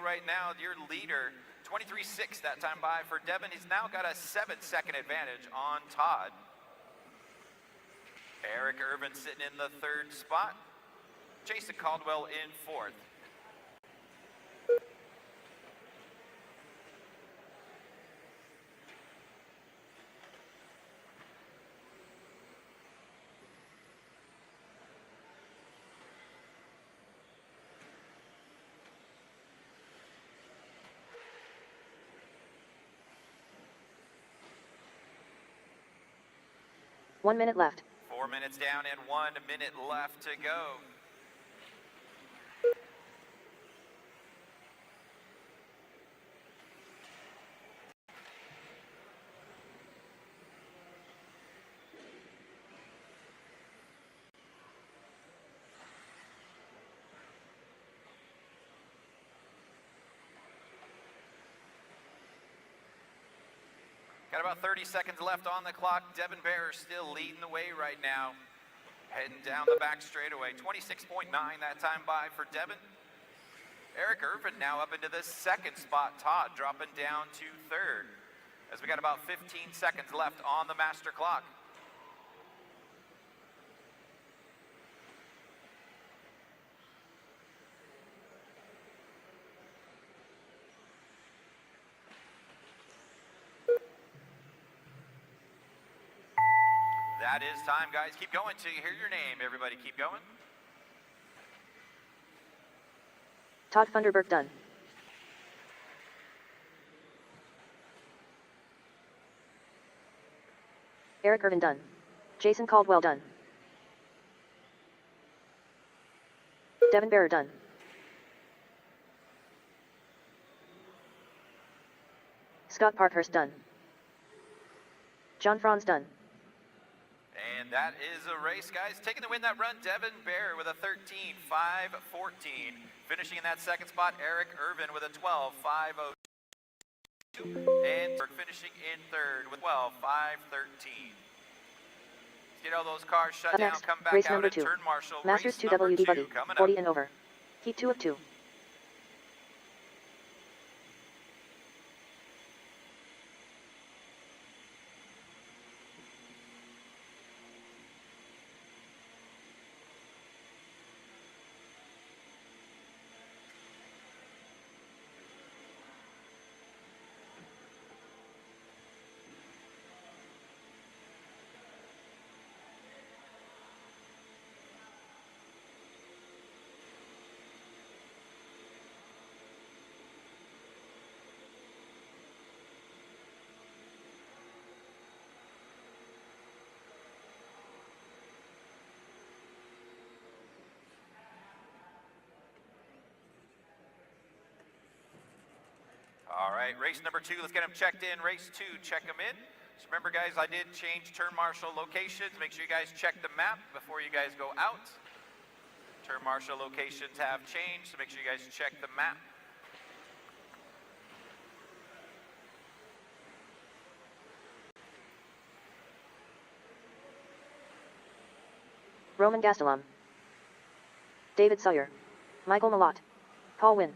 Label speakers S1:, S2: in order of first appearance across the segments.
S1: right now. Your leader, 23.6 that time by for Devin. He's now got a 7-second advantage on Todd. Eric Irvin sitting in the 3rd spot. Jason Caldwell in 4th.
S2: One minute left.
S1: 4 minutes down and 1 minute left to go. Got about 30 seconds left on the clock. Devin Bear still leading the way right now. Heading down the back straightaway. 26.9 that time by for Devin. Eric Irvin now up into the 2nd spot. Todd dropping down to 3rd. As we got about 15 seconds left on the master clock. That is time, guys. Keep going till you hear your name. Everybody keep going.
S2: Todd Funderburk done. Eric Irvin done. Jason Caldwell done. Devin Bearer done. Scott Parkhurst done. John Franz done.
S1: And that is a race, guys. Taking the win that run, Devin Bear with a 13.514. Finishing in that 2nd spot, Eric Irvin with a 12.502. And finishing in 3rd with 12.513. Get all those cars shut down,
S2: next,
S1: come back
S2: race
S1: out
S2: number
S1: and
S2: 2.
S1: turn marshal.
S2: Masters
S1: Race
S2: 2 WD
S1: number
S2: Buggy,
S1: 2 coming
S2: 40
S1: up.
S2: and over. Heat 2 of 2.
S1: All right, race number 2, let's get them checked in. Race 2, check them in. So remember, guys, I did change turn marshal locations. Make sure you guys check the map before you guys go out. Turn marshal locations have changed, so make sure you guys check the map.
S2: Roman Gastelum. David Sawyer. Michael Malott. Paul Wynn.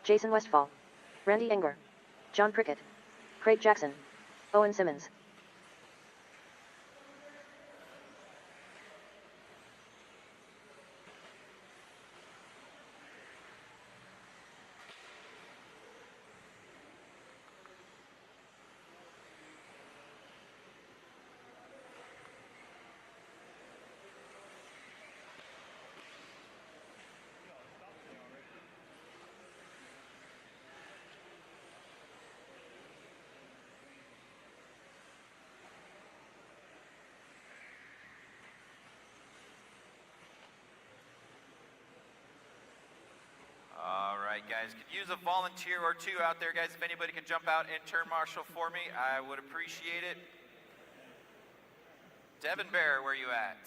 S2: Jason Westfall. Randy Enger. John Prickett. Craig Jackson. Owen Simmons.
S1: Right, guys, could use a volunteer or two out there, guys. If anybody can jump out and turn marshal for me, I would appreciate it. Devin Bear, where you at?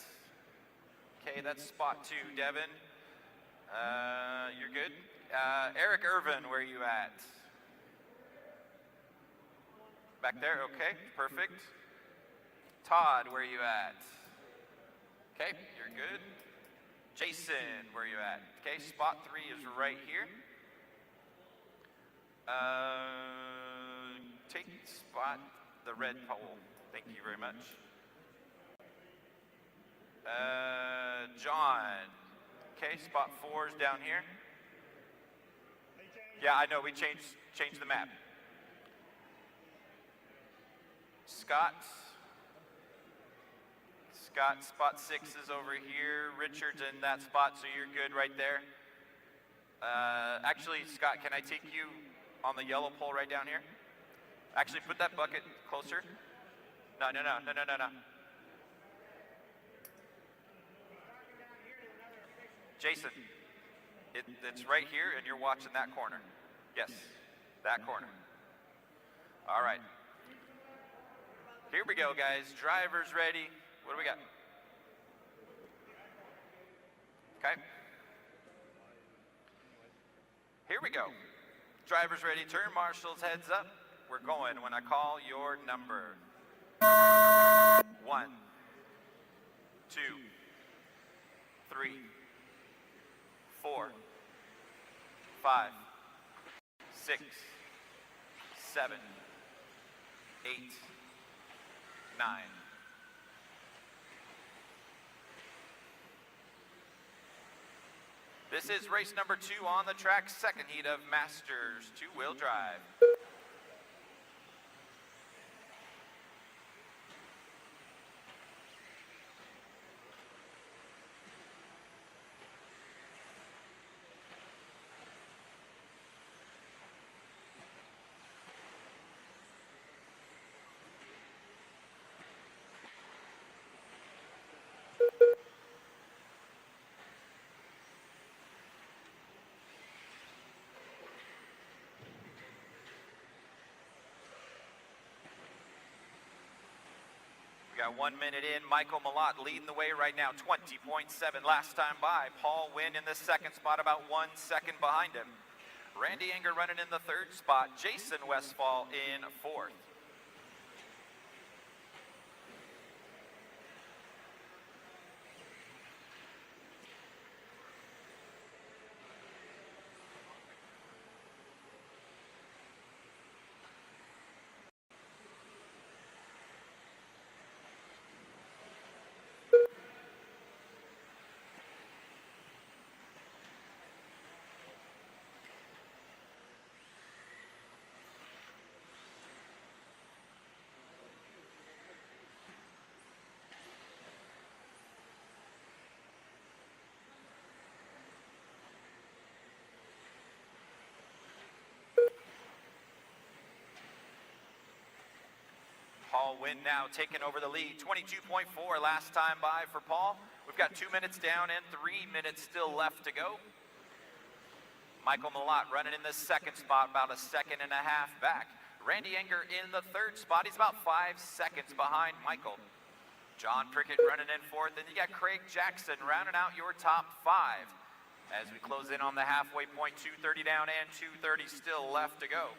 S1: Okay, that's spot 2, Devin. You're good. Eric Irvin, where you at? Back there, okay, perfect. Todd, where you at? Okay, you're good. Jason, where you at? Okay, spot 3 is right here. Take spot the red pole. Thank you very much. John. Okay, spot 4 is down here. Yeah, I know, we changed the map. Scott, spot 6 is over here. Richard's in that spot, so you're good right there. Actually, Scott, can I take you on the yellow pole right down here? Actually, put that bucket closer. No. Jason, it's right here, and you're watching that corner. Yes, that corner. All right. Here we go, guys. Drivers ready. What do we got? Okay. Here we go. Drivers ready. Turn marshals, heads up. We're going when I call your number. 1, 2, 3, 4, 5, 6, 7, 8, 9. This is race number 2 on the track, second heat of Masters two-wheel drive. We got 1 minute in. Michael Malott leading the way right now, 20.7 last time by. Paul Wynn in the second spot, about 1 second behind him. Randy Enger running in the third spot. Jason Westfall in fourth. Paul Wynn now taking over the lead, 22.4 last time by for Paul. We've got 2 minutes down and 3 minutes still left to go. Michael Malott running in the second spot, about 1.5 seconds back. Randy Enger in the third spot, he's about 5 seconds behind Michael. John Prickett running in fourth, and you got Craig Jackson rounding out your top 5. As we close in on the halfway point, 2:30 down and 2:30 still left to go.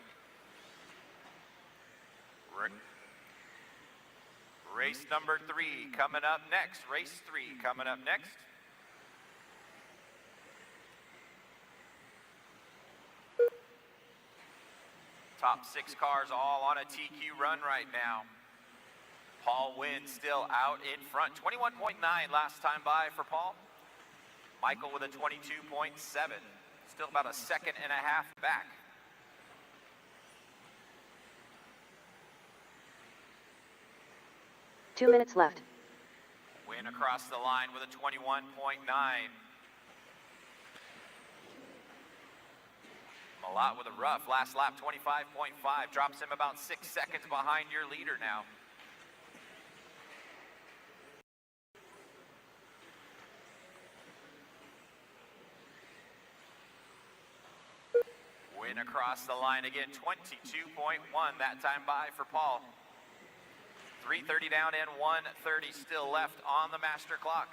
S1: Race number 3 coming up next. Race 3 coming up next. Top 6 cars all on a TQ run right now. Paul Wynn still out in front. 21.9 last time by for Paul. Michael with a 22.7. Still about 1.5 seconds back.
S2: Two minutes left.
S1: Wynn across the line with a 21.9. Malott with a rough last lap, 25.5. Drops him about 6 seconds behind your leader now. Wynn across the line again, 22.1 that time by for Paul. 3:30 down and 1:30 still left on the master clock.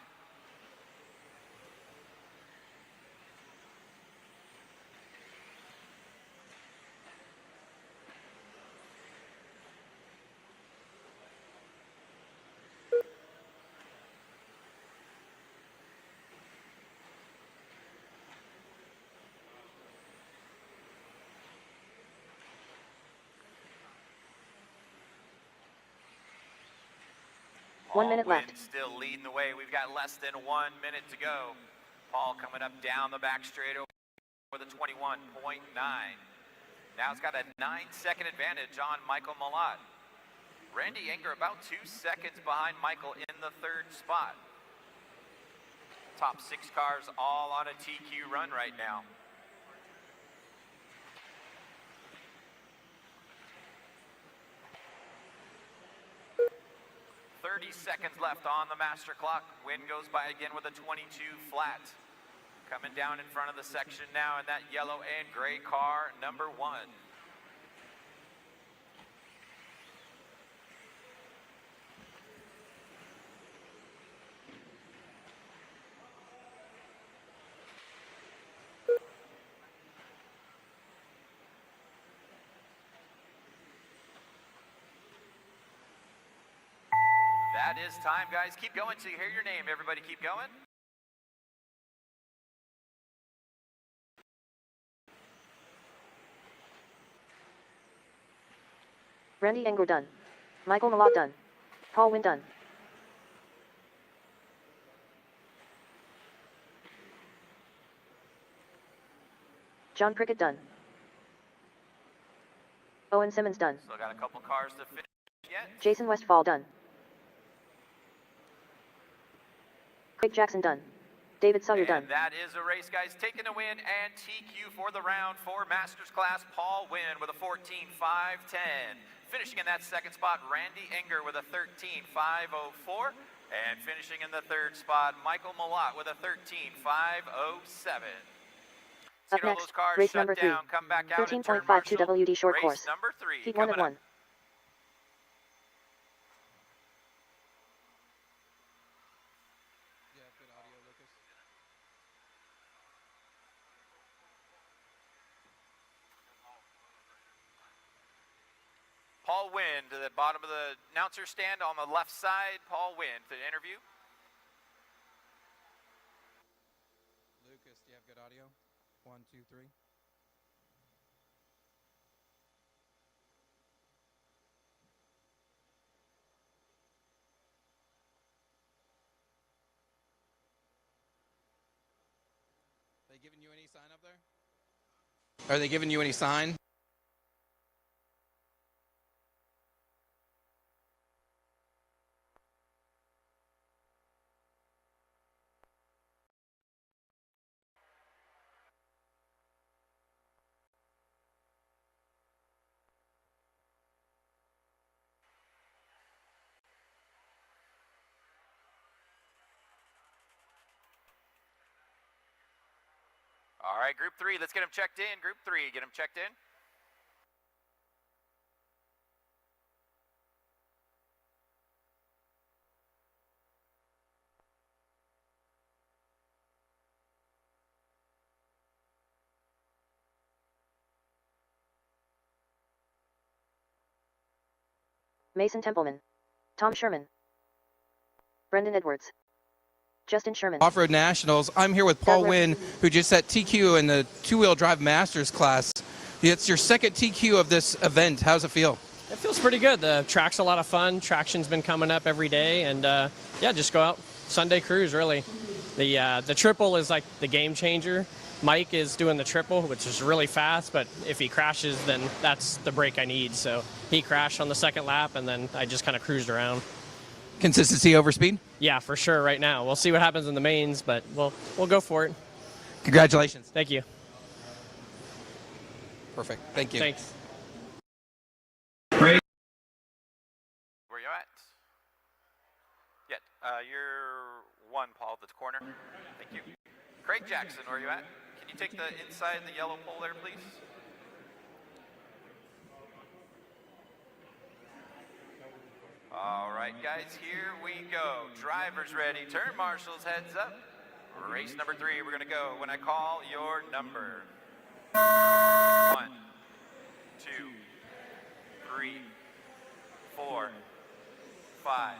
S2: 1 minute
S1: Wynn
S2: left.
S1: still leading the way. We've got less than 1 minute to go. Paul coming up down the back straight with a 21.9. Now it's got a 9-second advantage on Michael Malott. Randy Enger about 2 seconds behind Michael in the third spot. Top 6 cars all on a TQ run right now. 30 seconds left on the master clock. Wynn goes by again with a 22 flat. Coming down in front of the section now in that yellow and gray car, number 1. That is time, guys. Keep going till you hear your name. Everybody keep going.
S2: Randy Enger done. Michael Malott done. Paul Wynn done. John Prickett done. Owen Simmons done.
S1: Still got a couple cars to finish yet.
S2: Jason Westfall done. Craig Jackson done. David Sawyer done.
S1: And that is a race, guys. Taking a win and TQ for the round for Masters class. Paul Wynn with a 14.510. Finishing in that second spot, Randy Enger with a 13.504. And finishing in the third spot, Michael Malott with a 13.507.
S2: Up next, race number 3. 13.52 WD short course.
S1: Number 3.
S2: Heat 1 at 1.
S1: Paul Wynn to the bottom of the announcer stand on the left side. Paul Wynn to the interview.
S3: Lucas, do you have good audio? 1, 2, 3. They giving you any sign up there? Are they giving you any sign?
S1: All right, group 3, let's get them checked in. Group 3, get them checked in.
S2: Mason Templeman. Tom Sherman. Brendan Edwards. Justin Sherman.
S3: Off-Road Nationals. I'm here with Paul Wynn, who just set TQ in the two-wheel drive Masters class. It's your second TQ of this event. How's it feel?
S4: It feels pretty good. The track's a lot of fun. Traction's been coming up every day, and yeah, just go out Sunday cruise. Really, the triple is like the game changer. Mike is doing the triple, which is really fast, but if he crashes, then that's the break I need. So he crashed on the second lap, and then I just kind of cruised around.
S3: Consistency over speed?
S4: Yeah, for sure. Right now, we'll see what happens in the mains, but we'll go for it.
S3: Congratulations.
S4: Thank you.
S3: Perfect. Thank you.
S4: Thanks.
S1: Where you at? Yeah, you're 1, Paul, at the corner. Thank you. Craig Jackson, where you at? Can you take the inside the yellow pole there, please? All right, guys, here we go. Drivers ready. Turn marshals, heads up. Race number 3, we're going to go when I call your number. 1, 2, 3, 4, 5,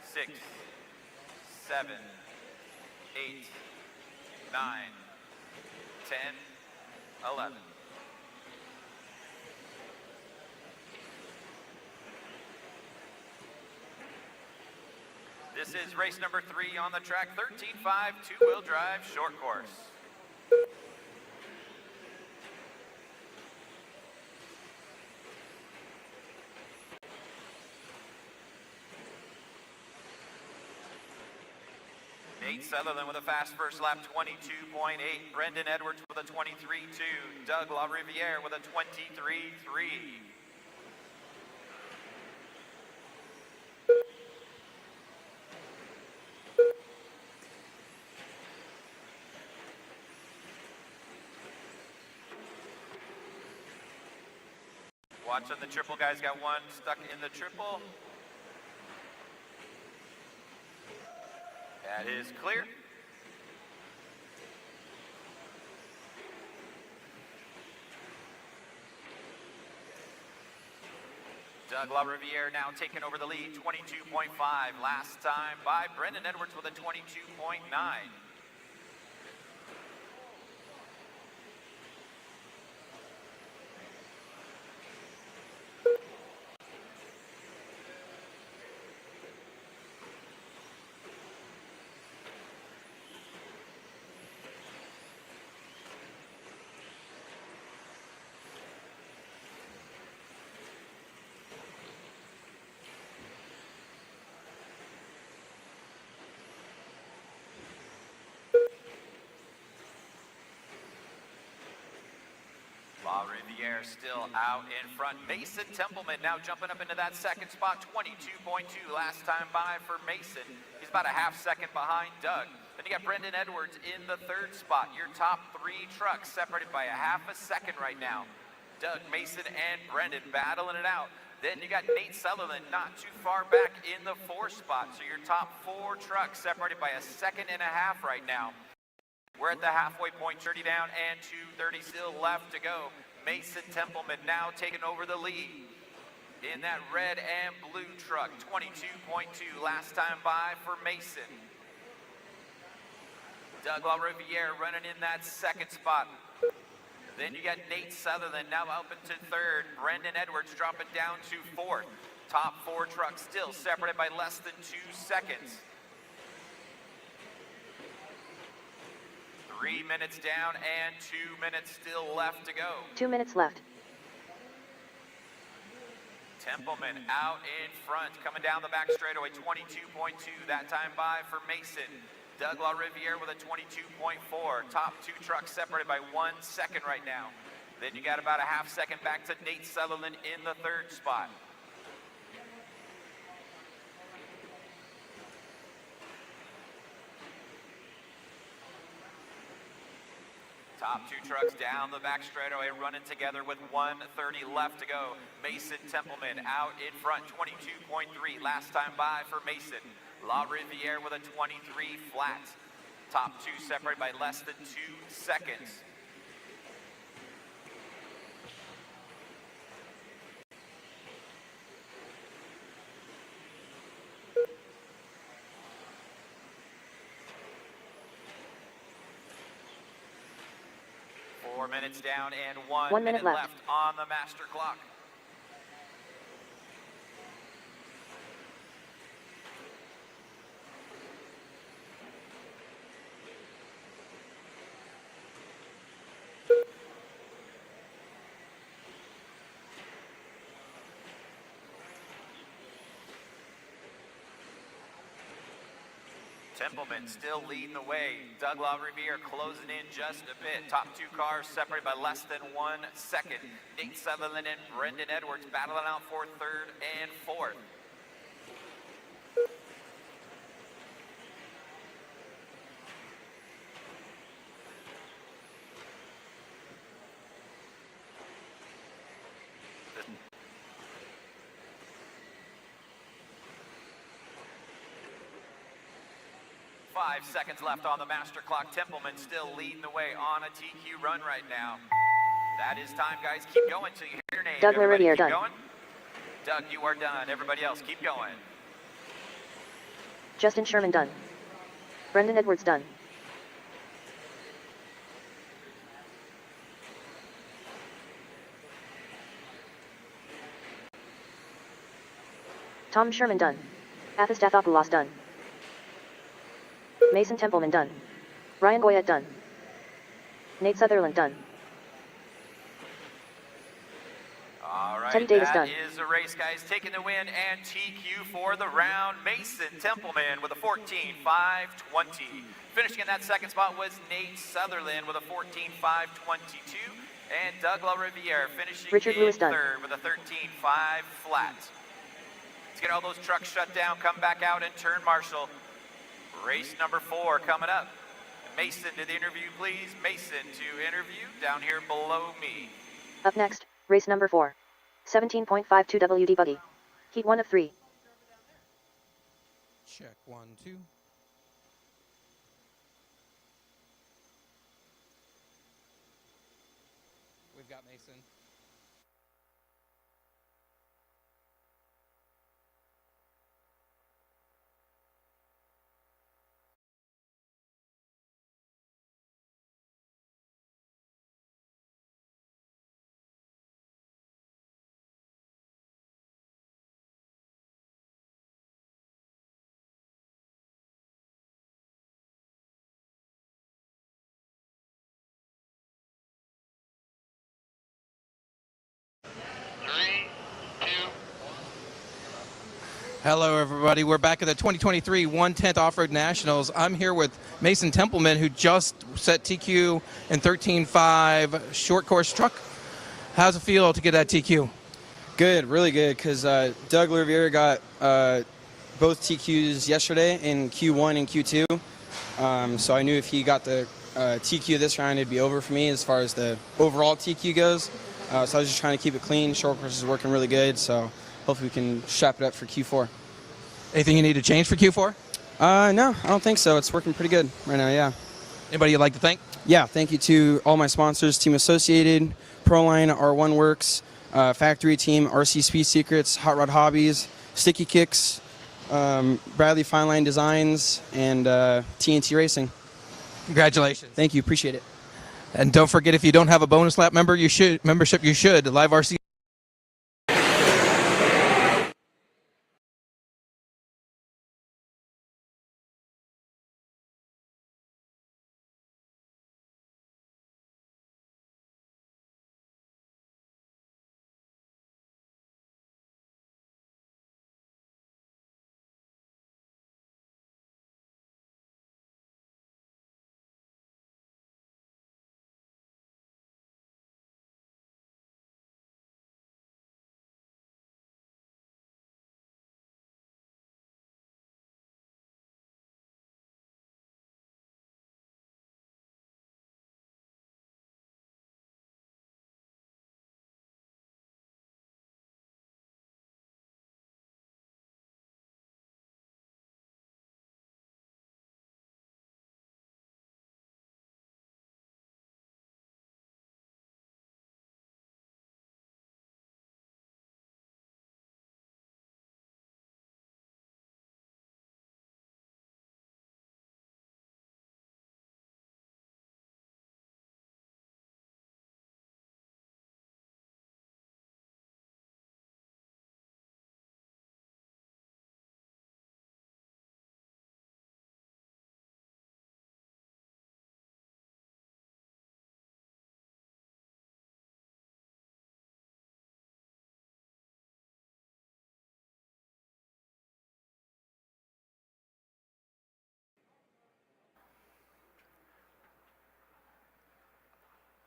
S1: 6, 7, 8, 9, 10, 11. is race number 3 on the track, 13.5 two-wheel drive short course. Nate Sutherland with a fast first lap, 22.8. Brendan Edwards with a 23.2. Doug LaRiviere with a 23.3. Watching the triple, guys, got one stuck in the triple. That is clear. Doug LaRiviere now taking over the lead, 22.5. Last time by Brendan Edwards with a 22.9. LaRiviere still out in front. Mason Templeman now jumping up into that second spot, 22.2 last time by for Mason. He's about a half second behind Doug. Then you got Brendan Edwards in the third spot. Your top 3 trucks separated by a half a second right now. Doug, Mason, and Brendan battling it out. Then you got Nate Sutherland not too far back in the 4th spot. So your top 4 trucks separated by a second and a half right now. We're at the halfway point, 30 down and 2:30 still left to go. Mason Templeman now taking over the lead in that red and blue truck, 22.2 last time by for Mason. Doug LaRiviere running in that second spot. Then you got Nate Sutherland now up into 3rd. Brendan Edwards dropping down to 4th. Top 4 trucks still separated by less than 2 seconds. 3 minutes down and 2 minutes still left to go.
S2: 2 minutes left.
S1: Templeman out in front, coming down the back straightaway, 22.2 that time by for Mason. Doug LaRiviere with a 22.4. Top 2 trucks separated by 1 second right now. Then you got about a half second back to Nate Sutherland in the 3rd spot. Top 2 trucks down the back straightaway running together with 1:30 left to go. Mason Templeman out in front, 22.3 last time by for Mason. LaRiviere with a 23 flat. Top 2 separated by less than 2 seconds. Four minutes down and 1 minute left on the master clock. Templeman still leading the way. Doug LaRiviere closing in just a bit. Top 2 cars separated by less than 1 second. Nate Sutherland and Brendan Edwards battling out for 3rd and 4th. Five seconds left on the master clock. Templeman still leading the way on a TQ run right now. That is time, guys. Keep going till you hear your name.
S2: Doug LaRiviere done.
S1: Going. Doug, you are done. Everybody else, keep going.
S2: Justin Sherman done. Brendan Edwards done. Tom Sherman done. Athistathopoulos done. Mason Templeman done. Ryan Goyette done. Nate Sutherland done.
S1: All right,
S2: Teddy Davis
S1: that
S2: done.
S1: is a race, guys. Taking the win and TQ for the round. Mason Templeman with a 14.520. Finishing in that second spot was Nate Sutherland with a 14.522. And Doug LaRiviere finishing
S2: Richard
S1: in
S2: Lewis done.
S1: third with a 13.5 flat. Let's get all those trucks shut down, come back out and turn marshal. Race number 4 coming up. Mason to the interview, please. Mason to interview down here below me.
S2: Up next, race number 4. 17.52 WD Buggy. Heat 1 of 3.
S3: Check 1, 2. We've got Mason. Hello, everybody. We're back at the 2023 110th Off-Road Nationals. I'm here with Mason Templeman, who just set TQ in 13.5 short course truck. How's it feel to get that TQ?
S5: Good, really good, because Doug LaRiviere got both TQs yesterday in Q1 and Q2. So I knew if he got the TQ this round, it'd be over for me as far as the overall TQ goes. So I was just trying to keep it clean. Short course is working really good, so hopefully we can strap it up for Q4.
S3: Anything you need to change for Q4?
S5: No, I don't think so. It's working pretty good right now, yeah.
S3: Anybody you'd like to thank?
S5: Yeah, thank you to all my sponsors, Team Associated, Proline, R1 Works, Factory Team, RC Speed Secrets, Hot Rod Hobbies, Sticky Kicks, Bradley Fine Line Designs, and TNT Racing.
S3: Congratulations.
S5: Thank you, appreciate it.
S3: And don't forget, if you don't have a bonus lap membership, you should. Live RC.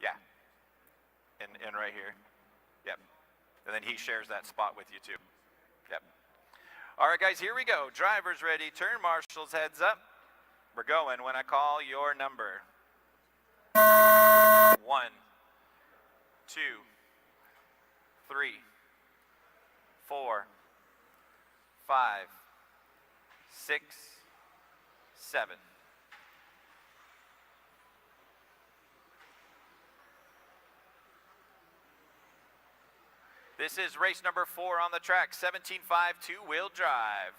S1: Yeah. And right here. Yep. And then he shares that spot with you too. Yep. All right, guys, here we go. Drivers ready. Turn marshals, heads up. We're going when I call your number. 1, 2, 3, 4, 5, 6, 7. This is race number 4 on the track, 17.5 two-wheel drive.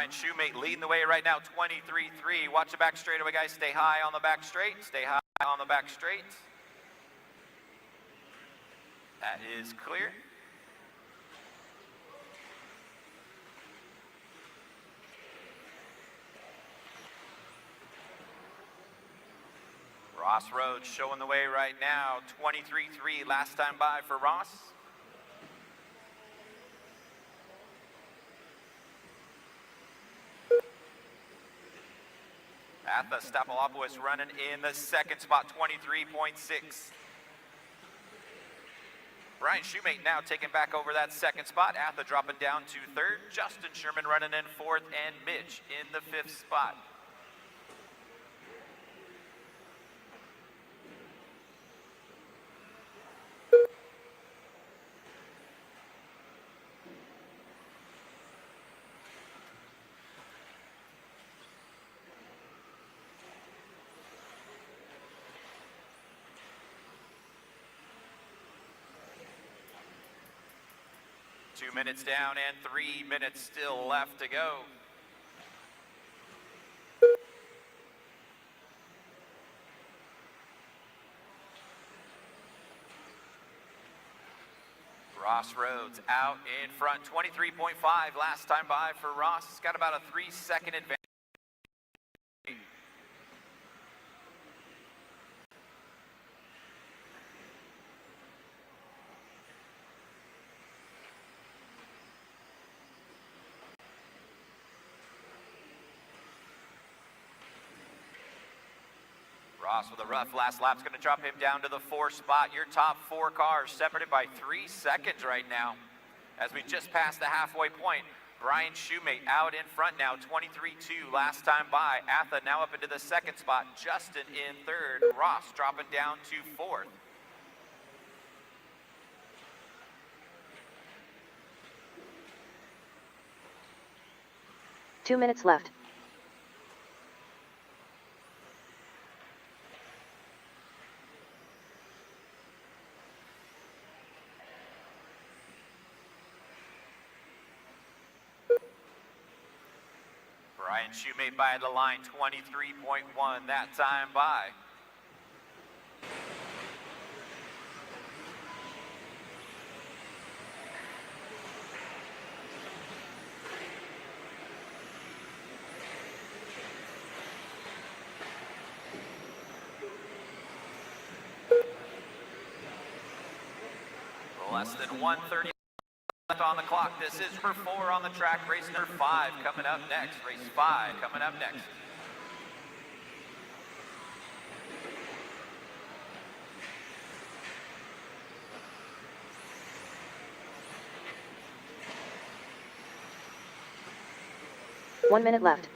S1: Brian Shoemate leading the way right now, 23.3. Watch the back straightaway, guys. Stay high on the back straight. Stay high on the back straight. That is clear. Ross Rhodes showing the way right now, 23.3 last time by for Ross. Atha Stapolopoulos running in the second spot, 23.6. Brian Shoemate now taking back over that second spot. Atha dropping down to third. Justin Sherman running in fourth, and Mitch in the fifth spot. Two minutes down and 3 minutes still left to go. Ross Rhodes out in front, 23.5 last time by for Ross. He's got about a 3-second advantage. Ross with a rough last lap's going to drop him down to the 4th spot. Your top 4 cars separated by 3 seconds right now. As we just passed the halfway point, Brian Shoemate out in front now, 23.2 last time by. Atha now up into the 2nd spot. Justin in 3rd. Ross dropping down to 4th.
S2: Two minutes left.
S1: Brian Shoemate by the line, 23.1 that time by. Less than 1:30 left on the clock. This is for 4 on the track. Race number 5 coming up next. Race 5 coming up next.
S2: One minute left.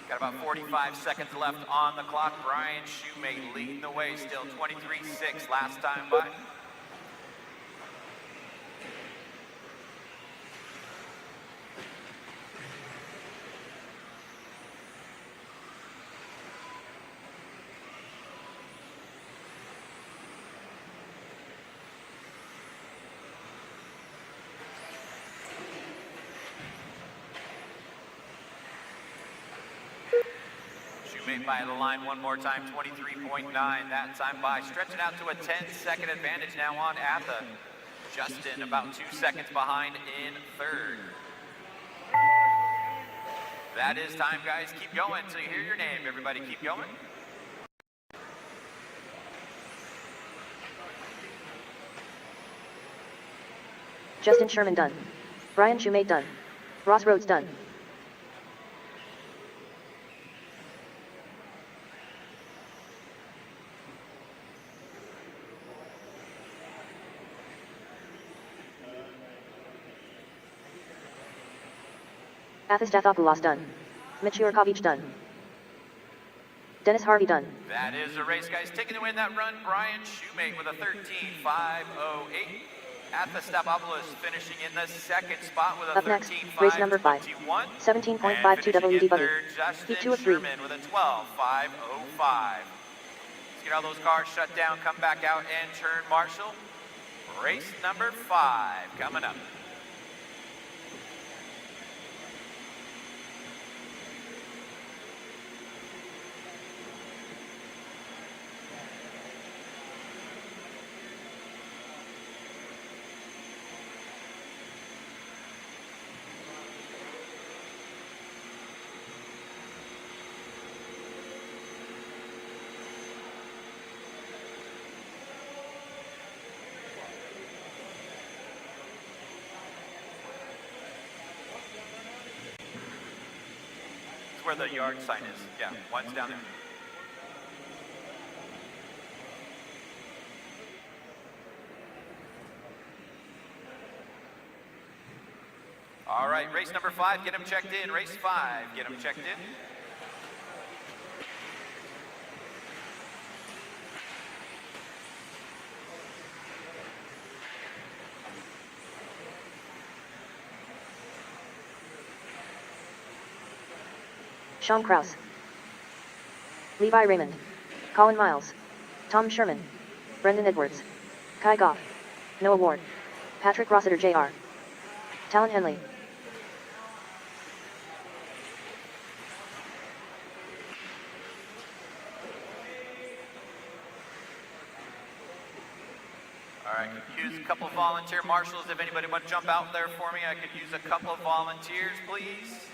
S1: Got about 45 seconds left on the clock. Brian Shoemate leading the way still, 23.6 last time by. Shoemate by the line one more time, 23.9 that time by. Stretching out to a 10-second advantage now on Atha. Justin about 2 seconds behind in 3rd. That is time, guys. Keep going until you hear your name. Everybody keep going.
S2: Justin Sherman done. Brian Shoemate done. Ross Rhodes done. Atha Stathopoulos done. Mitch Yurkovich done. Dennis Harvey done.
S1: That is the race, guys. Taking to win that run, Brian Shoemate with a 13.508. Athastopoulos finishing in the second spot with a
S2: Up next, race number 5.
S1: 13.521.
S2: 17.52 WDW. Heat 2 of 3.
S1: Sherman with a 12.505. Let's get all those cars shut down, come back out and turn marshal. Race number 5 coming up. Where the yard sign is. Yeah, one's down there. All right, race number 5, get them checked in. Race 5, get them checked in.
S2: Sean Krause, Levi Raymond, Colin Miles, Tom Sherman, Brendan Edwards, Kai Goff, Noah Ward, Patrick Rossiter Jr., Talon Henley.
S1: All right, could use a couple volunteer marshals. If anybody want to jump out there for me, I could use a couple of volunteers, please.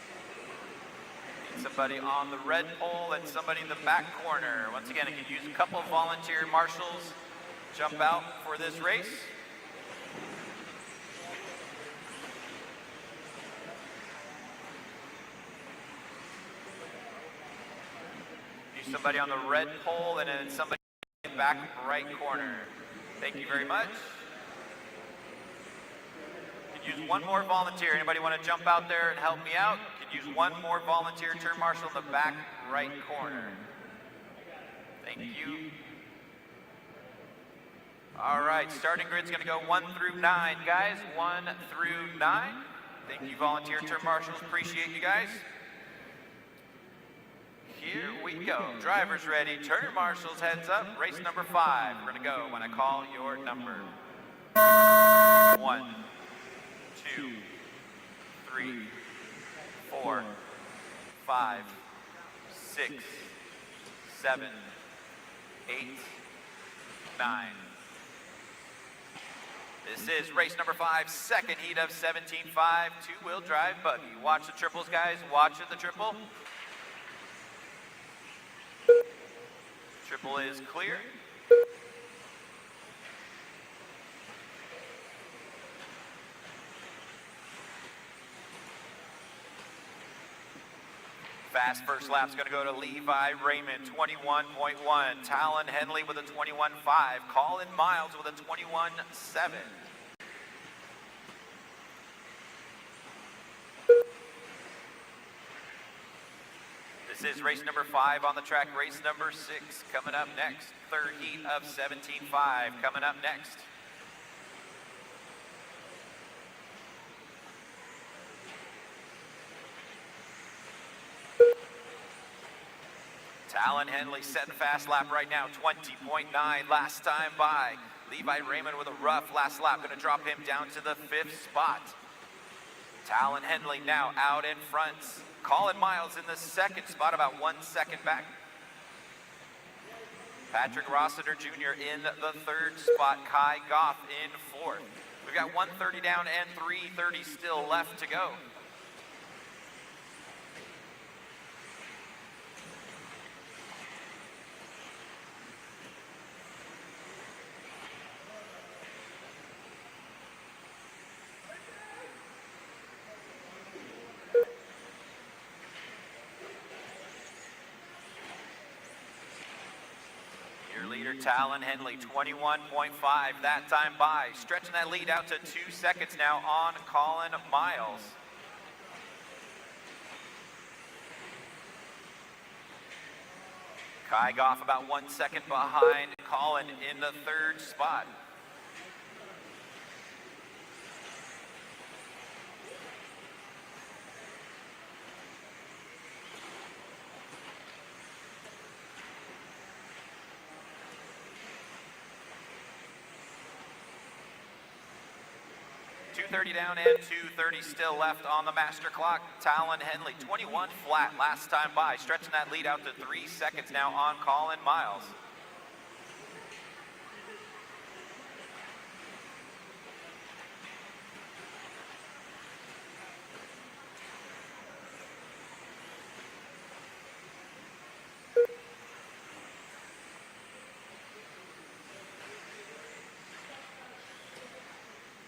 S1: Somebody on the red pole and somebody in the back corner. Once again, I could use a couple of volunteer marshals. Jump out for this race. Use somebody on the red pole and then somebody in the back right corner. Thank you very much. Could use one more volunteer. Anybody want to jump out there and help me out? Could use one more volunteer turn marshal in the back right corner. Thank you. All right, starting grid's going to go 1 through 9, guys. 1 through 9. Thank you, volunteer turn marshals. Appreciate you guys. Here we go. Drivers ready. Turn marshals, heads up. Race number 5. We're going to go when I call your number. 1, 2, 3, 4, 5, 6, 7, 8, 9. This is race number 5, second heat of 17.5, two-wheel drive buggy. Watch the triples, guys. Watch the triple. Triple is clear. Fast first lap's going to go to Levi Raymond, 21.1. Talon Henley with a 21.5. Colin Miles with a 21.7. This is race number 5 on the track. Race number 6 coming up next. Third heat of 17.5 coming up next. Talon Henley setting fast lap right now, 20.9 last time by. Levi Raymond with a rough last lap, going to drop him down to the 5th spot. Talon Henley now out in front. Colin Miles in the 2nd spot, about 1 second back. Patrick Rossiter Jr. in the 3rd spot. Kai Goff in 4th. We've got 1:30 down and 3:30 still left to go. Leader Talon Henley, 21.5 that time by. Stretching that lead out to 2 seconds now on Colin Miles. Kai Goff about 1 second behind Colin in the 3rd spot. 2:30 down and 2:30 still left on the master clock. Talon Henley, 21 flat last time by, stretching that lead out to 3 seconds now on Colin Miles.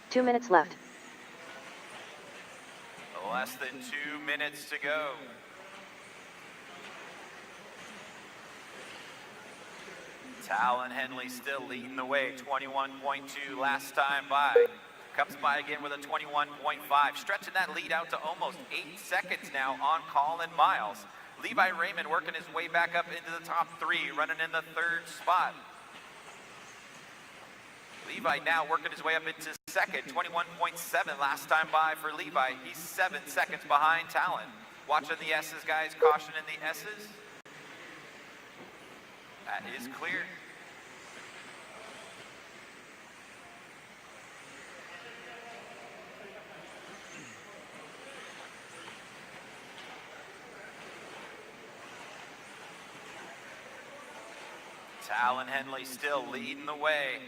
S2: Two minutes left.
S1: Less than 2 minutes to go. Talon Henley still leading the way, 21.2 last time by. Comes by again with a 21.5, stretching that lead out to almost 8 seconds now on Colin Miles. Levi Raymond working his way back up into the top 3, running in the 3rd spot. Levi now working his way up into 2nd, 21.7 last time by for Levi. He's 7 seconds behind Talon. Watching the S's, guys, caution in the S's. That is clear. Talon Henley still leading the way.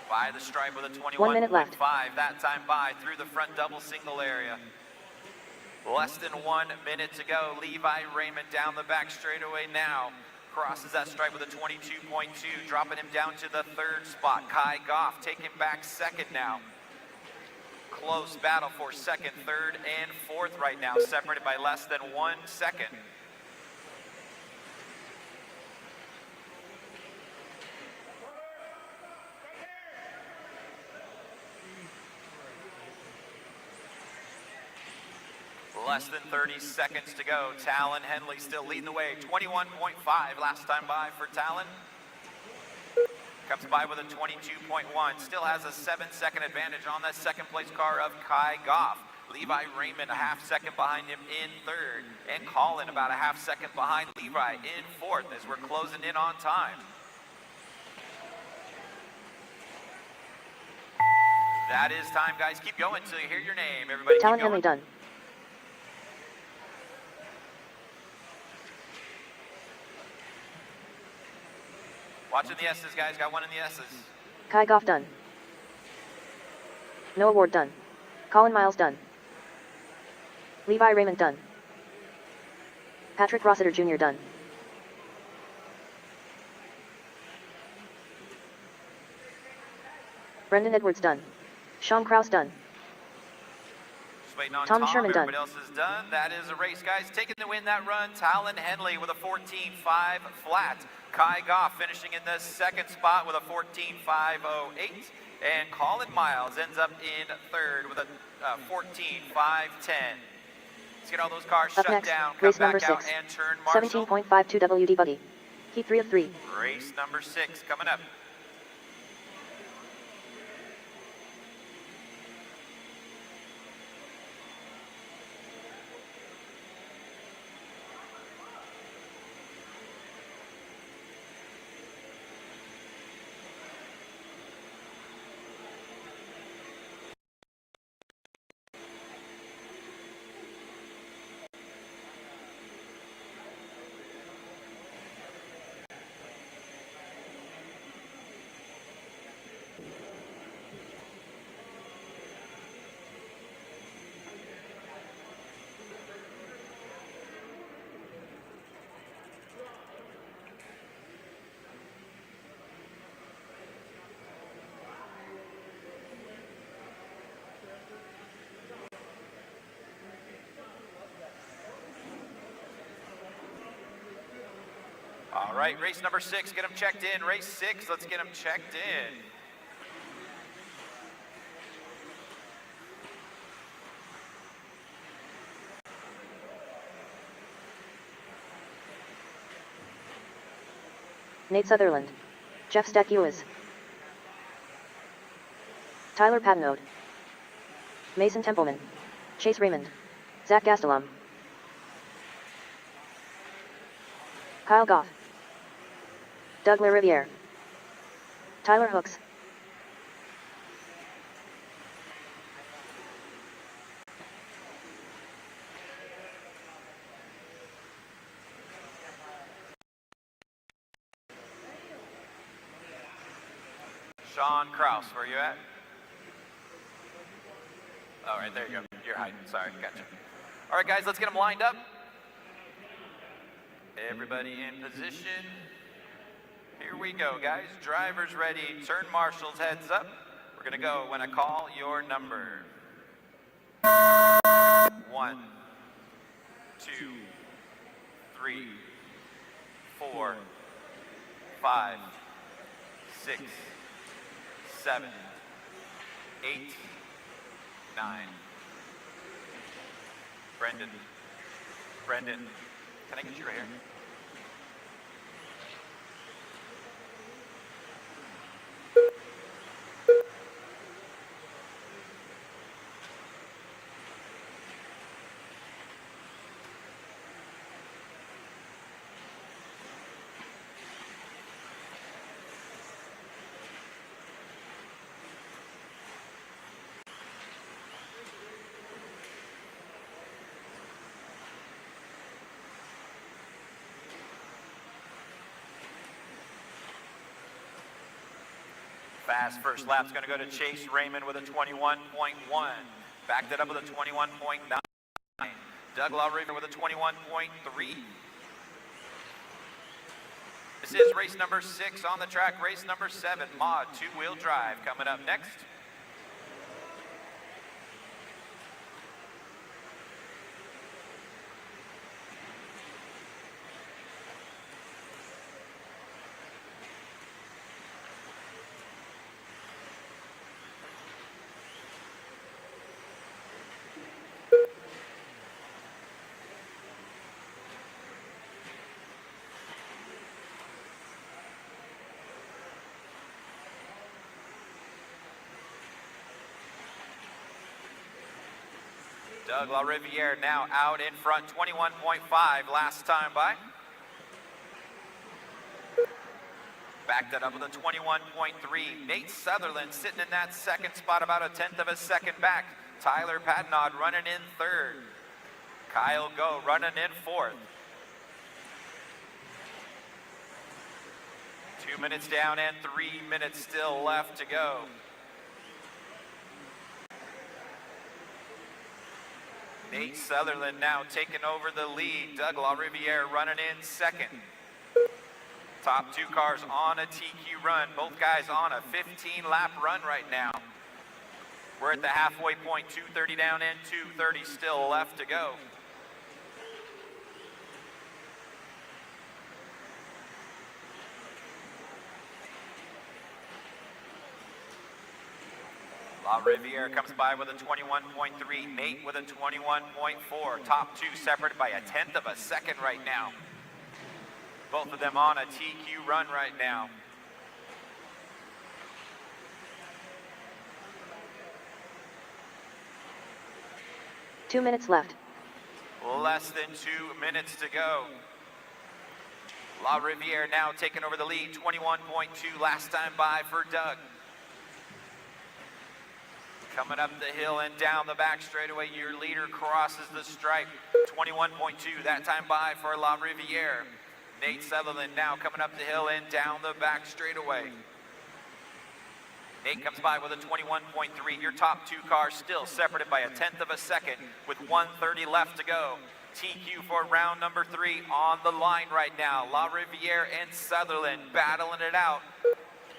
S1: By the stripe with a
S2: 1 minute left.
S1: 21.5 that time by through the front double single area. Less than 1 minute to go. Levi Raymond down the back straightaway now. Crosses that stripe with a 22.2, dropping him down to the 3rd spot. Kai Goff taking back 2nd now. Close battle for 2nd, 3rd, and 4th right now, separated by less than 1 second. Less than 30 seconds to go. Talon Henley still leading the way. 21.5 last time by for Talon. Comes by with a 22.1. Still has a 7-second advantage on that 2nd place car of Kai Goff. Levi Raymond a half second behind him in 3rd. And Colin about a half second behind Levi in 4th as we're closing in on time. That is time, guys. Keep going until you hear your name. Everybody
S2: Talon
S1: keep going.
S2: Henley done.
S1: Watching the S's, guys. Got one in the S's.
S2: Kai Goff done. No award done. Colin Miles done. Levi Raymond done. Patrick Rossiter Jr. done. Brendan Edwards done. Sean Kraus done.
S1: Just waiting on
S2: Tom
S1: Tom.
S2: Sherman done.
S1: Everybody else is done. That is a race, guys. Taking the win that run, Talon Henley with a 14.5 flat. Kai Goff finishing in the 2nd spot with a 14.508. And Colin Miles ends up in 3rd with a 14.510. Let's get all those cars
S2: Up
S1: shut
S2: next,
S1: down, come
S2: race number
S1: back out
S2: 6.
S1: and turn marshal.
S2: 17.52 WD Buggy. Heat 3 of 3.
S1: Race number 6 coming up. All right, race number 6, get them checked in. Race 6, let's get them checked in.
S2: Nate Sutherland. Jeff Stack-Ewes. Tyler Patenode. Mason Templeman. Chase Raymond. Zach Gastelum. Kyle Goff. Doug LaRiviere. Tyler Hooks.
S1: Sean Kraus, where you at? All right, there you go. You're hiding. Sorry, gotcha. All right, guys, let's get them lined up. Everybody in position. Here we go, guys. Drivers ready. Turn marshals, heads up. We're going to go when I call your number. 1, 2, 3, 4, 5, 6, 7, 8, 9. Brendan, can I get you right here? Fast first lap's going to go to Chase Raymond with a 21.1. Backed it up with a 21.9. Doug LaRiviere with a 21.3. This is race number 6 on the track. Race number 7, Mod 2-wheel drive, coming up next. Doug LaRiviere now out in front, 21.5 last time by. Backed it up with a 21.3. Nate Sutherland sitting in that second spot, about a 1/10 of a second back. Tyler Patnod running in third. Kyle Go running in fourth. 2 minutes down and 3 minutes still left to go. Nate Sutherland now taking over the lead. Doug LaRiviere running in second. Top 2 cars on a TQ run. Both guys on a 15-lap run right now. We're at the halfway point, 2:30 down and 2:30 still left to go. LaRiviere comes by with a 21.3, Nate with a 21.4. Top 2 separated by a 1/10 of a second right now. Both of them on a TQ run right now.
S2: Two minutes left.
S1: Less than 2 minutes to go. LaRiviere now taking over the lead, 21.2 last time by for Doug. Coming up the hill and down the back straightaway, your leader crosses the stripe. 21.2 that time by for LaRiviere. Nate Sutherland now coming up the hill and down the back straightaway. Nate comes by with a 21.3. Your top 2 cars still separated by a 1/10 of a second with 1:30 left to go. TQ for round number 3 on the line right now. LaRiviere and Sutherland battling it out.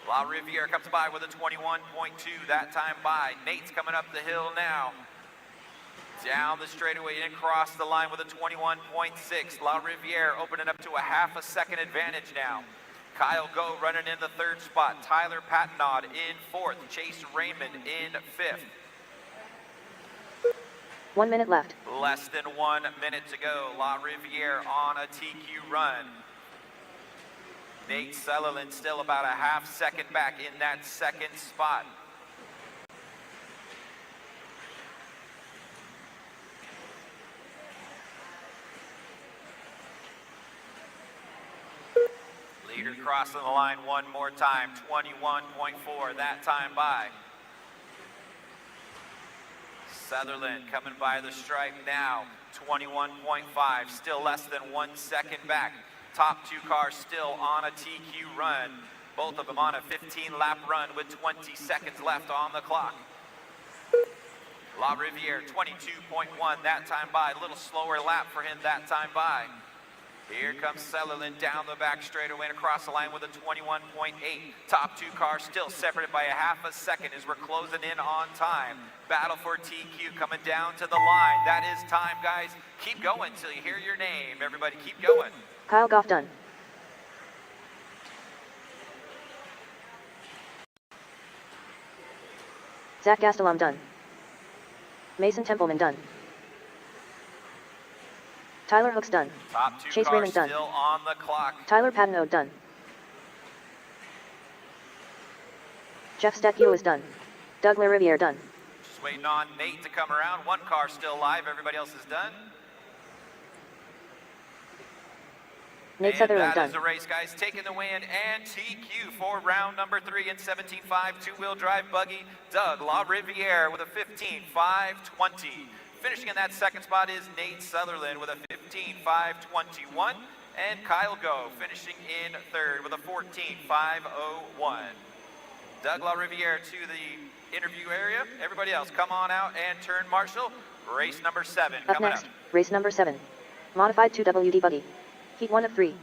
S1: LaRiviere comes by with a 21.2 that time by. Nate's coming up the hill now. Down the straightaway and across the line with a 21.6. LaRiviere opening up to a half a second advantage now. Kyle Go running in the 3rd spot. Tyler Patnod in 4th. Chase Raymond in 5th.
S2: 1 minute left.
S1: Less than 1 minute to go. LaRiviere on a TQ run. Nate Sutherland still about a half second back in that 2nd spot. Leader crossing the line one more time, 21.4 that time by. Sutherland coming by the stripe now, 21.5, still less than 1 second back. Top 2 cars still on a TQ run. Both of them on a 15-lap run with 20 seconds left on the clock. La Riviere, 22.1 that time by. A little slower lap for him that time by. Here comes Sutherland down the back straightaway and across the line with a 21.8. Top two cars still separated by a half a second as we're closing in on time. Battle for TQ coming down to the line. That is time, guys. Keep going till you hear your name. Everybody keep going.
S2: Kyle Goff done. Zach Gastelum done. Mason Templeman done. Tyler Hooks done.
S1: Top two
S2: Chase
S1: cars
S2: Raymond done.
S1: still on the clock.
S2: Tyler Patino done. Jeff Stecchio is done. Doug LaRiviere done.
S1: Just waiting on Nate to come around. One car still live. Everybody else is done.
S2: Nate Sutherland
S1: That
S2: done.
S1: is a race, guys. Taking the win and TQ for round number 3 in 17.5 two-wheel drive buggy. Doug LaRiviere with a 15.520. Finishing in that second spot is Nate Sutherland with a 15.521. And Kyle Gove finishing in third with a 14.501. Doug LaRiviere to the interview area. Everybody else, come on out and turn marshal. Race number 7
S2: Up
S1: coming
S2: next,
S1: up.
S2: race number 7. Modified 2WD buggy. Heat 1 of 3.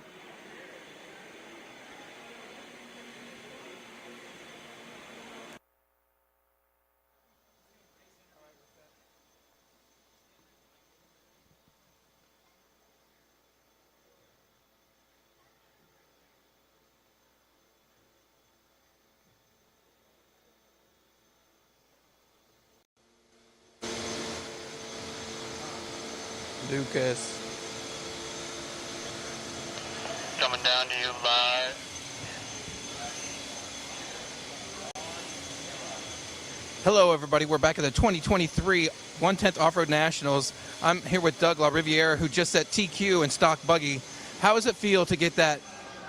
S3: Lucas.
S6: Coming down to you live.
S3: Hello, everybody. We're back at the 2023 1/10th Off-Road Nationals. I'm here with Doug LaRiviere, who just set TQ in stock buggy. How does it feel to get that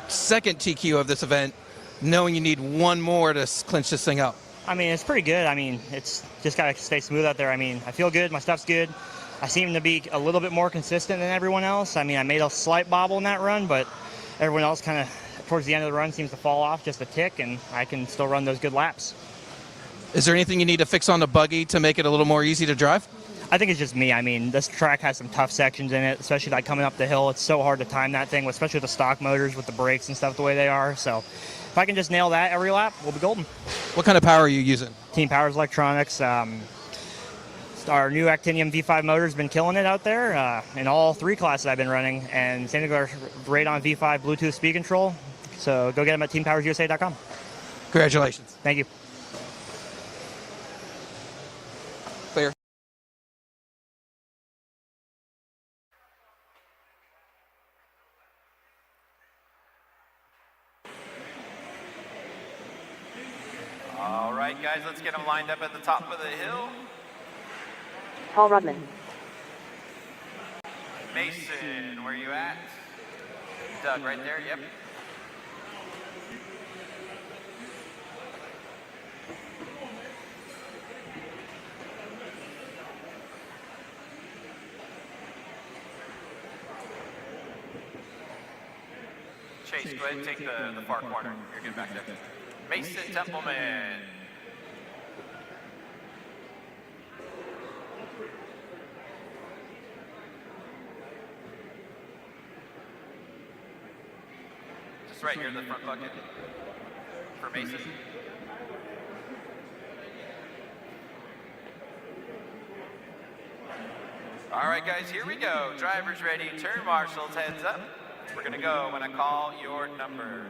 S3: second TQ of this event, knowing you need one more to clinch this thing up?
S7: I mean, it's pretty good. I mean, it's just got to stay smooth out there. I mean, I feel good. My stuff's good. I seem to be a little bit more consistent than everyone else. I mean, I made a slight bobble in that run, but everyone else kind of, towards the end of the run, seems to fall off just a tick, and I can still run those good laps.
S3: Is there anything you need to fix on the buggy to make it a little more easy to drive?
S7: I think it's just me. I mean, this track has some tough sections in it, especially like coming up the hill. It's so hard to time that thing, especially with the stock motors, with the brakes and stuff the way they are. So if I can just nail that every lap, we'll be golden.
S3: What kind of power are you using?
S7: Team Powers Electronics. Our new Actinium V5 motor's been killing it out there in all 3 classes I've been running, and same thing with our Radon V5 Bluetooth speed control. So go get them at teampowersusa.com.
S3: Congratulations.
S7: Thank you.
S3: Clear.
S1: All right, guys, let's get them lined up at the top of the hill.
S2: Paul Rodman.
S1: Mason, where you at? Doug, right there, yep. Chase, go ahead and take the far corner. You're good back there. Mason Templeman. Just right here in the front bucket for Mason. All right, guys, here we go. Drivers ready, turn marshals, heads up. We're gonna go when I call your number.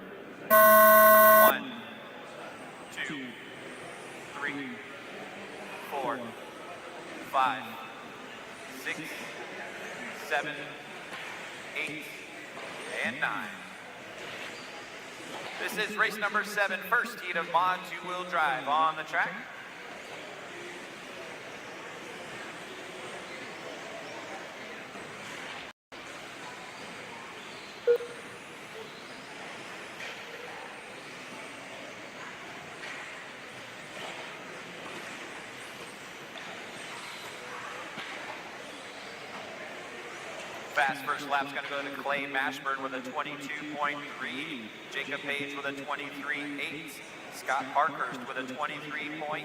S1: 1, 2, 3, 4, 5, 6, 7, 8, and 9. This is race number 7, first heat of Mod 2-wheel drive on the track. fast first lap's going to go to Clay Mashburn with a 22.3. Jacob Page with a 23.8. Scott Parkhurst with a 23.9.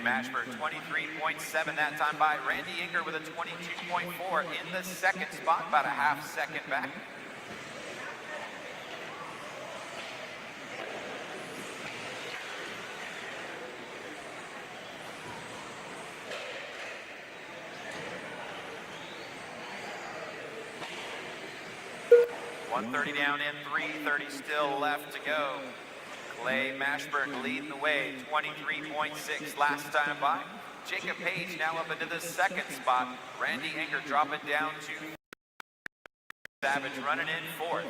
S1: Mashburn 23.7 that time by. Randy Inger with a 22.4 in the second spot, about a half second back. .130 down in, 3:30 still left to go. Clay Mashburn leading the way, 23.6 last time by. Jacob Page now up into the second spot. Randy Inger dropping down to Savage running in fourth.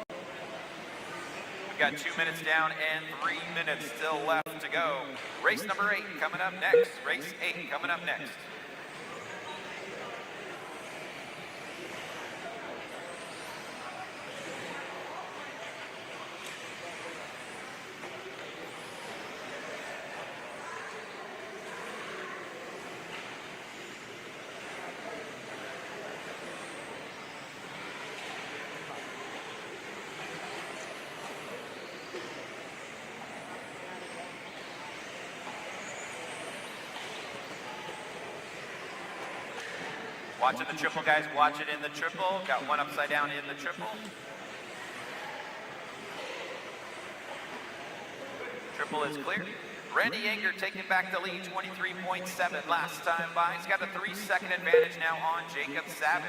S1: We've got 2 minutes down and 3 minutes still left to go. Race number 8 coming up next. Race 8 coming up next. Watching the triple, guys. Watch it in the triple. Got one upside down in the triple. Triple is clear. Randy Inger taking back the lead, 23.7 last time by. He's got a 3-second advantage now on Jacob Savage.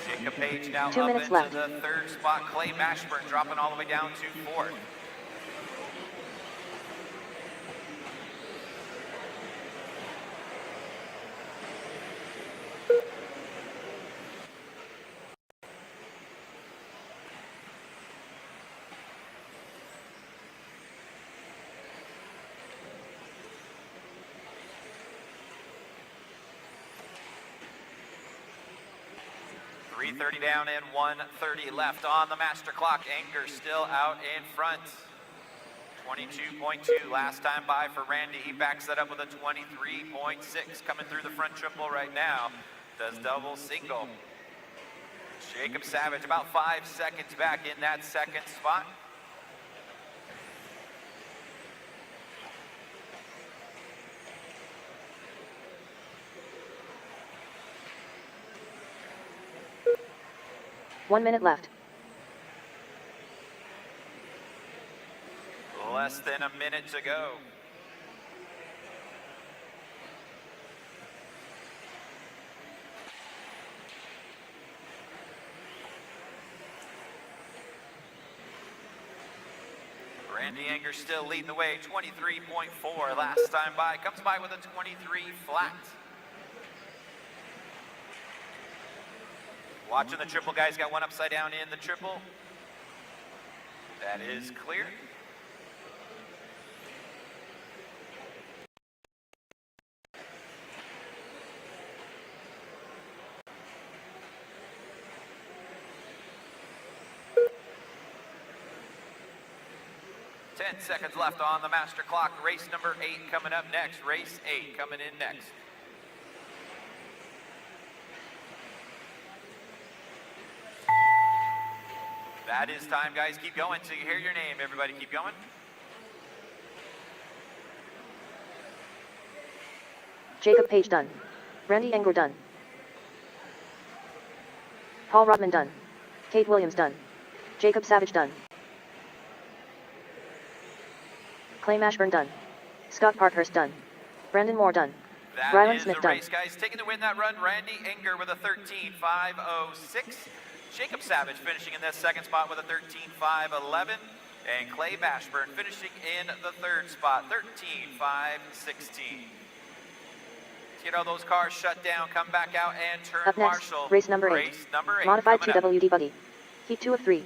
S1: Jacob Page now
S2: 2
S1: up
S2: minutes
S1: into
S2: left.
S1: the third spot. Clay Mashburn dropping all the way down to fourth. .330 down and 1:30 left on the master clock. Inger still out in front. 22.2 last time by for Randy. He backs that up with a 23.6 coming through the front triple right now. Does double single. Jacob Savage about 5 seconds back in that second spot.
S2: One minute left.
S1: Less than a minute to go. Randy Inger still leading the way, 23.4 last time by. Comes by with a 23 flat. Watching the triple, guys. Got one upside down in the triple. That is clear. Ten seconds left on the master clock. Race number 8 coming up next. Race 8 coming in next. That is time, guys. Keep going till you hear your name. Everybody keep going.
S2: Jacob Page done. Randy Inger done. Paul Rodman done. Kate Williams done. Jacob Savage done. Clay Mashburn done. Scott Parkhurst done. Brandon Moore done.
S1: That
S2: Rylan
S1: is
S2: Smith
S1: the
S2: done.
S1: race, guys. Taking to win that run, Randy Inger with a 13.506. Jacob Savage finishing in this second spot with a 13.511. And Clay Mashburn finishing in the third spot, 13.516. Get all those cars shut down, come back out and turn
S2: Up next,
S1: marshal.
S2: race number 8.
S1: Race number 8
S2: Modified
S1: coming up.
S2: TWD buggy. Heat 2 of 3.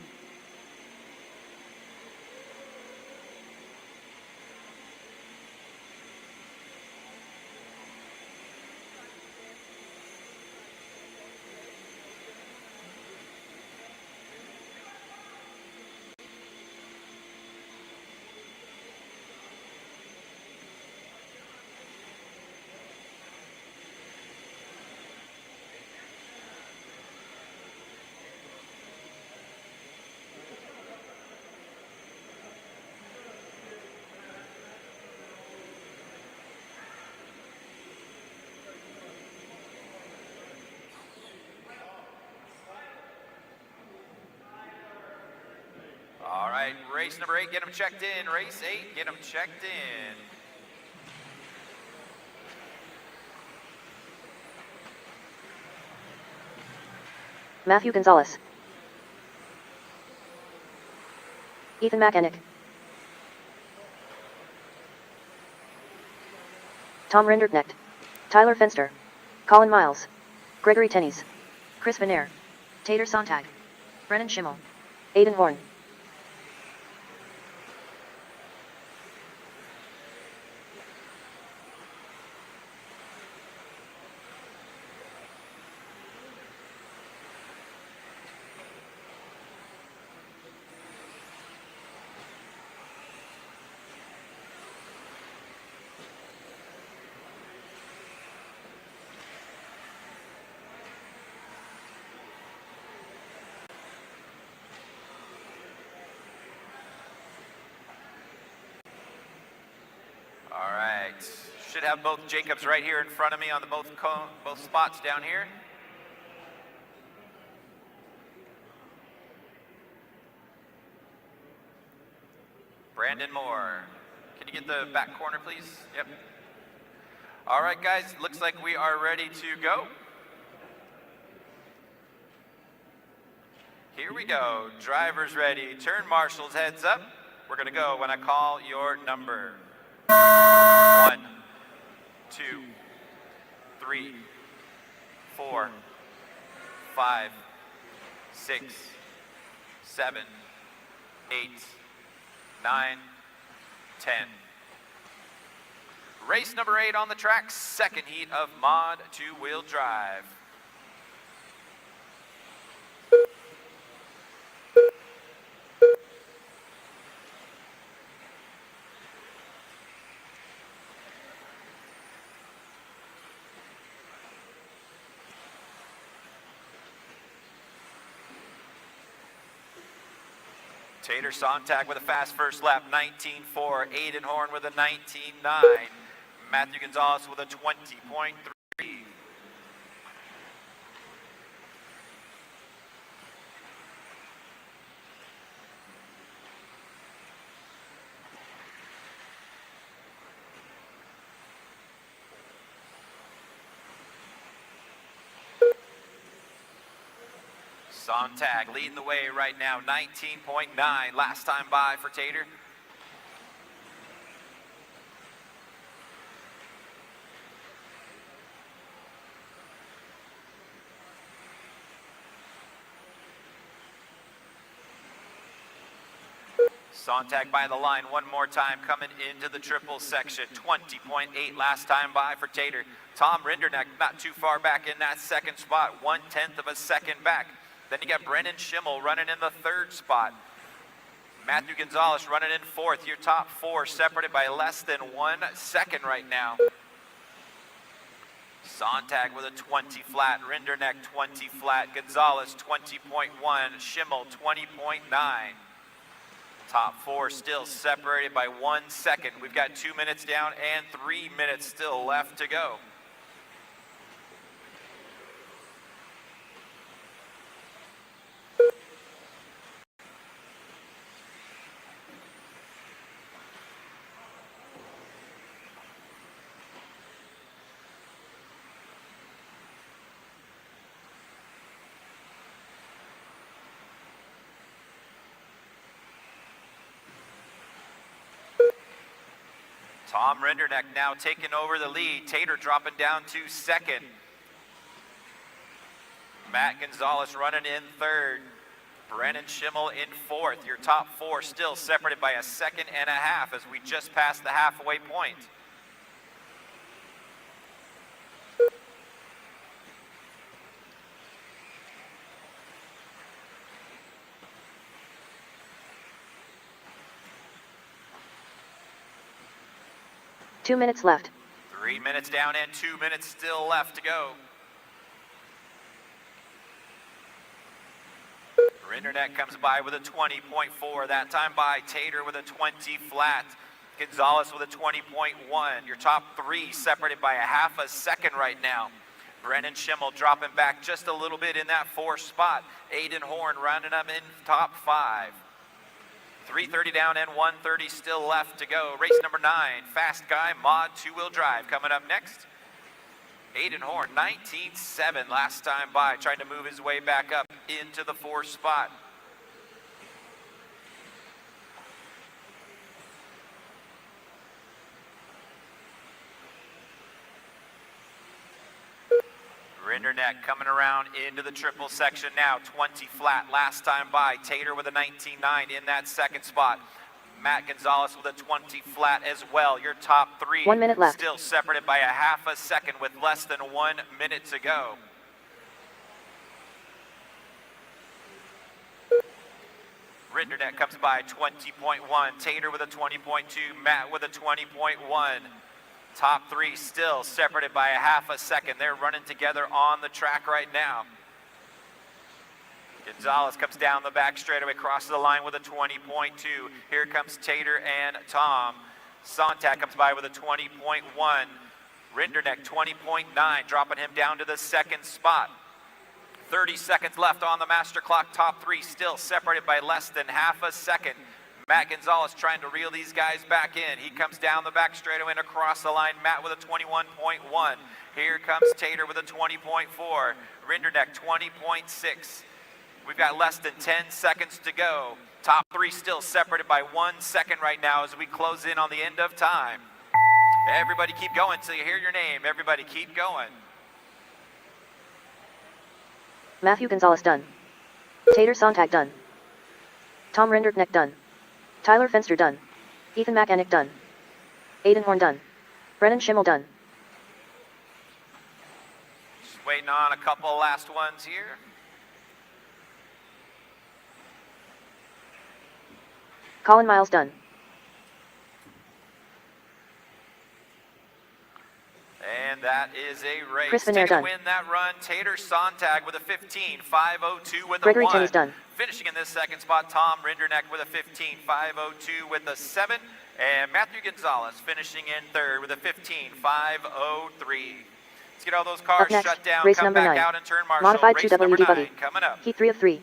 S1: All right, race number 8, get them checked in. Race 8, get them checked in.
S2: Matthew Gonzalez. Ethan McEnick. Tom Renderknecht. Tyler Fenster. Colin Miles. Gregory Tennies. Chris Venair. Tater Sontag. Brennan Schimmel. Aiden Horn.
S1: All right, should have both Jacobs right here in front of me on the both spots down here. Brandon Moore, can you get the back corner, please? Yep. All right, guys, looks like we are ready to go. Here we go, drivers ready, turn marshals, heads up. We're gonna go when I call your number. 1, 2, 3, 4, 5, 6, 7, 8, 9, 10. Race number 8 on the track, second heat of Mod 2-wheel drive. Tater Sontag with a fast first lap, 19.4. Aiden Horn with a 19.9. Matthew Gonzalez with a 20.3. Sontag leading the way right now, 19.9 last time by for Tater. Sontag by the line one more time, coming into the triple section, 20.8 last time by for Tater. Tom Renderknecht not too far back in that second spot, 1/10 of a second back. Then you got Brennan Schimmel running in the third spot. Matthew Gonzalez running in fourth. Your top four separated by less than 1 second right now. Sontag with a 20 flat, Renderknecht 20 flat, Gonzalez 20.1, Schimmel 20.9. Top four still separated by 1 second. We've got 2 minutes down and 3 minutes still left to go. Tom Rinderneck now taking over the lead. Tater dropping down to second. Matt Gonzalez running in third. Brennan Schimmel in fourth. Your top four still separated by a second and a half as we just passed the halfway point.
S2: Two minutes left.
S1: 3 minutes down and 2 minutes still left to go. Rinderneck comes by with a 20.4. That time by Tater with a 20 flat. Gonzalez with a 20.1. Your top three separated by a half a second right now. Brennan Schimmel dropping back just a little bit in that fourth spot. Aiden Horn rounding up in top five. 3:30 down and 1:30 still left to go. Race number 9, Fast Guy Mod 2-wheel drive coming up next. Aiden Horn, 19.7 last time by, trying to move his way back up into the fourth spot. Rinderneck coming around into the triple section now, 20 flat last time by. Tater with a 19.9 in that second spot. Matt Gonzalez with a 20 flat as well. Your top three
S2: 1 minute left.
S1: still separated by a half a second with less than 1 minute to go. Rinderneck comes by 20.1. Tater with a 20.2. Matt with a 20.1. Top three still separated by a half a second. They're running together on the track right now. Gonzalez comes down the back straightaway, crosses the line with a 20.2. Here comes Tater and Tom. Sontag comes by with a 20.1. Rinderneck 20.9, dropping him down to the second spot. 30 seconds left on the master clock. Top three still separated by less than half a second. Matt Gonzalez trying to reel these guys back in. He comes down the back straightaway and across the line. Matt with a 21.1. Here comes Tater with a 20.4. Rinderneck 20.6. We've got less than 10 seconds to go. Top three still separated by 1 second right now as we close in on the end of time. Everybody keep going till you hear your name. Everybody keep going.
S2: Matthew Gonzalez done. Tater Sontag done. Tom Rinderneck done. Tyler Fenster done. Ethan McAnick done. Aiden Horn done. Brennan Schimmel done.
S1: Just waiting on a couple last ones here.
S2: Colin Miles done.
S1: And that is a race.
S2: Chris Vanair
S1: Taking to
S2: done.
S1: win that run, Tater Sontag with a 15.502 with
S2: Gregory
S1: a 1.
S2: Tenney's done.
S1: Finishing in this second spot, Tom Rinderneck with a 15.502 with a 7. And Matthew Gonzalez finishing in third with a 15.503. Let's get all those cars
S2: Up next,
S1: shut down,
S2: race
S1: come
S2: number
S1: back
S2: 9.
S1: out and turn marshal.
S2: Modified
S1: Race number
S2: 2WD
S1: 9
S2: buggy.
S1: coming up.
S2: Heat 3 of 3.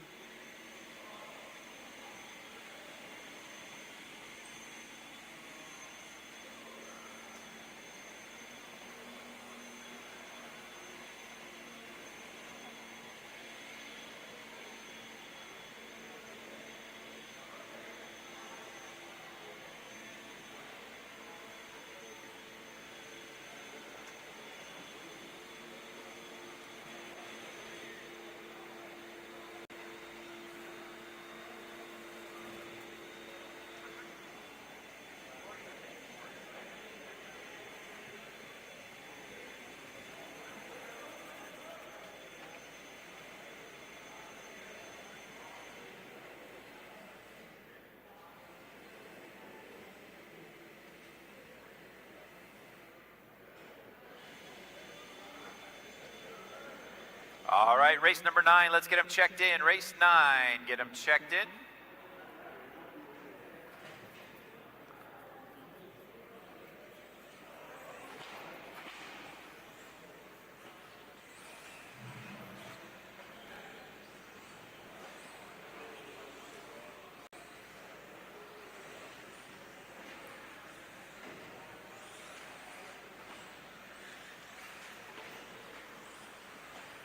S1: All right, race number 9, let's get them checked in. Race 9, get them checked in.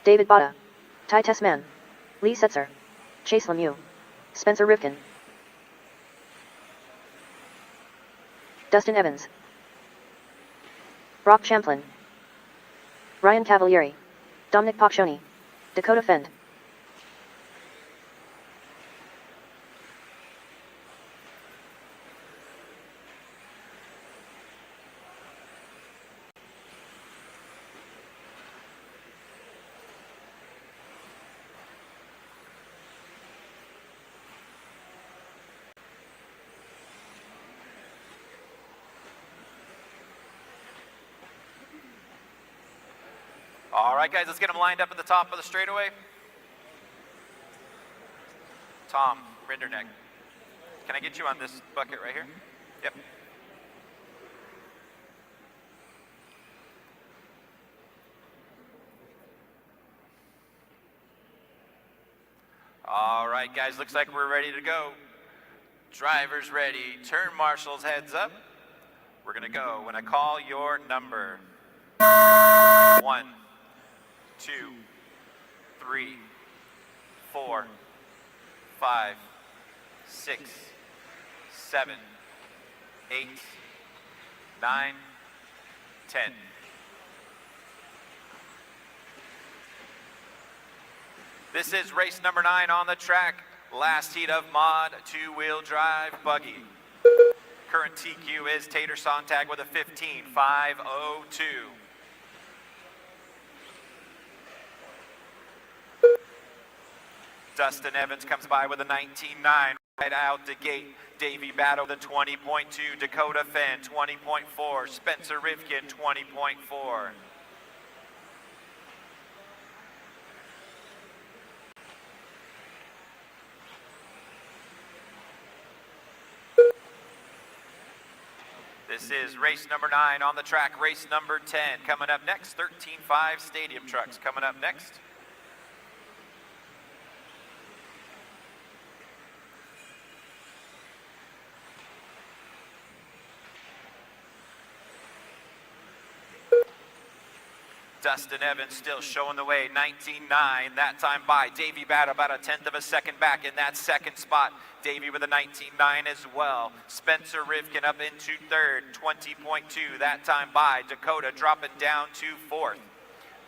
S2: David Botta. Ty Tessman. Lee Setzer. Chase Lemieux. Spencer Rivkin. Dustin Evans. Brock Champlin, Ryan Cavalieri, Dominic Paccioni, Dakota Fend.
S1: All right, guys, let's get them lined up at the top of the straightaway. Tom Rinderneck, can I get you on this bucket right here? Yep. All right, guys, looks like we're ready to go. Drivers ready, turn marshals heads up. We're gonna go when I call your number. 1, 2, 3, 4, 5, 6, 7, 8, 9, 10. This is race number 9 on the track. Last heat of mod 2-wheel drive buggy. Current TQ is Tater Sontag with a 15.502. Dustin Evans comes by with a 19.9 right out the gate. Davey Battle the 20.2. Dakota Fenn 20.4. Spencer Rivkin 20.4. This is race number 9 on the track. Race number 10 coming up next. 13.5 Stadium Trucks coming up next. Dustin Evans still showing the way, 19.9 that time by. Davey Bat about a 1/10 of a second back in that second spot. Davey with a 19.9 as well. Spencer Rivkin up into third, 20.2 that time by. Dakota dropping down to fourth.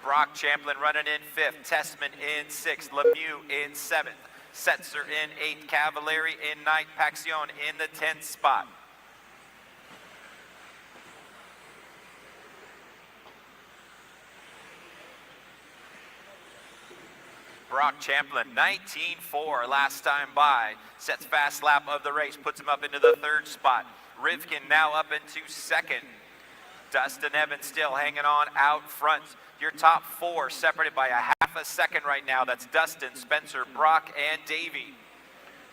S1: Brock Champlin running in fifth. Tessman in sixth. Lemieux in seventh. Setzer in eighth. Cavalieri in ninth. Paxion in the 10th spot. Brock Champlin, 19.4 last time by. Sets fast lap of the race, puts him up into the third spot. Rivkin now up into second. Dustin Evans still hanging on out front. Your top 4 separated by a half a second right now. That's Dustin, Spencer, Brock, and Davey.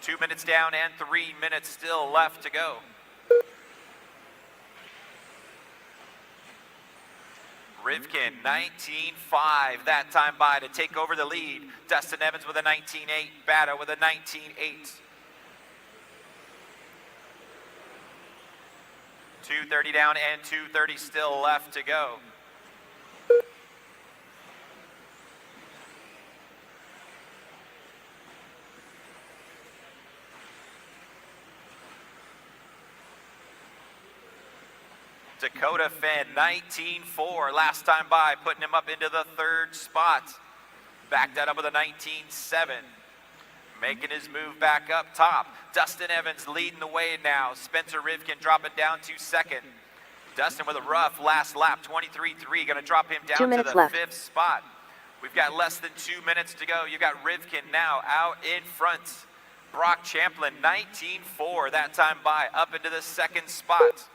S1: 2 minutes down and 3 minutes still left to go. Rivkin, 19.5 that time by to take over the lead. Dustin Evans with a 19.8, Batto with a 19.8. 2:30 down and 2:30 still left to go. Dakota Fenn, 19.4 last time by, putting him up into the third spot. Backed that up with a 19.7. Making his move back up top. Dustin Evans leading the way now. Spencer Rivkin dropping down to second. Dustin with a rough last lap, 23.3, gonna drop him down to the
S2: left.
S1: 5th spot. We've got less than 2 minutes to go. You got Rivkin now out in front. Brock Champlin, 19.4 that time by, up into the second spot.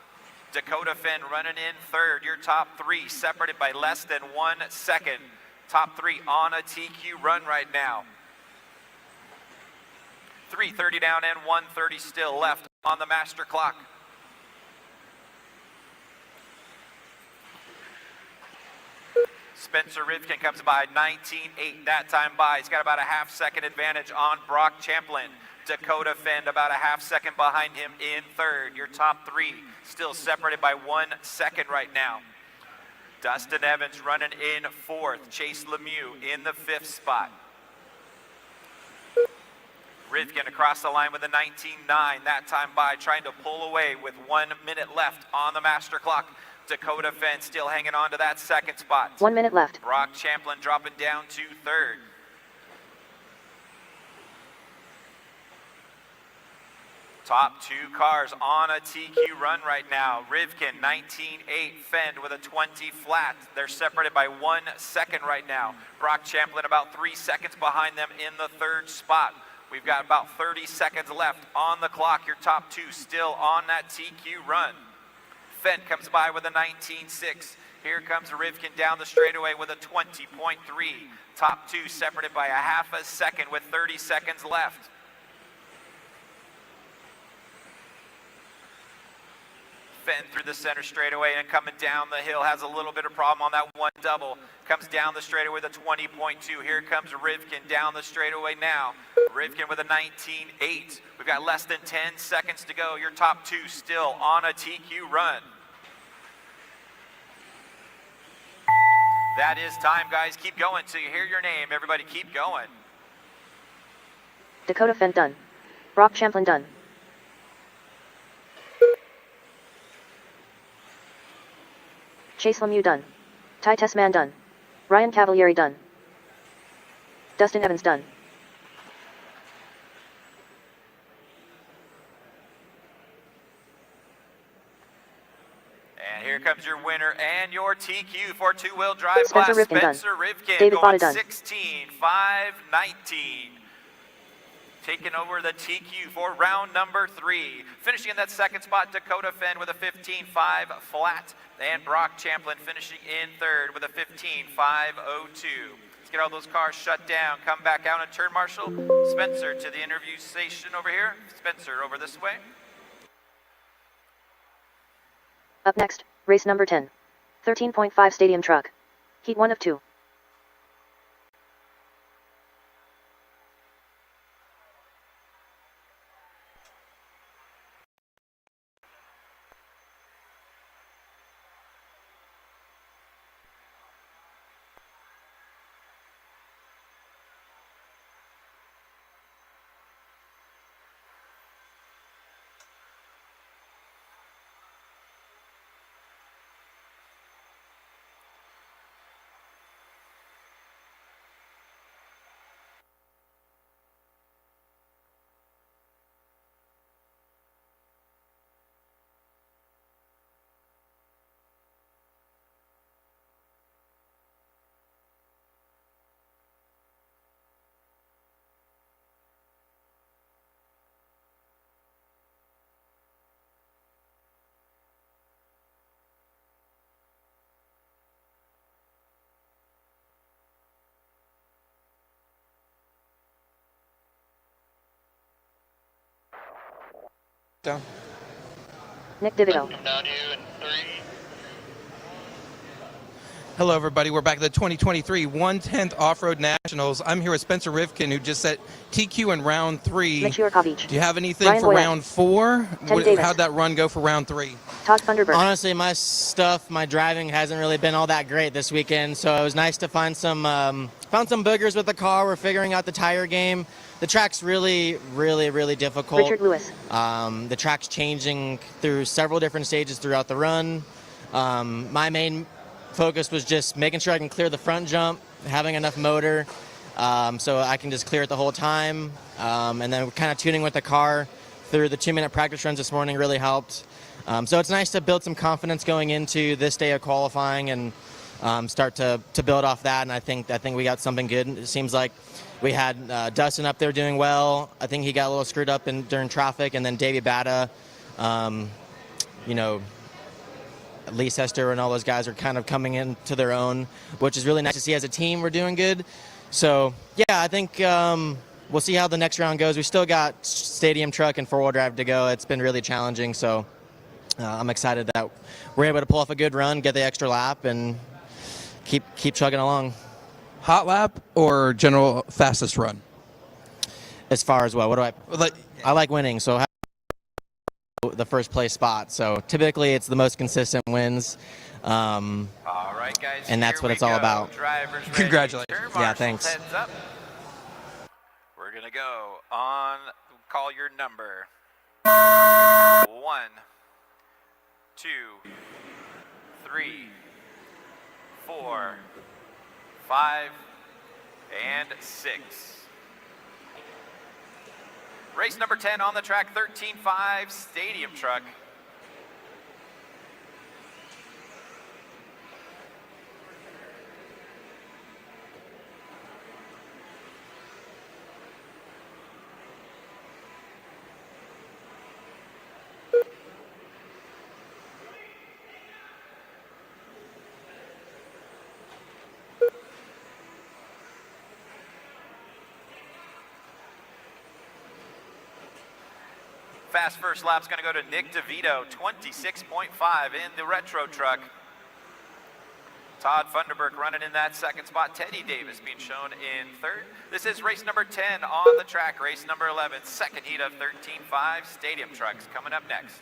S1: Dakota Fenn running in third. Your top 3 separated by less than 1 second. Top 3 on a TQ run right now. 3:30 down and 1:30 still left on the master clock. Spencer Rivkin comes by 19.8 that time by. He's got about a half second advantage on Brock Champlin. Dakota Fenn about a half second behind him in third. Your top 3 still separated by 1 second right now. Dustin Evans running in fourth. Chase Lemieux in the 5th spot. Rivkin across the line with a 19.9 that time by, trying to pull away with 1 minute left on the master clock. Dakota Fenn still hanging on to that second spot.
S2: 1 minute left.
S1: Brock Champlin dropping down to third. Top two cars on a TQ run right now. Rivkin 19.8, Fenn with a 20 flat. They're separated by 1 second right now. Brock Champlin about 3 seconds behind them in the third spot. We've got about 30 seconds left on the clock. Your top two still on that TQ run. Fenn comes by with a 19.6. Here comes Rivkin down the straightaway with a 20.3. Top two separated by a half a second with 30 seconds left. Fenn through the center straightaway and coming down the hill, has a little bit of problem on that one double. Comes down the straightaway with a 20.2. Here comes Rivkin down the straightaway now. Rivkin with a 19.8. We've got less than 10 seconds to go. Your top two still on a TQ run. That is time, guys. Keep going till you hear your name. Everybody keep going.
S2: Dakota Fenn done. Brock Champlin done. Chase Lemieux done. Ty Tessman done. Ryan Cavalieri done. Dustin Evans done.
S1: And here comes your winner and your TQ for two-wheel drive
S2: Spencer
S1: class.
S2: Rivkin
S1: Spencer
S2: done.
S1: Rivkin
S2: David
S1: going
S2: Botta done.
S1: 16.519. Taking over the TQ for round number 3. Finishing in that second spot, Dakota Fenn with a 15.5 flat. And Brock Champlin finishing in third with a 15.502. Let's get all those cars shut down. Come back out and turn marshal. Spencer to the interview station over here. Spencer over this way.
S2: Up next, race number 10. 13.5 Stadium Truck. Heat 1 of 2.
S3: Down.
S2: Nick DeVito.
S6: Down to you in 3.
S3: Hello, everybody. We're back at the 2023 110th Off-Road Nationals. I'm here with Spencer Rivkin, who just set TQ in round 3.
S2: Mitch Yurkovich.
S3: Do you have anything
S2: Ryan
S3: for
S2: Boyette.
S3: round 4?
S2: Ted Davis.
S3: How'd that run go for round 3?
S2: Todd Thunderbird.
S8: Honestly, my driving hasn't really been all that great this weekend, so it was nice to find some boogers with the car. We're figuring out the tire game. The track's really, really, really difficult.
S2: Richard Lewis.
S8: The track's changing through several different stages throughout the run. My main focus was just making sure I can clear the front jump, having enough motor, so I can just clear it the whole time. And then kind of tuning with the car through the 2-minute practice runs this morning really helped. So it's nice to build some confidence going into this day of qualifying and start to build off that. And I think we got something good. It seems like we had Dustin up there doing well. I think he got a little screwed up during traffic, and then Davey Batta, Lee Sester and all those guys are kind of coming into their own, which is really nice to see. As a team, we're doing good. So, yeah, I think we'll see how the next round goes. We still got Stadium Truck and 4-wheel drive to go. It's been really challenging, so I'm excited that we're able to pull off a good run, get the extra lap, and keep chugging along.
S3: Hot lap or general fastest run?
S8: As far as what do
S3: Like,
S8: I like winning, so the first place spot. So typically it's the most consistent wins.
S1: All right, guys.
S8: And that's
S1: here
S8: what it's
S1: we
S8: all
S1: go.
S8: about.
S1: Drivers ready.
S3: Congratulations.
S1: Turn
S8: Yeah,
S1: marshals,
S8: thanks.
S1: Heads up. We're gonna go on. Call your number. 1, 2, 3, 4, 5, and 6. Race number 10 on the track, 13.5 Stadium Truck. Fast first lap's going to go to Nick DeVito, 26.5 in the retro truck. Todd Funderburk running in that second spot. Teddy Davis being shown in third. This is race number 10 on the track. Race number 11, second heat of 13.5 Stadium Trucks coming up next.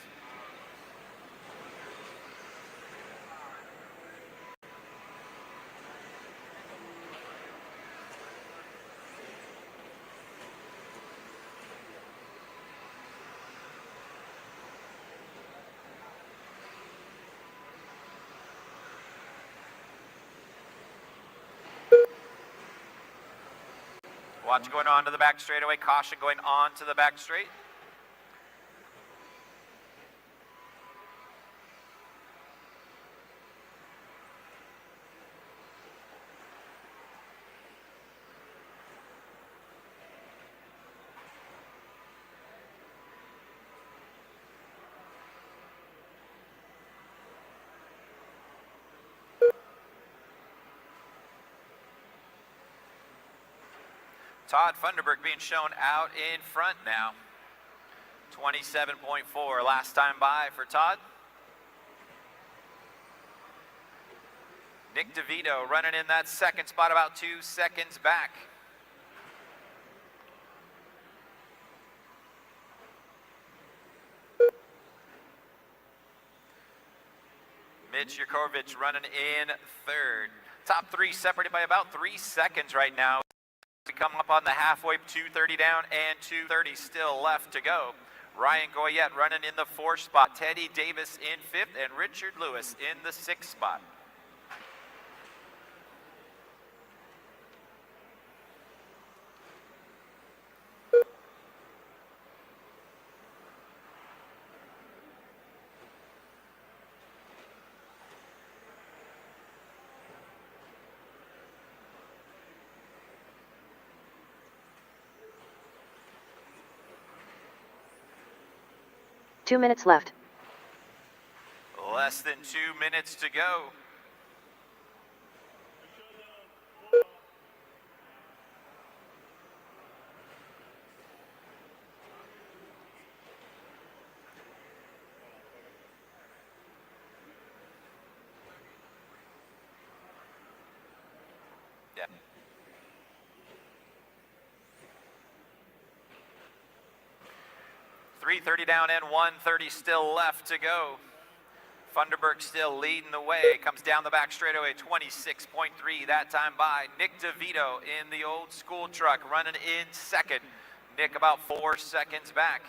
S1: Watch going on to the back straightaway. Caution going on to the back straight. Todd Funderburk being shown out in front now. 27.4 last time by for Todd. Nick DeVito running in that second spot, about 2 seconds back. Mitch Yurkovich running in third. Top three separated by about 3 seconds right now. We come up on the halfway, 2:30 down and 2:30 still left to go. Ryan Goyette running in the 4th spot, Teddy Davis in 5th, and Richard Lewis in the 6th spot.
S2: Two minutes left.
S1: Less than 2 minutes to go. Yeah. .330 down and 1:30 still left to go. Funderburk still leading the way. Comes down the back straightaway, 26.3 that time by. Nick DeVito in the old school truck running in second. Nick about 4 seconds back.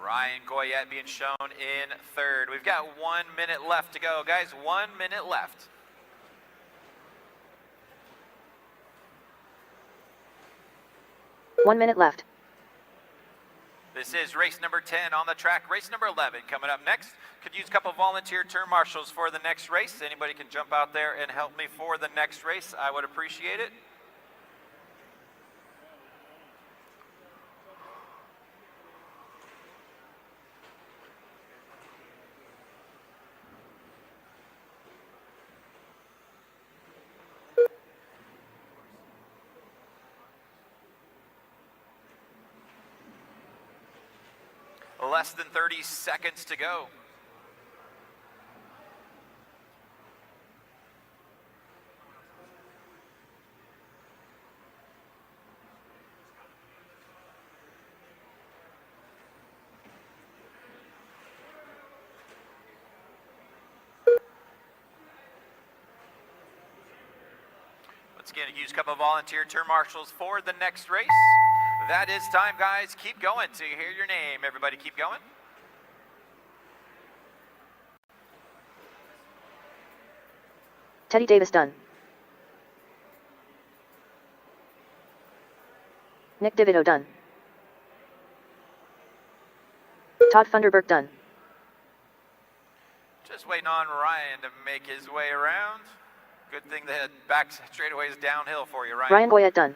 S1: Ryan Goyette being shown in third. We've got 1 minute left to go, guys. 1 minute left.
S2: One minute left.
S1: This is race number 10 on the track. Race number 11 coming up next. Could use a couple volunteer turn marshals for the next race. Anybody can jump out there and help me for the next race. I would appreciate it. Less than 30 seconds to go. Once again, use a couple of volunteer turn marshals for the next race. That is time, guys. Keep going till you hear your name. Everybody keep going.
S2: Teddy Davis done. Nick DeVito done. Todd Funderburk done.
S1: Just waiting on Ryan to make his way around. Good thing the back straightaway is downhill for you, Ryan.
S2: Ryan Goyette done.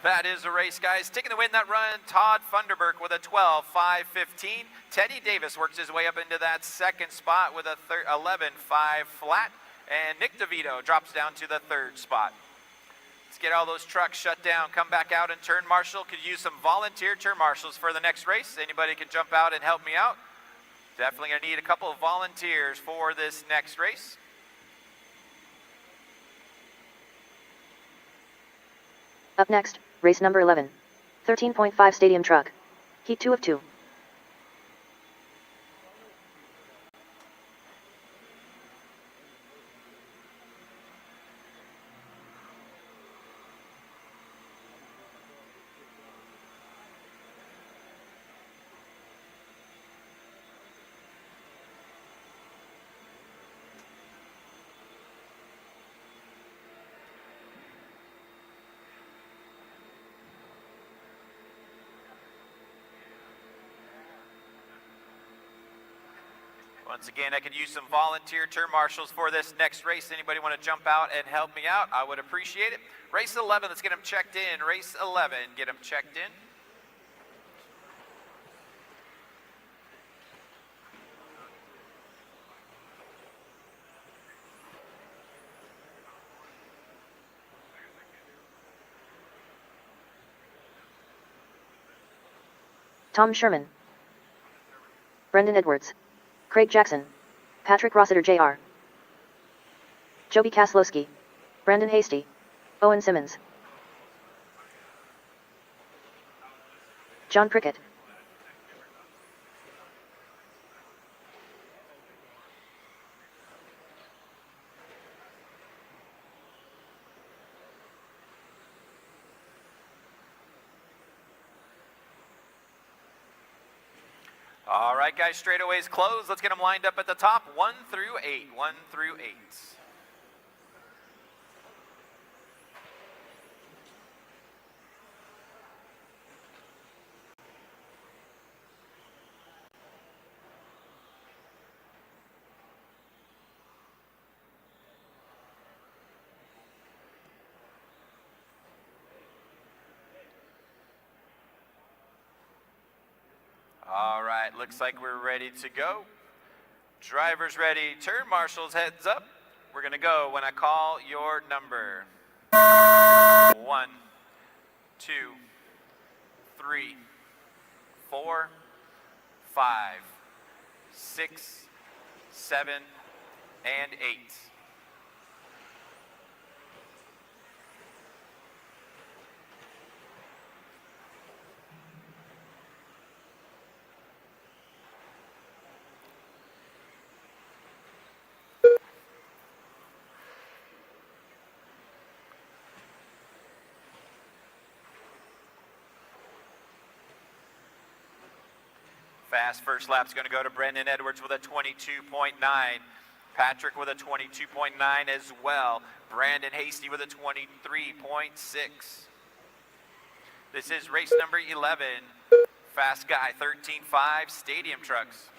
S1: That is a race, guys. Taking the win that run, Todd Funderburk with a 12.515. Teddy Davis works his way up into that second spot with a 11.5 flat. And Nick DeVito drops down to the third spot. Let's get all those trucks shut down. Come back out and turn marshal. Could use some volunteer turn marshals for the next race. Anybody can jump out and help me out. Definitely going to need a couple of volunteers for this next race.
S2: Up next, race number 11. 13.5 stadium truck. Heat 2 of 2.
S1: Once again, I could use some volunteer turn marshals for this next race. Anybody want to jump out and help me out? I would appreciate it. Race 11, let's get them checked in. Race 11, get them checked in.
S2: Tom Sherman. Brendan Edwards. Craig Jackson. Patrick Rossiter Jr. Joby Kaslowski. Brandon Hasty. Owen Simmons. John Prickett.
S1: All right, guys, straightaways closed. Let's get them lined up at the top, 1 through 8. 1 through 8. All right, looks like we're ready to go. Drivers ready, turn marshals, heads up. We're gonna go when I call your number. 1, 2, 3, 4, 5, 6, 7, and 8. Fast first lap's going to go to Brendan Edwards with a 22.9. Patrick with a 22.9 as well. Brandon Hasty with a 23.6. This is race number 11. Fast Guy 13.5 Stadium Trucks.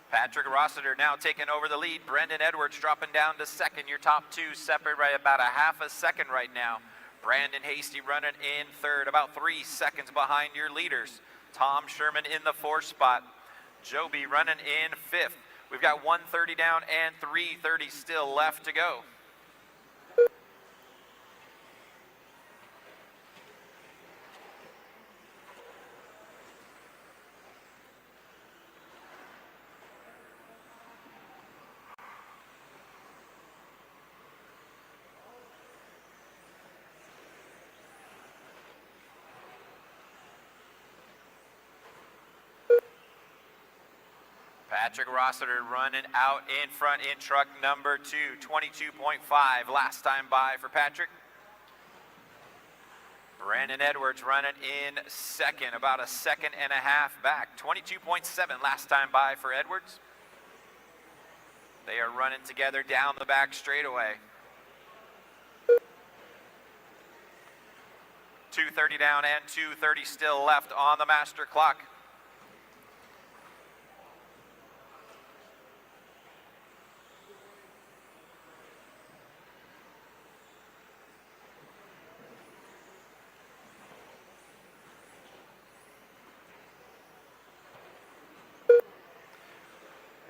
S1: Patrick Rossiter now taking over the lead. Brendan Edwards dropping down to second. Your top two separate by about a half a second right now. Brandon Hasty running in third, about 3 seconds behind your leaders. Tom Sherman in the fourth spot. Joby running in fifth. We've got 1:30 down and 3:30 still left to go. Patrick Rossiter running out in front in truck number 2, 22.5 last time by for Patrick. Brandon Edwards running in second, about a second and a half back. 22.7 last time by for Edwards. They are running together down the back straightaway. 2:30 down and 2:30 still left on the master clock.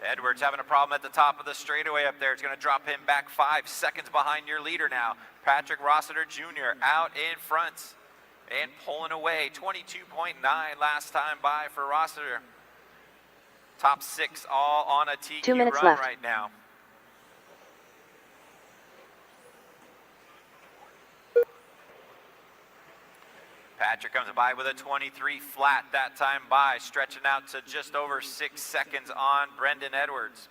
S1: Edwards having a problem at the top of the straightaway up there. It's going to drop him back 5 seconds behind your leader now. Patrick Rossiter Jr. out in front and pulling away. 22.9 last time by for Rossiter. Top 6 all on a TQ
S2: 2 minutes
S1: run
S2: left.
S1: right now. Patrick comes by with a 23 flat that time by, stretching out to just over 6 seconds on Brendan Edwards.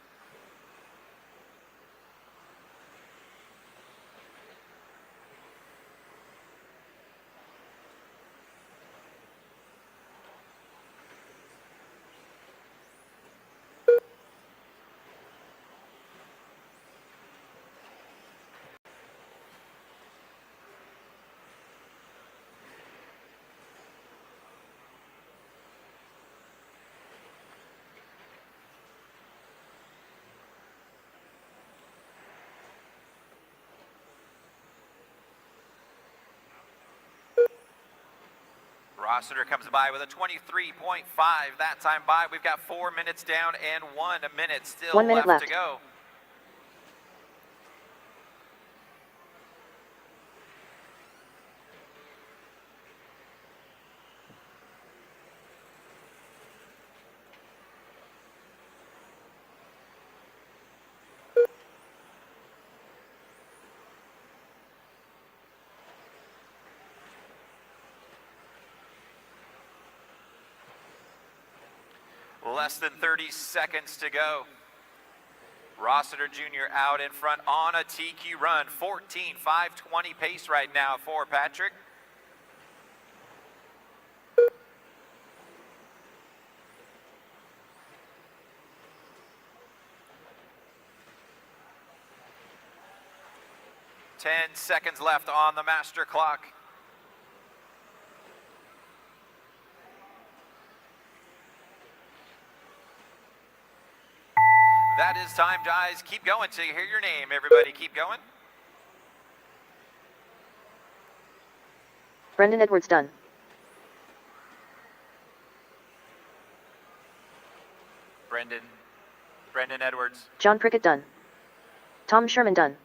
S1: Rossiter comes by with a 23.5 that time by. We've got 4 minutes down and 1 minute still
S2: 1 minute
S1: left
S2: left
S1: to go. Less than 30 seconds to go. Rossiter Jr. out in front on a TQ run. 14.520 pace right now for Patrick. Ten seconds left on the master clock. That is time, guys. Keep going till you hear your name. Everybody keep going.
S2: Brendan Edwards done.
S1: Brendan Edwards.
S2: John Prickett done. Tom Sherman done.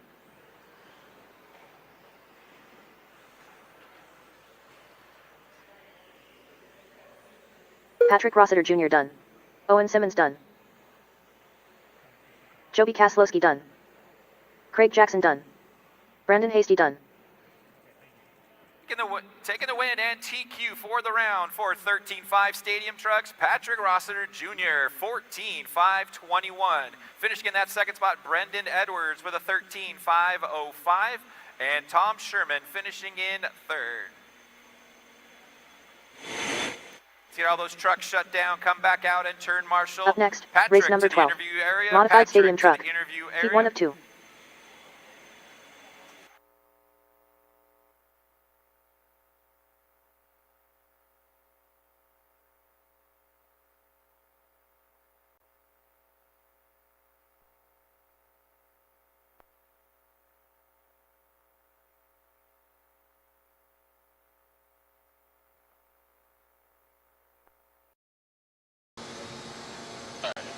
S2: Patrick Rossiter Jr. done. Owen Simmons done. Joby Kaslowski done. Craig Jackson done. Brandon Hasty done.
S1: Taking the win and TQ for the round for 13.5 Stadium Trucks, Patrick Rossiter Jr., 14.521. Finishing in that second spot, Brendan Edwards with a 13.505, and Tom Sherman finishing in third. Let's get all those trucks shut down, come back out and turn marshal.
S2: Up next,
S1: Patrick
S2: race number
S1: to the
S2: 12.
S1: interview area.
S2: Modified
S1: Patrick
S2: stadium
S1: to
S2: truck.
S1: the interview
S2: Heat
S1: area.
S2: 1 of 2.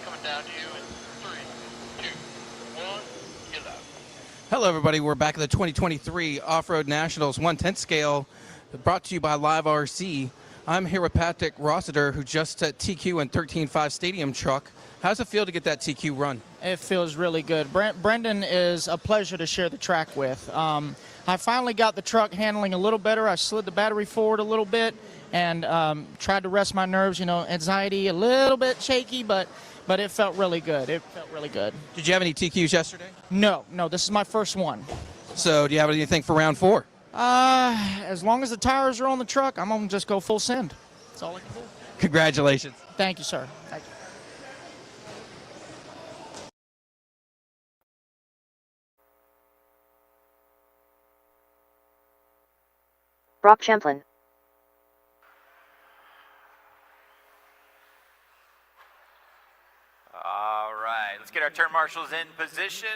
S6: Coming down to you in 3, 2, 1, get up.
S3: Hello, everybody. We're back at the 2023 Off-Road Nationals 1/10 scale, brought to you by Live RC. I'm here with Patrick Rossiter, who just set TQ in 13.5 Stadium Truck. How's it feel to get that TQ run?
S9: It feels really good. Brendan is a pleasure to share the track with. I finally got the truck handling a little better. I slid the battery forward a little bit and tried to rest my nerves. You know, anxiety a little bit shaky, but it felt really good. It felt really good.
S3: Did you have any TQs yesterday?
S9: No, this is my first one.
S3: So do you have anything for round 4?
S9: As long as the tires are on the truck, I'm going to just go full send. That's all I can do.
S3: Congratulations.
S9: Thank you, sir. Thank you.
S2: Brock Champlin.
S1: All right, let's get our turn marshals in position.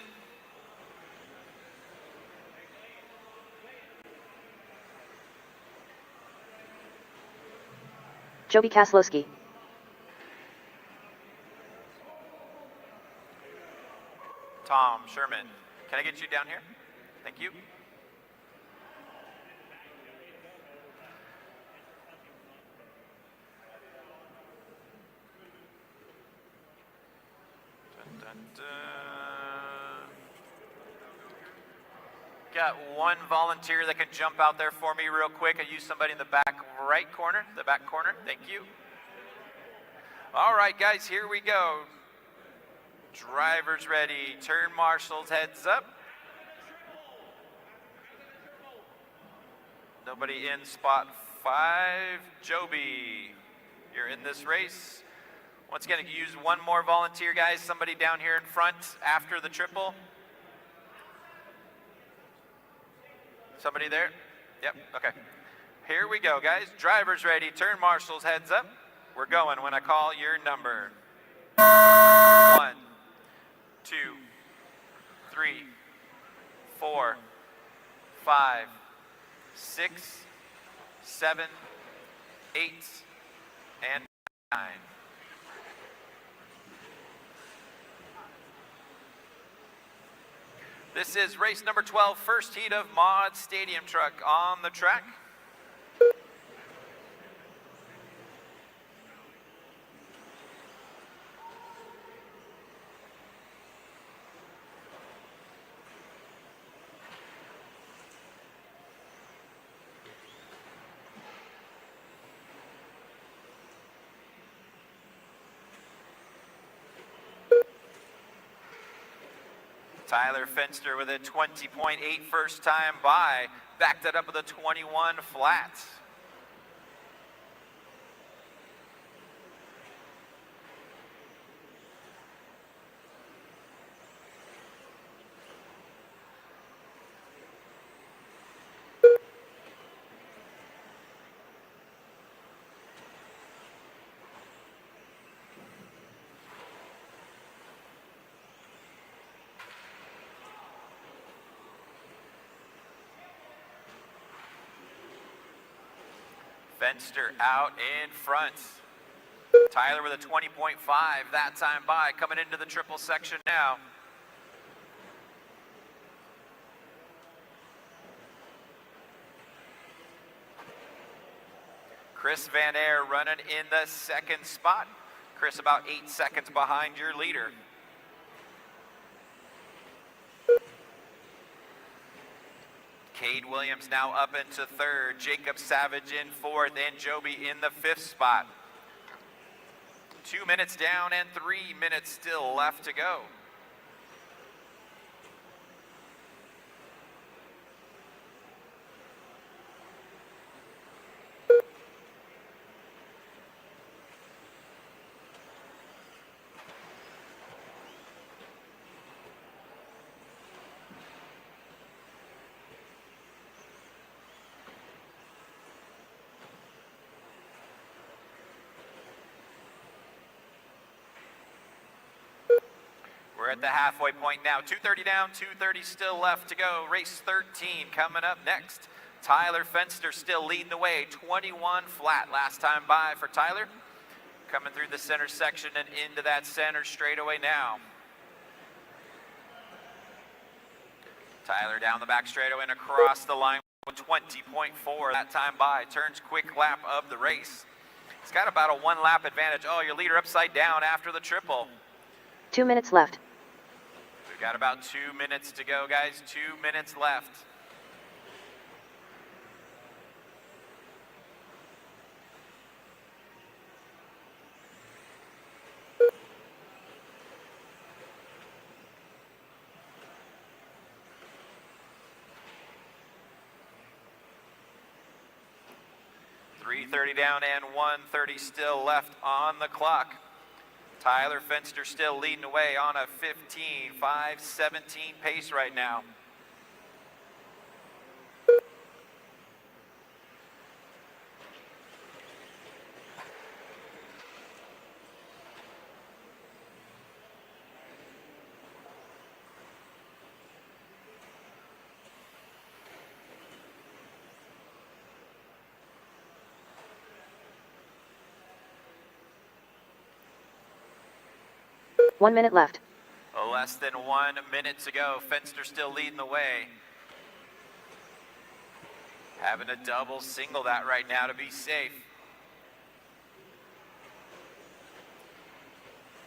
S2: Joby Kaslowski.
S1: Tom Sherman, can I get you down here? Thank you. Dun, dun. Got one volunteer that can jump out there for me real quick. I use somebody in the back right corner, the back corner. Thank you. All right, guys, here we go. Drivers ready. Turn marshals, heads up. Nobody in spot 5. Joby, you're in this race. Once again, use one more volunteer, guys. Somebody down here in front after the triple. Somebody there? Yep, okay. Here we go, guys. Drivers ready, turn marshals, heads up. We're going when I call your number. 1, 2, 3, 4, 5, 6, 7, 8, and 9. This is race number 12, first heat of Mod Stadium Truck on the track. Tyler Fenster with a 20.8 first time by. Backed it up with a 21 flat. Fenster out in front. Tyler with a 20.5 that time by, coming into the triple section now. Chris Van Air running in the second spot. Chris about 8 seconds behind your leader. Cade Williams now up into third, Jacob Savage in fourth, and Joby in the 5th spot. 2 minutes down and 3 minutes still left to go. We're at the halfway point now. 2:30 down, 2:30 still left to go. Race 13 coming up next. Tyler Fenster still leading the way. 21 flat last time by for Tyler. Coming through the center section and into that center straightaway now. Tyler down the back straightaway and across the line. 20.4 that time by. Turns quick lap of the race. He's got about a 1 lap advantage. Oh, your leader upside down after the triple.
S2: 2 minutes left.
S1: We've got about 2 minutes to go, guys. 2 minutes left. .330 down and 1:30 still left on the clock. Tyler Fenster still leading away on a 15:5:17 pace right now.
S2: One minute left.
S1: Less than 1 minute to go. Fenster still leading the way. Having to double single that right now to be safe.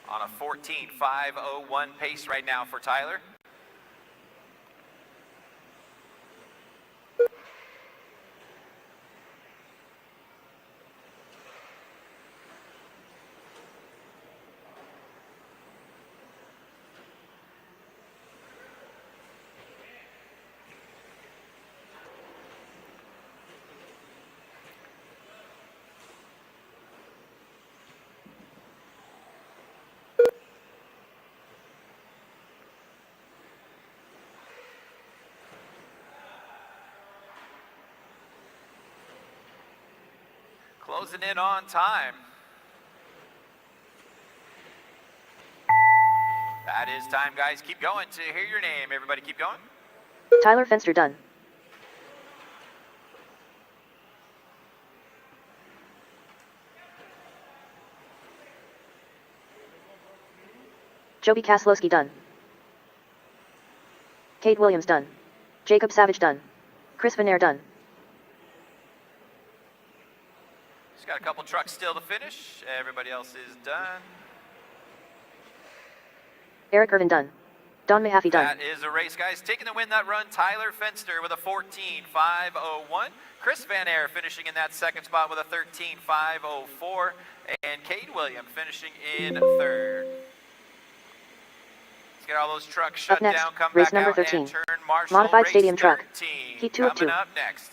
S1: On a 14:5:01 pace right now for Tyler. Closing in on time. That is time, guys. Keep going to hear your name. Everybody keep going.
S2: Tyler Fenster done. Joby Kaslowski done. Cade Williams done. Jacob Savage done. Chris Vanair done.
S1: Just got a couple trucks still to finish. Everybody else is done.
S2: Eric Irvin done. Don Mahaffey done.
S1: That is a race, guys. Taking the win that run, Tyler Fenster with a 14:5:01. Chris Van Air finishing in that second spot with a 13:5:04. And Cade Williams finishing in third. Let's get all those trucks shut
S2: Up next,
S1: down, come
S2: race
S1: back
S2: number
S1: out
S2: 13.
S1: and turn Marshall.
S2: Modified
S1: race
S2: stadium truck.
S1: 13.
S2: Heat 2 of 2.
S1: Coming up next.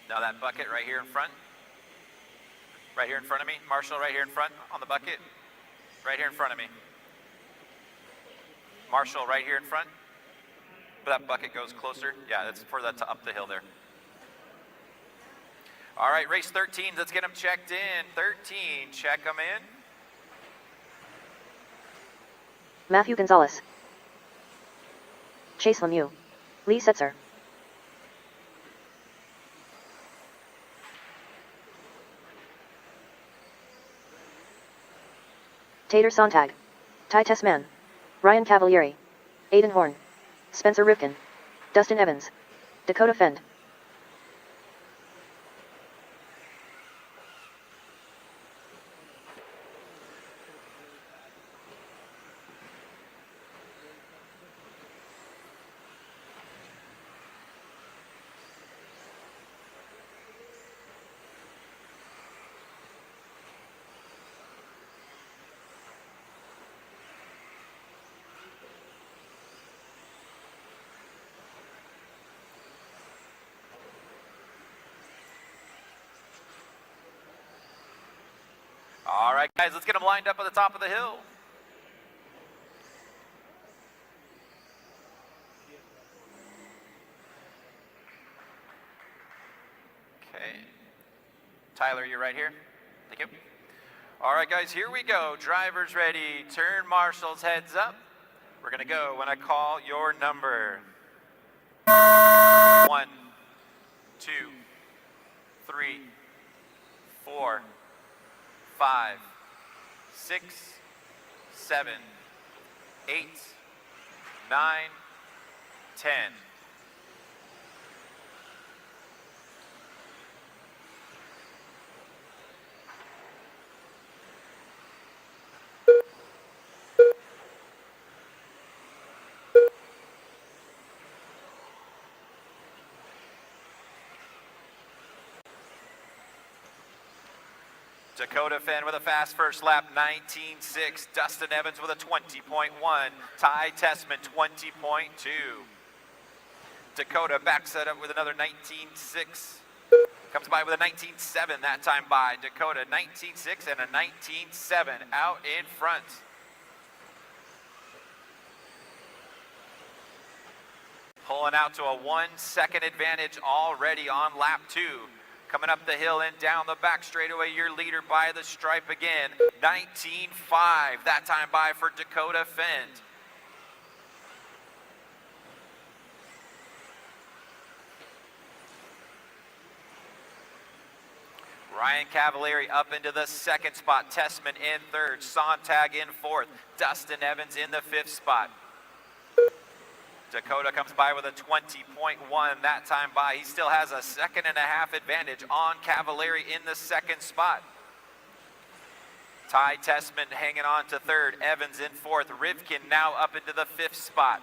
S1: Now that bucket right here in front. Right here in front of me. Marshall right here in front on the bucket. Right here in front of me. Marshall right here in front. But that bucket goes closer. Yeah, it's for that to up the hill there. All right, race 13. Let's get them checked in. 13, check them in.
S2: Matthew Gonzalez. Chase Lemieux. Lee Setzer. Tater Sontag. Ty Tessman. Ryan Cavalieri. Aiden Horn. Spencer Rifkin. Dustin Evans. Dakota Fend.
S1: right, guys, let's get them lined up at the top of the hill. Okay. Tyler, you're right here. Thank you. All right, guys, here we go. Drivers ready. Turn marshals, heads up. We're going to go when I call your number. 1, 2, 3, 4, 5, 6, 7, 8, 9, 10. Dakota Fenn with a fast first lap, 19.6. Dustin Evans with a 20.1. Ty Tessman, 20.2. Dakota backs it up with another 19.6. Comes by with a 19.7 that time by. Dakota, 19.6 and a 19.7 out in front. Pulling out to a 1 second advantage already on lap 2. Coming up the hill and down the back straightaway, your leader by the stripe again. 19.5, that time by for Dakota Fenn. Ryan Cavalieri up into the second spot. Tessman in third. Sontag in fourth. Dustin Evans in the fifth spot. Dakota comes by with a 20.1 that time by. He still has a 1.5 advantage on Cavalieri in the second spot. Ty Tessman hanging on to third. Evans in fourth. Rivkin now up into the fifth spot.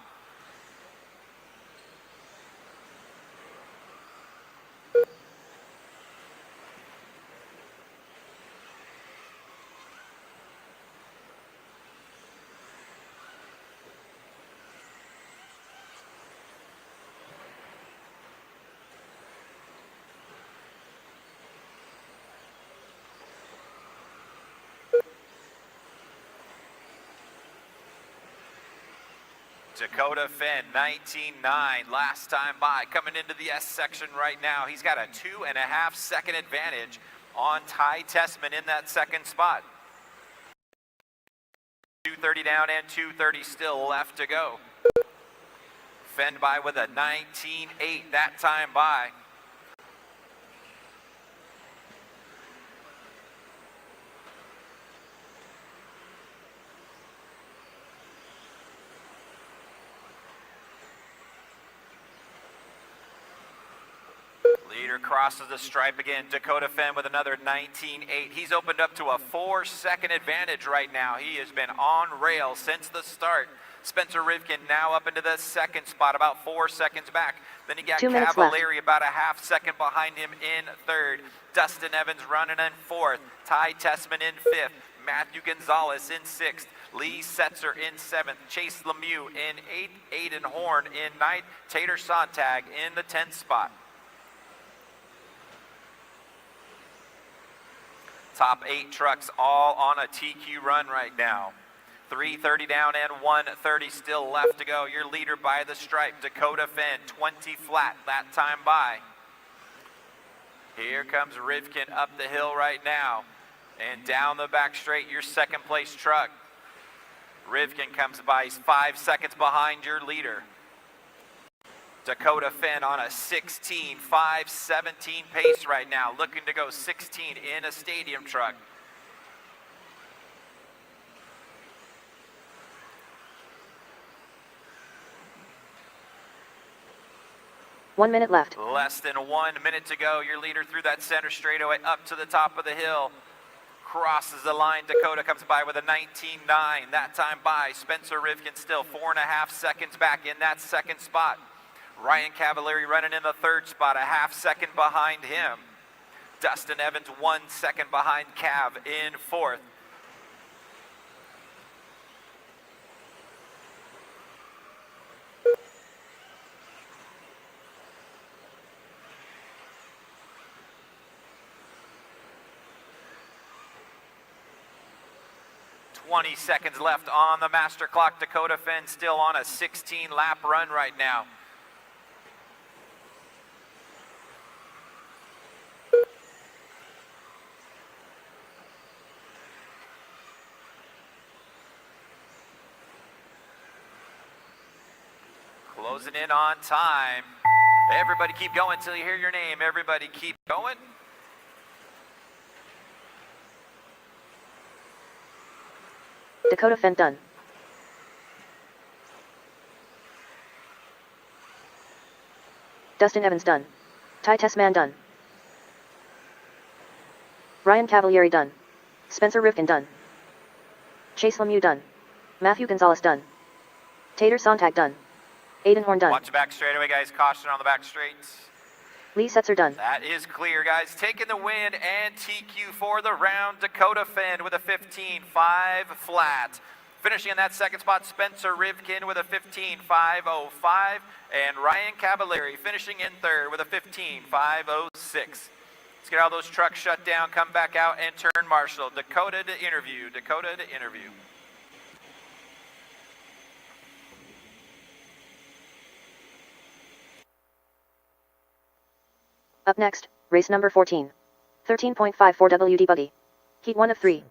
S1: Dakota Fenn, 19.9, last time by, coming into the S section right now. He's got a 2.5 second advantage on Ty Tessman in that second spot. 2:30 down and 2:30 still left to go. Fenn by with a 19.8 that time by. Leader crosses the stripe again. Dakota Fenn with another 19.8. He's opened up to a 4 second advantage right now. He has been on rails since the start. Spencer Rivkin now up into the second spot, about 4 seconds back. Then you got Cavalieri about a half second behind him in third. Dustin Evans running in fourth. Ty Tessman in fifth. Matthew Gonzalez in sixth. Lee Setzer in seventh. Chase Lemieux in eighth. Aiden Horn in ninth. Tater Sontag in the 10th spot. Top 8 trucks all on a TQ run right now. 3:30 down and 1:30 still left to go. Your leader by the stripe, Dakota Fenn, 20 flat that time by. Here comes Rivkin up the hill right now. And down the back straight, your second place truck. Rivkin comes by, he's 5 seconds behind your leader. Dakota Fenn on a 16.517 pace right now, looking to go 16 in a stadium truck.
S2: One minute left.
S1: Less than 1 minute to go. Your leader through that center straightaway up to the top of the hill. Crosses the line. Dakota comes by with a 19.9. That time by. Spencer Rivkin still 4.5 seconds back in that second spot. Ryan Cavalieri running in the third spot, a half second behind him. Dustin Evans 1 second behind Cav in fourth. 20 seconds left on the master clock. Dakota Fenn still on a 16-lap run right now. Closing in on time. Everybody keep going until you hear your name. Everybody keep going.
S2: Dakota Fenn done. Dustin Evans done. Ty Tessman done. Ryan Cavalieri done. Spencer Rivkin done. Chase Lemieux done. Matthew Gonzalez done. Tater Sontag done. Aiden Horn done.
S1: Watch the back straightaway, guys. Caution on the back straights.
S2: Lee Setzer done.
S1: That is clear, guys. Taking the win and TQ for the round. Dakota Fenn with a 15.5 flat. Finishing in that second spot, Spencer Rivkin with a 15.505. And Ryan Cavalieri finishing in third with a 15.506. Let's get all those trucks shut down, come back out, and turn marshal. Dakota to interview. Dakota to interview.
S2: Up next, race number 14. 13.54 WD Buggy. Heat 1 of 3.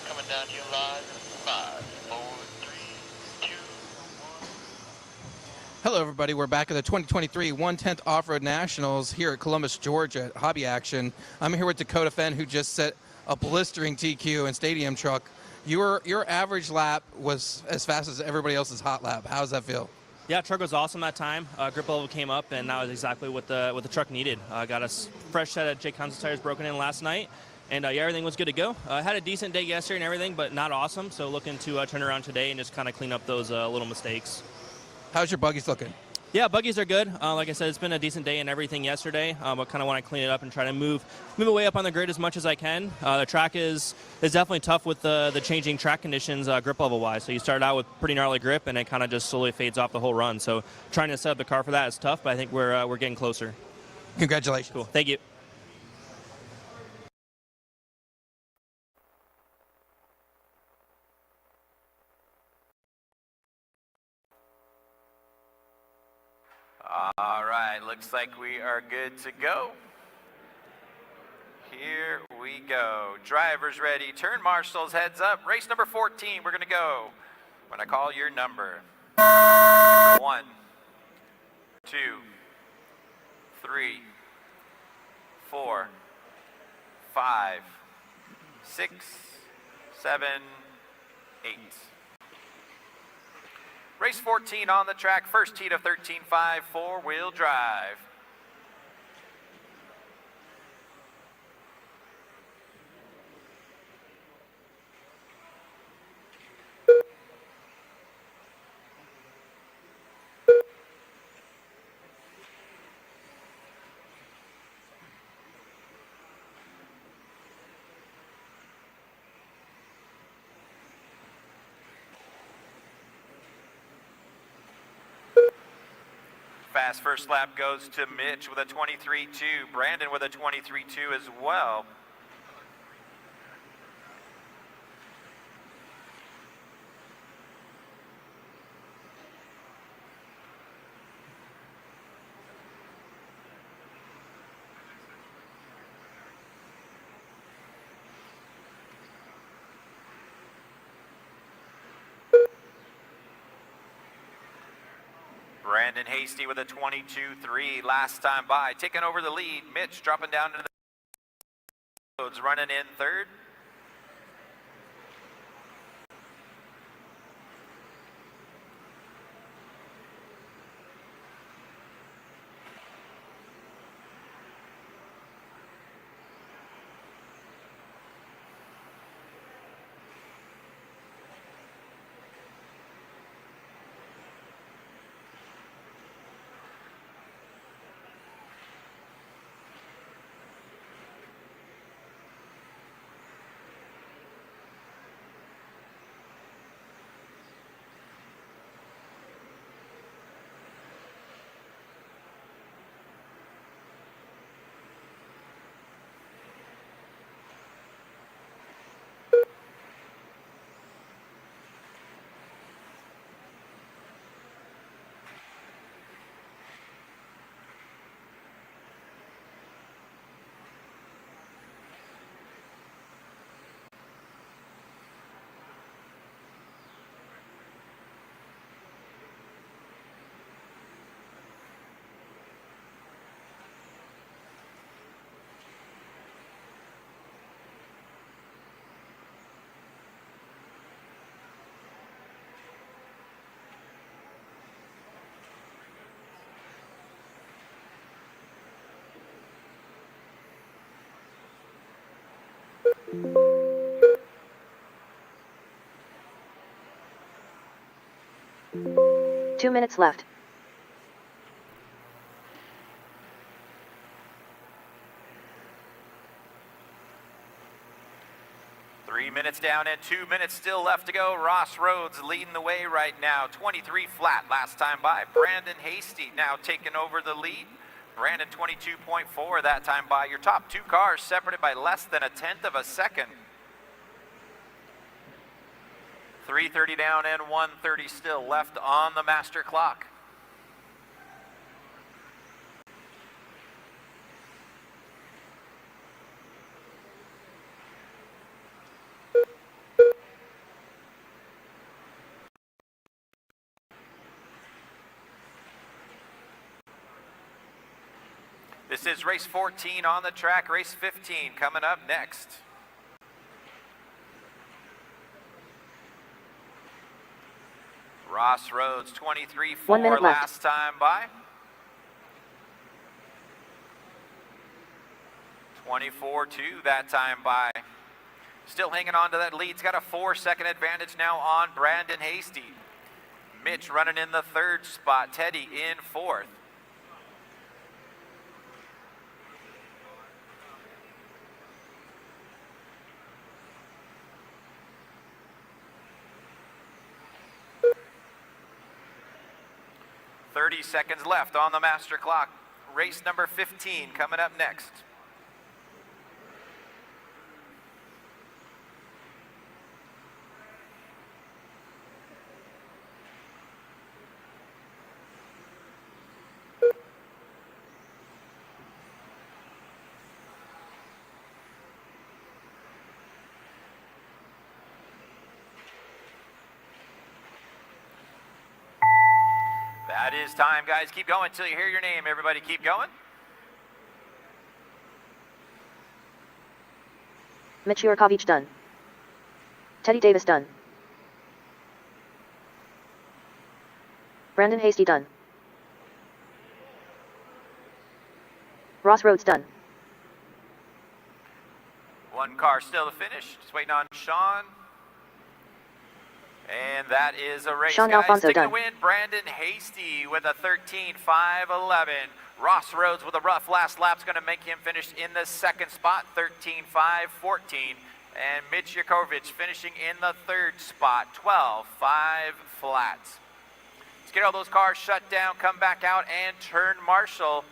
S6: Coming down to you live in 5, 4, 3, 2, 1.
S3: Hello, everybody. We're back at the 2023 1/10th Off-Road Nationals here at Columbus, Georgia at Hobby Action. I'm here with Dakota Fenn, who just set a blistering TQ and stadium truck. Your average lap was as fast as everybody else's hot lap. How does that feel?
S10: Yeah, truck was awesome that time. Grip level came up, and that was exactly what the truck needed. Got a fresh set of Jake Constance tires broken in last night, and yeah, everything was good to go. Had a decent day yesterday and everything, but not awesome. So looking to turn around today and just kind of clean up those little mistakes.
S3: How's your buggies looking?
S10: Yeah, buggies are good. Like I said, it's been a decent day and everything yesterday, but kind of want to clean it up and try to move away up on the grid as much as I can. The track is definitely tough with the changing track conditions grip level wise. So you start out with pretty gnarly grip and it kind of just slowly fades off the whole run. So trying to set up the car for that is tough, but I think we're getting closer.
S3: Congratulations.
S10: Cool. Thank you.
S1: All right, looks like we are good to go. Here we go. Drivers ready. Turn marshals, heads up. Race number 14, we're going to go. When I call your number. 1, 2, 3, 4, 5, 6, 7, 8. Race 14 on the track, first heat of 13.5, four-wheel drive. Fast first lap goes to Mitch with a 23.2. Brandon with a 23.2 as well. Brandon Hasty with a 22.3 last time by, taking over the lead. Mitch dropping down into the roads, running in third.
S2: Two minutes left.
S1: Three minutes down and 2 minutes still left to go. Ross Rhodes leading the way right now. 23 flat last time by. Brandon Hasty now taking over the lead. Brandon 22.4 that time by. Your top two cars separated by less than a tenth of a second. 3:30 down and 1:30 still left on the master clock. This is race 14 on the track. Race 15 coming up next. Ross Rhodes 23.4
S2: 1 minute left.
S1: last time by. 24.2 that time by. Still hanging on to that lead. He's got a 4-second advantage now on Brandon Hasty. Mitch running in the third spot. Teddy in fourth. .30 seconds left on the master clock. Race number 15 coming up next. That is time, guys. Keep going until you hear your name. Everybody keep going.
S2: Mitch Yurkovich done. Teddy Davis done. Brandon Hasty done. Ross Rhodes done.
S1: One car still to finish. Just waiting on Sean. And that is a race,
S2: Sean
S1: guys.
S2: Alfonso
S1: Taking
S2: done.
S1: the win, Brandon Hasty with a 13.511. Ross Rhodes with a rough last lap's going to make him finish in the second spot, 13.514. And Mitch Yurkovich finishing in the third spot, 12.5 flats. Let's get all those cars shut down, come back out, and turn marshal.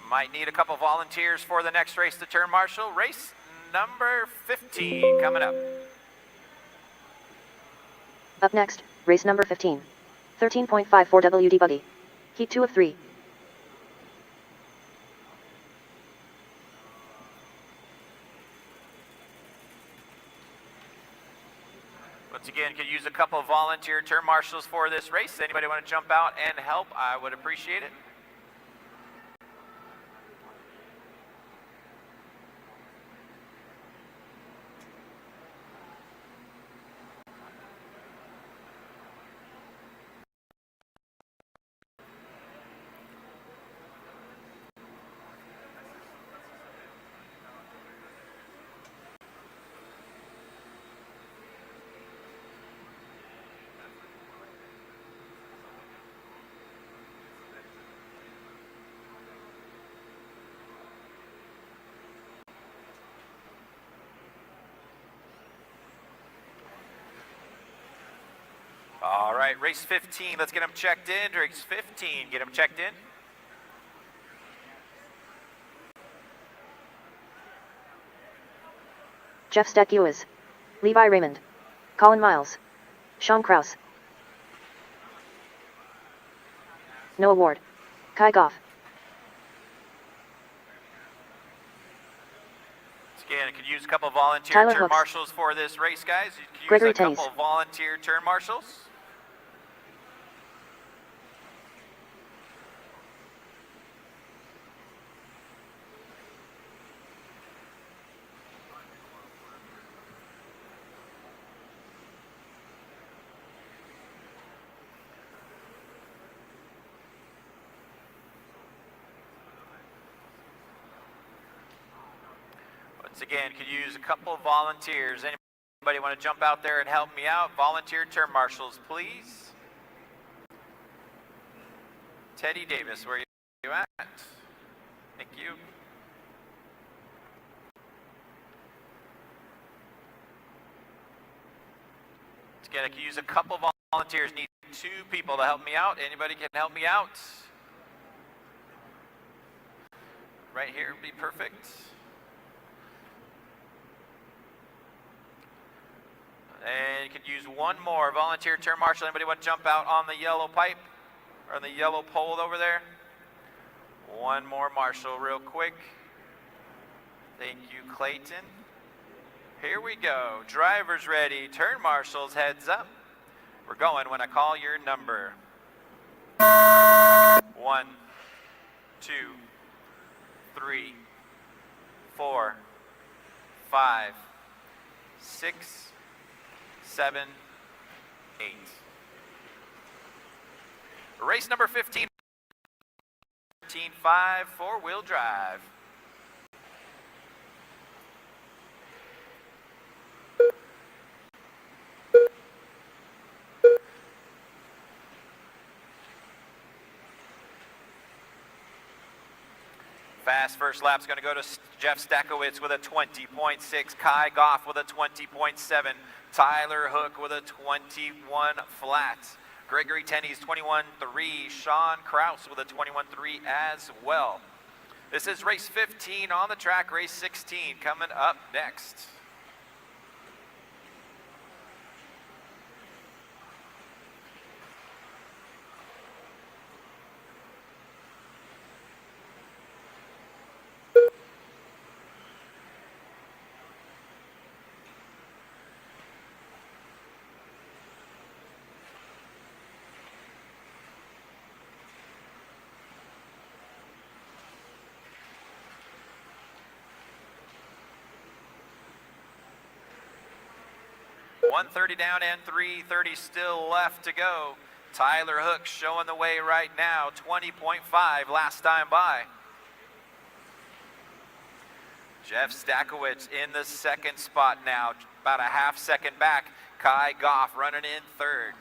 S1: Might need a couple volunteers for the next race to turn marshal. Race number 15 coming up.
S2: Up next, race number 15. 13.54 WD Buggy. Heat 2 of 3.
S1: Once again, could use a couple of volunteer turn marshals for this race. Anybody want to jump out and help? I would appreciate it. All right, race 15. Let's get them checked in. Race 15, get them checked in.
S2: Jeff Steck-Ewes. Levi Raymond. Colin Miles. Sean Kraus. Noah Ward. Kai Goff.
S1: Again, could use a couple of volunteer
S2: Tyler
S1: turn
S2: Hooks.
S1: marshals for this race, guys. You could use
S2: Gregory
S1: a couple
S2: Tennies.
S1: of volunteer turn marshals. So again, could use a couple of volunteers. Anybody want to jump out there and help me out? Volunteer turn marshals, please. Teddy Davis, where are you at? Thank you. Again, I could use a couple volunteers. Need 2 people to help me out. Anybody can help me out? Right here would be perfect. And you could use one more volunteer turn marshal. Anybody want to jump out on the yellow pipe or on the yellow pole over there? One more marshal real quick. Thank you, Clayton. Here we go. Drivers ready. Turn marshals, heads up. We're going when I call your number. 1, 2, 3, 4, 5, 6, 7, 8. Race number 15. 15.5 four-wheel drive. Fast first lap's going to go to Jeff Stakowitz with a 20.6, Kai Goff with a 20.7, Tyler Hook with a 21 flat, Gregory Tenney's 21.3, Sean Kraus with a 21.3 as well. This is race 15 on the track, race 16 coming up next. .130 down and 3:30 still left to go. Tyler Hook showing the way right now, 20.5 last time by. Jeff Stakowitz in the second spot now, about a half second back. Kai Goff running in third.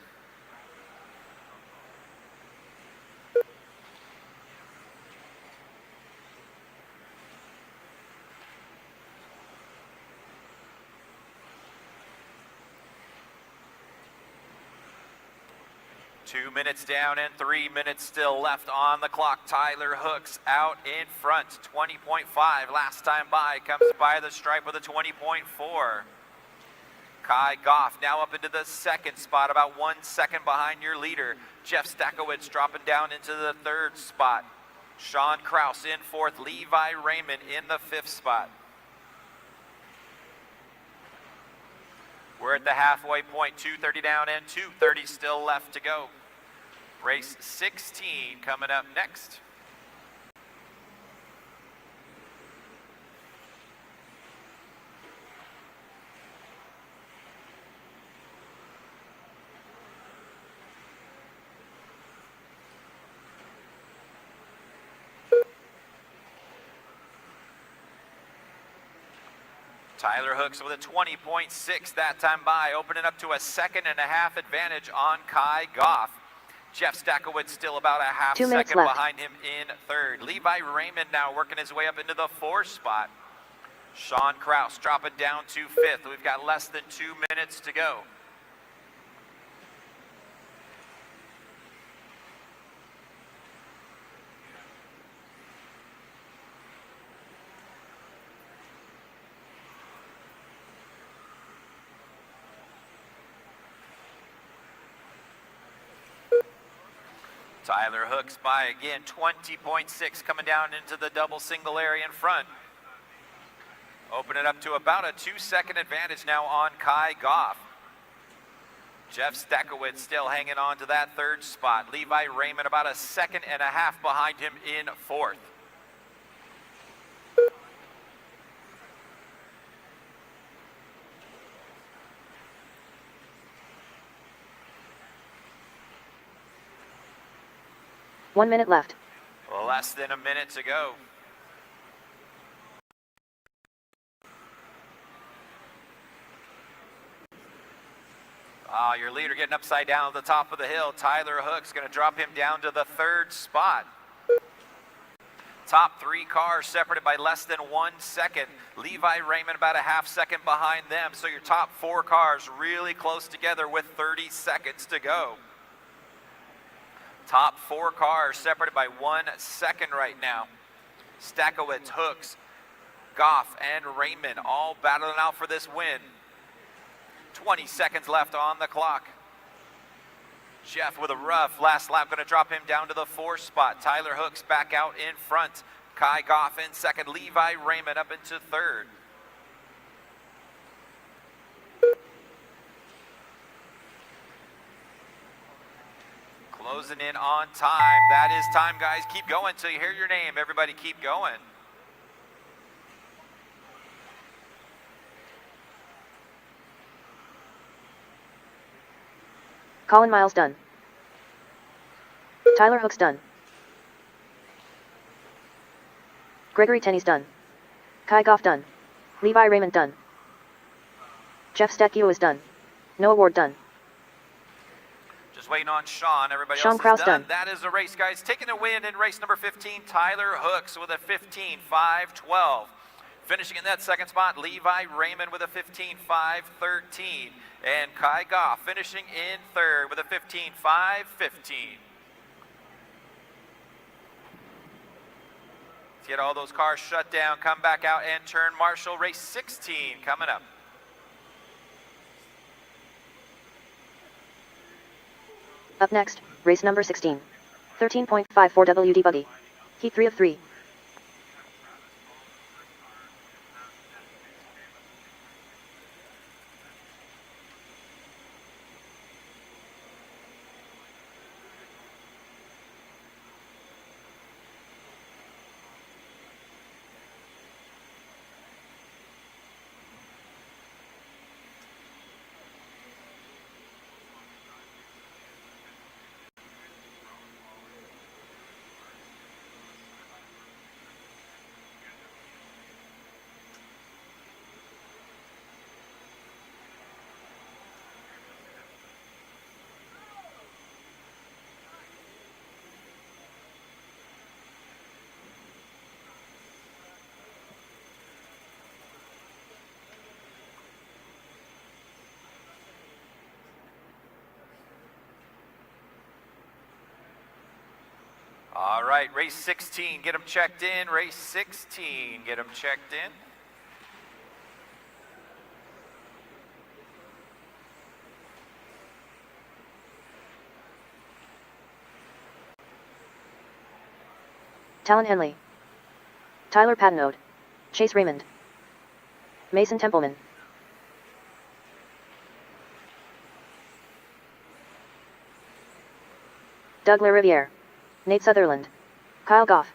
S1: Two minutes down and 3 minutes still left on the clock. Tyler Hook's out in front, 20.5 last time by, comes by the stripe with a 20.4. Kai Goff now up into the second spot, about 1 second behind your leader. Jeff Stakowitz dropping down into the third spot. Sean Kraus in fourth, Levi Raymond in the fifth spot. We're at the halfway point, 2:30 down and 2:30 still left to go. Race 16 coming up next. Tyler Hooks with a 20.6 that time by, opening up to a 1.5 advantage on Kai Goff. Jeff Stakowitz still about a half
S2: 2 minutes
S1: second
S2: left.
S1: behind him in third. Levi Raymond now working his way up into the fourth spot. Sean Kraus dropping down to fifth. We've got less than 2 minutes to go. Tyler Hooks by again, 20.6 coming down into the double single area in front. Open it up to about a 2-second advantage now on Kai Goff. Jeff Stakowitz still hanging on to that third spot. Levi Raymond about a 1.5 seconds behind him in fourth.
S2: One minute left.
S1: Less than a minute to go. Your leader getting upside down at the top of the hill. Tyler Hook's going to drop him down to the 3rd spot. Top 3 cars separated by less than 1 second. Levi Raymond about a half second behind them. So your top 4 cars really close together with 30 seconds to go. Top 4 cars separated by 1 second right now. Stakowitz, Hooks, Goff, and Raymond all battling out for this win. 20 seconds left on the clock. Jeff with a rough last lap, going to drop him down to the 4th spot. Tyler Hooks back out in front. Kai Goff in 2nd. Levi Raymond up into 3rd. Closing in on time. That is time, guys. Keep going till you hear your name. Everybody keep going.
S2: Colin Miles done. Tyler Hook's done. Gregory Tenney's done. Kai Goff done. Levi Raymond done. Jeff Stekio is done. Noah Ward done.
S1: Just waiting on Sean. Everybody
S2: Sean
S1: else
S2: Kraus
S1: is done.
S2: done.
S1: That is the race, guys. Taking the win in race number 15, Tyler Hooks with a 15.5.12. Finishing in that 2nd spot, Levi Raymond with a 15.5.13. And Kai Goff finishing in 3rd with a 15.5.15. Let's get all those cars shut down, come back out and turn marshal. Race 16 coming up.
S2: Up next, race number 16. 13.54 WD Buggy. Heat 3 of 3.
S1: All right, race 16, get them checked in. Race 16, get them checked in.
S2: Talon Henley. Tyler Patenode. Chase Raymond. Mason Templeman. Doug LaRiviere. Nate Sutherland. Kyle Goff.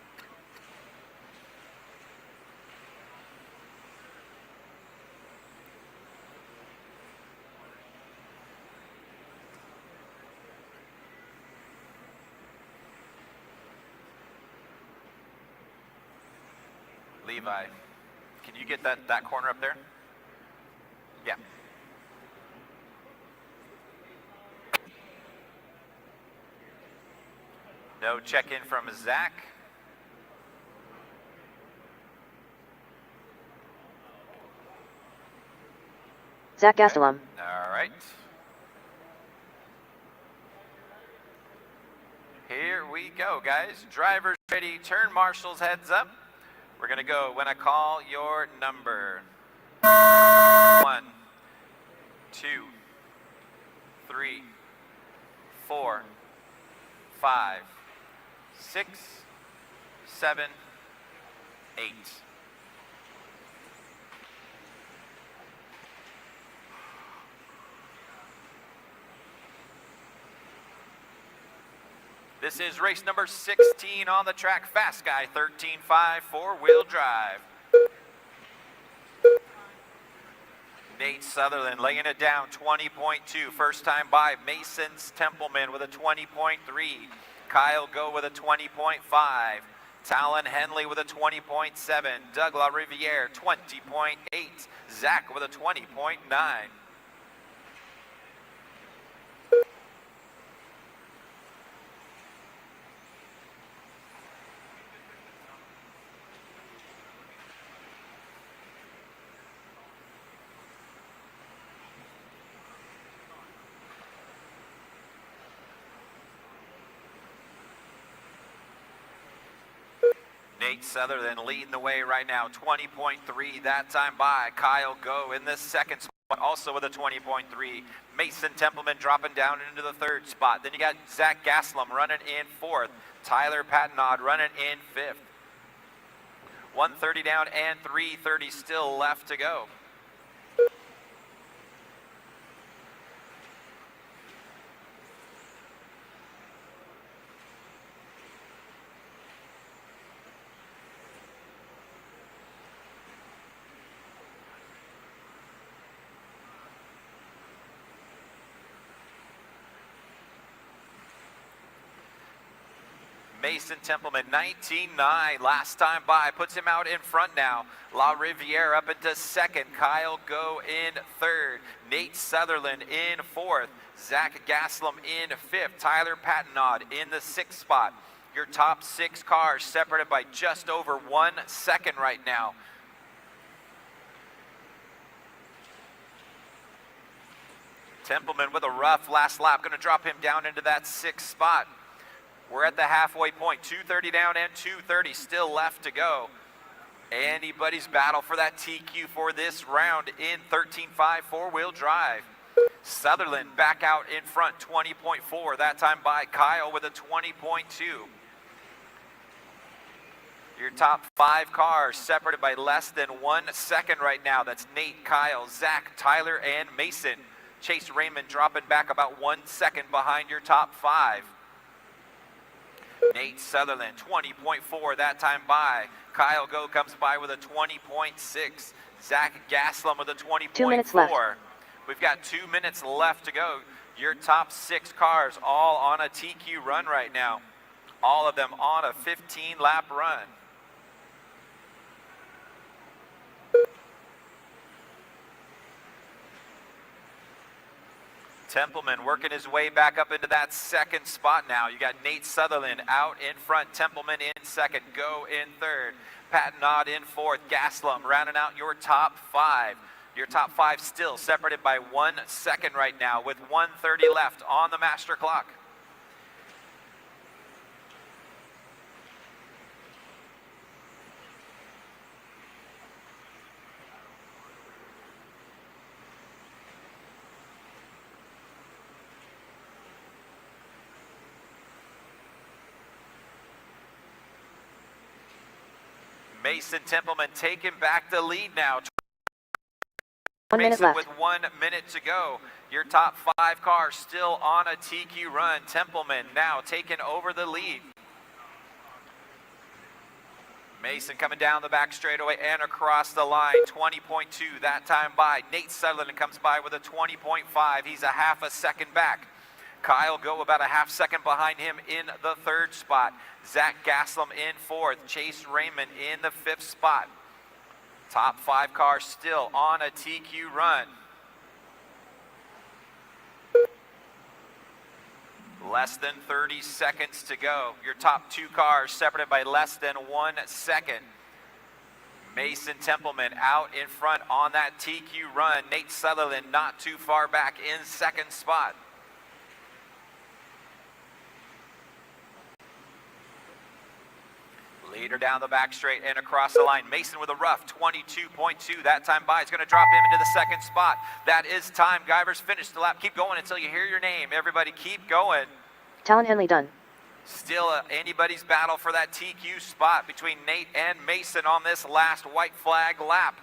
S1: Levi, can you get that corner up there? Yeah. No check-in from Zach.
S2: Zach Gastelum.
S1: All right. Here we go, guys. Drivers ready, turn marshals, heads up. We're gonna go when I call your number. 1, 2, 3, 4, 5, 6, 7, 8. This is race number 16 on the track. Fast Guy 13.5 four-wheel drive. Nate Sutherland laying it down, 20.2. First time by Mason Templeman with a 20.3. Kyle Go with a 20.5. Talon Henley with a 20.7. Doug LaRiviere, 20.8. Zach with a 20.9. Nate Sutherland leading the way right now, 20.3 that time by. Kyle Go in the second spot, also with a 20.3. Mason Templeman dropping down into the third spot. Then you got Zach Gaslam running in fourth. Tyler Patnod running in fifth. 130 down and 330 still left to go. Mason Templeman, 19.9 last time by, puts him out in front now. La Riviere up into second. Kyle Go in third. Nate Sutherland in fourth. Zach Gaslam in fifth. Tyler Patnod in the sixth spot. Your top 6 cars separated by just over 1 second right now. Templeman with a rough last lap, going to drop him down into that 6th spot. We're at the halfway point, 230 down and 230 still left to go. Anybody's battle for that TQ for this round in 13.5 four-wheel drive. Sutherland back out in front, 20.4 that time by. Kyle with a 20.2. Your top 5 cars separated by less than 1 second right now. That's Nate, Kyle, Zach, Tyler, and Mason. Chase Raymond dropping back about 1 second behind your top 5. Nate Sutherland, 20.4 that time by. Kyle Go comes by with a 20.6. Zach Gaslam with a 20.4.
S2: 2 minutes left.
S1: We've got 2 minutes left to go. Your top 6 cars all on a TQ run right now. All of them on a 15-lap run. Templeman working his way back up into that 2nd spot now. You got Nate Sutherland out in front, Templeman in 2nd, Go in 3rd, Patnod in 4th, Gaslam rounding out your top 5. Your top 5 still separated by 1 second right now with 1:30 left on the master clock. Mason Templeman taking back the lead now.
S2: 1 minute
S1: Mason
S2: left.
S1: with 1 minute to go. Your top 5 cars still on a TQ run. Templeman now taking over the lead. Mason coming down the back straightaway and across the line. 20.2 that time by. Nate Sutherland comes by with a 20.5. He's a half a second back. Kyle Go about a half second behind him in the 3rd spot. Zach Gaslam in 4th. Chase Raymond in the 5th spot. Top 5 cars still on a TQ run. Less than 30 seconds to go. Your top 2 cars separated by less than 1 second. Mason Templeman out in front on that TQ run. Nate Sutherland not too far back in 2nd spot. Leader down the back straight and across the line. Mason with a rough 22.2 that time by. It's going to drop him into the 2nd spot. That is time. Guyver's finished the lap. Keep going until you hear your name. Everybody keep going.
S2: Talon Henley done.
S1: Still anybody's battle for that TQ spot between Nate and Mason on this last white flag lap.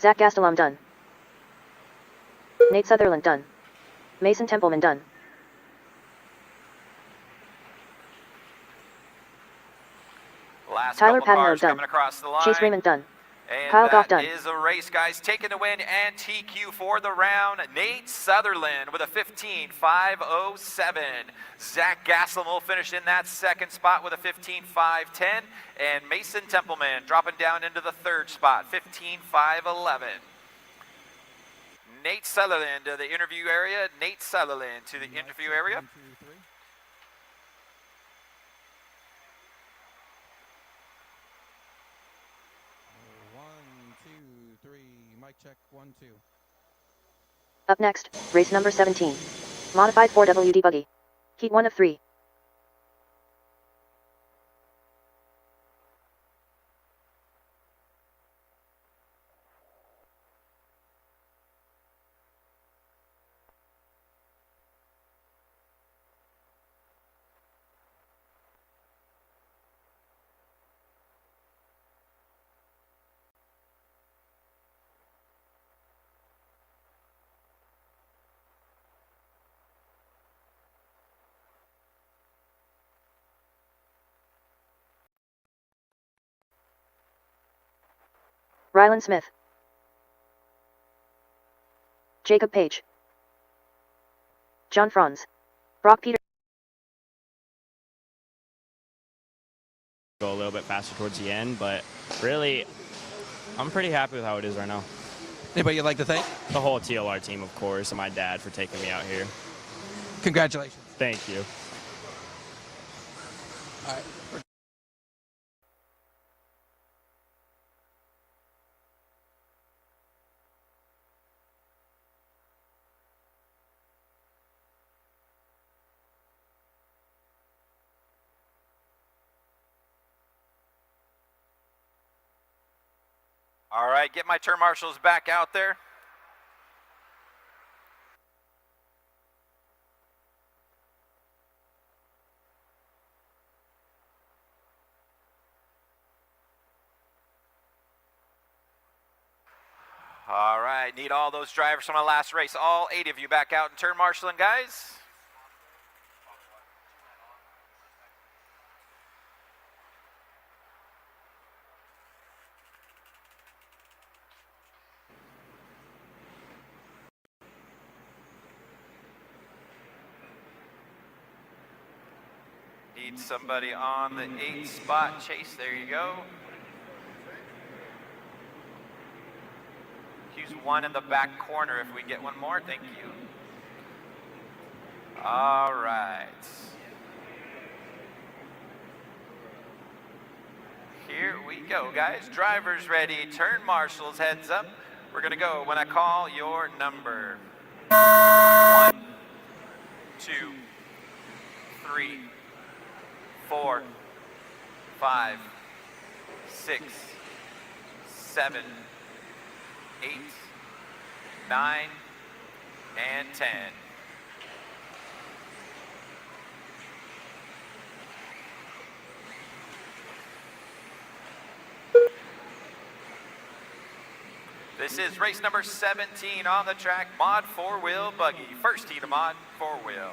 S2: Zach Gastelum done. Nate Sutherland done. Mason Templeman done.
S1: Last
S2: Tyler
S1: couple
S2: Patino
S1: cars
S2: done.
S1: coming across the line.
S2: Chase Raymond done.
S1: And
S2: Kyle Goff done.
S1: That is a race, guys. Taking the win and TQ for the round. Nate Sutherland with a 15.507. Zach Gaslam will finish in that 2nd spot with a 15.510. And Mason Templeman dropping down into the 3rd spot, 15.511. Nate Sutherland to the interview area. Nate Sutherland to the interview area.
S3: 1, 2, 3. Mic check. 1, 2.
S2: Up next, race number 17. Modified 4WD buggy. Heat 1 of 3. Rylan Smith. Jacob Page. John Franz. Brock Peter.
S11: Go a little bit faster towards the end, but really, I'm pretty happy with how it is right now.
S3: Anybody you'd like to thank?
S11: The whole TLR team, of course, and my dad for taking me out here.
S3: Congratulations.
S11: Thank you.
S3: All right.
S1: All right, get my turn marshals back out there. All right, need all those drivers from the last race. All 8 of you back out and turn marshaling, guys. Need somebody on the 8 spot. Chase, there you go. Use one in the back corner if we get one more. Thank you. All right. Here we go, guys. Drivers ready. Turn marshals, heads up. We're going to go when I call your number. 1, 2, 3, 4, 5, 6, 7, 8, 9, and 10. This is race number 17 on the track, Mod 4-Wheel Buggy. First heat of Mod 4-Wheel.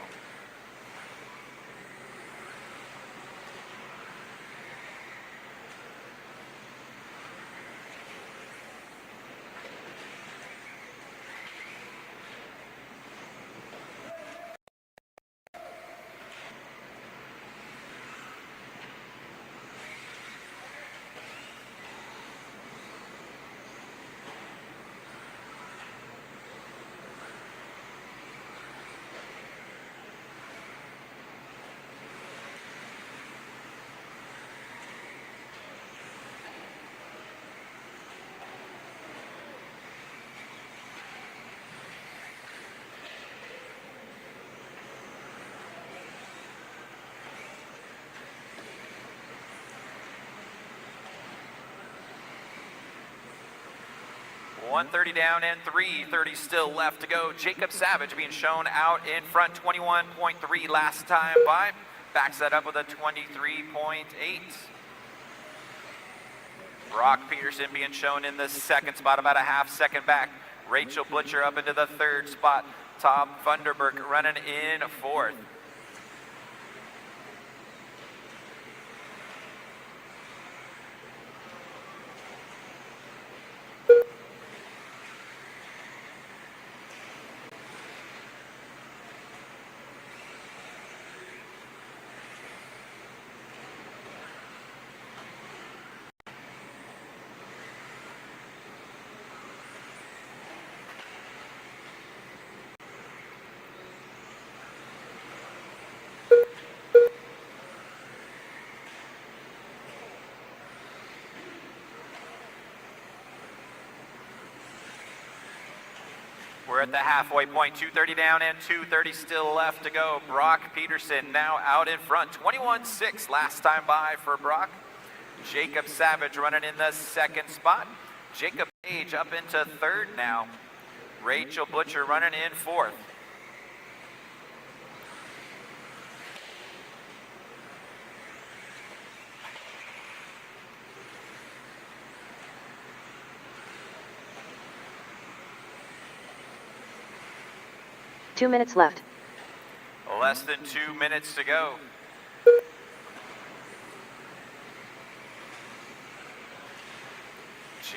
S1: .130 down and 3:30 still left to go. Jacob Savage being shown out in front, 21.3 last time by. Backs that up with a 23.8. Brock Peterson being shown in the second spot, about a half second back. Rachel Blitcher up into the third spot. Tom Funderburg running in fourth. We're at the halfway point, 2:30 down and 2:30 still left to go. Brock Peterson now out in front, 21.6 last time by for Brock. Jacob Savage running in the second spot. Jacob Page up into third now. Rachel Blitcher running in fourth.
S2: Two minutes left.
S1: Less than 2 minutes to go.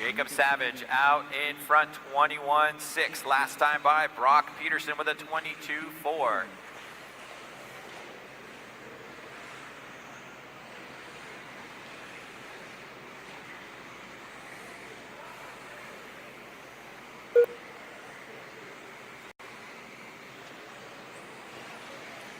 S1: Jacob Savage out in front, 21.6. Last time by, Brock Peterson with a 22.4.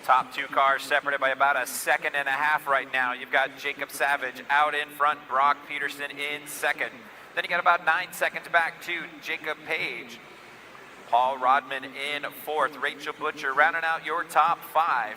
S1: Top two cars separated by about a second and a half right now. You've got Jacob Savage out in front, Brock Peterson in second. Then you got about 9 seconds back to Jacob Page. Paul Rodman in fourth. Rachel Butcher rounding out your top five.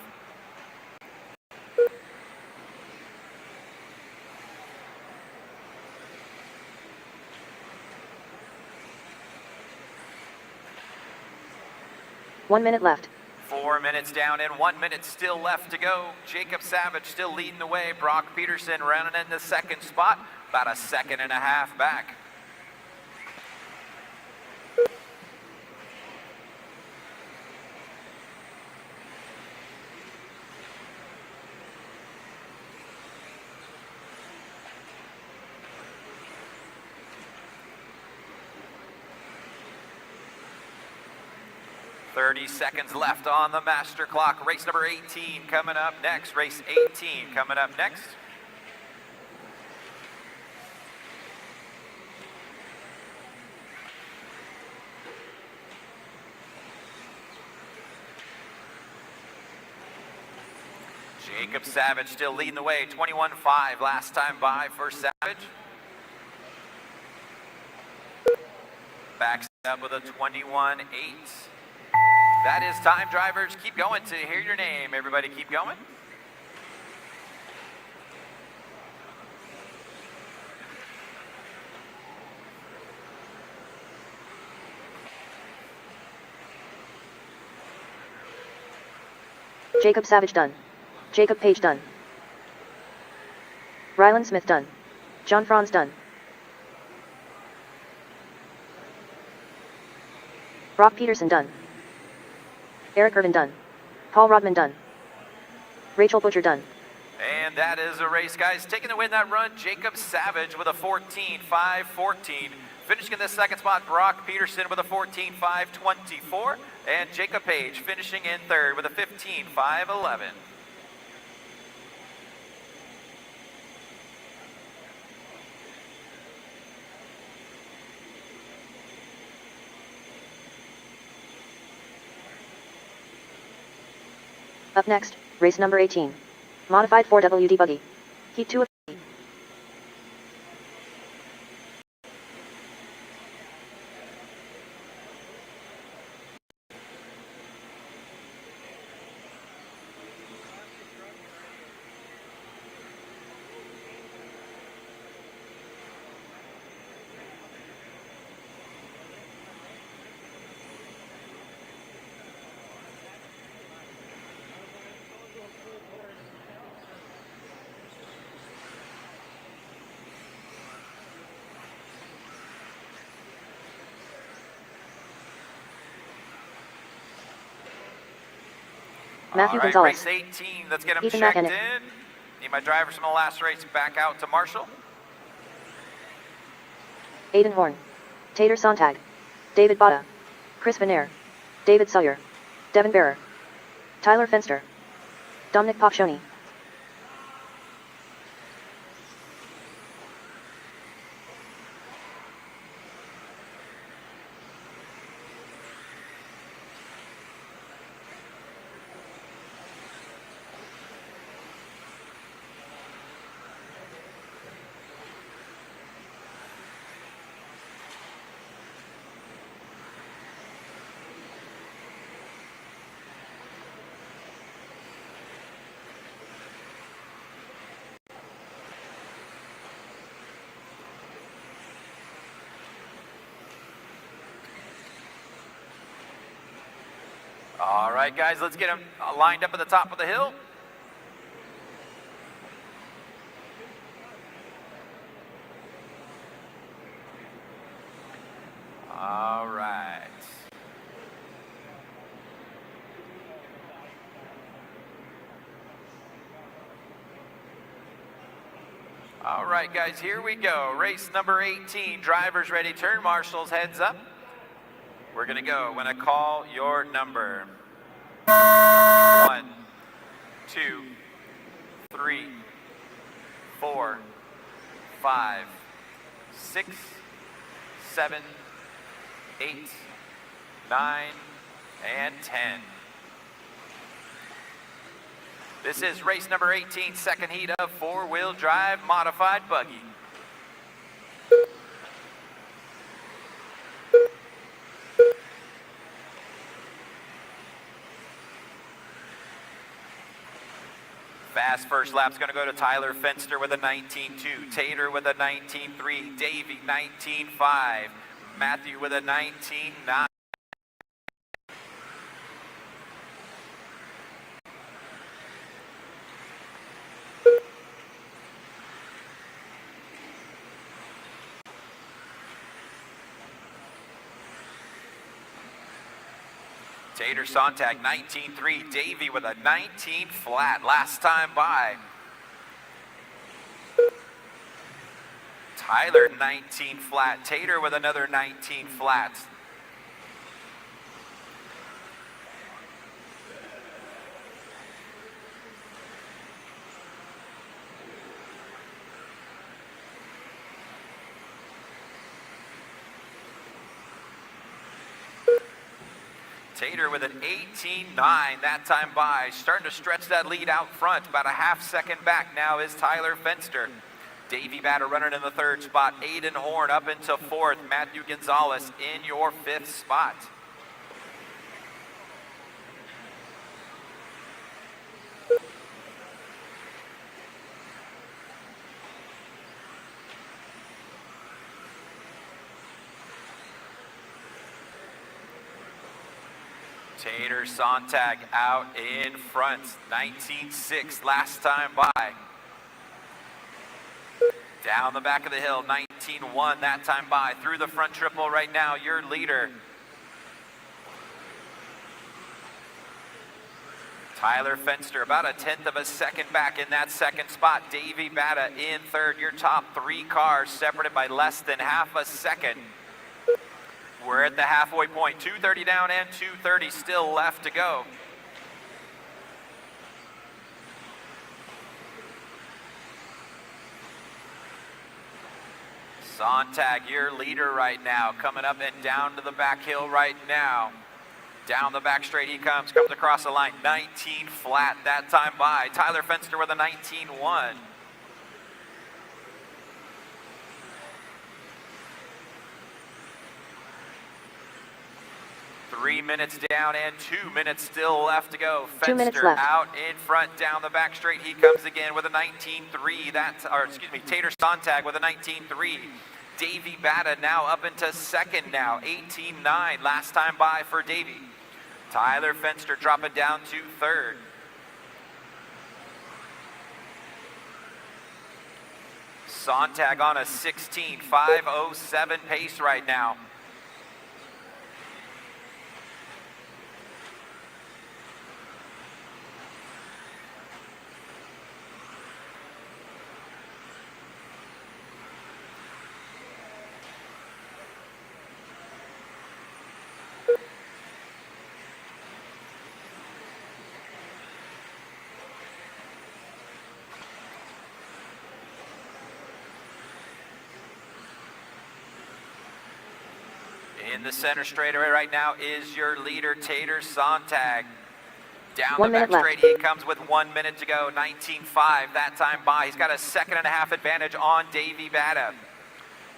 S2: One minute left.
S1: 4 minutes down and 1 minute still left to go. Jacob Savage still leading the way. Brock Peterson rounding in the second spot. About a second and a half back. .30 seconds left on the master clock. Race number 18 coming up next. Race 18 coming up next. Jacob Savage still leading the way, 21.5 last time by for Savage. Backs up with a 21.8. That is time, drivers. Keep going to hear your name. Everybody keep going.
S2: Jacob Savage done. Jacob Page done. Rylan Smith done. John Franz done. Brock Peterson done. Eric Irvin done. Paul Rodman done. Rachel Butcher done.
S1: And that is a race, guys. Taking the win that run, Jacob Savage with a 14.5.14. Finishing in the second spot, Brock Peterson with a 14.5.24. And Jacob Page finishing in third with a 15.5.11.
S2: Up next, race number 18. Modified 4WD buggy. Heat 2 of Matthew
S1: All right,
S2: Gonzalez.
S1: race 18, let's get them
S2: Ethan
S1: checked
S2: McKenna.
S1: in. Need my drivers from the last race back out to Marshall.
S2: Aiden Horn. Tater Sontag. David Botta. Chris Venair. David Sawyer. Devin Bearer. Tyler Fenster. Dominic Paccioni.
S1: All right, guys, let's get them lined up at the top of the hill. All right. All right, guys, here we go. Race number 18. Drivers ready, turn marshals, heads up. We're gonna go when I call your number. 1, 2, 3, 4, 5, 6, 7, 8, 9, and 10. This is race number 18, second heat of four-wheel drive modified buggy. Fast first lap's going to go to Tyler Fenster with a 19.2, Tater with a 19.3, Davey 19.5, Matthew with a 19.9. Tater Sontag 19.3, Davey with a 19 flat last time by. Tyler 19 flat, Tater with another 19 flat. Tater with an 18.9 that time by. Starting to stretch that lead out front. About a half second back now is Tyler Fenster. Davey Batter running in the third spot. Aiden Horn up into fourth. Matthew Gonzalez in your fifth spot. Tater Sontag out in front, 19.6 last time by. Down the back of the hill, 19.1 that time by. Through the front triple right now, your leader. Tyler Fenster about a 1/10 of a second back in that second spot. Davey Batta in third. Your top three cars separated by less than half a second. We're at the halfway point, 2:30 down and 2:30 still left to go. Sontag, your leader right now, coming up and down to the back hill right now. Down the back straight he comes across the line, 19 flat that time by. Tyler Fenster with a 19.1. 3 minutes down and 2 minutes still left to go.
S2: 2 minutes
S1: Fenster
S2: left.
S1: out in front, down the back straight. He comes again with a 19.3. Tater Sontag with a 19.3. Davey Batta now up into second now, 18.9 last time by for Davey. Tyler Fenster dropping down to third. Sontag on a 16.507 pace right now. In the center straightaway right now is your leader, Tater Sontag. Down
S2: 1
S1: the back
S2: minute
S1: straight, he comes with 1 minute to go, 19.5 that time by. He's got a 1.5 second advantage on Davey Batta.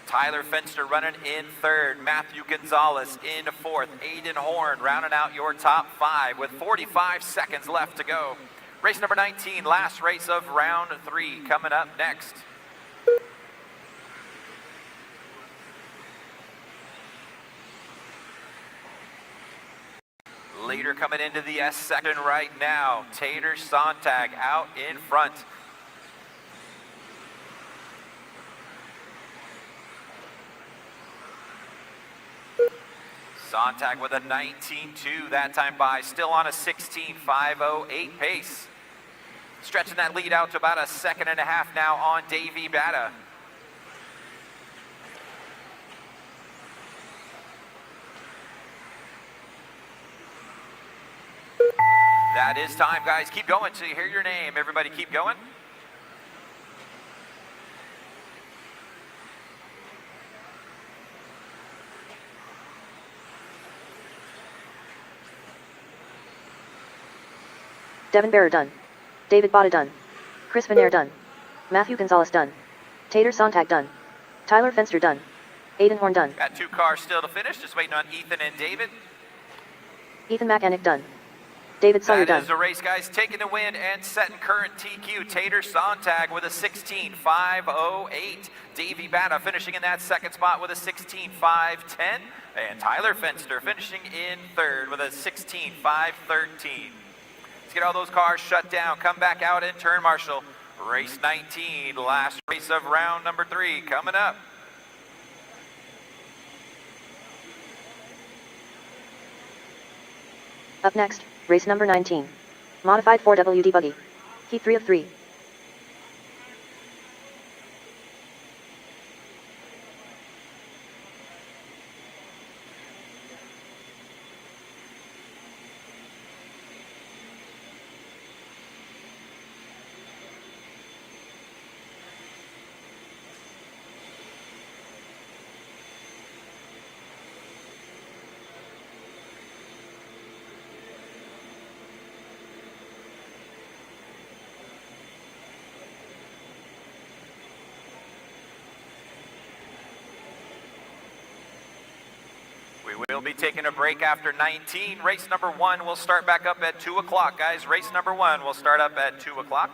S1: Tyler Fenster running in third, Matthew Gonzalez in fourth, Aiden Horn rounding out your top five with 45 seconds left to go. Race number 19, last race of round 3 coming up next. Leader coming into the S section right now. Tater Sontag out in front. Sontag with a 19.2 that time by. Still on a 16.508 pace. Stretching that lead out to about a 1.5 seconds now on Davey Bata. That is time, guys. Keep going till you hear your name. Everybody keep going.
S2: Devin Barrer done. David Bata done. Chris Venaire done. Matthew Gonzalez done. Tater Sontag done. Tyler Fenster done. Aiden Horn done.
S1: Got 2 cars still to finish. Just waiting on Ethan and David.
S2: Ethan McAnick done. David Sawyer
S1: That
S2: done.
S1: is the race, guys. Taking the win and setting current TQ. Tater Sontag with a 16.508. Davey Bata finishing in that second spot with a 16.510. And Tyler Fenster finishing in third with a 16.513. Let's get all those cars shut down. Come back out and turn marshal. Race 19, last race of round number 3 coming up.
S2: Up next, race number 19. Modified 4WD buggy. Heat 3 of 3.
S1: We'll be taking a break after 19. Race number 1 will start back up at 2 o'clock, guys. Race number 1 will start up at 2 o'clock.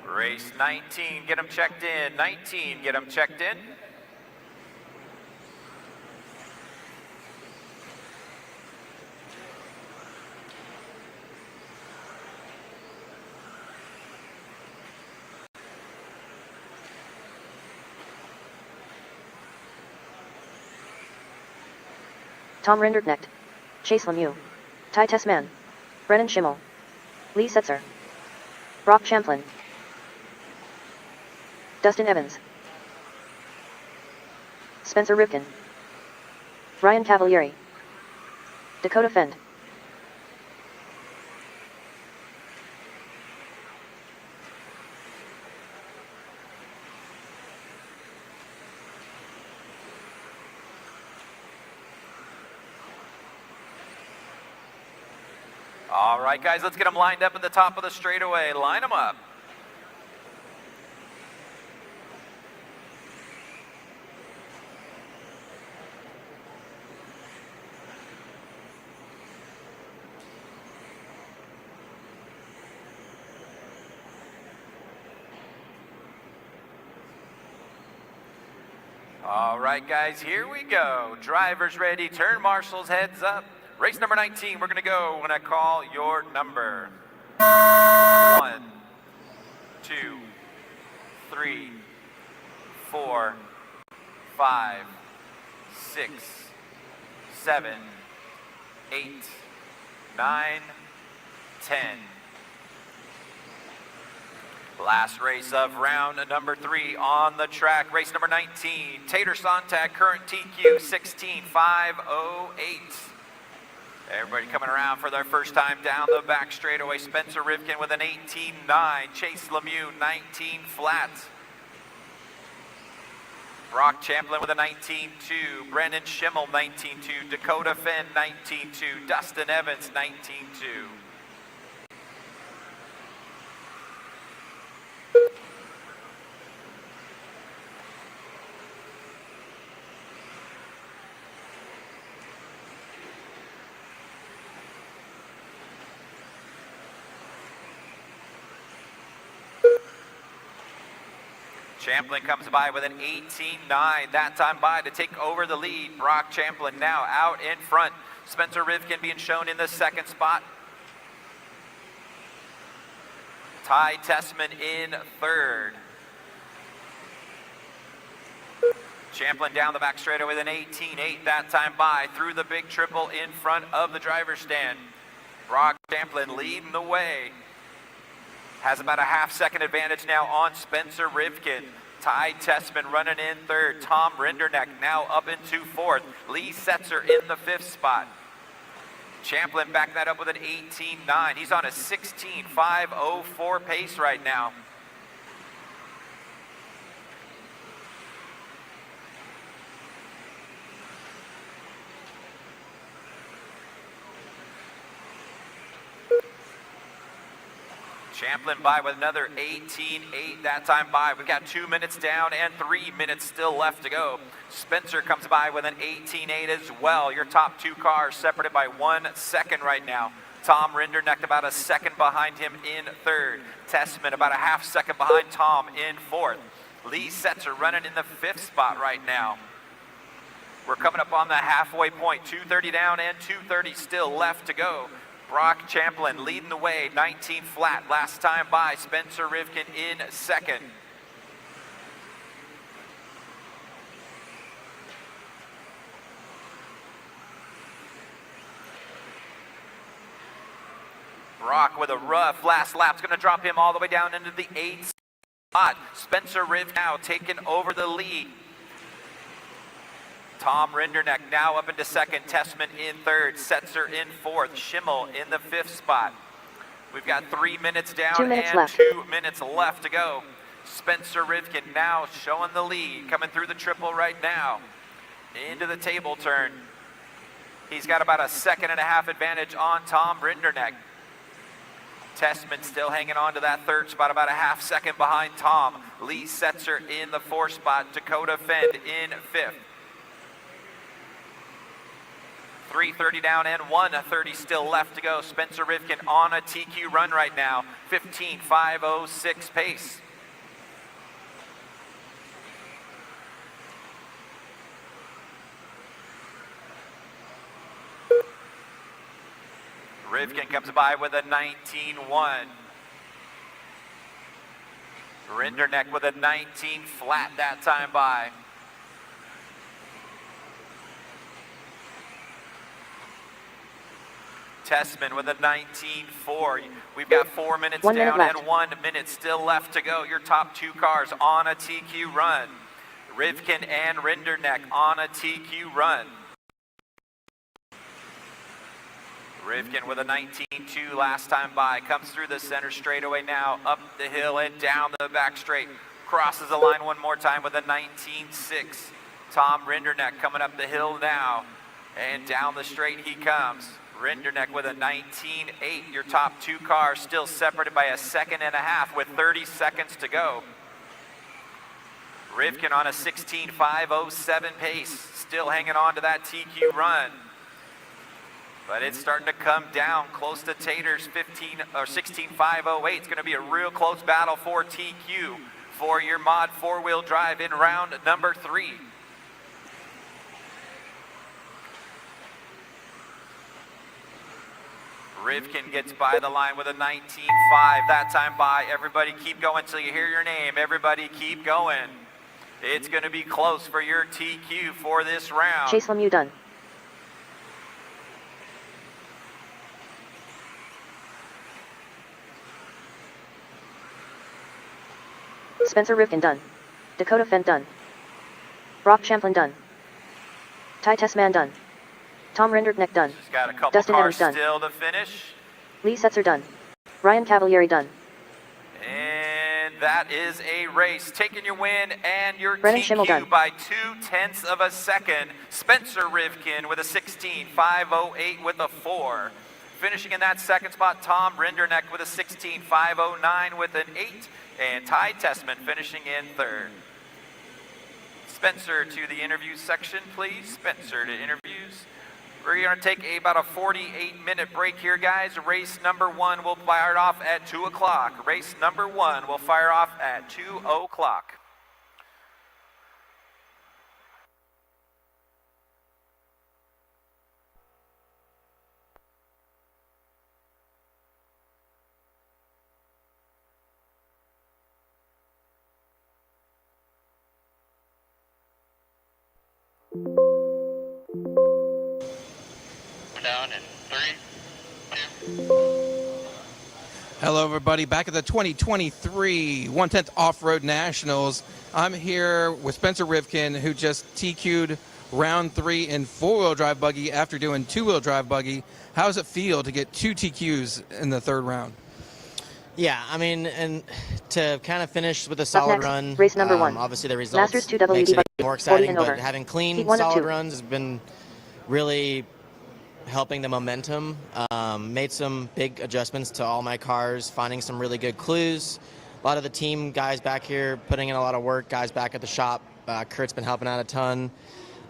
S1: Race 19, get them checked in. 19, get them checked in.
S2: Tom Rinderknecht. Chase Lemieux. Ty Tessman. Brennan Schimmel. Lee Setzer. Brock Champlin. Dustin Evans. Spencer Rivkin. Ryan Cavalieri. Dakota Fend.
S1: All right, guys, let's get them lined up at the top of the straightaway. Line them up. All right, guys, here we go. Drivers ready, turn marshals, heads up. Race number 19, we're gonna go when I call your number. 1, 2, 3, 4, 5, 6, 7, 8, 9, 10. Last race of round number 3 on the track. Race number 19, Tater Sontag, current TQ 16.508. Everybody coming around for their first time down the back straightaway. Spencer Rivkin with an 18.9. Chase Lemieux, 19 flat. Brock Champlin with a 19.2. Brennan Schimmel, 19.2. Dakota Fenn, 19.2. Dustin Evans, 19.2. Champlin comes by with an 18.9. That time by to take over the lead. Brock Champlin now out in front. Spencer Rivkin being shown in the second spot. Ty Tessman in third. Champlin down the back straightaway with an 18.8 that time by, through the big triple in front of the driver's stand. Brock Champlin leading the way. Has about a half-second advantage now on Spencer Rivkin. Ty Tessman running in third. Tom Rinderneck now up into fourth. Lee Setzer in the fifth spot. Champlin back that up with an 18.9. He's on a 16.504 pace right now. Champlin by with another 18.8 that time by. We've got 2 minutes down and 3 minutes still left to go. Spencer comes by with an 18.8 as well. Your top two cars separated by 1 second right now. Tom Rinderneck about a second behind him in third. Tessman about a half second behind Tom in fourth. Lee Setzer running in the fifth spot right now. We're coming up on the halfway point. 2:30 down and 2:30 still left to go. Brock Champlin leading the way, 19 flat last time by. Spencer Rivkin in second. Brock with a rough last lap. It's going to drop him all the way down into the 8th spot. Spencer Riv now taking over the lead. Tom Rinderneck now up into second. Tessman in third. Setzer in fourth. Schimmel in the fifth spot. We've got 3 minutes down
S2: 2 minutes
S1: and
S2: left.
S1: 2 minutes left to go. Spencer Rivkin now showing the lead. Coming through the triple right now. Into the table turn. He's got about a second and a half advantage on Tom Rinderneck. Tessman still hanging on to that third spot, about a half second behind Tom. Lee Setzer in the fourth spot. Dakota Fend in fifth. 3:30 down and 1:30 still left to go. Spencer Rivkin on a TQ run right now. 15.506 pace. Rivkin comes by with a 19.1. Rinderneck with a 19 flat that time by. Tessman with a 19.4. We've got 4 minutes
S2: 1 minute
S1: down
S2: left.
S1: and 1 minute still left to go. Your top two cars on a TQ run. Rivkin and Rinderneck on a TQ run. Rivkin with a 19.2 last time by. Comes through the center straightaway now. Up the hill and down the back straight. Crosses the line one more time with a 19.6. Tom Rinderneck coming up the hill now. And down the straight he comes. Rinderneck with a 19.8. Your top two cars still separated by a second and a half with 30 seconds to go. Rivkin on a 16.507 pace. Still hanging on to that TQ run. But it's starting to come down close to Tater's 16.508. It's going to be a real close battle for TQ for your mod four-wheel drive in round number 3. Rivkin gets by the line with a 19.5 that time by. Everybody keep going till you hear your name. Everybody keep going. It's going to be close for your TQ for this round.
S2: Chase Lemieux done. Spencer Rivkin done. Dakota Fent done. Brock Champlin done. Ty Tessman done. Tom Rinderneck done.
S1: Just got a couple
S2: Dustin
S1: cars
S2: Evans done.
S1: still to finish.
S2: Lee Setzer done. Ryan Cavalieri done.
S1: And that is a race. Taking your win and your
S2: Brennan Schimmel done.
S1: TQ by 0.2 of a second. Spencer Rivkin with a 16.508 with a 4. Finishing in that second spot, Tom Rinderneck with a 16.509 with an 8. And Ty Tessman finishing in third. Spencer to the interview section, please. Spencer to interviews. We're going to take about a 48-minute break here, guys. Race number 1 will fire off at 2 o'clock. Race number 1 will fire off at 2 o'clock.
S6: We're down in 3, 2.
S3: Hello, everybody. Back at the 2023 110th Off-Road Nationals. I'm here with Spencer Rivkin, who just TQ'd round 3 in four-wheel drive buggy after doing two-wheel drive buggy. How does it feel to get 2 TQs in the third round?
S8: Yeah, I mean, and to kind of finish with a
S2: Up
S8: solid
S2: next,
S8: run.
S2: race number 1.
S8: Obviously, the
S2: Masters
S8: results
S2: 2 WD
S8: makes it
S2: buggy,
S8: more
S2: 40
S8: exciting,
S2: and
S8: but
S2: over.
S8: having
S2: Heat
S8: clean,
S2: 1 of
S8: solid
S2: 2.
S8: runs has been really helping the momentum. Made some big adjustments to all my cars, finding some really good clues. A lot of the team guys back here putting in a lot of work, guys back at the shop. Kurt's been helping out a ton.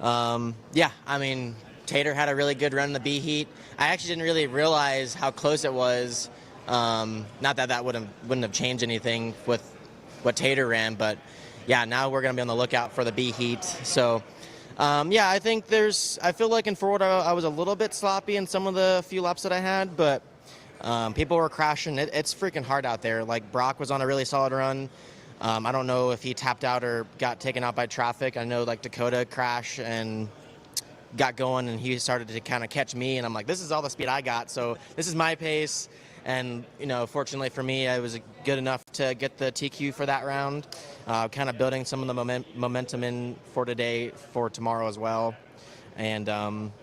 S8: Yeah, I mean, Tater had a really good run in the B heat. I actually didn't really realize how close it was. Not that that wouldn't have changed anything with what Tater ran, but yeah, now we're going to be on the lookout for the B heat. So yeah, I think I feel like in forward I was a little bit sloppy in some of the few laps that I had, but people were crashing. It's freaking hard out there. Like Brock was on a really solid run. I don't know if he tapped out or got taken out by traffic. I know like Dakota crashed and got going, and he started to kind of catch me, and I'm like, this is all the speed I got, so this is my pace. And you know, fortunately for me, I was good enough to get the TQ for that round, kind of building some of the momentum in for today, for tomorrow as well. And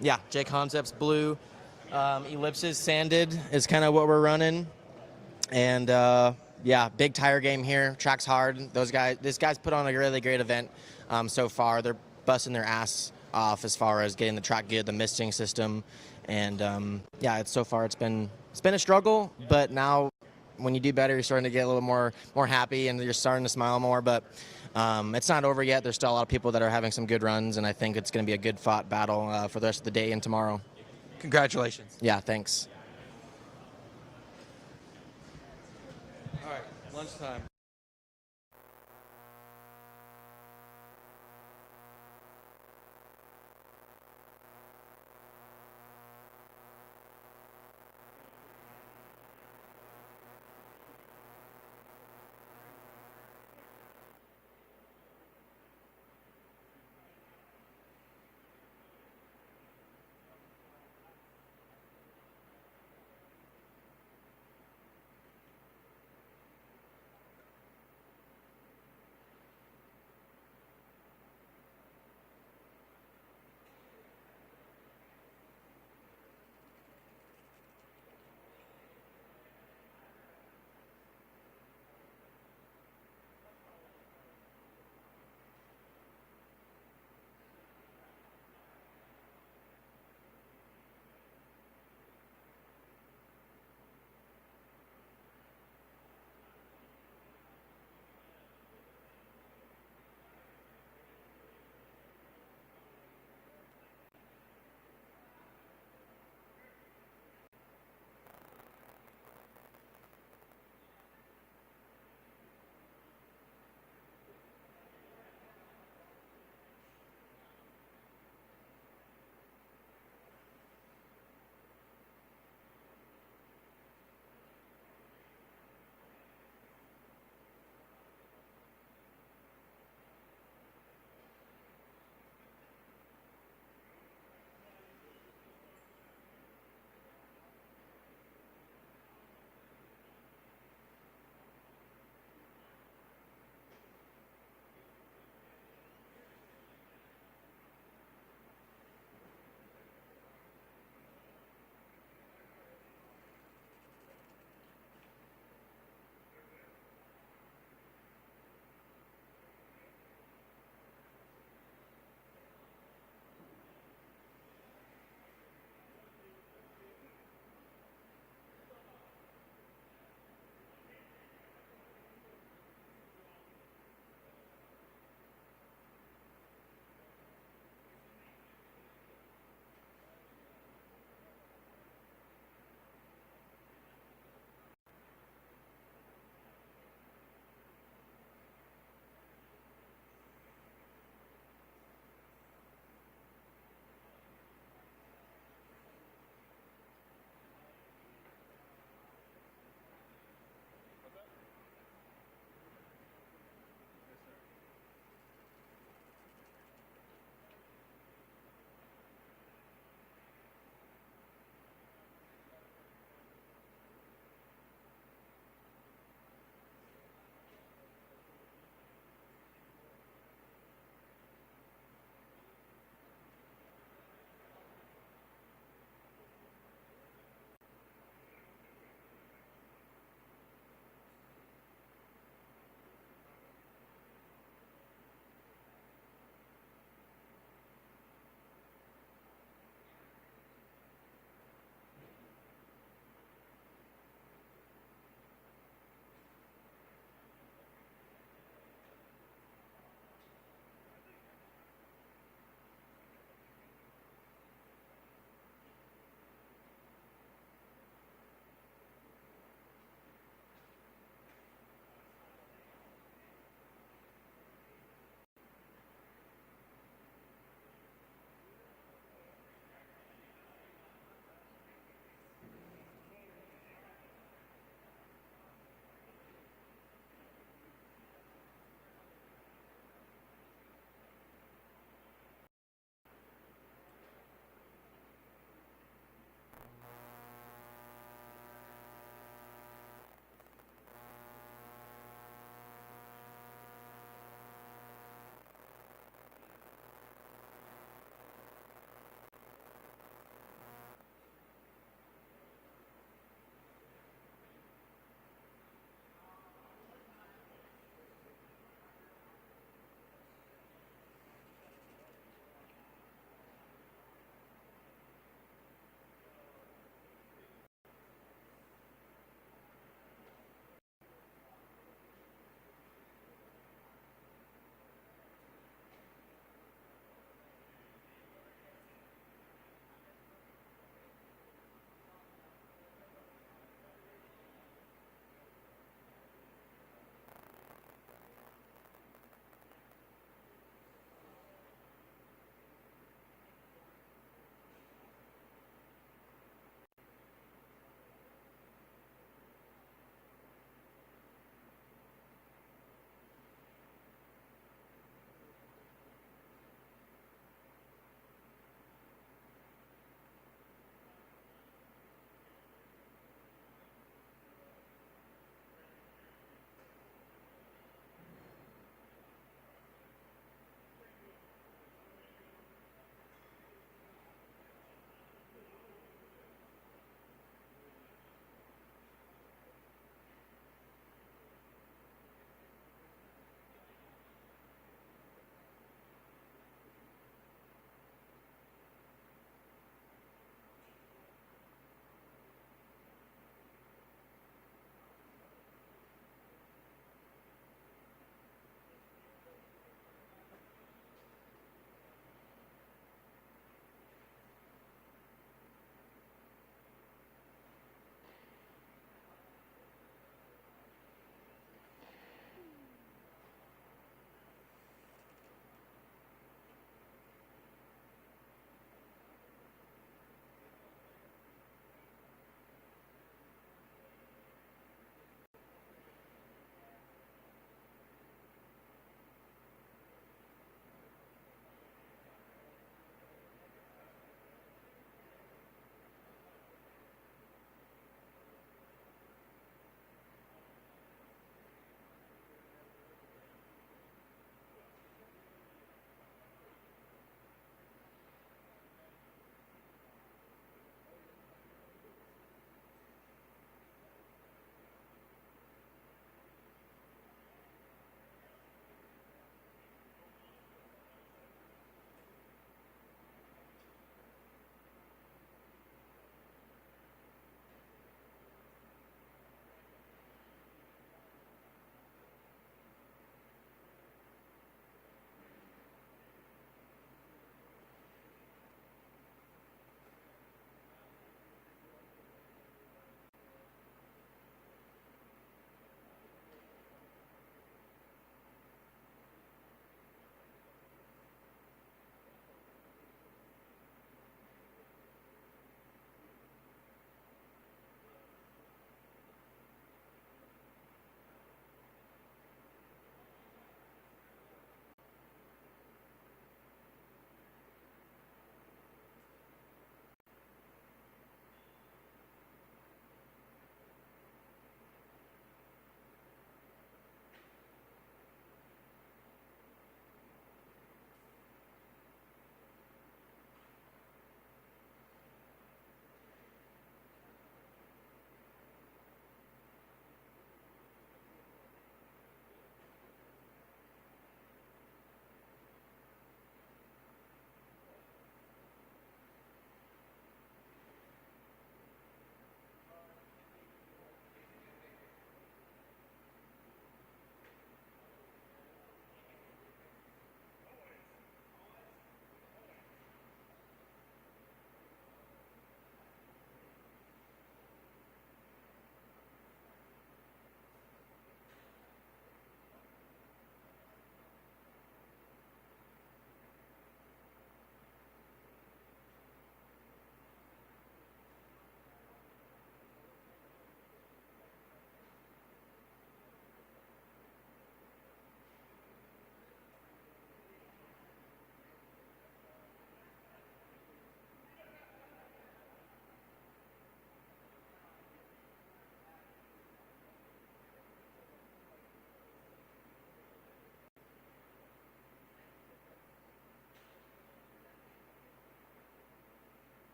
S8: yeah, J Concepts blue, ellipses sanded is kind of what we're running. And yeah, big tire game here. Track's hard. This guy's put on a really great event so far. They're busting their ass off as far as getting the track good, the misting system, and yeah, so far it's been a struggle. But now, when you do better, you're starting to get a little more happy, and you're starting to smile more. But it's not over yet. There's still a lot of people that are having some good runs, and I think it's going to be a good fought battle for the rest of the day and tomorrow.
S3: Congratulations.
S8: Yeah, thanks.
S3: All right, lunchtime.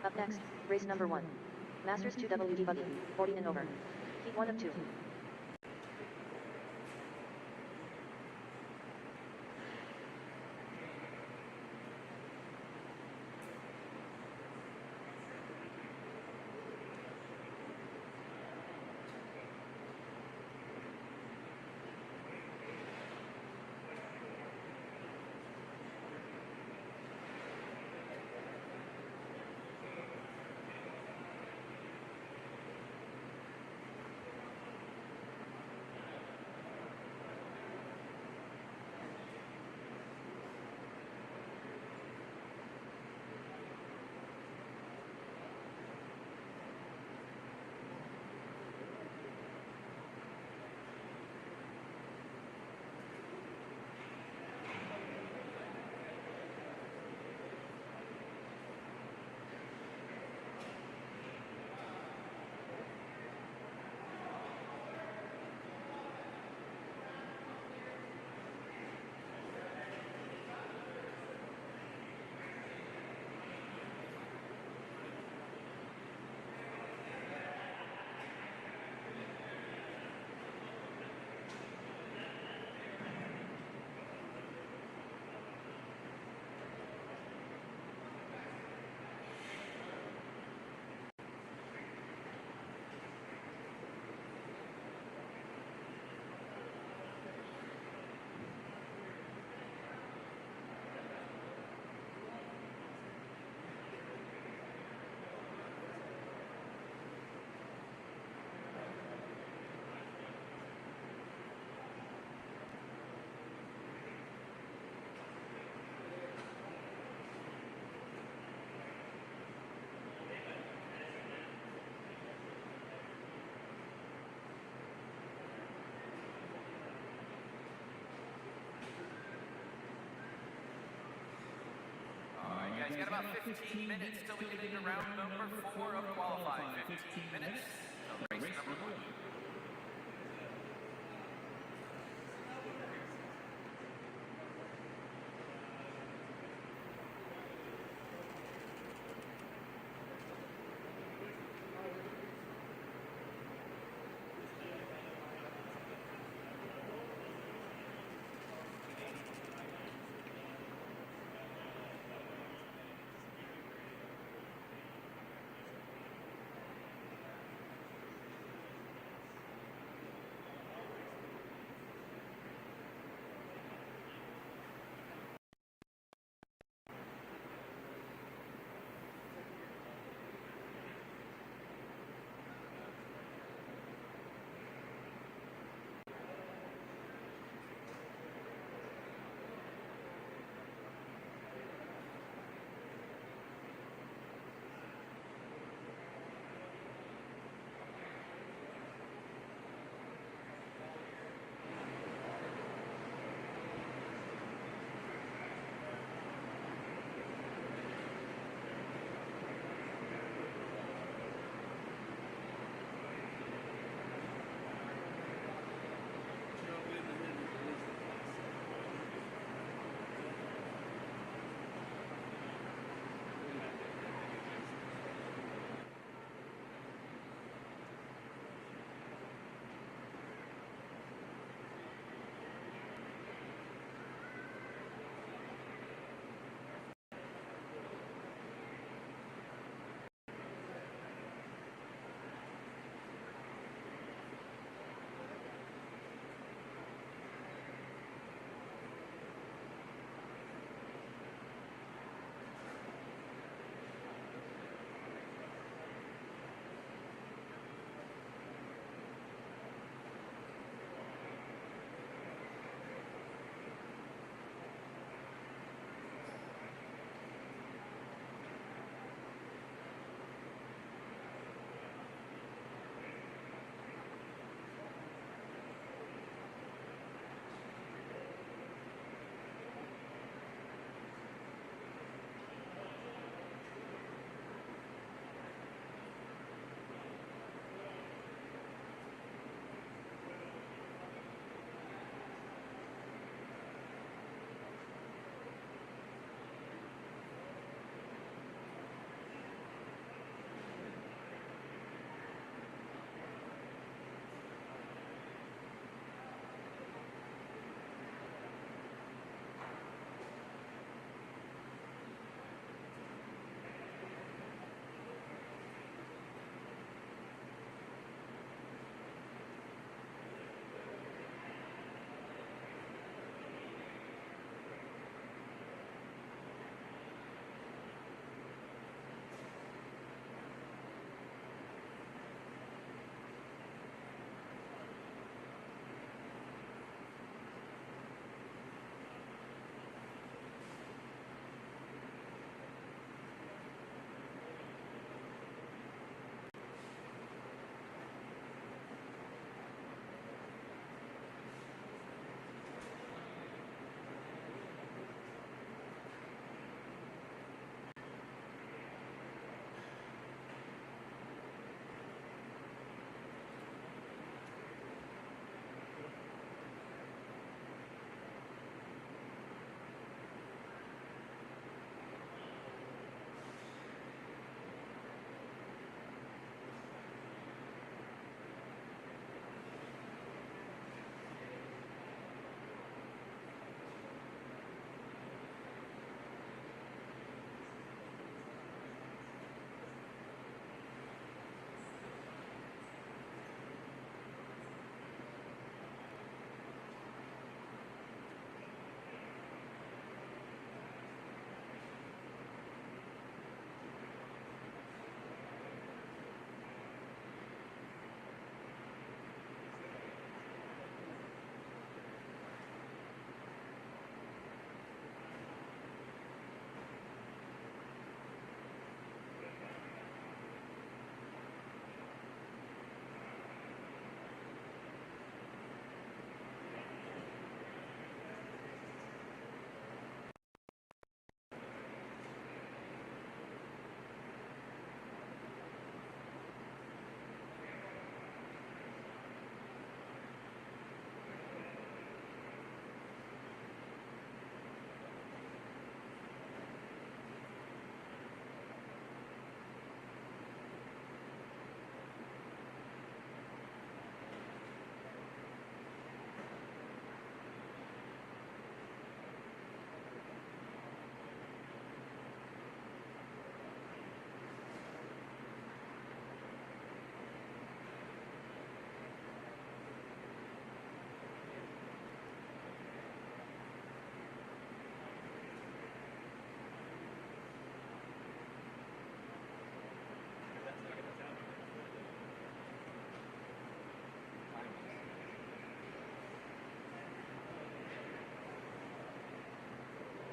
S2: Up next, race number 1. Masters 2 WD Buggy, 40 and over. Heat 1 of 2.
S1: Alright, guys, got about 15 minutes till we get into round number 4 of qualifying. 15 minutes till race number 1.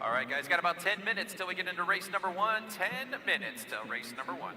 S1: All right, guys, got about 10 minutes till we get into race number 1. 10 minutes till race number 1.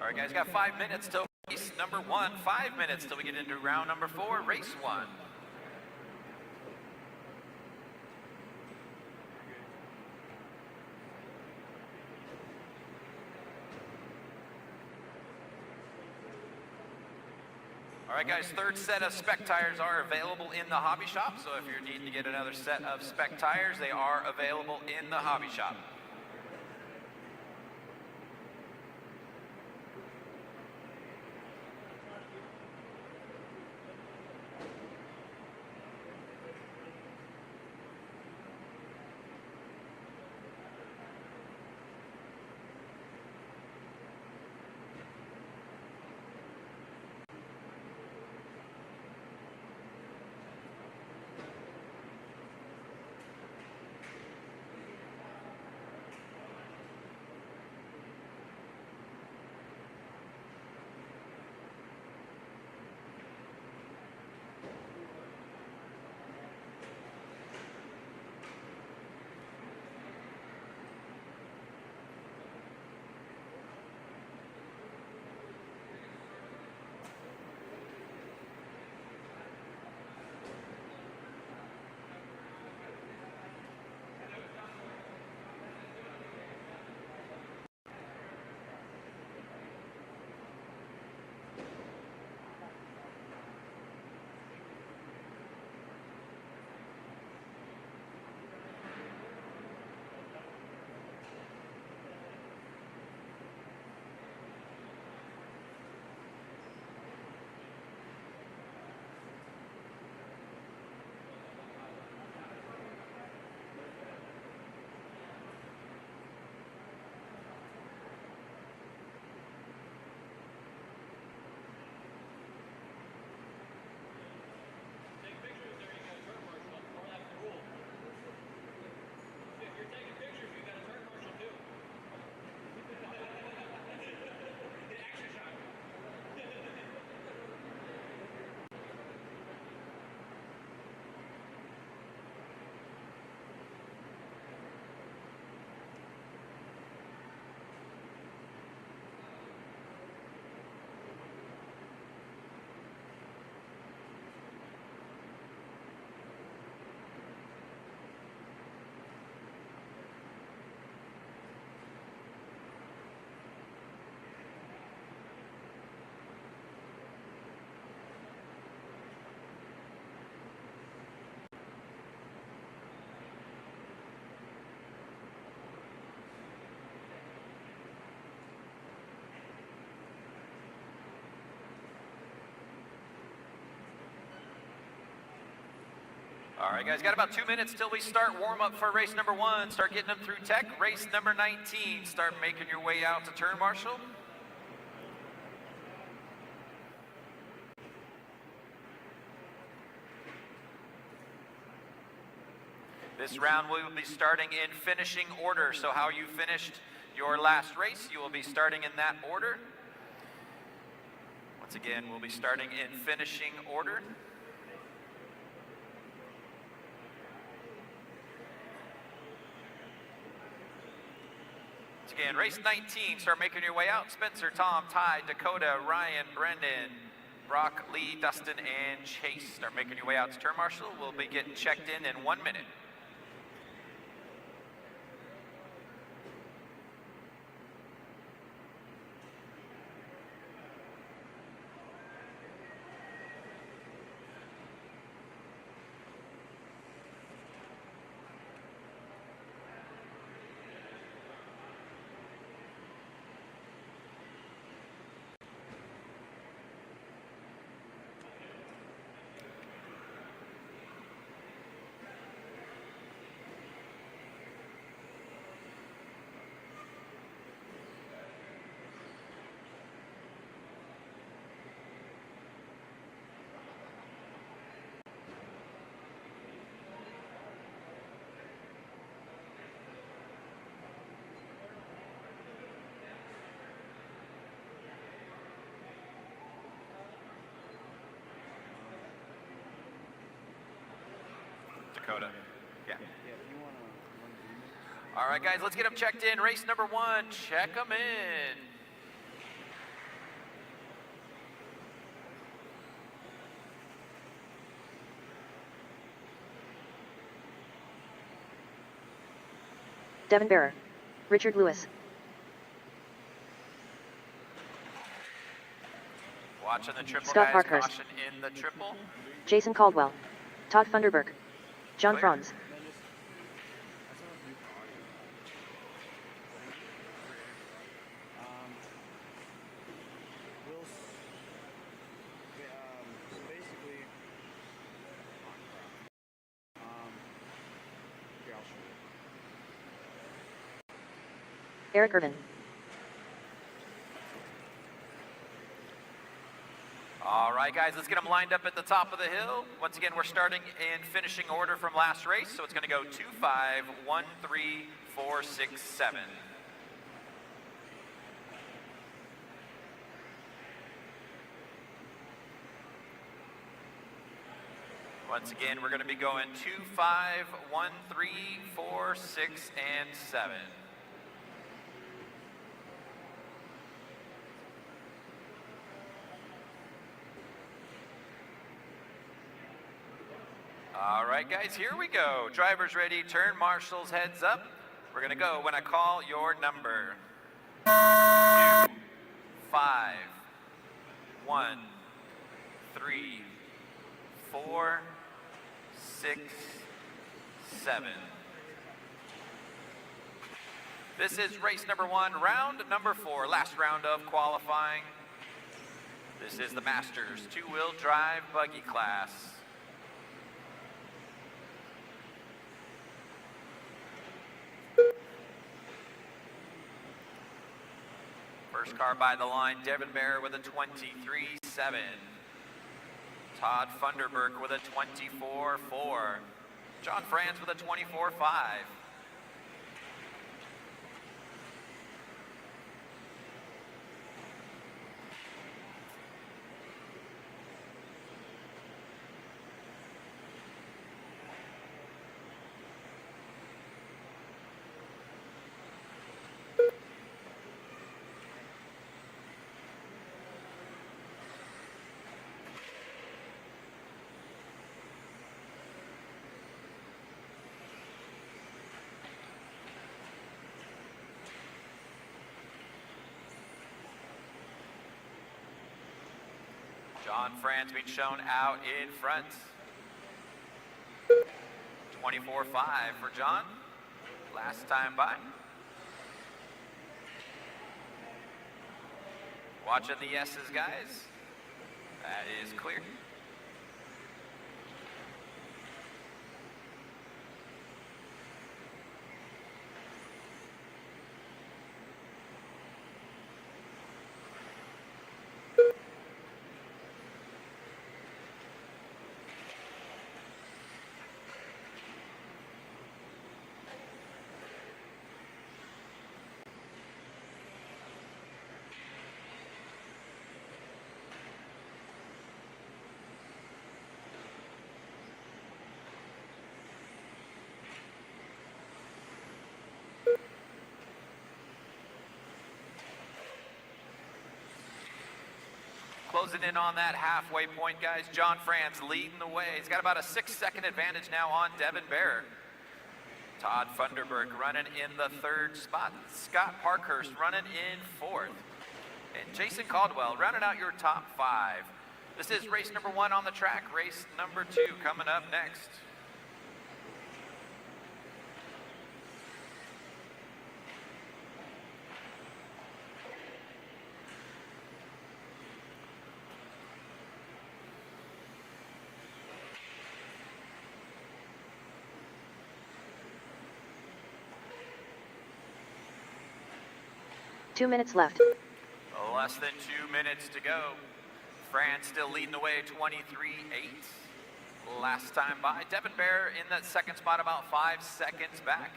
S1: All right, guys, got 5 minutes till race number 1. 5 minutes till we get into round number 4, race 1. All right, guys, third set of spec tires are available in the hobby shop. So if you're needing to get another set of spec tires, they are available in the hobby shop. All right, guys, got about 2 minutes till we start warm-up for race number 1. Start getting them through tech. Race number 19, start making your way out to turn marshal. This round we will be starting in finishing order. So how you finished your last race, you will be starting in that order. Once again, we'll be starting in finishing order. Once again, race 19, start making your way out. Spencer, Tom, Ty, Dakota, Ryan, Brendan, Brock, Lee, Dustin, and Chase. Start making your way out to turn marshal. We'll be getting checked in 1 minute. Dakota. Yeah. All right, guys, let's get them checked in. Race number 1, check them in.
S2: Devin Bearer. Richard Lewis.
S1: Watching the triple,
S2: Scott
S1: guys.
S2: Parkhurst.
S1: Caution in the triple.
S2: Jason Caldwell. Todd Funderburk. John Franz. Eric Irvin.
S1: All right, guys, let's get them lined up at the top of the hill. Once again, we're starting in finishing order from last race, so it's going to go 2, 5, 1, 3, 4, 6, 7. Once again, we're going to be going 2, 5, 1, 3, 4, 6, and 7. All right, guys, here we go. Drivers ready, turn marshals, heads up. We're gonna go when I call your number. 2, 5, 1, 3, 4, 6, 7. This is race number 1, round number 4, last round of qualifying. This is the Masters 2-wheel drive buggy class. First car by the line, Devin Bear with a 23.7. Todd Funderburk with a 24.4. John Franz with a 24.5. John Franz being shown out in front. 24.5 for John, last time by. Watching the yeses, guys. That is clear. closing in on that halfway point, guys. John Franz leading the way. He's got about a 6-second advantage now on Devin Bear. Todd Funderburk running in the 3rd spot. Scott Parkhurst running in 4th. And Jason Caldwell rounding out your top 5. This is race number 1 on the track. Race number 2 coming up next.
S2: Two minutes left.
S1: Less than 2 minutes to go. France still leading the way, 23-8. Last time by. Devin Bear in that 2nd spot, about 5 seconds back.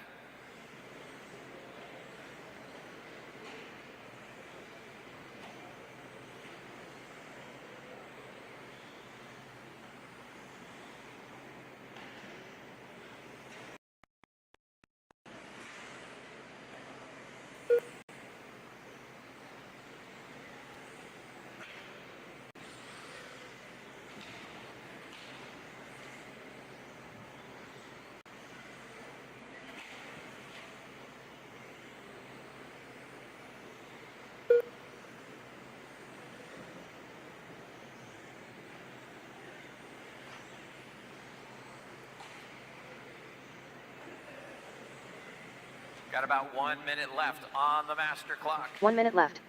S1: Got about 1 minute left on the master clock.
S2: 1 minute left.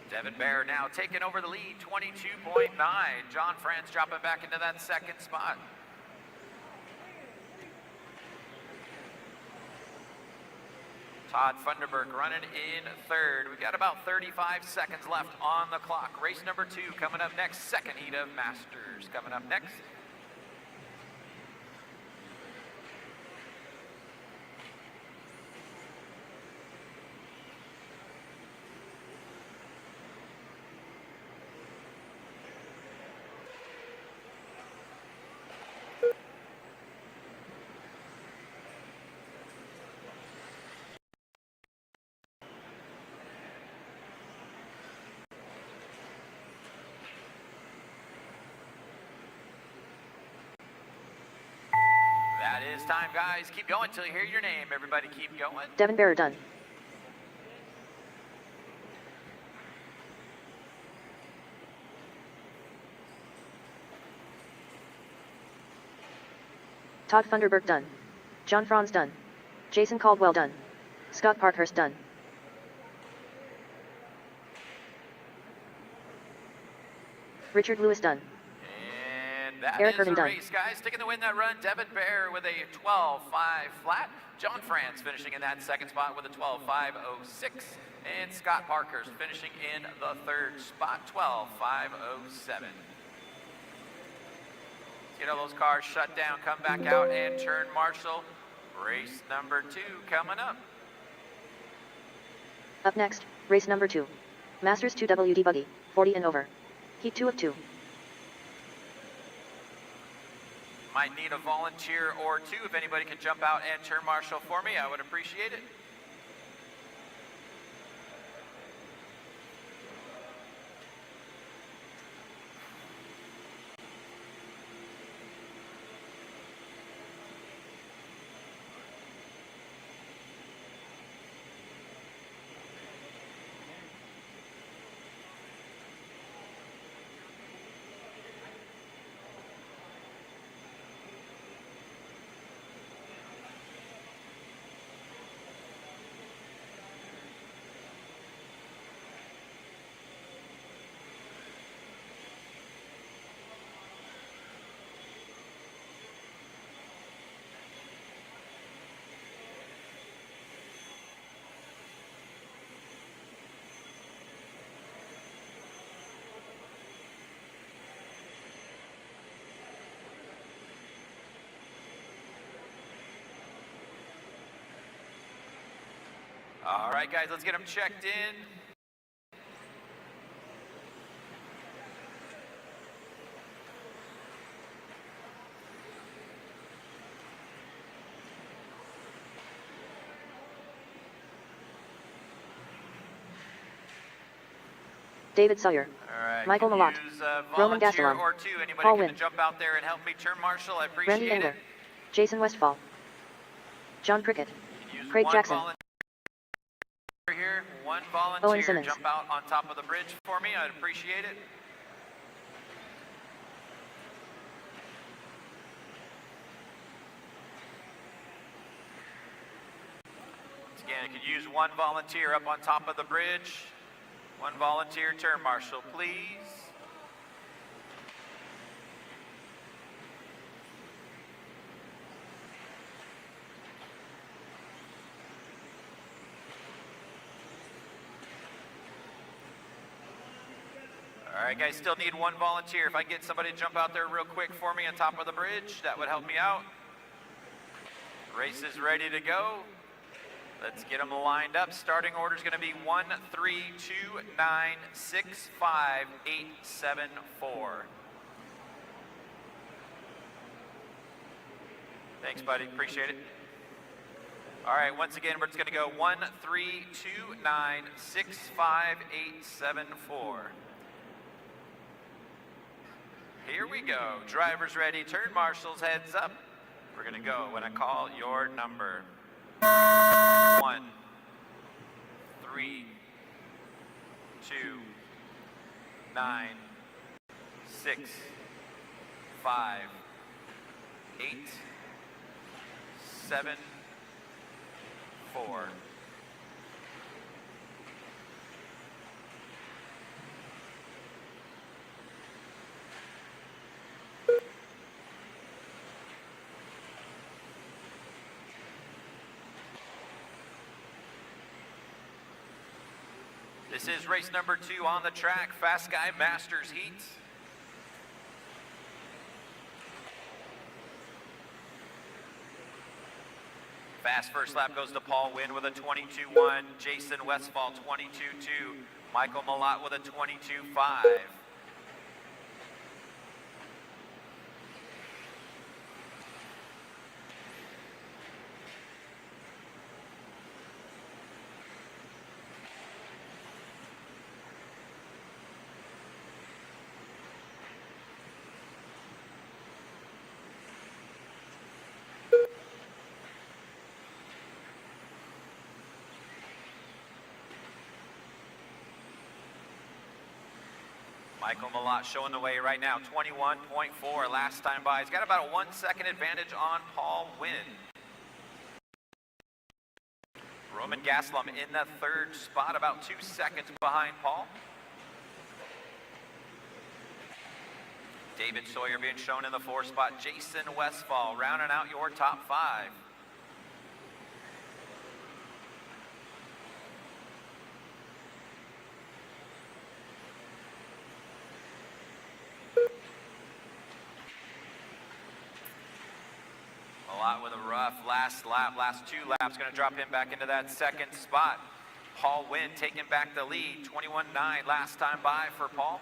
S1: Devin Bear now taking over the lead, 22.9. John Franz dropping back into that 2nd spot. Todd Funderburk running in 3rd. We've got about 35 seconds left on the clock. Race number 2 coming up next. 2nd heat of Masters coming up next. That is time, guys. Keep going till you hear your name. Everybody keep going.
S2: Devin Bear done. Todd Funderburk done. John Franz done. Jason Caldwell done. Scott Parkhurst done. Richard Lewis done.
S1: That
S2: Eric
S1: is
S2: Irvin
S1: the
S2: done.
S1: race, guys. Sticking the win that run, Devin Bear with a 12.5 flat. John Franz finishing in that 2nd spot with a 12.506. And Scott Parkhurst finishing in the 3rd spot, 12.507. Get all those cars shut down, come back out and turn marshal. Race number 2 coming up.
S2: Up next, race number 2. Masters 2 WD Buggy, 40 and over. Heat 2 of 2.
S1: Might need a volunteer or 2. If anybody can jump out and turn marshal for me, I would appreciate it. All right, guys, let's get them checked in.
S2: David Sawyer,
S1: All right.
S2: Michael
S1: can
S2: Malott,
S1: use a
S2: Roman
S1: volunteer
S2: Gastelum,
S1: or two. Anybody
S2: Paul
S1: can
S2: Wynn,
S1: jump out there and help me turn marshal? I appreciate
S2: Randy Engler,
S1: it.
S2: Jason Westfall, John Prickett,
S1: Can use
S2: Craig
S1: one
S2: Jackson,
S1: volunteer here. One volunteer
S2: Simmons.
S1: jump out on top of the bridge for me. I'd appreciate it. Once again, I could use one volunteer up on top of the bridge. One volunteer turn marshal, please. All right, guys, still need one volunteer. If I get somebody to jump out there real quick for me on top of the bridge, that would help me out. Race is ready to go. Let's get them lined up. Starting order is going to be 1, 3, 2, 9, 6, 5, 8, 7, 4. Thanks, buddy. Appreciate it. All right, once again, we're just going to go 1, 3, 2, 9, 6, 5, 8, 7, 4. Here we go. Drivers ready. Turn marshals, heads up. We're going to go when I call your number. 1, 3, 2, 9, 6, 5, 8, 7, 4. This is race number 2 on the track, Fast Guy Masters Heat. Fast first lap goes to Paul Wynn with a 22.1, Jason Westfall 22.2, Michael Malott with a 22.5. Michael Malott showing the way right now, 21.4 last time by. He's got about a 1 second advantage on Paul Wynn. Roman Gastelum in the 3rd spot, about 2 seconds behind Paul. David Sawyer being shown in the 4th spot. Jason Westfall rounding out your top 5. Malott with a rough last lap, last 2 laps, going to drop him back into that 2nd spot. Paul Wynn taking back the lead, 21.9 last time by for Paul.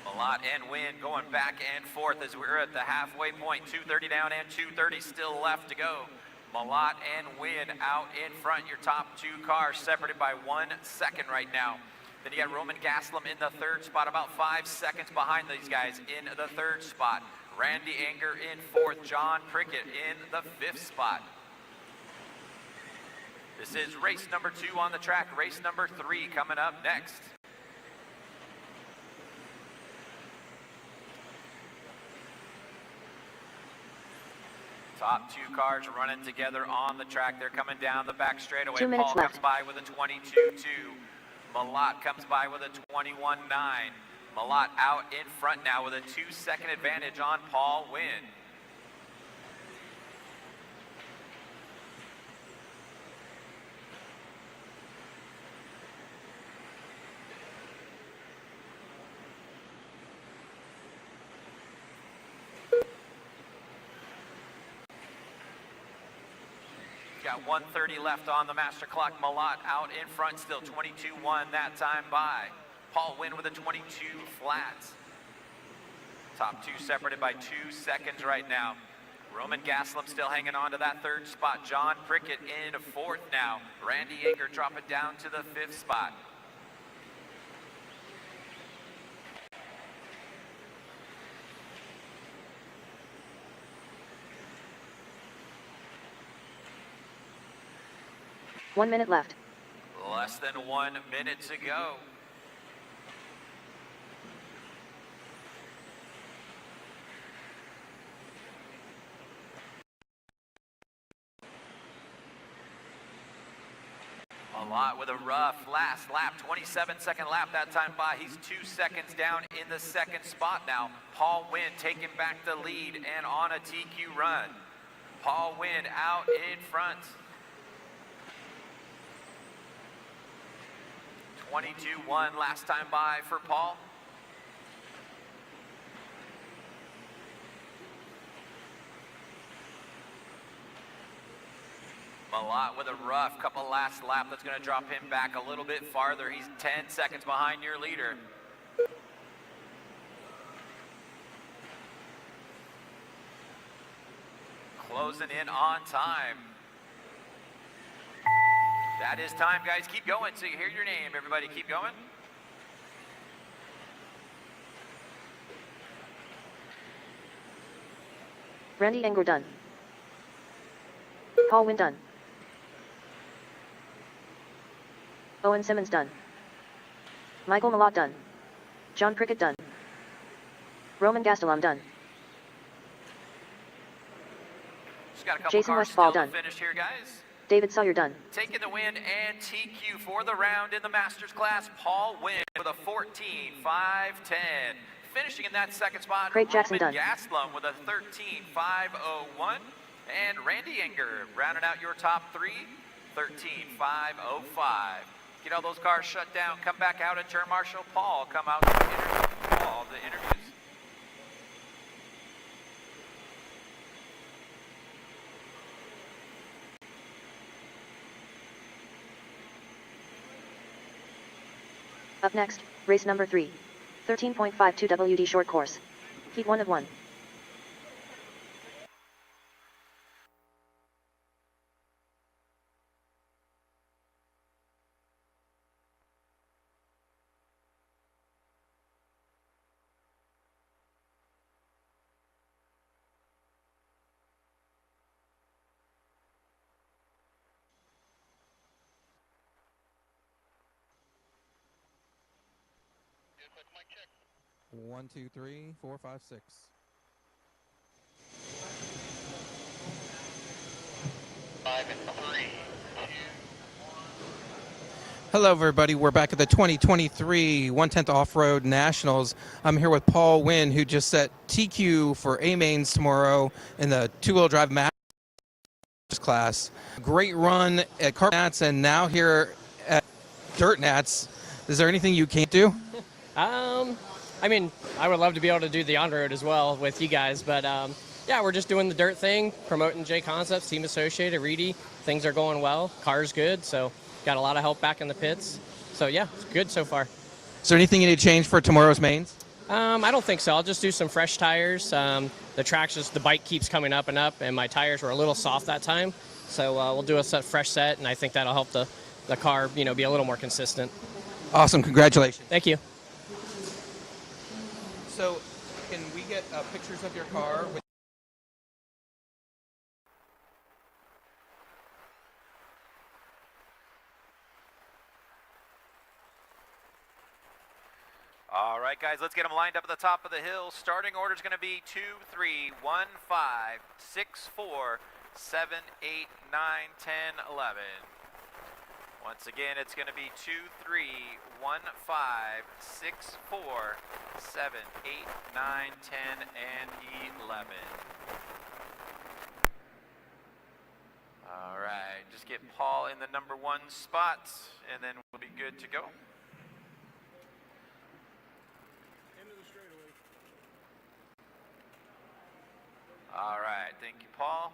S1: Malott and Wynn going back and forth as we're at the halfway point. 2:30 down and 2:30 still left to go. Malott and Wynn out in front. Your top 2 cars separated by 1 second right now. Then you got Roman Gastelum in the 3rd spot, about 5 seconds behind these guys in the 3rd spot. Randy Engler in 4th. John Prickett in the 5th spot. This is race number 2 on the track. Race number 3 coming up next. Top 2 cars running together on the track. They're coming down the back straightaway.
S2: 2 minutes
S1: Paul
S2: left.
S1: comes by with a 22.2. Malott comes by with a 21.9. Malott out in front now with a 2 second advantage on Paul Wynn. Got 1:30 left on the master clock. Malott out in front still, 22.1 that time by. Paul Wynn with a 22 flat. Top two separated by 2 seconds right now. Roman Gaslam still hanging on to that third spot. John Prickett in fourth now. Randy Yeager dropping down to the 5th spot.
S2: One minute left.
S1: Less than 1 minute to go. Malott with a rough last lap, 27-second lap that time by. He's 2 seconds down in the 2nd spot now. Paul Wynn taking back the lead and on a TQ run. Paul Wynn out in front. 22-1 last time by for Paul. Malott with a rough couple last lap. That's going to drop him back a little bit farther. He's 10 seconds behind your leader. Closing in on time. That is time, guys. Keep going so you hear your name. Everybody keep going.
S2: Randy Yeager done. Paul Wynn done. Owen Simmons done. Michael Malott done. John Prickett done. Roman Gastelum done.
S1: Just got a couple
S2: Jason
S1: cars
S2: Westfall
S1: still
S2: done.
S1: to finish here, guys.
S2: David Sawyer done.
S1: Taking the win and TQ for the round in the Masters class, Paul Wynn with a 14.510. Finishing in that 2nd spot,
S2: Craig Jackson
S1: Roman
S2: done.
S1: Gastelum with a 13.501. And Randy Yeager rounding out your top 3, 13.505. Get all those cars shut down, come back out and turn Marshal Paul, come out to interview all the interviews.
S2: Up next, race number 3. 13.52 WD short course. Heat 1 of 1.
S6: Mic check.
S3: 1, 2, 3, 4, 5, 6.
S6: Five and 3, 2,
S3: Hello, everybody. We're back at the 2023 1/10 Off-Road Nationals. I'm here with Paul Wynn, who just set TQ for A-Mains tomorrow in the two-wheel drive Masters class. Great run at Carpet Nats and now here at Dirt Nats. Is there anything you can't do?
S4: I mean, I would love to be able to do the on-road as well with you guys, but yeah, we're just doing the dirt thing, promoting J Concepts, Team Associated, Reedy. Things are going well. Car's good, so got a lot of help back in the pits. So yeah, it's good so far.
S3: Is there anything you need to change for tomorrow's mains?
S4: I don't think so. I'll just do some fresh tires. The the bike keeps coming up and up, and my tires were a little soft that time. So we'll do a fresh set, and I think that'll help the car, be a little more consistent.
S3: Awesome. Congratulations.
S4: Thank you.
S3: So, can we get pictures of your car?
S1: All right, guys, let's get them lined up at the top of the hill. Starting order is going to be 2, 3, 1, 5, 6, 4, 7, 8, 9, 10, 11. Once again, it's going to be 2, 3, 1, 5, 6, 4, 7, 8, 9, 10, and 11. All right, just get Paul in the number 1 spot, and then we'll be good to go. All right, thank you, Paul.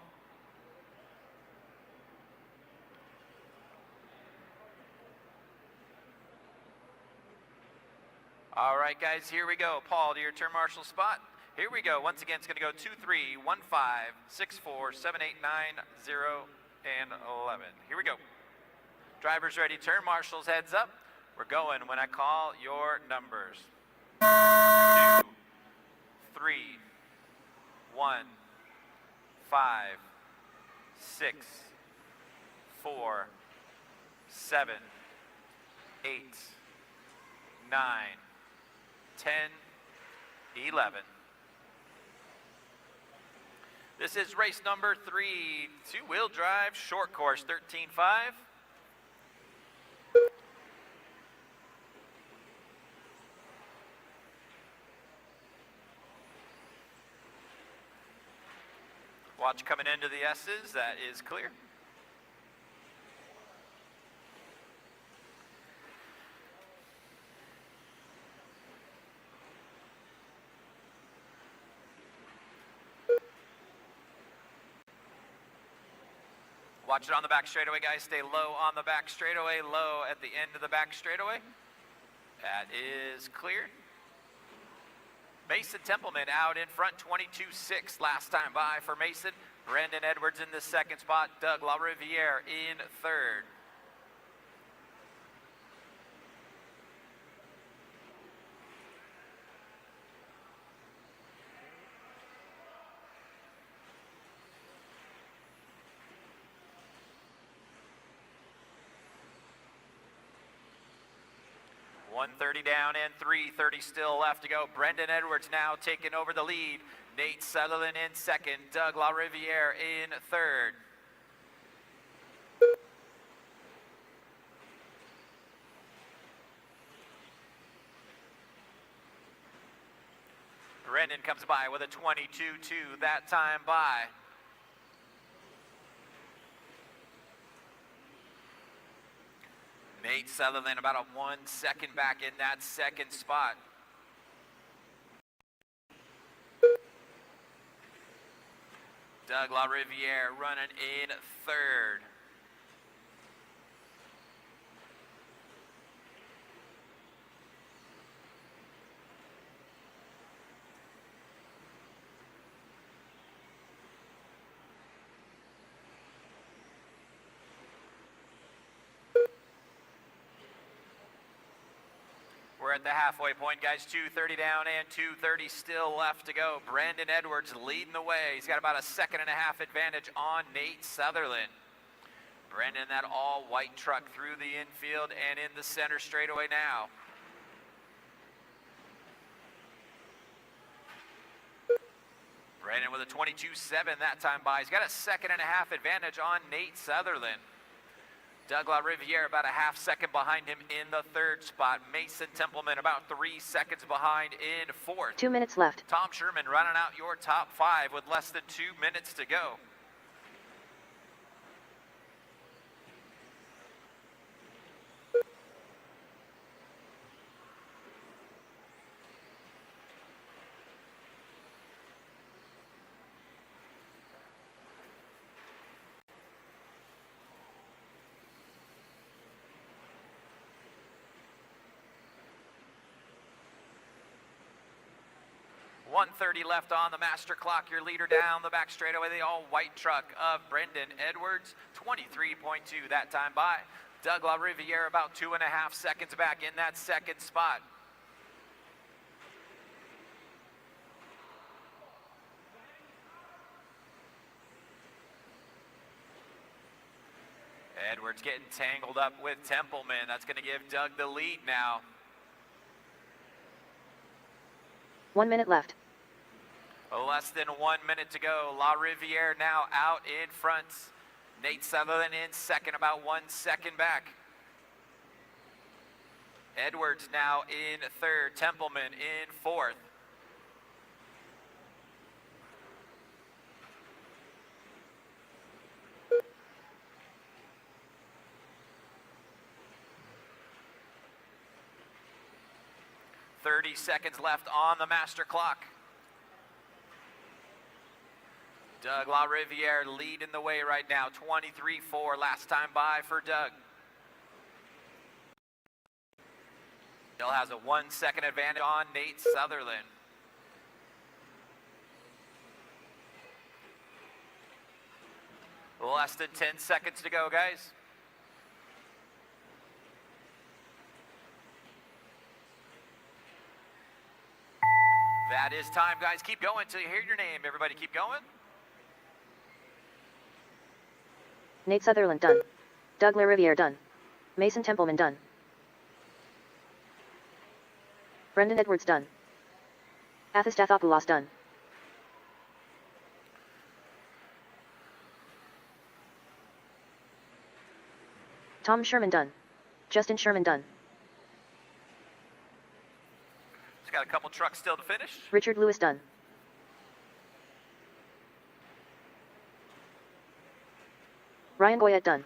S1: All right, guys, here we go. Paul, to your turn marshal spot. Here we go. Once again, it's going to go 2, 3, 1, 5, 6, 4, 7, 8, 9, 0, and 11. Here we go. Drivers ready. Turn marshals, heads up. We're going when I call your numbers. 2, 3, 1, 5, 6, 4, 7, 8, 9, 10, 11. This is race number 3, two-wheel drive, short course, 13.5. Watch coming into the S's, that is clear. Watch it on the back straightaway, guys. Stay low on the back straightaway, low at the end of the back straightaway. That is clear. Mason Templeman out in front, 22.6 last time by for Mason. Brendan Edwards in the second spot. Doug LaRiviere in third. .130 down and 3:30 still left to go. Brendan Edwards now taking over the lead. Nate Sutherland in second. Doug LaRiviere in third. Brendan comes by with a 22.2 that time by. Nate Sutherland about a 1 second back in that second spot. Doug LaRiviere running in third. We're at the halfway point, guys. 2:30 down and 2:30 still left to go. Brandon Edwards leading the way. He's got about a 1.5 second advantage on Nate Sutherland. Brandon, that all-white truck through the infield and in the center straightaway now. Brandon with a 22.7 that time by. He's got a 1.5 advantage on Nate Sutherland. Doug LaRiviere about a 1/2 second behind him in the third spot. Mason Templeman about 3 seconds behind in fourth.
S2: 2 minutes left.
S1: Tom Sherman running out your top 5 with less than 2 minutes to go. .130 left on the master clock. Your leader down the back straightaway, the all-white truck of Brendan Edwards, 23.2 that time by. Doug LaRiviere about 2.5 seconds back in that second spot. Edwards getting tangled up with Templeman. That's going to give Doug the lead now.
S2: 1 minute left.
S1: Less than 1 minute to go. LaRiviere now out in front. Nate Sutherland in second, about 1 second back. Edwards now in third. Templeman in fourth. .30 seconds left on the master clock. Doug LaRiviere leading the way right now, 23.4 last time by for Doug. Still has a 1 second advantage on Nate Sutherland. Less than 10 seconds to go, guys. That is time, guys. Keep going till you hear your name. Everybody keep going.
S2: Nate Sutherland done. Doug LaRiviere done. Mason Templeman done. Brendan Edwards done. Athistathopoulos done. Tom Sherman done. Justin Sherman done.
S1: It's got a couple trucks still to finish.
S2: Richard Lewis done. Ryan Boyette done.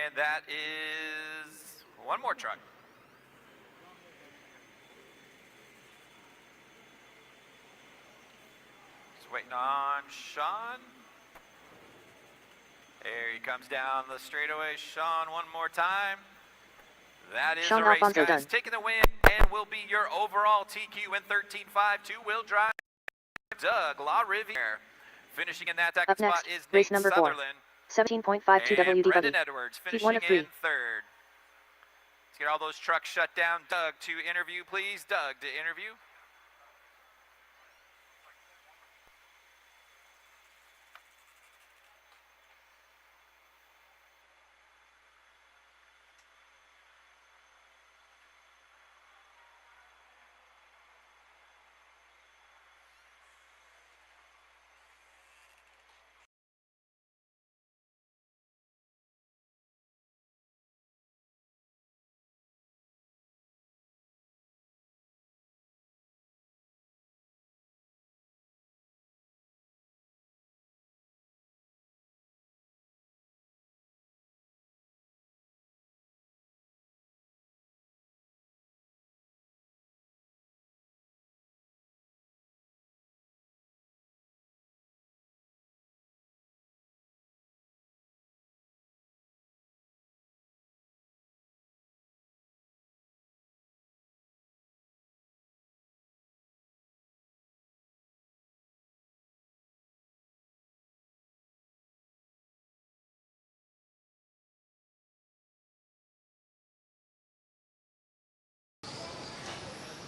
S1: And that is one more truck. Just waiting on Sean. There he comes down the straightaway. Sean, one more time. That is
S2: Sean
S1: a race,
S2: Alfonso
S1: guys.
S2: done.
S1: Taking the win and will be your overall TQ in 13.5 two-wheel drive. Doug LaRiviere. Finishing in that second
S2: Up next,
S1: spot is
S2: race
S1: Nate
S2: number 4.
S1: Sutherland.
S2: 17.52
S1: And
S2: WDW.
S1: Brendan Edwards
S2: Heat 1
S1: finishing
S2: of 3.
S1: in third. Let's get all those trucks shut down. Doug to interview, please. Doug to interview.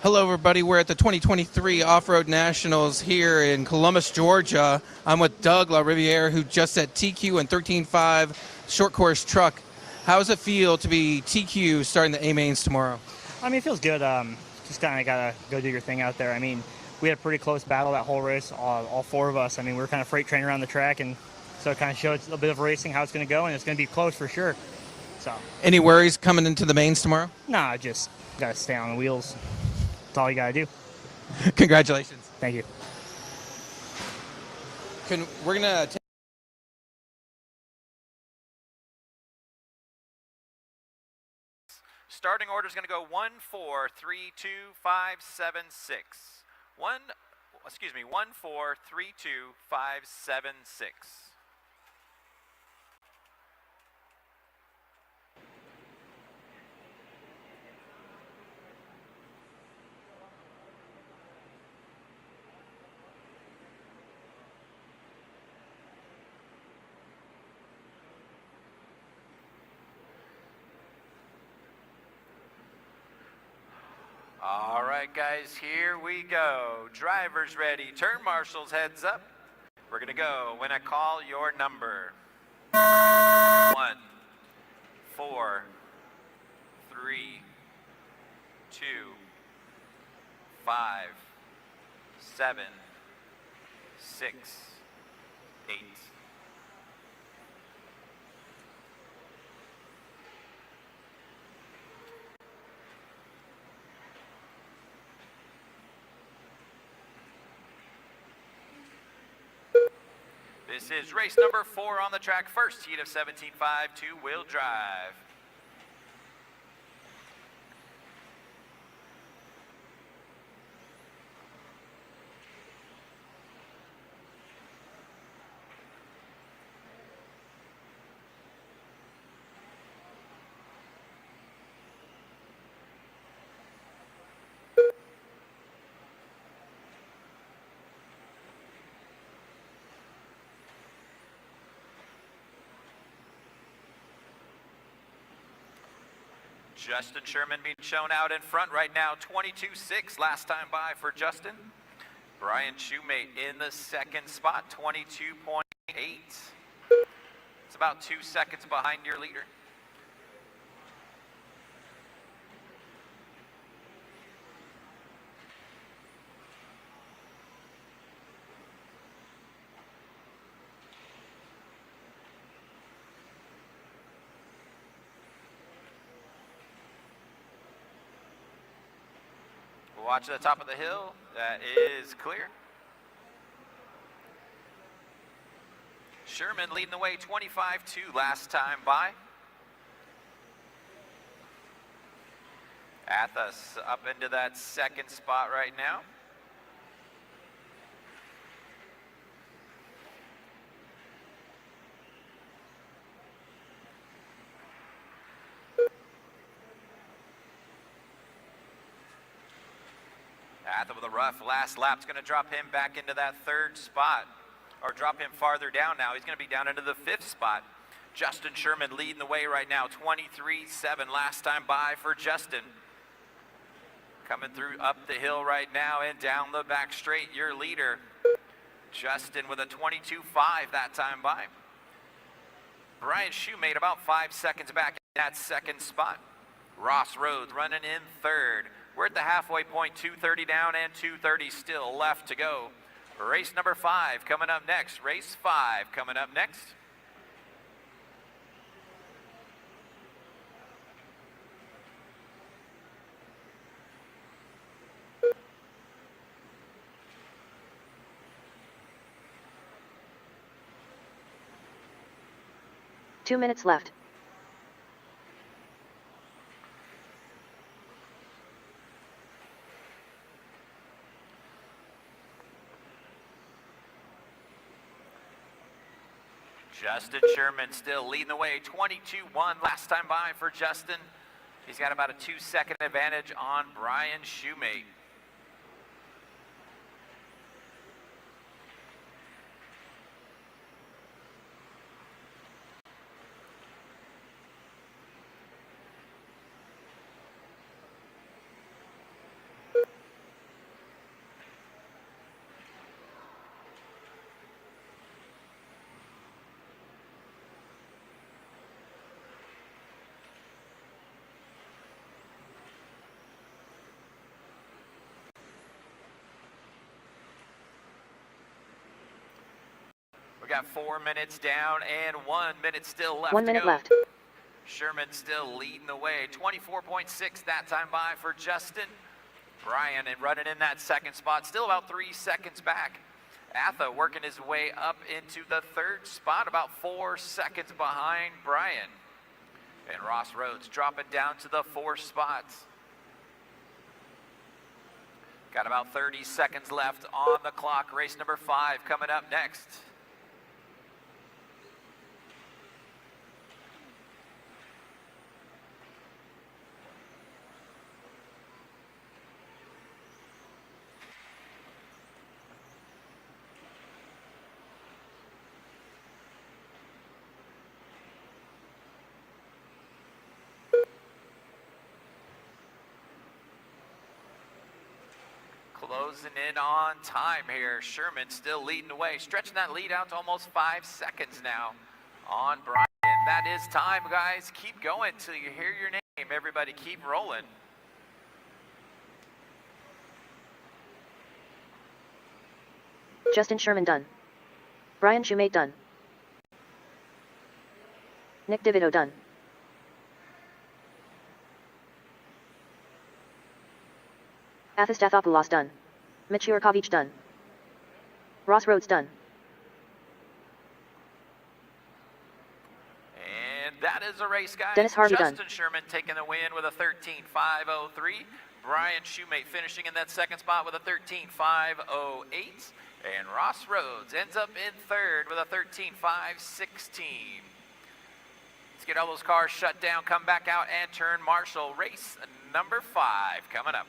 S3: Hello, everybody. We're at the 2023 Off-Road Nationals here in Columbus, Georgia. I'm with Doug LaRiviere, who just set TQ and 13.5 short course truck. How does it feel to be TQ starting the A-Mains tomorrow?
S7: I mean, it feels good. Just kind of got to go do your thing out there. I mean, we had a pretty close battle that whole race, all four of us. I mean, we were kind of freight train around the track, and so it kind of showed a bit of racing, how it's going to go, and it's going to be close for sure. So.
S3: Any worries coming into the mains tomorrow?
S7: Nah, just got to stay on the wheels. That's all you got to do.
S3: Congratulations.
S7: Thank you.
S3: We're going to take
S1: Starting order is going to go 1, 4, 3, 2, 5, 7, 6. 1, 4, 3, 2, 5, 7, 6. All right, guys, here we go. Drivers ready. Turn marshals, heads up. We're going to go when I call your number. 1, 4, 3, 2, 5, 7, 6, 8. This is race number 4 on the track, first heat of 17.5 two-wheel drive. Justin Sherman being shown out in front right now, 22.6 last time by for Justin. Brian Shoemate in the second spot, 22.8. It's about 2 seconds behind your leader. Watch at the top of the hill. That is clear. Sherman leading the way 25-2 last time by. Athos up into that second spot right now. Athos with a rough last lap's going to drop him back into that third spot, or drop him farther down now. He's going to be down into the fifth spot. Justin Sherman leading the way right now, 23.7 last time by for Justin. Coming through up the hill right now and down the back straight, your leader. Justin with a 22.5 that time by. Brian Shoemate about 5 seconds back in that second spot. Ross Rhodes running in third. We're at the halfway point, 2:30 down and 2:30 still left to go. Race number 5 coming up next. Race 5 coming up next.
S2: Two minutes left.
S1: Justin Sherman still leading the way, 22.1 last time by for Justin. He's got about a 2-second advantage on Brian Shoemate. We got 4 minutes down and 1 minute still left.
S2: 1 minute
S1: to go.
S2: left.
S1: Sherman still leading the way, 24.6 that time by for Justin. Brian and running in that second spot, still about 3 seconds back. Atha working his way up into the third spot, about 4 seconds behind Brian. And Ross Rhodes dropping down to the fourth spot. Got about 30 seconds left on the clock. Race number 5 coming up next. Closing in on time here. Sherman still leading the way, stretching that lead out to almost 5 seconds now on Brian. That is time, guys. Keep going till you hear your name. Everybody keep rolling.
S2: Justin Sherman done. Brian Shoemate done. Nick DeVito done. Athos Dathopoulos done. Mitch Yurkovich done. Ross Rhodes done.
S1: And that is a race, guys.
S2: Dennis Harvey
S1: Justin
S2: done.
S1: Sherman taking the win with a 13.503. Brian Shoemate finishing in that second spot with a 13.508. And Ross Rhodes ends up in third with a 13.516. Let's get all those cars shut down, come back out, and turn marshal. Race number 5 coming up.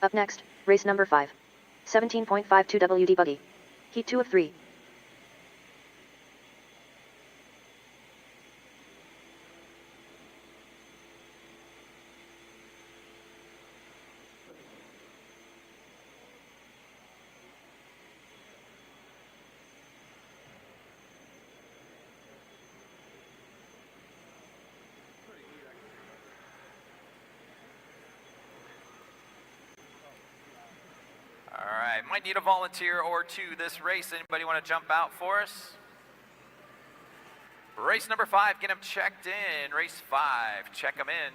S2: Up next, race number 5. 17.52 WD Buggy. Heat 2 of 3.
S1: All right, might need a volunteer or two this race. Anybody want to jump out for us? Race number 5, get them checked in. Race 5, check them in.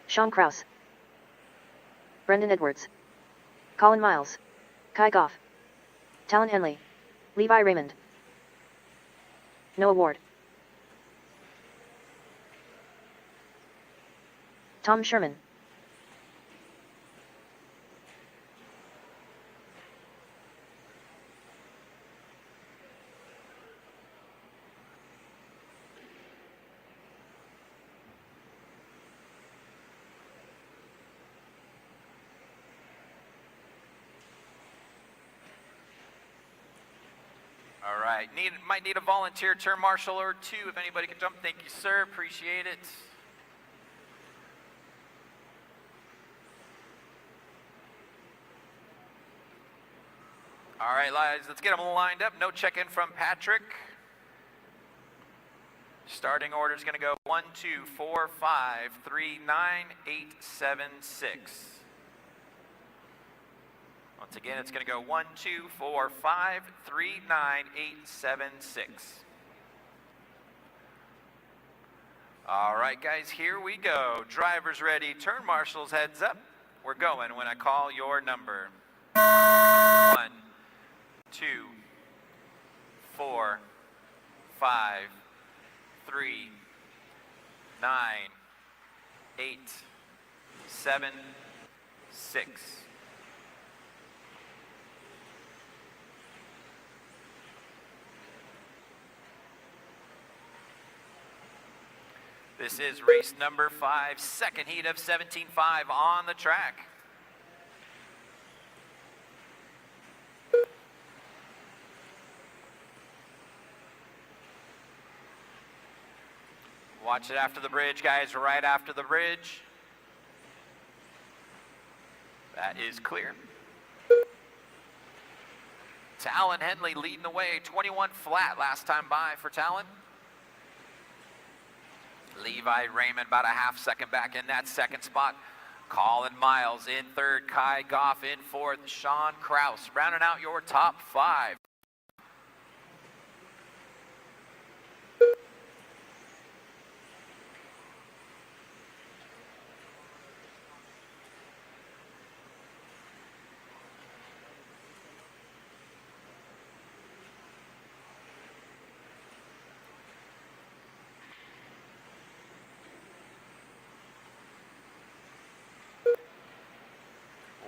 S2: Sean Kraus. Brendan Edwards. Colin Miles. Kai Goff. Talon Henley. Levi Raymond. Noah Ward. Tom Sherman.
S1: All right, might need a volunteer turn marshal or two if anybody can jump. Thank you, sir. Appreciate it. All right, guys, let's get them lined up. No check-in from Patrick. Starting order is going to go 1, 2, 4, 5, 3, 9, 8, 7, 6. Once again, it's going to go 1, 2, 4, 5, 3, 9, 8, 7, 6. All right, guys, here we go. Drivers ready, turn marshals, heads up. We're going when I call your number. 1, 2, 4, 5, 3, 9, 8, 7, 6. This is race number 5, second heat of 17.5 on the track. Watch it after the bridge, guys, right after the bridge. That is clear. Talon Henley leading the way, 21 flat last time by for Talon. Levi Raymond about a half second back in that second spot. Colin Miles in third, Kai Goff in fourth, Sean Kraus rounding out your top 5.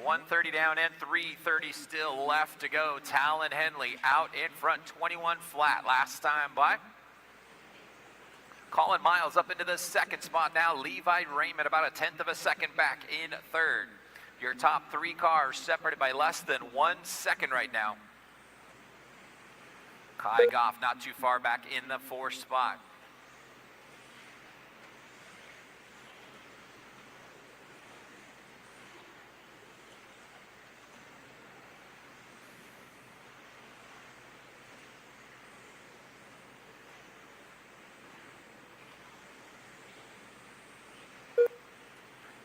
S1: .130 down and 3:30 still left to go. Talon Henley out in front, 21 flat last time by. Colin Miles up into the second spot now. Levi Raymond about a 1/10 of a second back in third. Your top 3 cars separated by less than 1 second right now. Kai Goff not too far back in the 4th spot.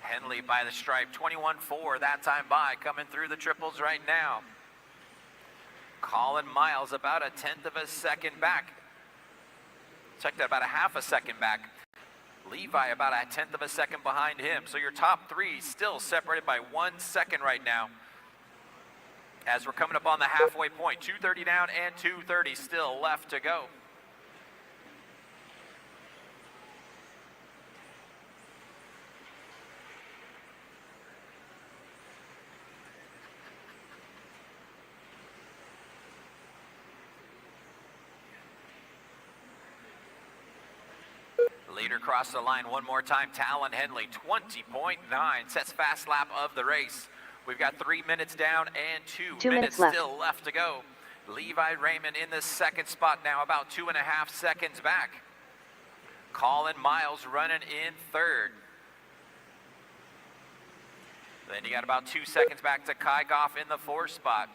S1: Henley by the stripe, 21-4 that time by, coming through the triples right now. Colin Miles about a 1/10 of a second back. Check that, about a half a second back. Levi about a 1/10 of a second behind him. So your top 3 still separated by 1 second right now. As we're coming up on the halfway point, 2:30 down and 2:30 still left to go. Leader crossed the line one more time. Talon Henley, 20.9, sets fast lap of the race. We've got 3 minutes down and 2 minutes
S2: left.
S1: still left to go. Levi Raymond in the second spot now, about 2.5 seconds back. Colin Miles running in third. Then you got about 2 seconds back to Kai Goff in the fourth spot.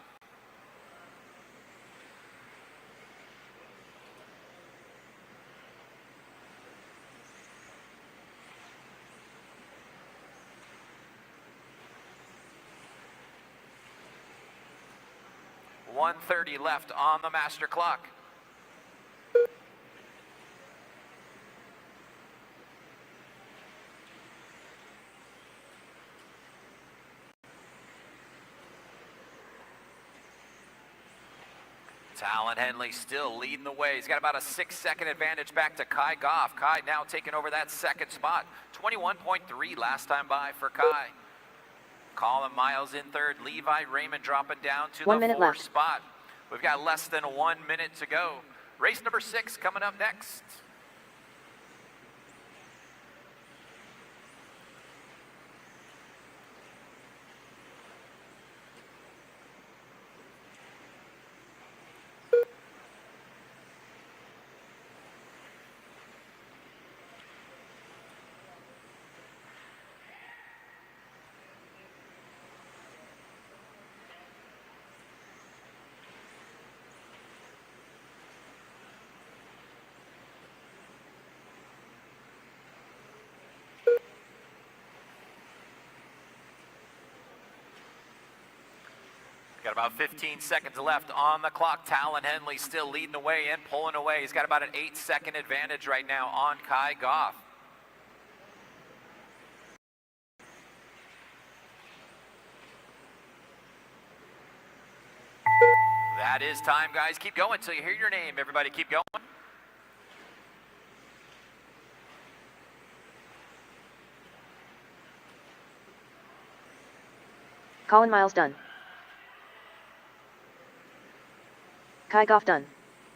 S1: .130 left on the master clock. Talon Henley still leading the way. He's got about a 6-second advantage back to Kai Goff. Kai now taking over that second spot. 21.3 last time by for Kai. Colin Miles in third. Levi Raymond dropping down to the fourth spot. We've got less than 1 minute to go. Race number 6 coming up next. Got about 15 seconds left on the clock. Talon Henley still leading the way and pulling away. He's got about an 8-second advantage right now on Kai Goff. That is time, guys. Keep going till you hear your name. Everybody keep going.
S2: Colin Miles done. Kai Goff done.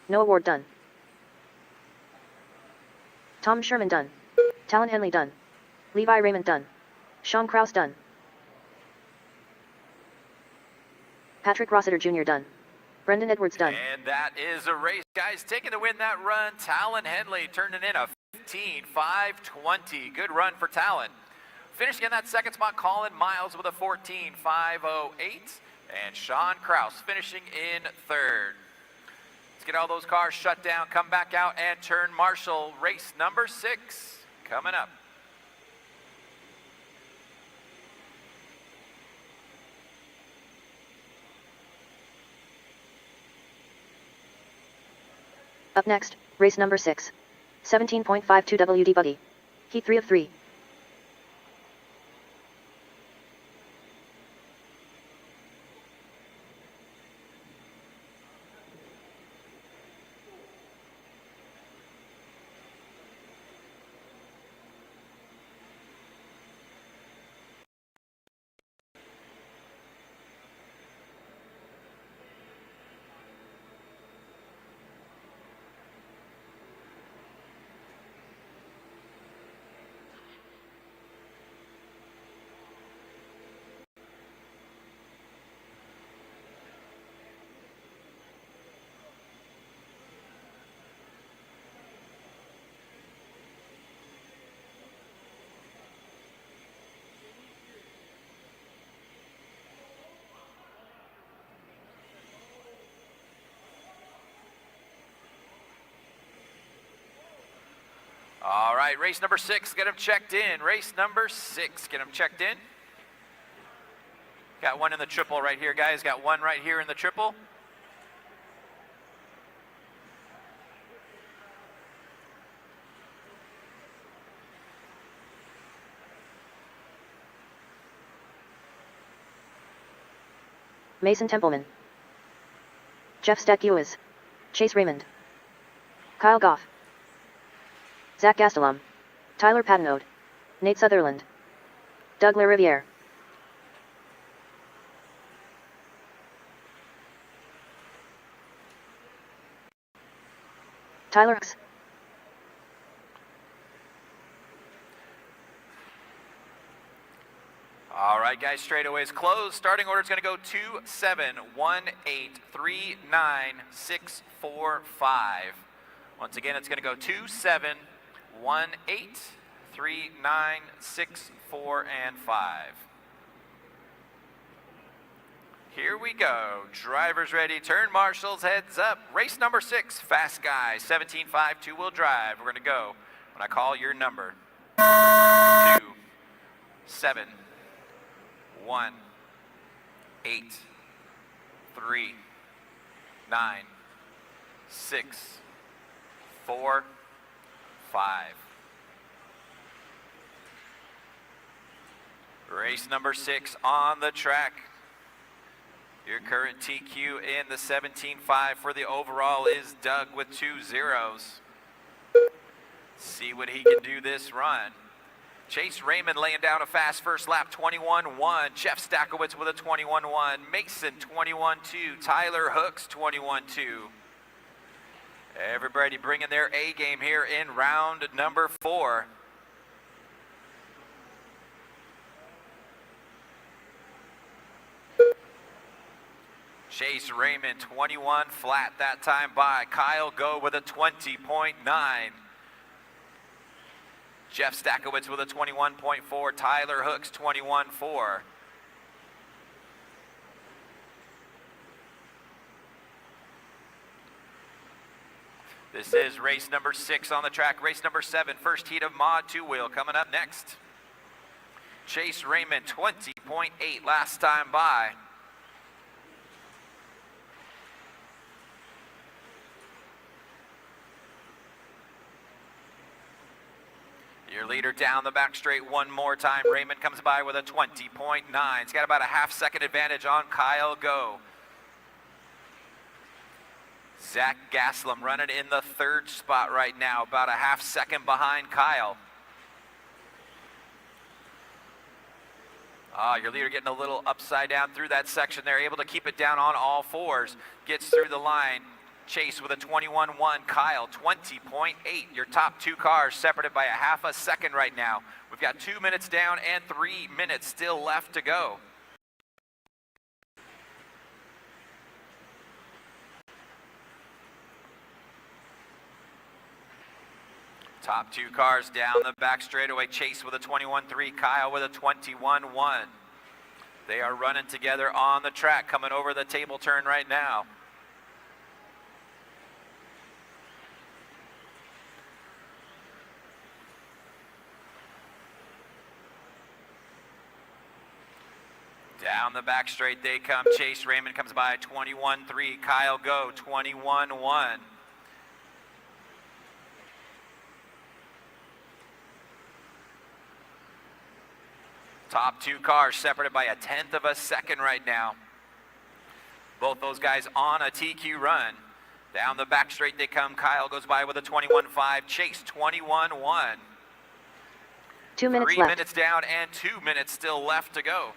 S2: No award done. Tom Sherman done. Talon Henley done. Levi Raymond done. Sean Kraus done. Patrick Rossiter Jr. done. Brendan Edwards done.
S1: And that is a race, guys. Taking to win that run, Talon Henley turning in a 15.520. Good run for Talon. Finishing in that second spot, Colin Miles with a 14.508. And Sean Kraus finishing in third. Let's get all those cars shut down, come back out and turn marshal. Race number 6 coming up.
S2: Up next, race number 6. 17.52 WD Buggy. Heat 3 of 3.
S1: All right, race number 6, get them checked in. Race number 6, get them checked in. Got one in the triple right here, guys. Got one right here in the triple.
S2: Mason Templeman. Jeff Steck-Ewes. Chase Raymond. Kyle Goff. Zach Gastelum. Tyler Patenaude. Nate Sutherland. Doug LaRiviere. Tyler X.
S1: All right, guys, straightaways closed. Starting order is going to go 2, 7, 1, 8, 3, 9, 6, 4, 5. Once again, it's going to go 2, 7, 1, 8, 3, 9, 6, 4, and 5. Here we go. Drivers ready. Turn marshals. Heads up. Race number 6. Fast guy. 17.5 two-wheel drive. We're going to go when I call your number. 2, 7, 1, 8, 3, 9, 6, 4, 5. Race number 6 on the track. Your current TQ in the 17.5 for the overall is Doug with 2 zeros. See what he can do this run. Chase Raymond laying down a fast first lap, 21.1. Jeff Stackowitz with a 21.1. Mason, 21.2. Tyler Hooks, 21.2. Everybody bringing their A game here in round number 4. Chase Raymond, 21 flat that time by. Kyle Go with a 20.9. Jeff Stackowitz with a 21.4. Tyler Hooks, 21.4. This is race number 6 on the track. Race number 7, first heat of Mod 2-wheel coming up next. Chase Raymond, 20.8 last time by. Your leader down the back straight one more time. Raymond comes by with a 20.9. He's got about a half-second advantage on Kyle Go. Zach Gaslam running in the 3rd spot right now, about a half-second behind Kyle. Your leader getting a little upside down through that section there, able to keep it down on all fours. Gets through the line. Chase with a 21.1, Kyle 20.8. Your top 2 cars separated by a half a second right now. We've got 2 minutes down and 3 minutes still left to go. Top 2 cars down the back straightaway. Chase with a 21.3, Kyle with a 21.1. They are running together on the track, coming over the table turn right now. Down the back straight they come. Chase Raymond comes by 21.3. Kyle Go 21.1. Top 2 cars separated by a 1/10 of a second right now. Both those guys on a TQ run. Down the back straight they come. Kyle goes by with a 21.5. Chase 21.1.
S2: 2 minutes
S1: 3
S2: left.
S1: minutes down and 2 minutes still left to go.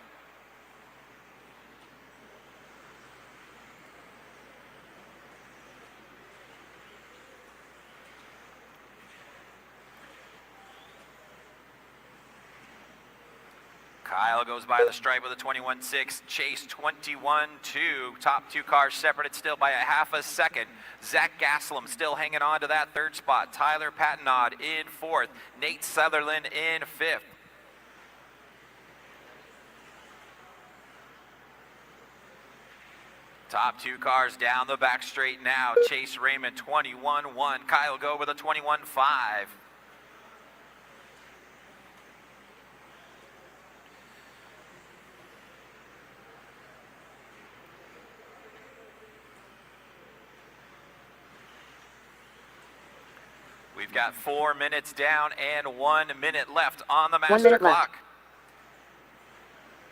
S1: Kyle goes by the stripe with a 21.6. Chase 21.2. Top 2 cars separated still by a half a second. Zach Gaslam still hanging on to that 3rd spot. Tyler Patenaude in 4th. Nate Sutherland in 5th. Top 2 cars down the back straight now. Chase Raymond 21.1. Kyle Go with a 21.5. We've got 4 minutes down and 1 minute left on the master clock.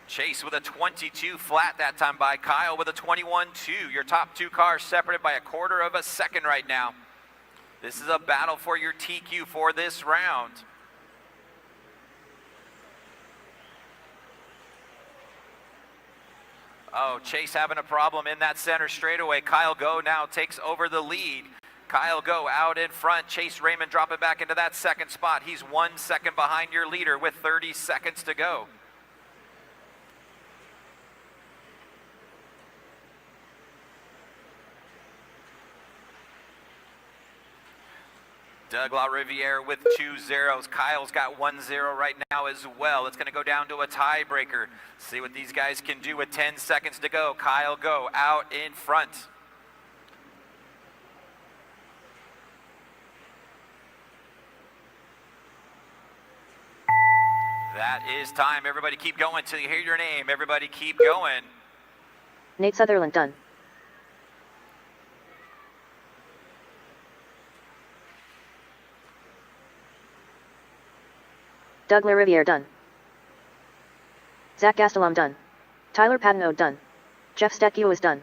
S1: Chase with a 22 flat that time by. Kyle with a 21.2. Your top 2 cars separated by a 1/4 of a second right now. This is a battle for your TQ for this round. Oh, Chase having a problem in that center straightaway. Kyle Go now takes over the lead. Kyle Go out in front. Chase Raymond dropping back into that 2nd spot. He's 1 second behind your leader with 30 seconds to go. Doug LaRiviere with 2 zeros. Kyle's got 1 0 right now as well. It's going to go down to a tiebreaker. See what these guys can do with 10 seconds to go. Kyle Go out in front. That is time. Everybody keep going till you hear your name. Everybody keep going.
S2: Nate Sutherland done. Doug LaRiviere done. Zach Gastelum done. Tyler Patino done. Jeff Stetgio is done.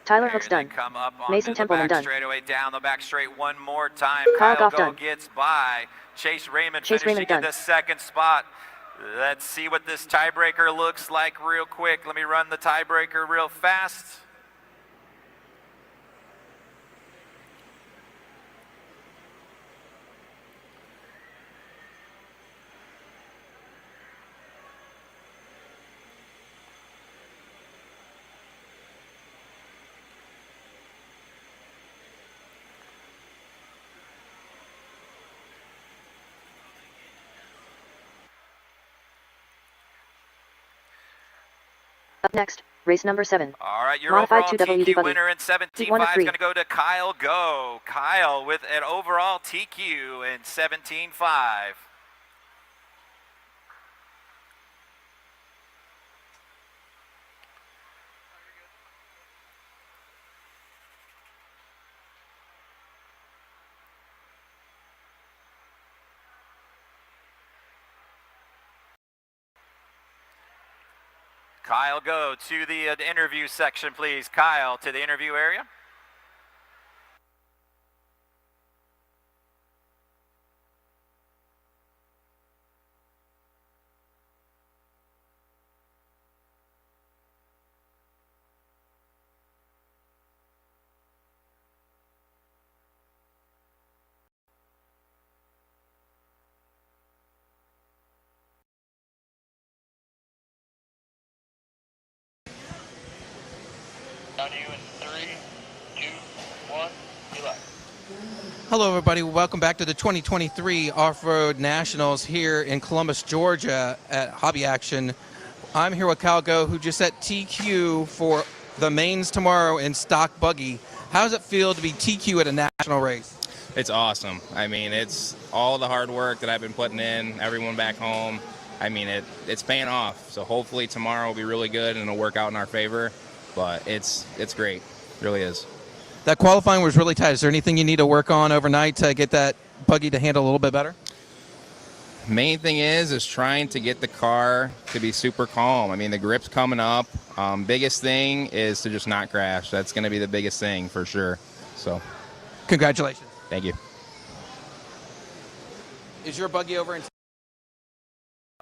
S2: Tyler Hooks done.
S1: Come up
S2: Mason Templeman done.
S1: Straightaway down the back straight one more time.
S2: Kyle
S1: Kyle
S2: Goff
S1: Go
S2: done.
S1: gets by. Chase Raymond
S2: Chase
S1: finishing
S2: Raymond
S1: in the second spot. Let's see what this tiebreaker looks like real quick. Let me run the tiebreaker real fast.
S2: Up next, race number 7.
S1: All right, your
S2: Modified
S1: overall
S2: 2WD
S1: TQ
S2: buggy.
S1: winner in 17.5
S2: T1 of
S1: is
S2: 3.
S1: going to go to Kyle Go. Kyle with an overall TQ in 17.5. Kyle, go to the interview section, please. Kyle, to the interview area.
S6: Down to you in 3, 2, 1, be live.
S3: Hello, everybody. Welcome back to the 2023 Off-Road Nationals here in Columbus, Georgia at Hobby Action. I'm here with Kyle Go, who just set TQ for the mains tomorrow in stock buggy. How does it feel to be TQ at a national race?
S12: It's awesome. I mean, it's all the hard work that I've been putting in, everyone back home. I mean, it's paying off. So hopefully tomorrow will be really good and it'll work out in our favor. But it's great. It really is.
S3: That qualifying was really tight. Is there anything you need to work on overnight to get that buggy to handle a little bit better?
S12: Main thing is trying to get the car to be super calm. I mean, the grip's coming up. Biggest thing is to just not crash. That's going to be the biggest thing for sure. So,
S3: congratulations.
S12: Thank you.
S3: Is your buggy over in?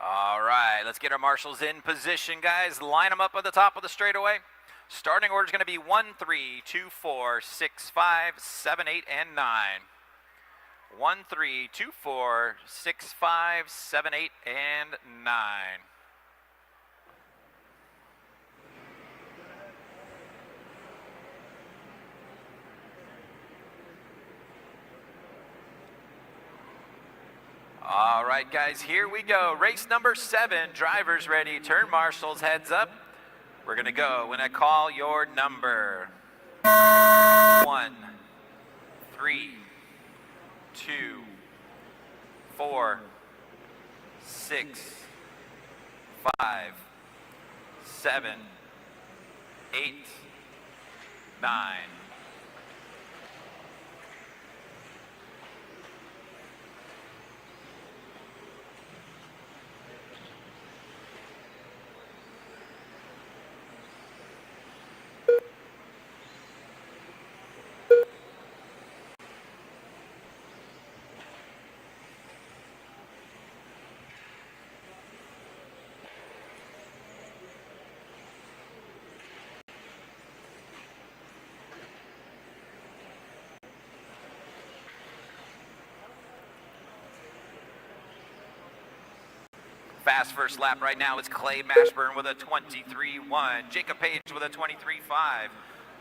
S1: All right, let's get our marshals in position, guys. Line them up at the top of the straightaway. Starting order is going to be 1, 3, 2, 4, 6, 5, 7, 8, and 9. 1, 3, 2, 4, 6, 5, 7, 8, and 9. All right, guys, here we go. Race number 7. Drivers ready. Turn marshals, heads up. We're going to go when I call your number. 1, 3, 2, 4, 6, 5, 7, 8, 9. Fast first lap right now is Clay Mashburn with a 23.1. Jacob Page with a 23.5.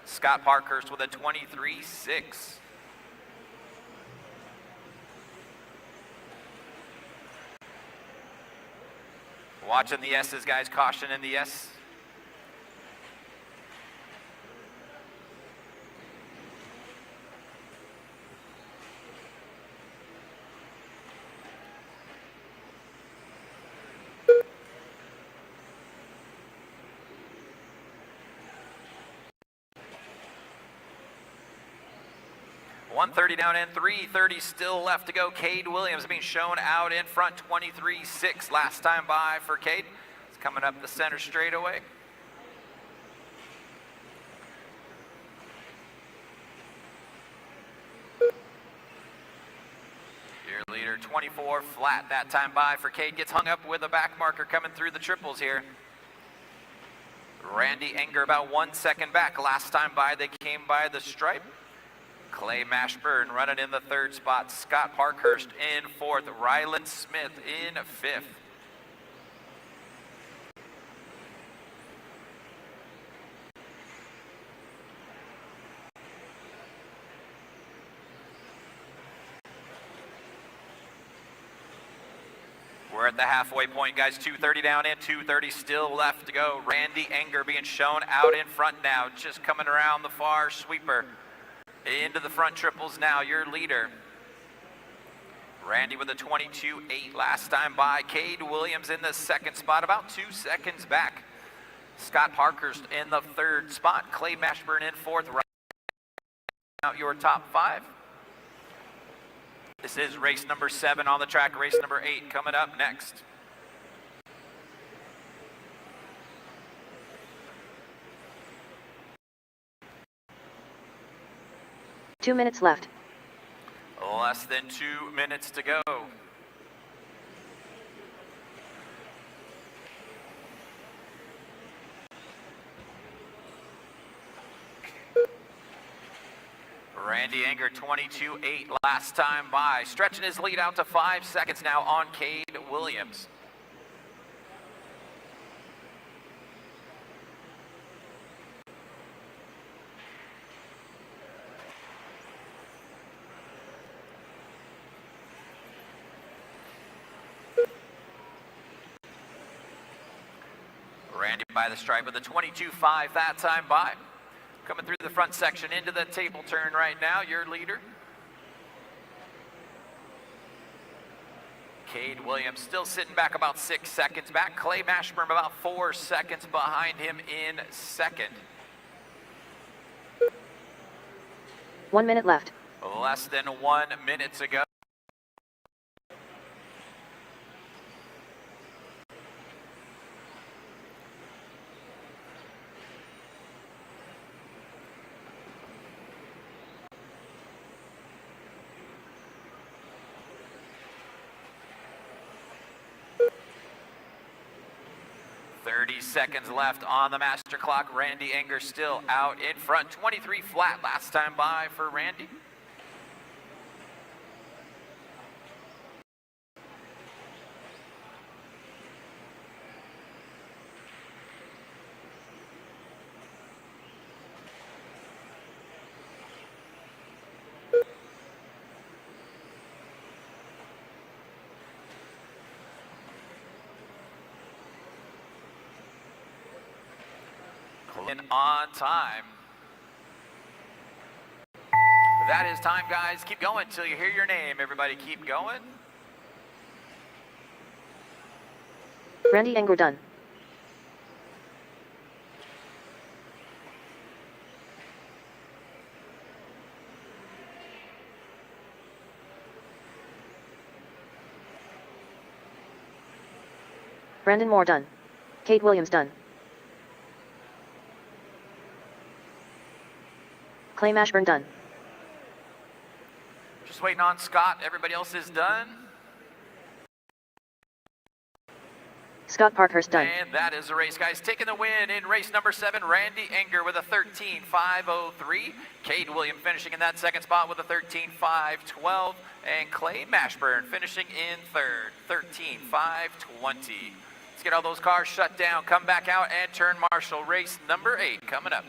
S1: Scott Parkhurst with a 23.6. Watching the S's, guys. Caution in the S. .130 down in, 3:30 still left to go. Cade Williams being shown out in front, 23.6 last time by for Cade. It's coming up the center straightaway. Your leader, 24 flat that time by for Cade. Gets hung up with a back marker coming through the triples here. Randy Enger about 1 second back. Last time by, they came by the stripe. Clay Mashburn running in the third spot. Scott Parkhurst in fourth. Ryland Smith in fifth. We're at the halfway point, guys. 2:30 down in, 2:30 still left to go. Randy Enger being shown out in front now, just coming around the far sweeper. Into the front triples now, your leader. Randy with a 22.8 last time by. Cade Williams in the second spot, about 2 seconds back. Scott Parkhurst in the third spot. Clay Mashburn in fourth. Right out your top five. This is race number 7 on the track. Race number 8 coming up next.
S2: Two minutes left.
S1: Less than 2 minutes to go. Randy Enger, 22.8 last time by. Stretching his lead out to 5 seconds now on Cade Williams. Randy by the stripe with a 22.5 that time by. Coming through the front section into the table turn right now, your leader. Cade Williams still sitting back about 6 seconds back. Clay Mashburn about 4 seconds behind him in second.
S2: 1 minute left.
S1: Less than 1 minute to go. Seconds left on the master clock. Randy Enger still out in front. 23 flat last time by for Randy. On time. That is time, guys. Keep going till you hear your name. Everybody keep going.
S2: Randy Enger done. Brandon Moore done. Cade Williams done. Clay Mashburn done.
S1: Just waiting on Scott. Everybody else is done.
S2: Scott Parkhurst done.
S1: And that is the race, guys. Taking the win in race number 7, Randy Enger with a 13.503. Cade Williams finishing in that second spot with a 13.512. And Clay Mashburn finishing in third, 13.520. Let's get all those cars shut down, come back out, and turn marshal. Race number 8 coming up.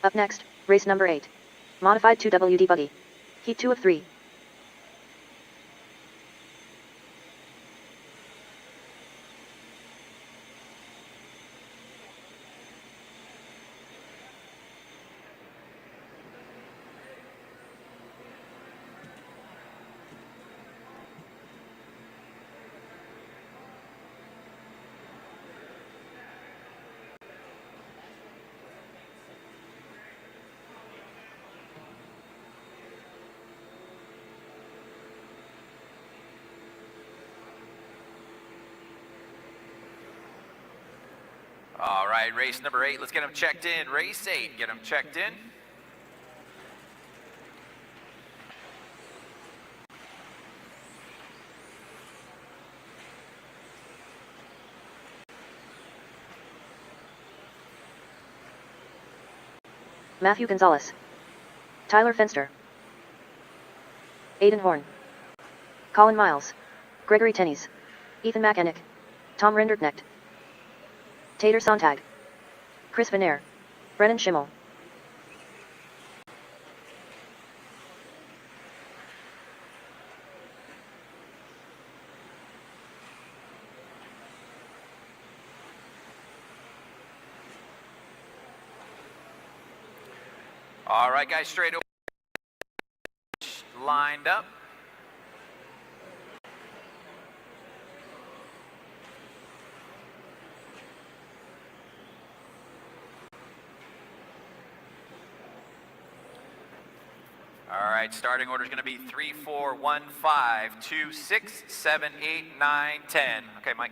S2: Up next, race number 8. Modified 2WD buggy. Heat 2 of 3.
S1: All right, race number 8. Let's get them checked in. Race 8, get them checked in.
S2: Matthew Gonzalez. Tyler Fenster. Aiden Horn. Colin Miles. Gregory Tennies. Ethan McEnick. Tom Rinderknecht. Tater Sontag. Chris Venair. Brennan Schimmel.
S1: All right, guys, straight away. Lined up. All right, starting order is going to be 3, 4, 1, 5, 2, 6, 7, 8, 9, 10. Okay, Mike.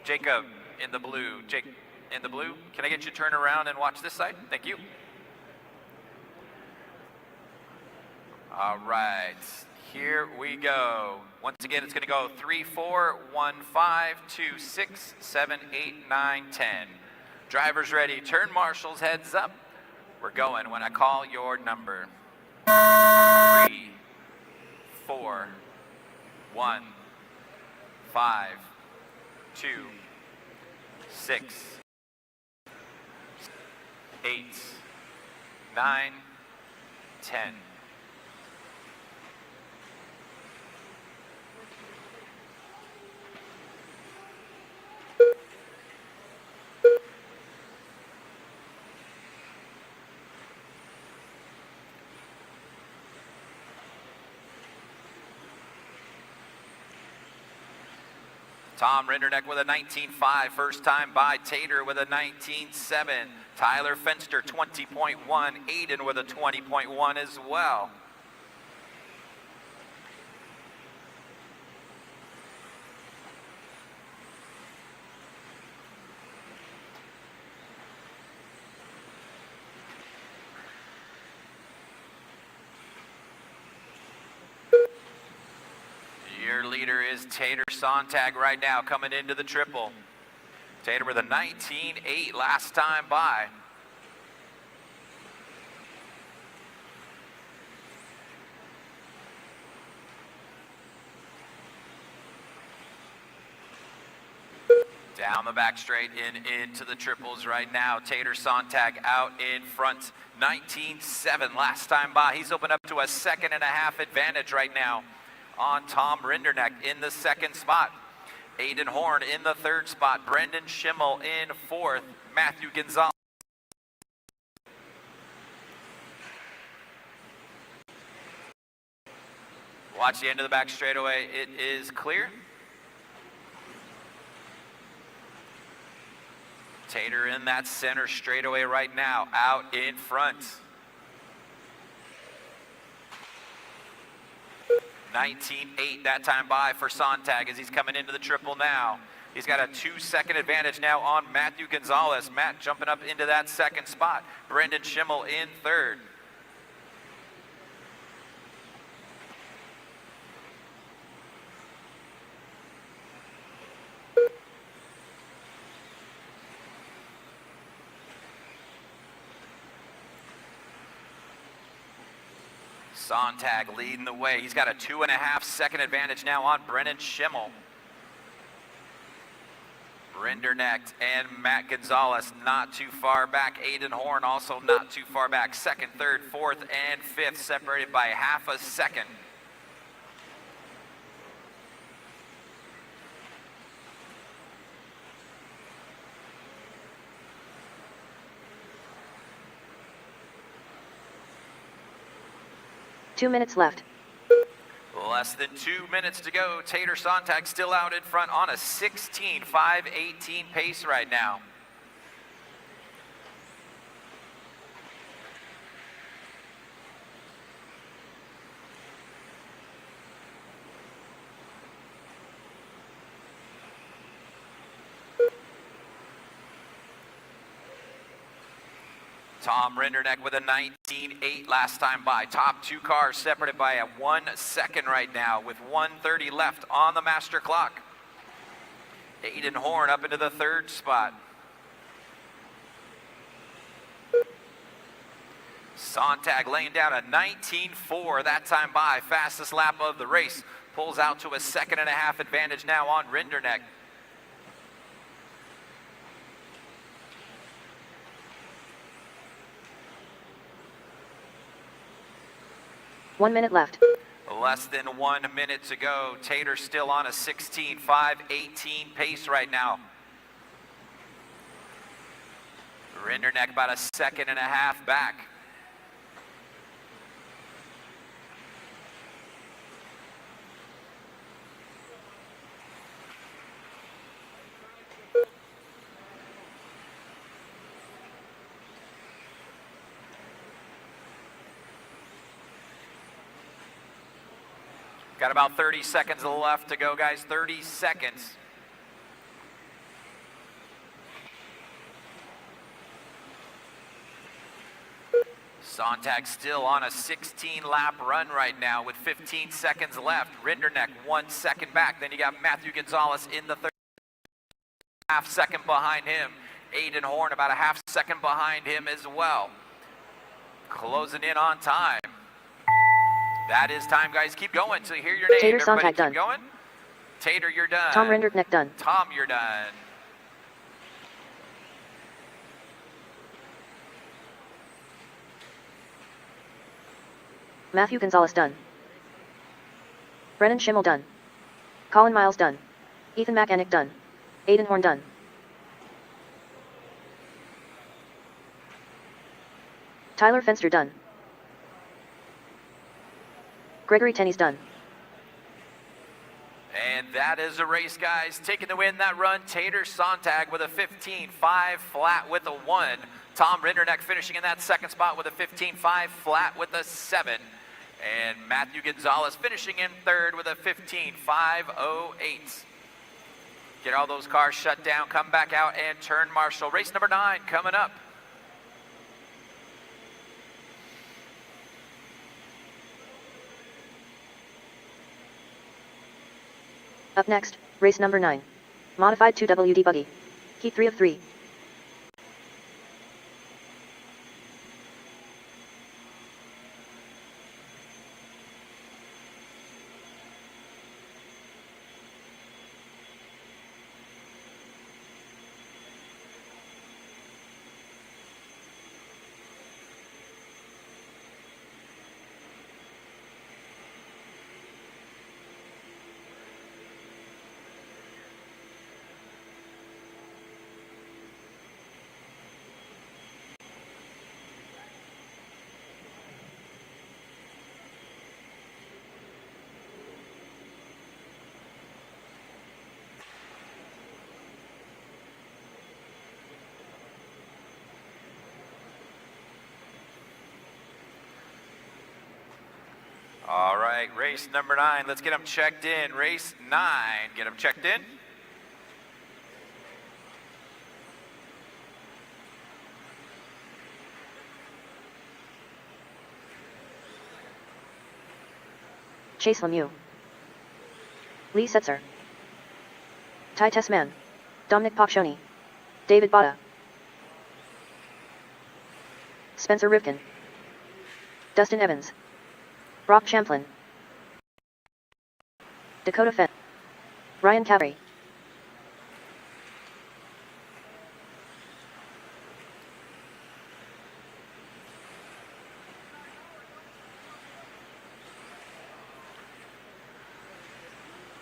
S1: Jacob in the blue. Jake in the blue. Can I get you to turn around and watch this side? Thank you. All right, here we go. Once again, it's going to go 3, 4, 1, 5, 2, 6, 7, 8, 9, 10. Drivers ready. Turn marshals, heads up. We're going when I call your number. 3, 4, 1, 5, 2, 6, 8, 9, 10. Tom Rinderknecht with a 19.5, first time by. Tater with a 19.7. Tyler Fenster 20.1. Aiden with a 20.1 as well. Your leader is Tater Sontag right now, coming into the triple. Tater with a 19.8 last time by. Down the back straight into the triples right now. Tater Sontag out in front. 19.7 last time by. He's opened up to a 2.5 advantage right now on Tom Rinderknecht in the second spot. Aiden Horn in the third spot. Brendan Schimmel in fourth. Matthew Gonzalez. Watch the end of the back straightaway. It is clear. Tater in that center straightaway right now, out in front. 19.8 that time by for Sontag as he's coming into the triple now. He's got a 2-second advantage now on Matthew Gonzalez. Matt jumping up into that second spot. Brendan Schimmel in third. Sontag leading the way. He's got a 2.5-second advantage now on Brendan Schimmel. Rinderknecht and Matt Gonzalez not too far back. Aiden Horn also not too far back. Second, third, fourth, and fifth separated by half a second.
S2: Two minutes left.
S1: Less than 2 minutes to go. Tater Sontag still out in front on a 16.518 pace right now. Tom Rinderknecht with a 19.8 last time by. Top two cars separated by a 1 second right now with 1:30 left on the master clock. Aiden Horn up into the third spot. Sontag laying down a 19.4 that time by. Fastest lap of the race. Pulls out to a 1.5 advantage now on Rinderknecht.
S2: One minute left.
S1: Less than 1 minute to go. Tater still on a 16.518 pace right now. Rinderknecht about a 1.5 back. Got about 30 seconds left to go, guys. 30 seconds. Sontag still on a 16-lap run right now with 15 seconds left. Rinderknecht 1 second back. Then you got Matthew Gonzalez in the third, half second behind him. Aiden Horn about a half second behind him as well. Closing in on time. That is time, guys. Keep going till you hear your name.
S2: Tater
S1: Everybody
S2: Sontag
S1: keep
S2: done.
S1: going. Tater, you're done.
S2: Tom Rinderknecht done.
S1: Tom, you're done.
S2: Matthew Gonzalez done. Brennan Schimmel done. Colin Miles done. Ethan McAnick done. Aiden Horn done. Tyler Fenster done. Gregory Tenney's done.
S1: And that is a race, guys. Taking the win that run, Tater Sontag with a 15.5 flat with a 1. Tom Rinderknecht finishing in that second spot with a 15.5 flat with a 7. And Matthew Gonzalez finishing in third with a 15.508. Get all those cars shut down, come back out and turn marshal. Race number 9 coming up.
S2: Up next, race number 9. Modified 2WD buggy. Heat 3 of 3.
S1: All right, race number 9. Let's get them checked in. Race 9. Get them checked in.
S2: Chase Lemieux. Lee Setzer. Ty Tessman. Dominic Paccioni. David Botta. Spencer Rivkin. Dustin Evans. Brock Champlin. Dakota Fenn. Ryan Cavery.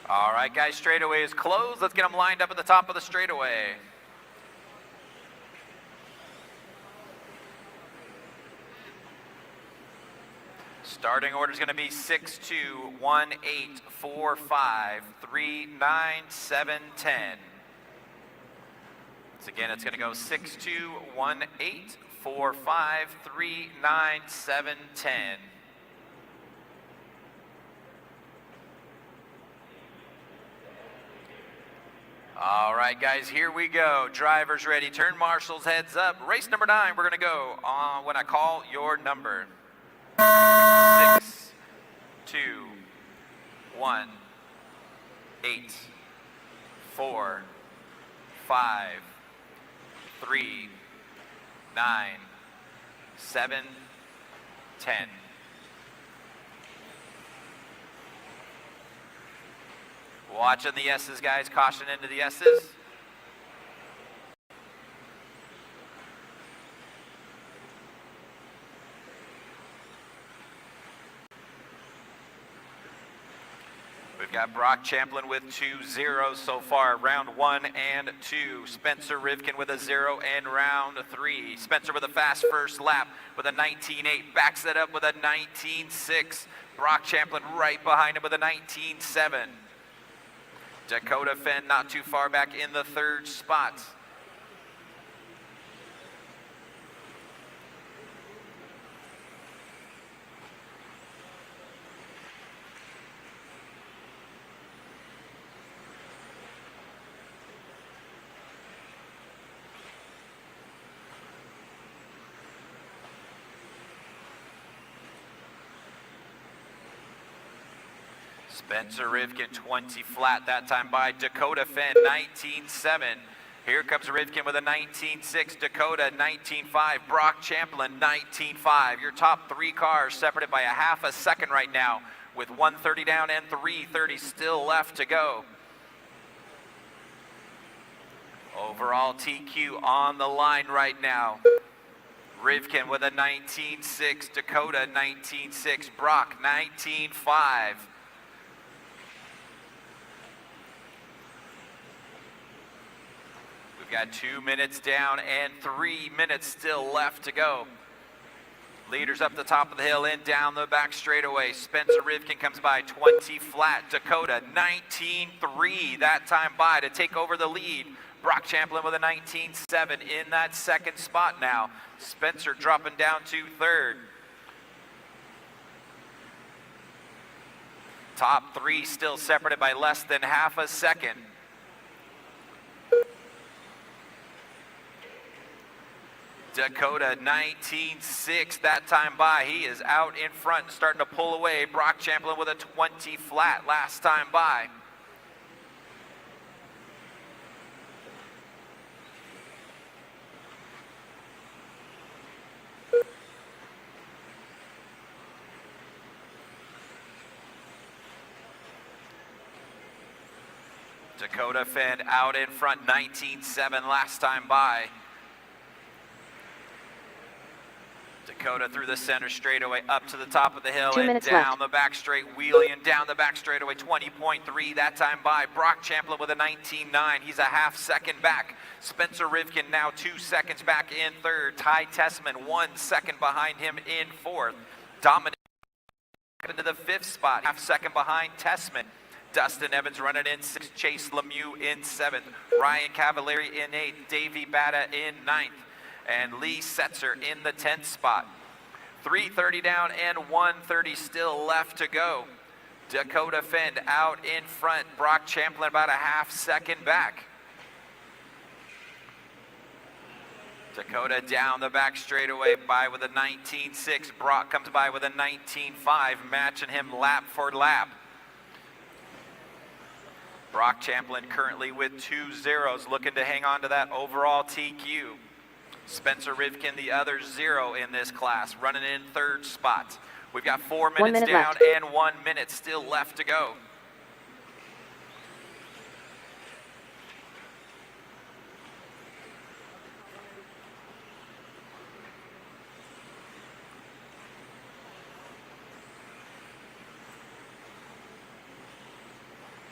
S1: All right, guys, straightaway is closed. Let's get them lined up at the top of the straightaway. Starting order is going to be 6, 2, 1, 8, 4, 5, 3, 9, 7, 10. Once again, it's going to go 6, 2, 1, 8, 4, 5, 3, 9, 7, 10. All right, guys, here we go. Drivers ready. Turn marshals, heads up. Race number 9, we're going to go on when I call your number. 6, 2, 1, 8, 4, 5, 3, 9, 7, 10. Watching the S's, guys. Caution into the S's. We've got Brock Champlin with 2 zeros so far, round 1 and 2. Spencer Rivkin with a 0 in round 3. Spencer with a fast first lap with a 19.8, backs it up with a 19.6. Brock Champlin right behind him with a 19.7. Dakota Fenn not too far back in the 3rd spot. Spencer Rivkin 20 flat that time by Dakota Fenn 19.7. Here comes Rivkin with a 19.6, Dakota 19.5, Brock Champlin 19.5. Your top 3 cars separated by a half a second right now with 1:30 down and 3:30 still left to go. Overall TQ on the line right now. Rivkin with a 19.6, Dakota 19.6, Brock 19.5. We've got 2 minutes down and 3 minutes still left to go. Leaders up the top of the hill and down the back straightaway. Spencer Rivkin comes by 20 flat. Dakota 19.3 that time by to take over the lead. Brock Champlin with a 19.7 in that 2nd spot now. Spencer dropping down to 3rd. Top 3 still separated by less than half a second. Dakota 19.6 that time by. He is out in front and starting to pull away. Brock Champlin with a 20 flat last time by. Dakota Fenn out in front 19.7 last time by. Dakota through the center straightaway, up to the top of the hill
S2: 2
S1: and
S2: minutes
S1: down
S2: left.
S1: the back straight, wheeling and down the back straightaway, 20.3 that time by. Brock Champlin with a 19.9, he's a half second back. Spencer Rivkin now 2 seconds back in 3rd. Ty Tessman 1 second behind him in 4th. Dominic into the 5th spot, half second behind Tessman. Dustin Evans running in 6th, Chase Lemieux in 7th, Ryan Cavallari in 8th, Davey Bata in 9th. And Lee Setzer in the 10th spot. 3:30 down and 1:30 still left to go. Dakota Fenn out in front. Brock Champlin about a half second back. Dakota down the back straightaway by with a 19.6. Brock comes by with a 19.5, matching him lap for lap. Brock Champlin currently with 2 zeros, looking to hang on to that overall TQ. Spencer Rivkin, the other 0 in this class, running in 3rd spot. We've got 4 minutes
S2: 1 minute
S1: down
S2: left.
S1: and 1 minute still left to go.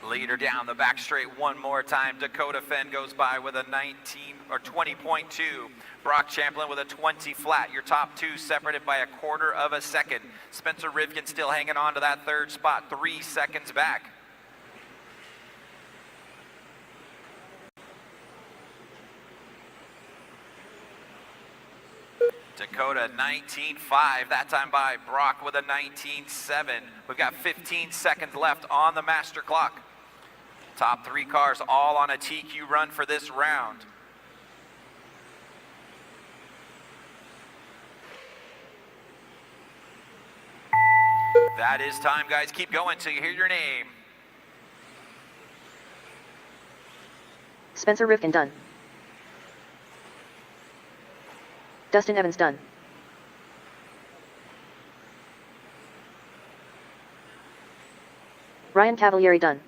S1: Leader down the back straight one more time. Dakota Fenn goes by with a 19 or 20.2. Brock Champlin with a 20 flat. Your top two separated by a quarter of a second. Spencer Rivkin still hanging on to that third spot, 3 seconds back. Dakota 19.5, that time by Brock with a 19.7. We've got 15 seconds left on the master clock. Top 3 cars all on a TQ run for this round. That is time, guys. Keep going till you hear your name.
S2: Spencer Rivkin done. Dustin Evans done. Ryan Cavalieri done.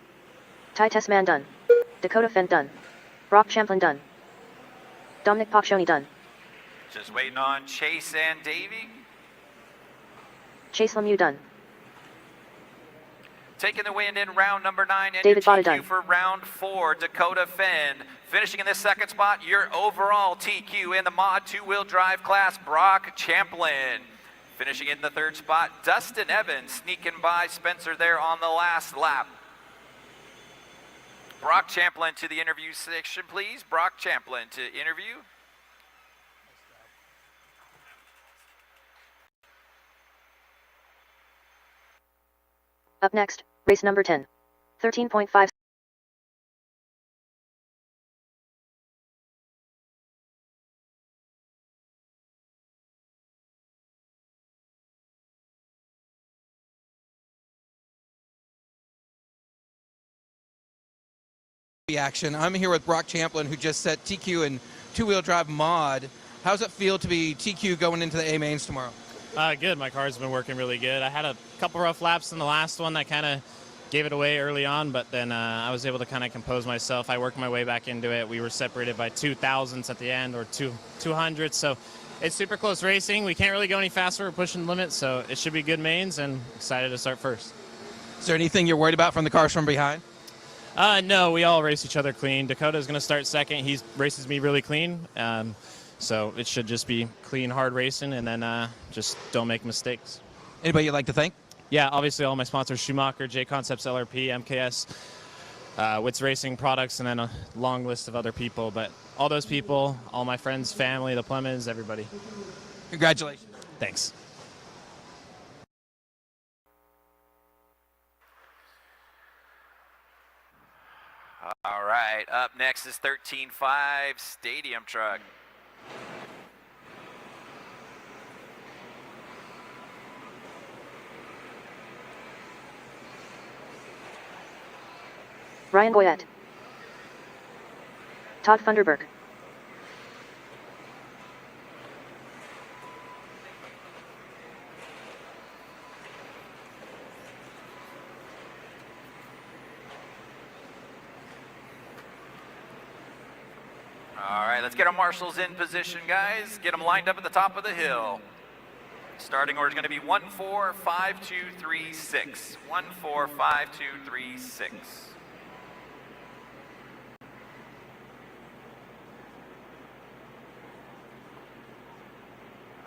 S2: Ty Tessman done. Dakota Fenn done. Brock Champlin done. Dominic Paccioni done.
S1: Just waiting on Chase and Davey.
S2: Chase Lemieux done.
S1: Taking the win in round number 9 and
S2: David
S1: your
S2: Botta
S1: TQ
S2: done.
S1: for round 4, Dakota Fenn. Finishing in this second spot, your overall TQ in the mod 2-wheel drive class, Brock Champlin. Finishing in the third spot, Dustin Evans, sneaking by Spencer there on the last lap. Brock Champlin to the interview section, please. Brock Champlin to interview.
S2: Up next, race number 10. 13.5.
S3: Action. I'm here with Brock Champlin, who just set TQ in 2-wheel drive mod. How's it feel to be TQ going into the A mains tomorrow?
S11: Good. My car's been working really good. I had a couple rough laps in the last one that kind of gave it away early on, but then I was able to kind of compose myself. I worked my way back into it. We were separated by 2,000ths at the end, or 200ths, so it's super close racing. We can't really go any faster. We're pushing the limits, so it should be good mains, and excited to start first.
S3: Is there anything you're worried about from the cars from behind?
S11: No, we all race each other clean. Dakota's going to start second. He races me really clean. So it should just be clean, hard racing, and then just don't make mistakes.
S3: Anybody you'd like to thank?
S11: Yeah, obviously all my sponsors, Schumacher, J Concepts, LRP, MKS, Wits Racing Products, and then a long list of other people. But all those people, all my friends, family, the Plemons, everybody.
S3: Congratulations.
S11: Thanks.
S1: All right, up next is 13.5 Stadium Truck.
S2: Ryan Boyette. Todd Funderburk.
S1: All right, let's get our marshals in position, guys. Get them lined up at the top of the hill. Starting order is going to be 1, 4, 5, 2, 3, 6. 1, 4, 5, 2, 3, 6.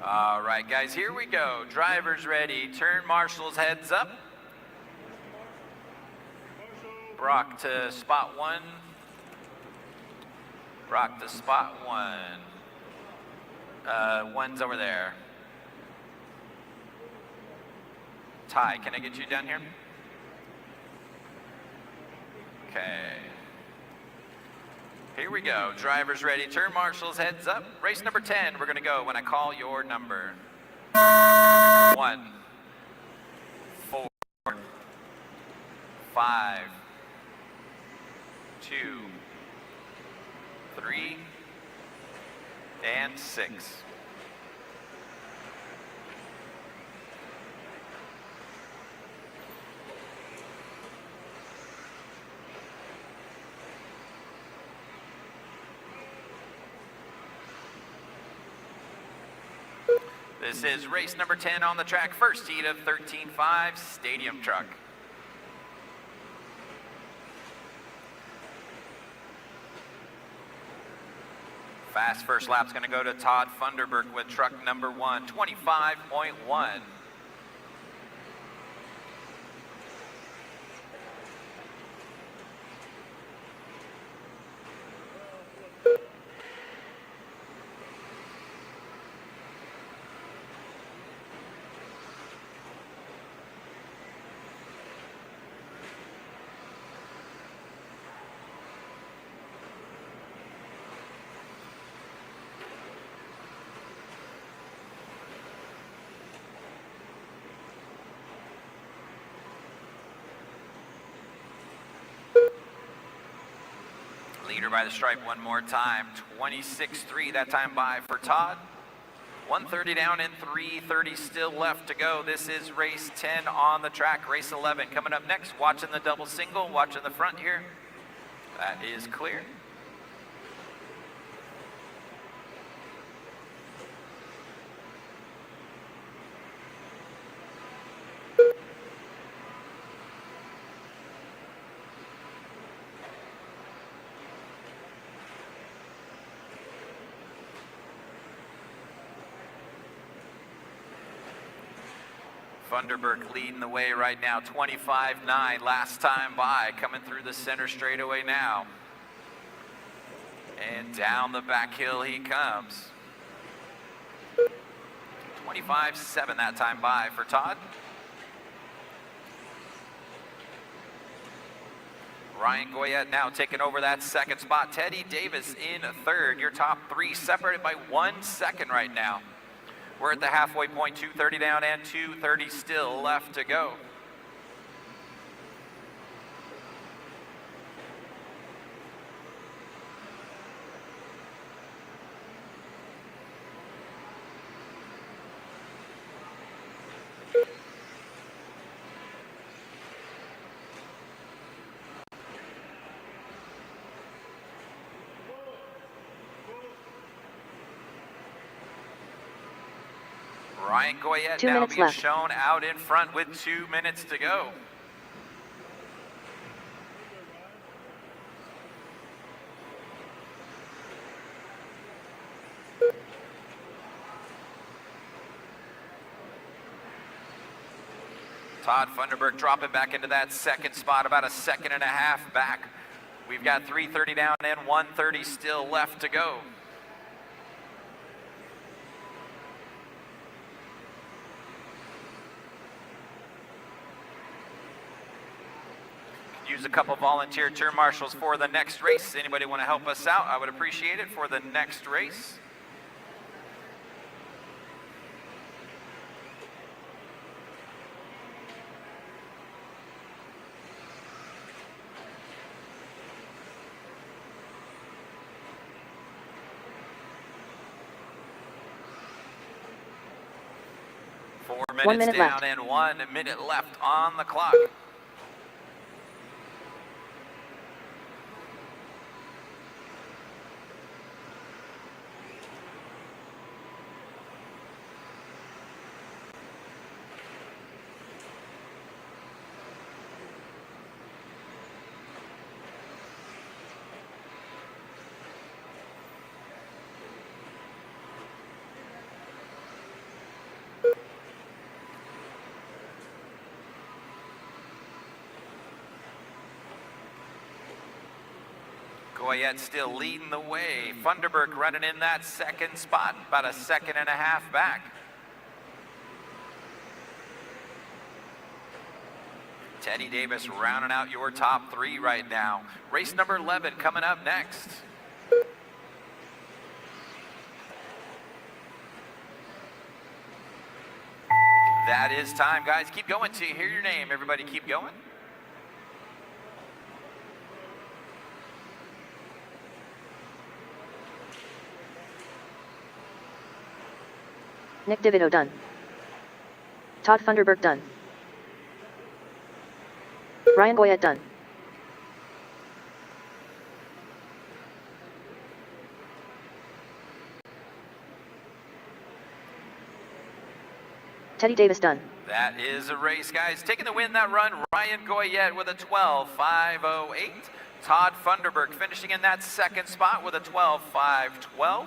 S1: All right, guys, here we go. Drivers ready. Turn marshals heads up. Brock to spot 1. Brock to spot 1. One's over there. Ty, can I get you down here? Okay. Here we go. Drivers ready. Turn marshals heads up. Race number 10. We're going to go when I call your number. 1, 4, 5, 2, 3, and 6. This is race number 10 on the track, first heat of 13.5 Stadium Truck. Fast first lap's going to go to Todd Funderburk with truck number 1, 25.1. Leader by the stripe one more time, 26.3 that time by for Todd. 130 down and 3:30 still left to go. This is race 10 on the track. Race 11 coming up next. Watching the double single, watching the front here. That is clear. Funderburk leading the way right now, 25.9 last time by, coming through the center straightaway now. And down the back hill he comes. 25.7 that time by for Todd. Ryan Goyette now taking over that second spot. Teddy Davis in third. Your top three separated by 1 second right now. We're at the halfway point, 2:30 down and 2:30 still left to go. Ryan Goyette
S2: 2
S1: now
S2: minutes
S1: being
S2: left.
S1: shown out in front with 2 minutes to go. Todd Funderburk dropping back into that second spot, about a second and a half back. We've got 3:30 down and 1:30 still left to go. Use a couple volunteer turn marshals for the next race. Anybody want to help us out? I would appreciate it for the next race. Four
S2: 1
S1: minutes
S2: minute
S1: down
S2: left.
S1: and 1 minute left on the clock. Goyette still leading the way. Funderburk running in that second spot, about a second and a half back. Teddy Davis rounding out your top three right now. Race number 11 coming up next. That is time, guys. Keep going till you hear your name. Everybody keep going.
S2: Nick DeVito done. Todd Funderburk done. Ryan Goyette done. Teddy Davis done.
S1: That is a race, guys. Taking the win that run, Ryan Goyette with a 12.508. Todd Funderburg finishing in that second spot with a 12.512.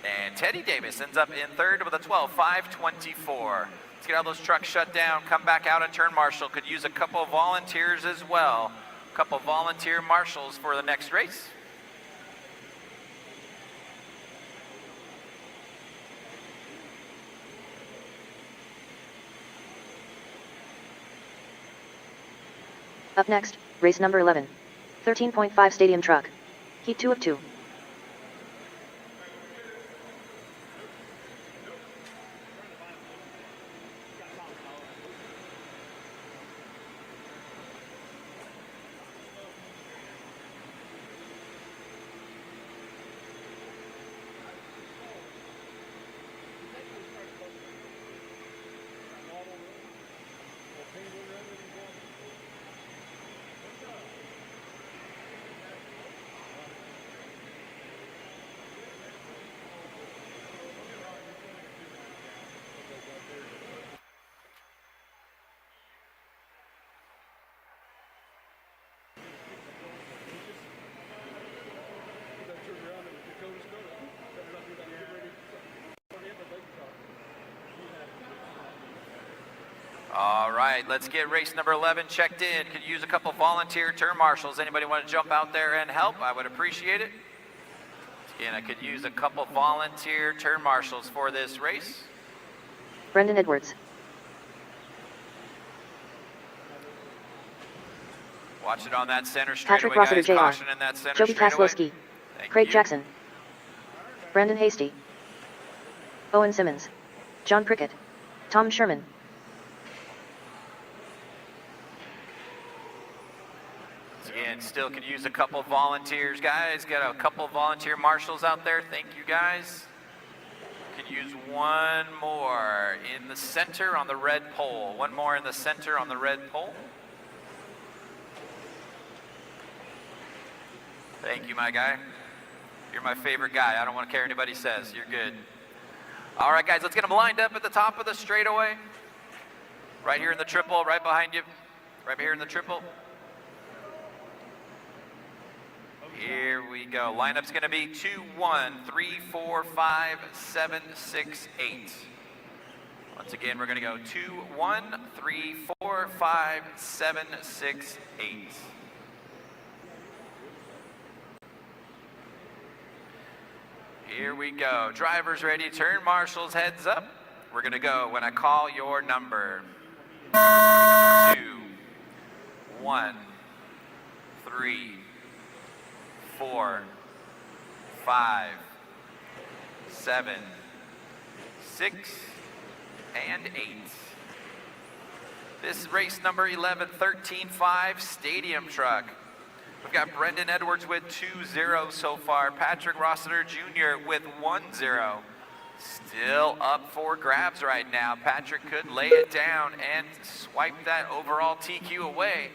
S1: And Teddy Davis ends up in third with a 12.524. Let's get all those trucks shut down, come back out and turn marshal. Could use a couple of volunteers as well. A couple of volunteer marshals for the next race.
S2: Up next, race number 11. 13.5 stadium truck. Heat 2 of 2.
S1: All right, let's get race number 11 checked in. Could use a couple volunteer turn marshals. Anybody want to jump out there and help? I would appreciate it. Again, I could use a couple volunteer turn marshals for this race.
S2: Brendan Edwards.
S1: Watch it on that center
S2: Patrick
S1: straightaway,
S2: Rossiter
S1: guys.
S2: Jr.
S1: Caution in that center
S2: Joby
S1: straightaway.
S2: Kaslowski.
S1: Thank
S2: Craig
S1: you.
S2: Jackson. Brandon Hasty. Owen Simmons. John Prickett. Tom Sherman.
S1: Again, still could use a couple volunteers, guys. Got a couple volunteer marshals out there. Thank you, guys. Could use one more in the center on the red pole. One more in the center on the red pole. Thank you, my guy. You're my favorite guy. I don't want to care what anybody says. You're good. All right, guys, let's get them lined up at the top of the straightaway. Right here in the triple, right behind you. Right here in the triple. Here we go. Lineup's going to be 2, 1, 3, 4, 5, 7, 6, 8. Once again, we're going to go 2, 1, 3, 4, 5, 7, 6, 8. Here we go. Drivers ready. Turn marshals, heads up. We're going to go when I call your number. 2, 1, 3, 4, 5, 7, 6, and 8. This is race number 11, 13.5 stadium truck. We've got Brendan Edwards with 2-0 so far. Patrick Rossiter Jr. with 1-0. Still up for grabs right now. Patrick could lay it down and swipe that overall TQ away.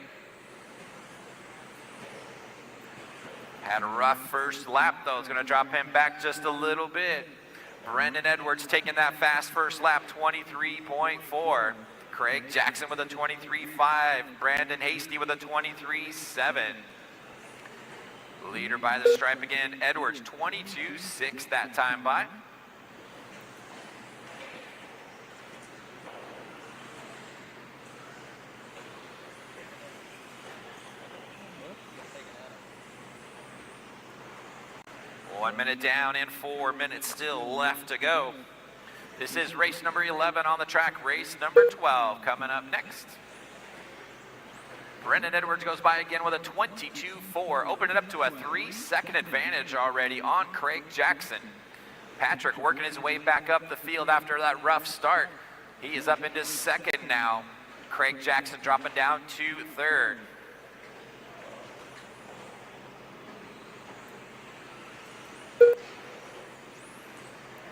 S1: Had a rough first lap though. It's going to drop him back just a little bit. Brendan Edwards taking that fast first lap, 23.4. Craig Jackson with a 23.5. Brandon Hasty with a 23.7. Leader by the stripe again, Edwards, 22.6 that time by. One minute down and 4 minutes still left to go. This is race number 11 on the track, race number 12 coming up next. Brendan Edwards goes by again with a 22.4, opening it up to a 3-second advantage already on Craig Jackson. Patrick working his way back up the field after that rough start. He is up into second now. Craig Jackson dropping down to third.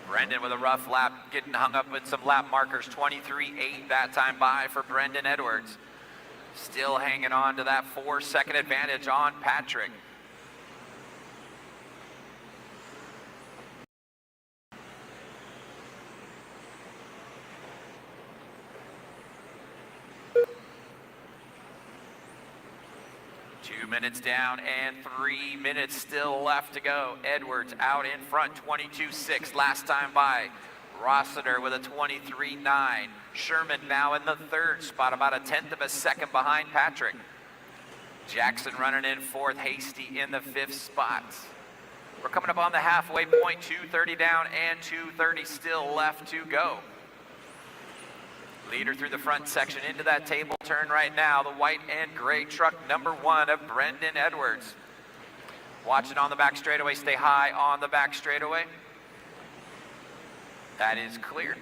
S1: Brendan with a rough lap, getting hung up with some lap markers, 23.8 that time by for Brendan Edwards. Still hanging on to that 4-second advantage on Patrick. 2 minutes down and 3 minutes still left to go. Edwards out in front, 22.6 last time by. Rossiter with a 23.9. Sherman now in the third spot, about a tenth of a second behind Patrick. Jackson running in fourth, Hasty in the fifth spot. We're coming up on the halfway point, 2:30 down and 2:30 still left to go. Leader through the front section into that table turn right now, the white and gray truck number 1 of Brendan Edwards. Watch it on the back straightaway, stay high on the back straightaway. That is clear.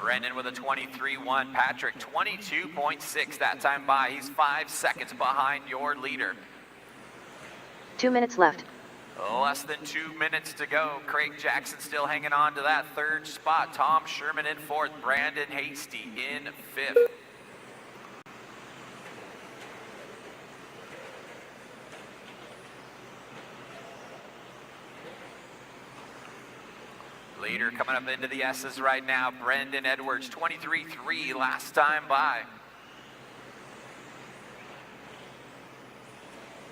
S1: Brendan with a 23.1, Patrick 22.6 that time by. He's 5 seconds behind your leader.
S2: 2 minutes left.
S1: Less than 2 minutes to go. Craig Jackson still hanging on to that third spot. Tom Sherman in fourth, Brandon Hasty in fifth. Leader coming up into the S's right now, Brendan Edwards, 23.3 last time by.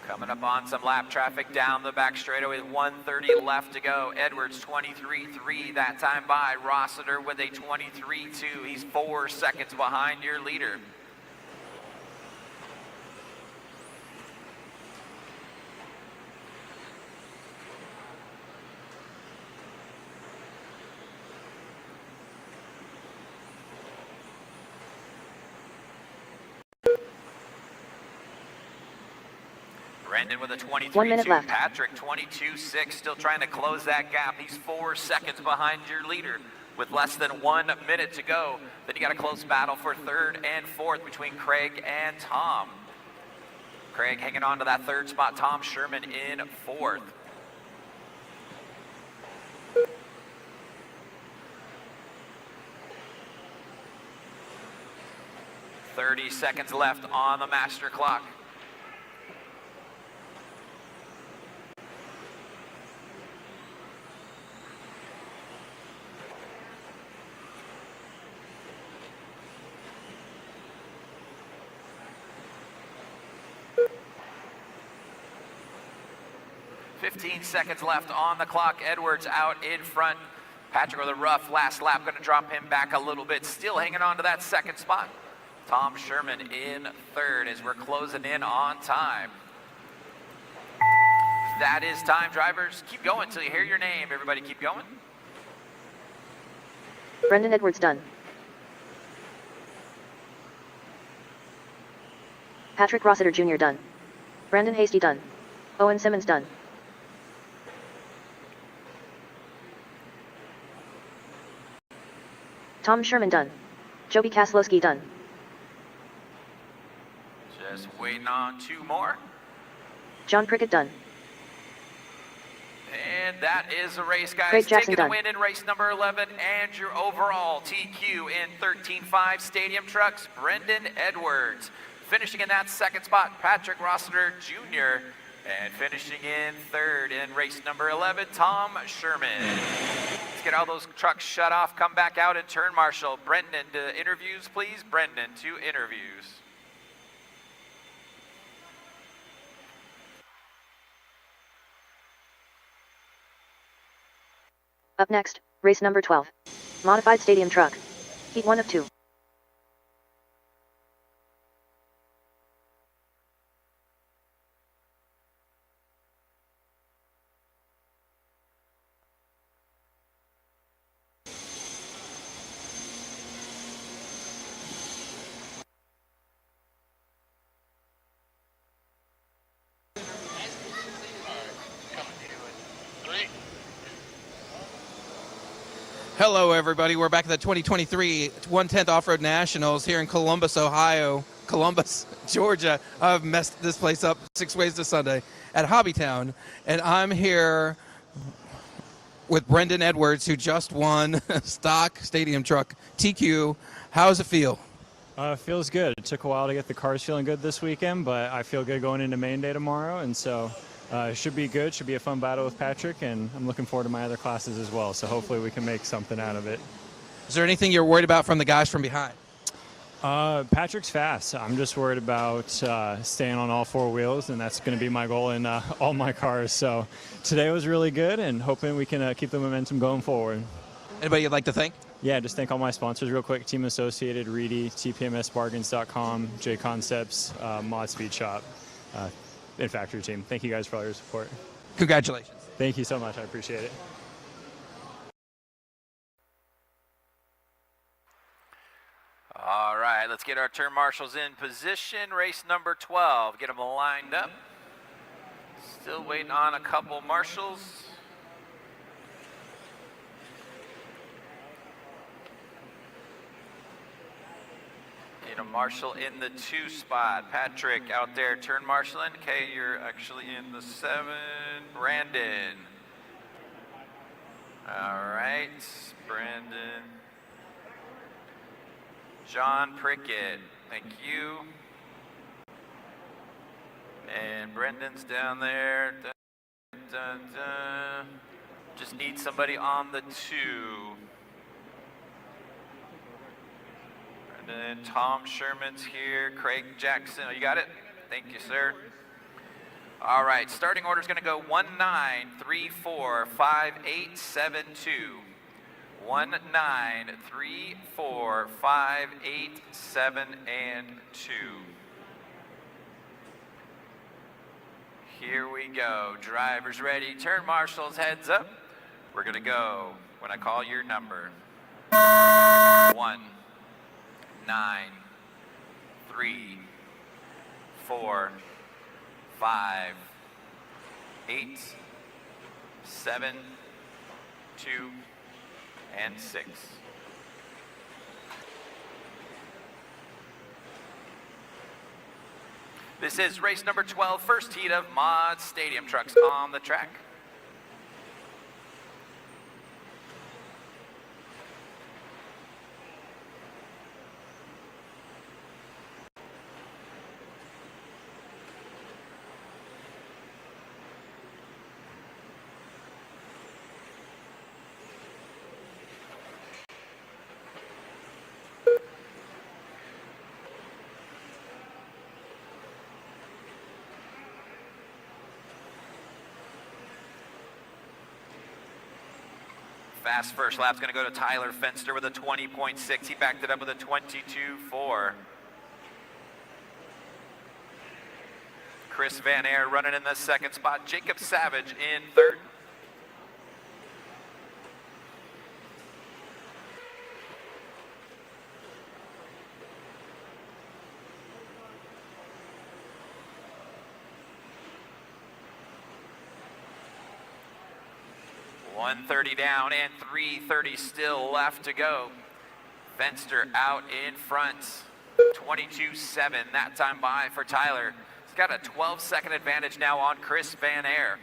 S1: Coming up on some lap traffic down the back straightaway with 1:30 left to go. Edwards 23.3 that time by. Rossiter with a 23.2. He's 4 seconds behind your leader. Brendan with a
S2: 1 minute
S1: 23.2,
S2: left.
S1: Patrick 22.6, still trying to close that gap. He's 4 seconds behind your leader with less than 1 minute to go. Then you got a close battle for third and fourth between Craig and Tom. Craig hanging on to that third spot, Tom Sherman in fourth. "30 seconds left on the master clock. "15 seconds left on the clock. Edwards out in front. Patrick with a rough last lap, going to drop him back a little bit. Still hanging on to that second spot. Tom Sherman in third as we're closing in on time. That is time, drivers. Keep going until you hear your name. Everybody keep going.
S2: Brendan Edwards done. Patrick Rossiter Jr. done. Brandon Hasty done. Owen Simmons done. Tom Sherman done. Joby Kaslowski done.
S1: Just waiting on 2 more.
S2: John Prickett done.
S1: And that is a race, guys.
S2: Craig Jackson
S1: Taking the
S2: done.
S1: win in race number 11 and your overall TQ in 13.5 Stadium Trucks, Brendan Edwards. Finishing in that second spot, Patrick Rossiter Jr. And finishing in third in race number 11, Tom Sherman. Let's get all those trucks shut off, come back out and turn marshal. Brendan to interviews, please. Brendan to interviews.
S2: Up next, race number 12. Modified Stadium Truck. Heat 1 of 2.
S3: Hello, everybody. We're back at the 2023 110th Off-Road Nationals here in Columbus, Ohio. Columbus, Georgia. I've messed this place up 6 ways to Sunday at Hobbytown. And I'm here with Brendan Edwards, who just won stock stadium truck TQ. How does it feel?
S13: It feels good. It took a while to get the cars feeling good this weekend, but I feel good going into main day tomorrow. And so It should be good. Should be a fun battle with Patrick, and I'm looking forward to my other classes as well. So hopefully we can make something out of it.
S3: Is there anything you're worried about from the guys from behind?
S13: Patrick's fast. I'm just worried about staying on all four wheels, and that's going to be my goal in all my cars. So today was really good, and hoping we can keep the momentum going forward.
S3: Anybody you'd like to thank?
S13: Yeah, just thank all my sponsors real quick. Team Associated, Reedy, TPMSbargains.com, J Concepts, Mod Speed Shop, and Factory Team. Thank you guys for all your support.
S3: Congratulations.
S13: Thank you so much. I appreciate it.
S1: All right, let's get our turn marshals in position. Race number 12. Get them lined up. Still waiting on a couple marshals. Need a marshal in the 2 spot. Patrick out there, turn marshaling. Okay, you're actually in the 7. Brandon. All right, Brandon. John Prickett, thank you. And Brendan's down there. Dun, dun, dun. Just need somebody on the 2. And then Tom Sherman's here. Craig Jackson, oh, you got it? Thank you, sir. All right, starting order is going to go 1, 9, 3, 4, 5, 8, 7, 2. 1, 9, 3, 4, 5, 8, 7, and 2. Here we go. Drivers ready. Turn marshals, heads up. We're going to go when I call your number. 1, 9, 3, 4, 5, 8, 7, 2, and 6. This is race number 12, first heat of Mod Stadium trucks on the track. Fast first lap's going to go to Tyler Fenster with a 20.6. He backed it up with a 22.4. Chris Van Air running in the 2nd spot. Jacob Savage in 3rd. .130 down and 3:30 still left to go. Fenster out in front. 22.7 that time by for Tyler. He's got a 12-second advantage now on Chris Van Air.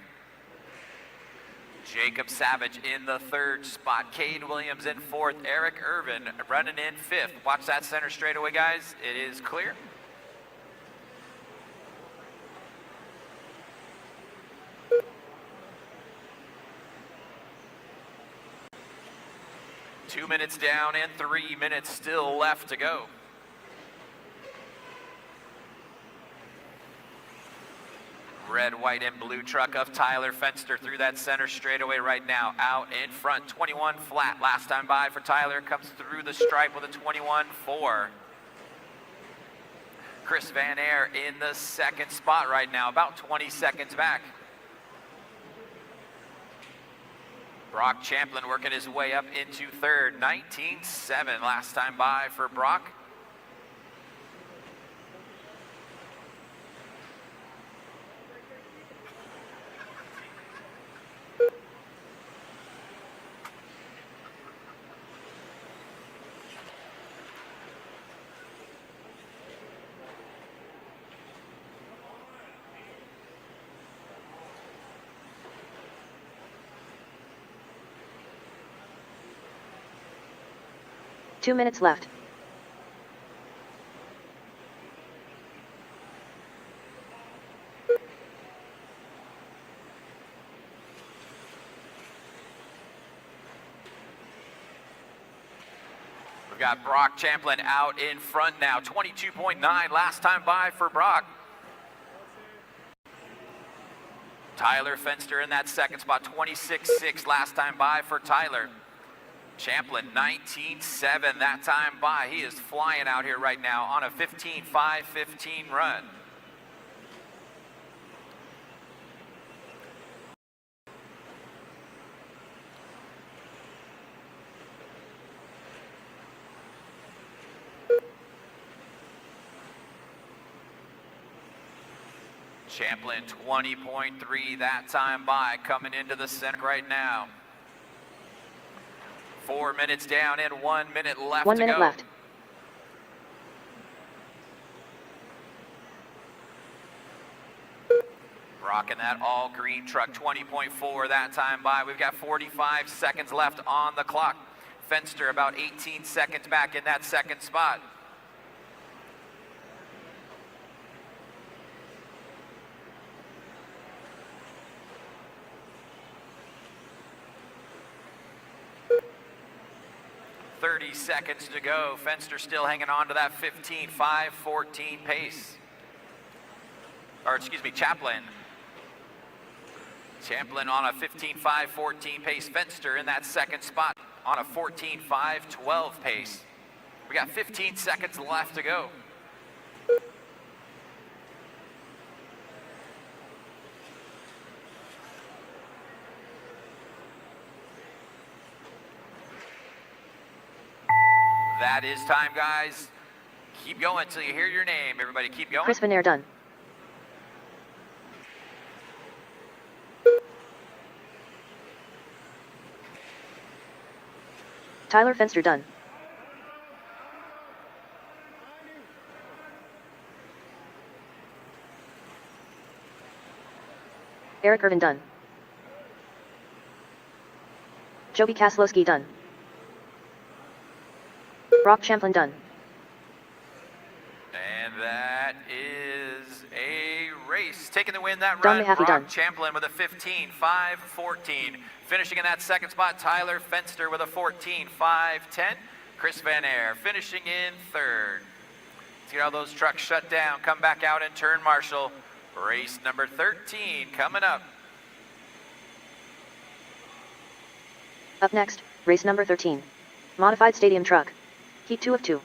S1: Jacob Savage in the 3rd spot. Cade Williams in 4th. Eric Irvin running in 5th. Watch that center straightaway, guys. It is clear. Two minutes down and 3 minutes still left to go. Red, white, and blue truck of Tyler Fenster through that center straightaway right now. Out in front, 21 flat. Last time by for Tyler, comes through the stripe with a 21.4. Chris Van Air in the 2nd spot right now, about 20 seconds back. Brock Champlin working his way up into 3rd, 19.7 last time by for Brock.
S2: Two minutes left.
S1: We've got Brock Champlin out in front now, 22.9 last time by for Brock. Tyler Fenster in that second spot, 26.6 last time by for Tyler. Champlin, 19.7 that time by. He is flying out here right now on a 15.5-15 run. Champlin, 20.3 that time by, coming into the center right now. 4 minutes down and 1 minute left
S2: 1
S1: to
S2: minute
S1: go.
S2: left.
S1: Rocking that all green truck, 20.4 that time by. We've got 45 seconds left on the clock. Fenster about 18 seconds back in that second spot. .30 seconds to go. Fenster still hanging on to that 15.5-14 pace. Or excuse me, Champlin. Champlin on a 15.5-14 pace. Fenster in that second spot on a 14.5-12 pace. We got 15 seconds left to go. That is time, guys. Keep going until you hear your name. Everybody keep going.
S2: Chris Van Air done. Tyler Fenster done. Eric Irvin done. Joby Kaslowski done. Brock Champlin done.
S1: And that is a race. Taking the win that
S2: Don
S1: run,
S2: Mahaffey
S1: Brock
S2: done.
S1: Champlin with a 15.5-14. Finishing in that second spot, Tyler Fenster with a 14.5-10. Chris Van Air finishing in third. Let's get all those trucks shut down. Come back out and turn marshal. Race number 13 coming up.
S2: Up next, race number 13. Modified Stadium Truck. Heat 2 of 2.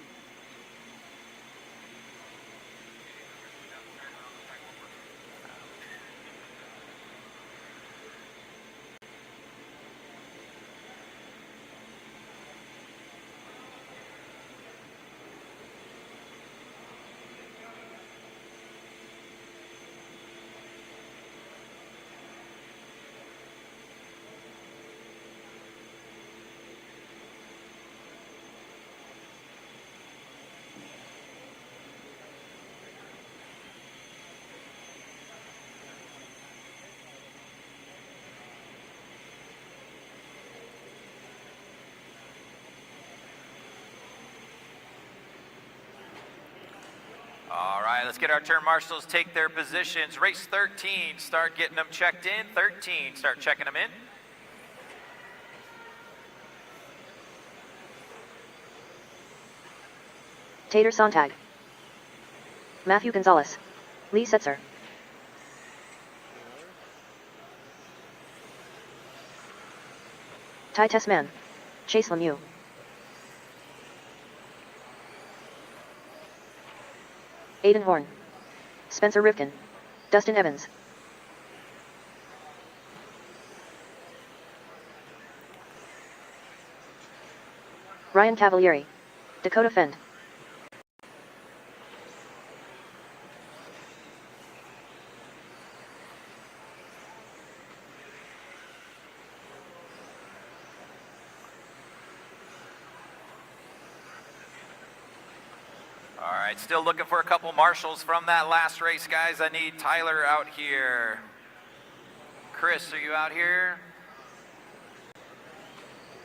S1: All right, let's get our turn marshals take their positions. Race 13, start getting them checked in. 13, start checking them in.
S2: Tater Sontag. Matthew Gonzalez. Lee Setzer. Ty Tessman. Chase Lemieux. Aiden Horn. Spencer Rivkin. Dustin Evans. Ryan Cavalieri. Dakota Fend.
S1: All right, still looking for a couple marshals from that last race, guys. I need Tyler out here. Chris, are you out here?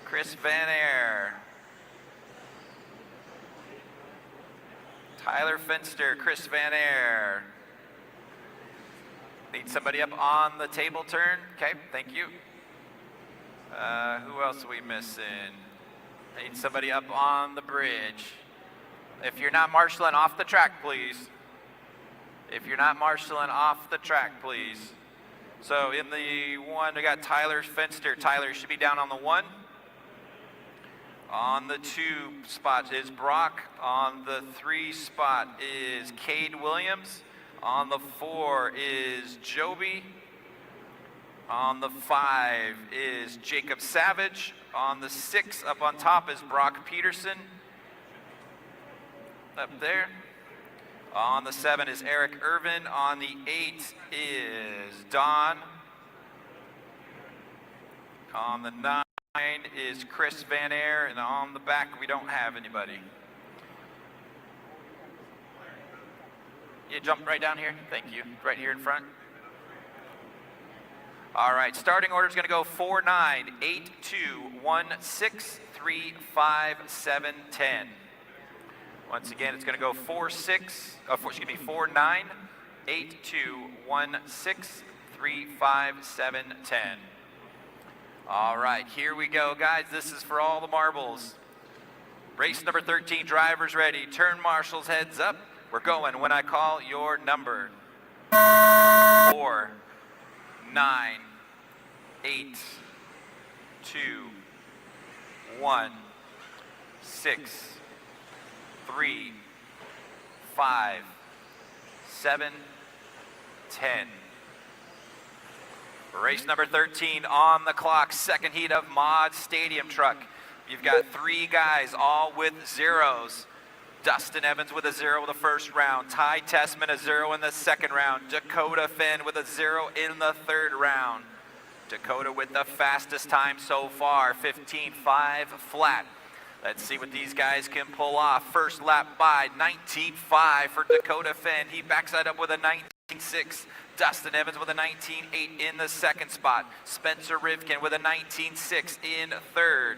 S1: Chris Van Air. Tyler Fenster, Chris Van Air. Need somebody up on the table turn? Okay, thank you. Who else are we missing? I need somebody up on the bridge. If you're not marshaling, off the track, please. If you're not marshaling, off the track, please. So in the one, we got Tyler Fenster. Tyler should be down on the 1. On the 2 spot is Brock. On the 3 spot is Cade Williams. On the 4 is Joby. On the 5 is Jacob Savage. On the 6 up on top is Brock Peterson. Up there. On the 7 is Eric Irvin. On the 8 is Don. On the 9 is Chris Van Air, and on the back we don't have anybody. You jump right down here. Thank you. Right here in front. All right, starting order is going to go 4, 9, 8, 2, 1, 6, 3, 5, 7, 10. Once again, it's going to go 4, 9, 8, 2, 1, 6, 3, 5, 7, 10. All right, here we go, guys. This is for all the marbles. Race number 13, drivers ready. Turn marshals, heads up. We're going when I call your number. 4, 9, 8, 2, 1, 6, 3, 5, 7, 10. Race number 13 on the clock, second heat of Mod Stadium Truck. You've got 3 guys all with 0s. Dustin Evans with a 0 in the first round. Ty Tessman a 0 in the second round. Dakota Finn with a 0 in the third round. Dakota with the fastest time so far, 15.5 flat. Let's see what these guys can pull off. First lap by 19.5 for Dakota Finn. He backs that up with a 19.6. Dustin Evans with a 19.8 in the second spot. Spencer Rivkin with a 19.6 in third.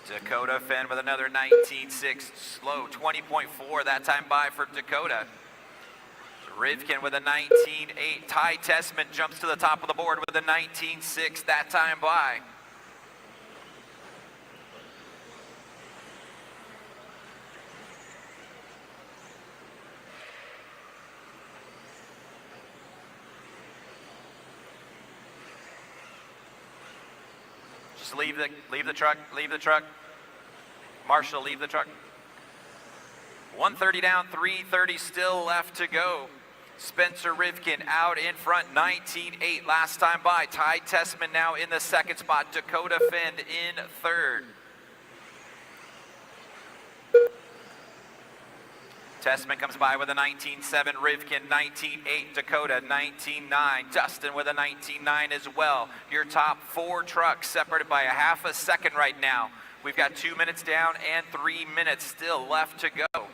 S1: Dakota Finn with another 19.6, slow, 20.4 that time by for Dakota. Rivkin with a 19.8. Ty Tessman jumps to the top of the board with a 19.6 that time by. Just leave the truck. Marshall, leave the truck. 130 down, 330 still left to go. Spencer Rivkin out in front, 19.8 last time by. Ty Tessman now in the second spot. Dakota Finn in third. Tessman comes by with a 19.7, Rivkin 19.8, Dakota 19.9, Dustin with a 19.9 as well. Your top 4 trucks separated by a half a second right now. We've got 2 minutes down and 3 minutes still left to go.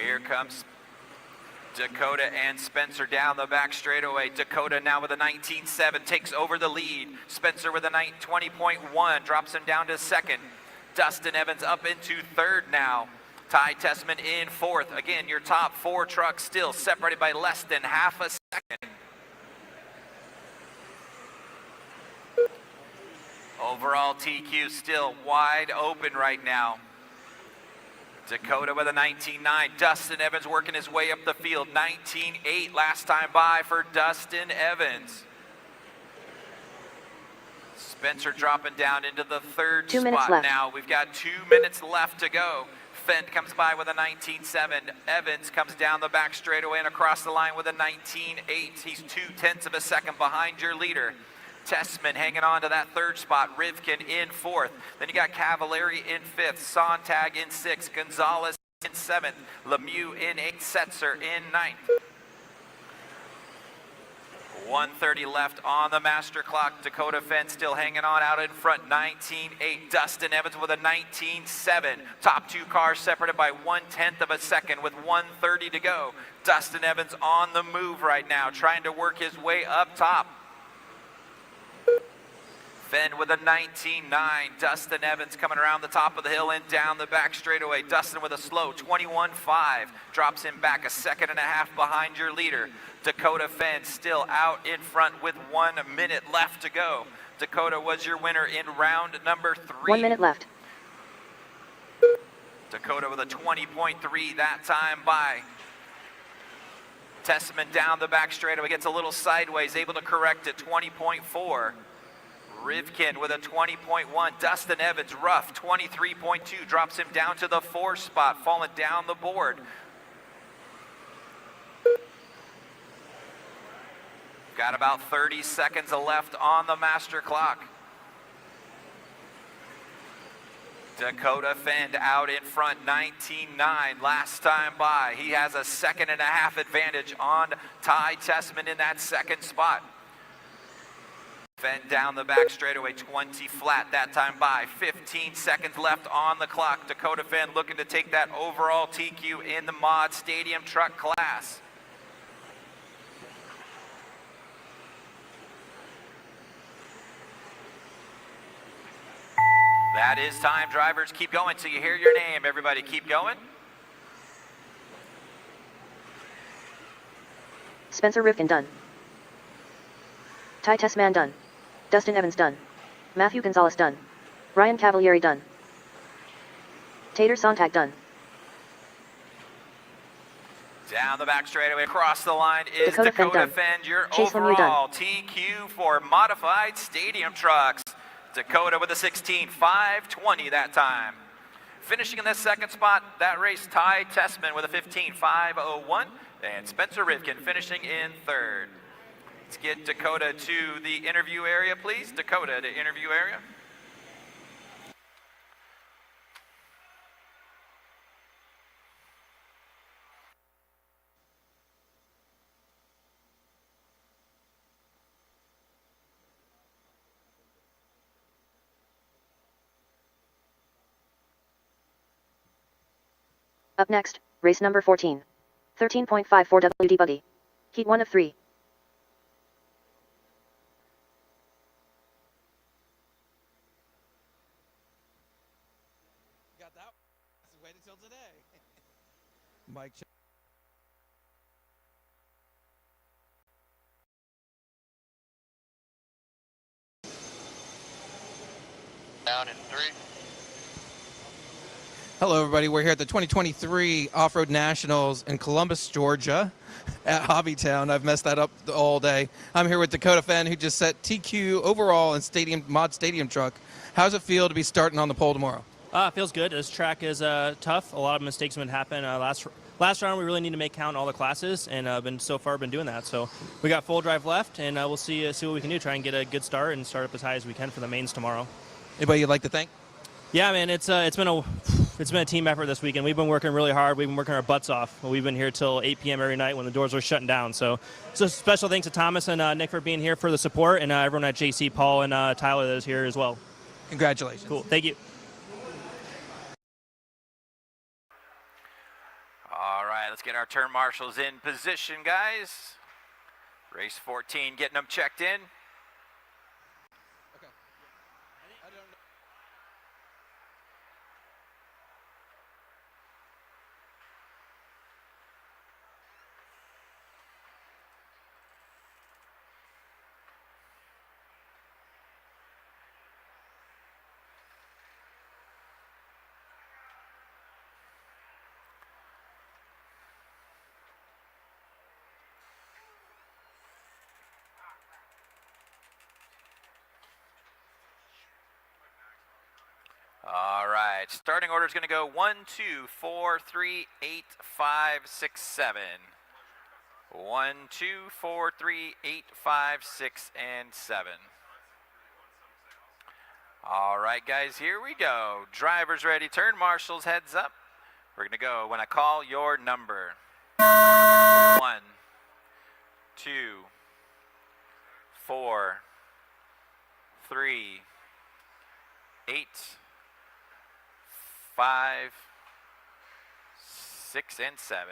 S1: Here comes Dakota and Spencer down the back straightaway. Dakota now with a 19.7 takes over the lead. Spencer with a 20.1 drops him down to second. Dustin Evans up into third now. Ty Tessman in fourth. Again, your top 4 trucks still separated by less than half a second. Overall TQ still wide open right now. Dakota with a 19.9. Dustin Evans working his way up the field. 19.8 last time by for Dustin Evans. Spencer dropping down into the third
S2: 2 minutes
S1: spot
S2: left.
S1: now. We've got 2 minutes left to go. Fenn comes by with a 19.7. Evans comes down the back straightaway and across the line with a 19.8. He's 0.2 of a second behind your leader. Tessman hanging on to that third spot. Rivkin in fourth. Then you got Cavallari in fifth. Sontag in sixth. Gonzalez in seventh. Lemieux in eighth. Setzer in ninth. 1:30 left on the master clock. Dakota Fenn still hanging on out in front, 19.8. Dustin Evans with a 19.7. Top two cars separated by 1/10 of a second with 1:30 to go. Dustin Evans on the move right now, trying to work his way up top. Fenn with a 19.9. Dustin Evans coming around the top of the hill and down the back straightaway. Dustin with a slow 21.5. Drops him back a second and a half behind your leader. Dakota Fenn still out in front with 1 minute left to go. Dakota was your winner in round number 3.
S2: 1 minute left.
S1: Dakota with a 20.3 that time by. Testament down the back straightaway, gets a little sideways, able to correct it, 20.4. Rivkin with a 20.1. Dustin Evans, rough, 23.2. Drops him down to the 4 spot, falling down the board. Got about 30 seconds left on the master clock. Dakota Fenn out in front, 19.9 last time by. He has a second and a half advantage on Ty Tessman in that second spot. Fenn down the back straightaway, 20 flat that time by. 15 seconds left on the clock. Dakota Fenn looking to take that overall TQ in the Mod Stadium Truck class. That is time. Drivers, keep going till you hear your name. Everybody keep going.
S2: Spencer Rivkin done. Ty Tessman done. Dustin Evans done. Matthew Gonzalez done. Ryan Cavalieri done. Tater Sontag done.
S1: Down the back straightaway, across the line is Dakota Fenn, your
S2: Chase Lemieux
S1: overall TQ for modified stadium trucks. Dakota with a 16.520 that time. Finishing in the second spot, that race, Ty Tessman with a 15.501, and Spencer Rivkin finishing in third. Let's get Dakota to the interview area, please. Dakota to interview area.
S2: Up next, race number 14. 13.54 WD Buggy. Heat 1 of 3.
S3: Got that? Waited till today. Mike.
S6: Down in 3.
S3: Hello, everybody. We're here at the 2023 Off-Road Nationals in Columbus, Georgia, at Hobbytown. I've messed that up all day. I'm here with Dakota Fenn, who just set TQ overall in Mod Stadium truck. How's it feel to be starting on the pole tomorrow?
S10: It feels good. This track is tough. A lot of mistakes have been happening. Last round, we really need to make count in all the classes, and so far been doing that. So we got full drive left, and we'll see what we can do. Try and get a good start and start up as high as we can for the mains tomorrow.
S3: Anybody you'd like to thank?
S10: Yeah, man, it's been a team effort this weekend. We've been working really hard. We've been working our butts off. We've been here till 8 p.m. every night when the doors were shutting down. So special thanks to Thomas and Nick for being here for the support, and everyone at JC, Paul, and Tyler that is here as well.
S3: Congratulations.
S10: Cool. Thank you.
S1: All right, let's get our turn marshals in position, guys. Race 14, getting them checked in. All right, starting order is going to go 1, 2, 4, 3, 8, 5, 6, 7. 1, 2, 4, 3, 8, 5, 6, and 7. All right, guys, here we go. Drivers ready, turn marshals, heads up. We're going to go when I call your number. 1, 2, 4, 3, 8, 5, 6, and 7.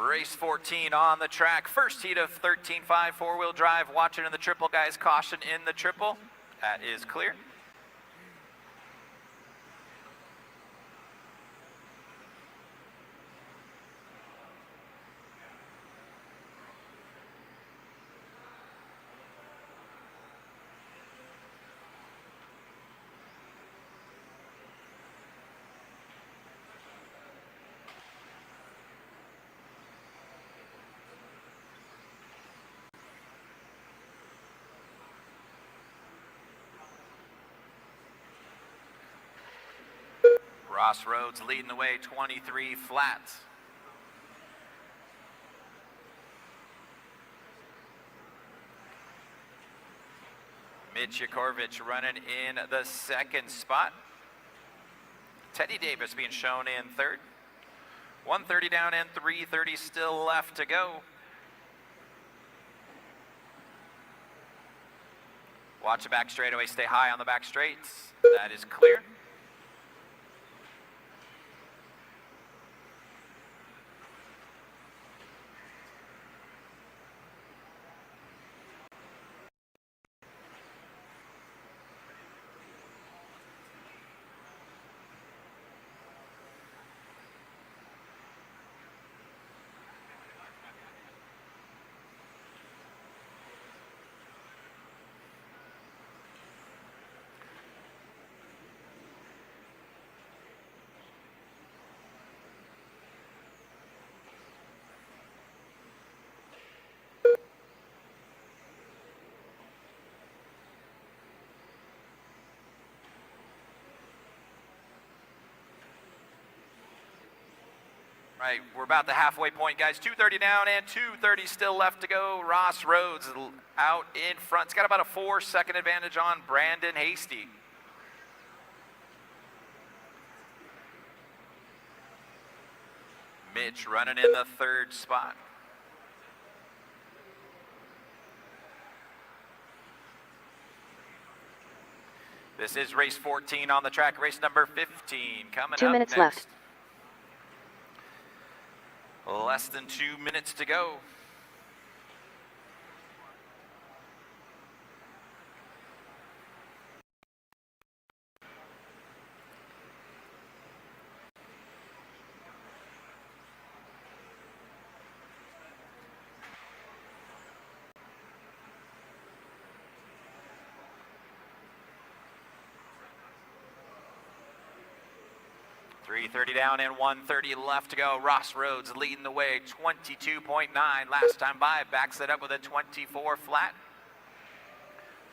S1: Race 14 on the track. First heat of 13.5 four-wheel drive. Watching in the triple, guys. Caution in the triple. That is clear. Ross Rhodes leading the way, 23 flat. Mitch Yakovich running in the second spot. Teddy Davis being shown in third. 130 down and 330 still left to go. Watch the back straightaway, stay high on the back straights. That is clear. Right, we're about the halfway point, guys. 230 down and 230 still left to go. Ross Rhodes out in front. It's got about a 4-second advantage on Brandon Hasty. Mitch running in the third spot. This is race 14 on the track. Race number 15 coming up
S2: 2 minutes
S1: next.
S2: left.
S1: Less than 2 minutes to go. .330 down and 130 left to go. Ross Rhodes leading the way, 22.9 last time by. Backs it up with a 24 flat.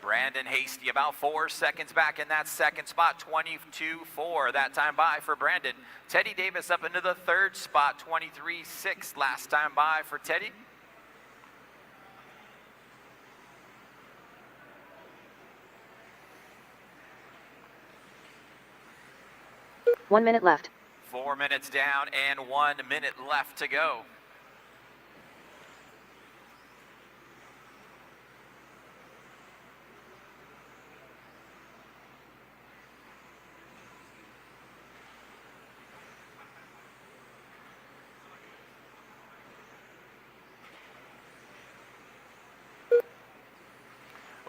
S1: Brandon Hasty about 4 seconds back in that second spot, 22.4 that time by for Brandon. Teddy Davis up into the third spot, 23.6 last time by for Teddy.
S2: One minute left.
S1: 4 minutes down and 1 minute left to go.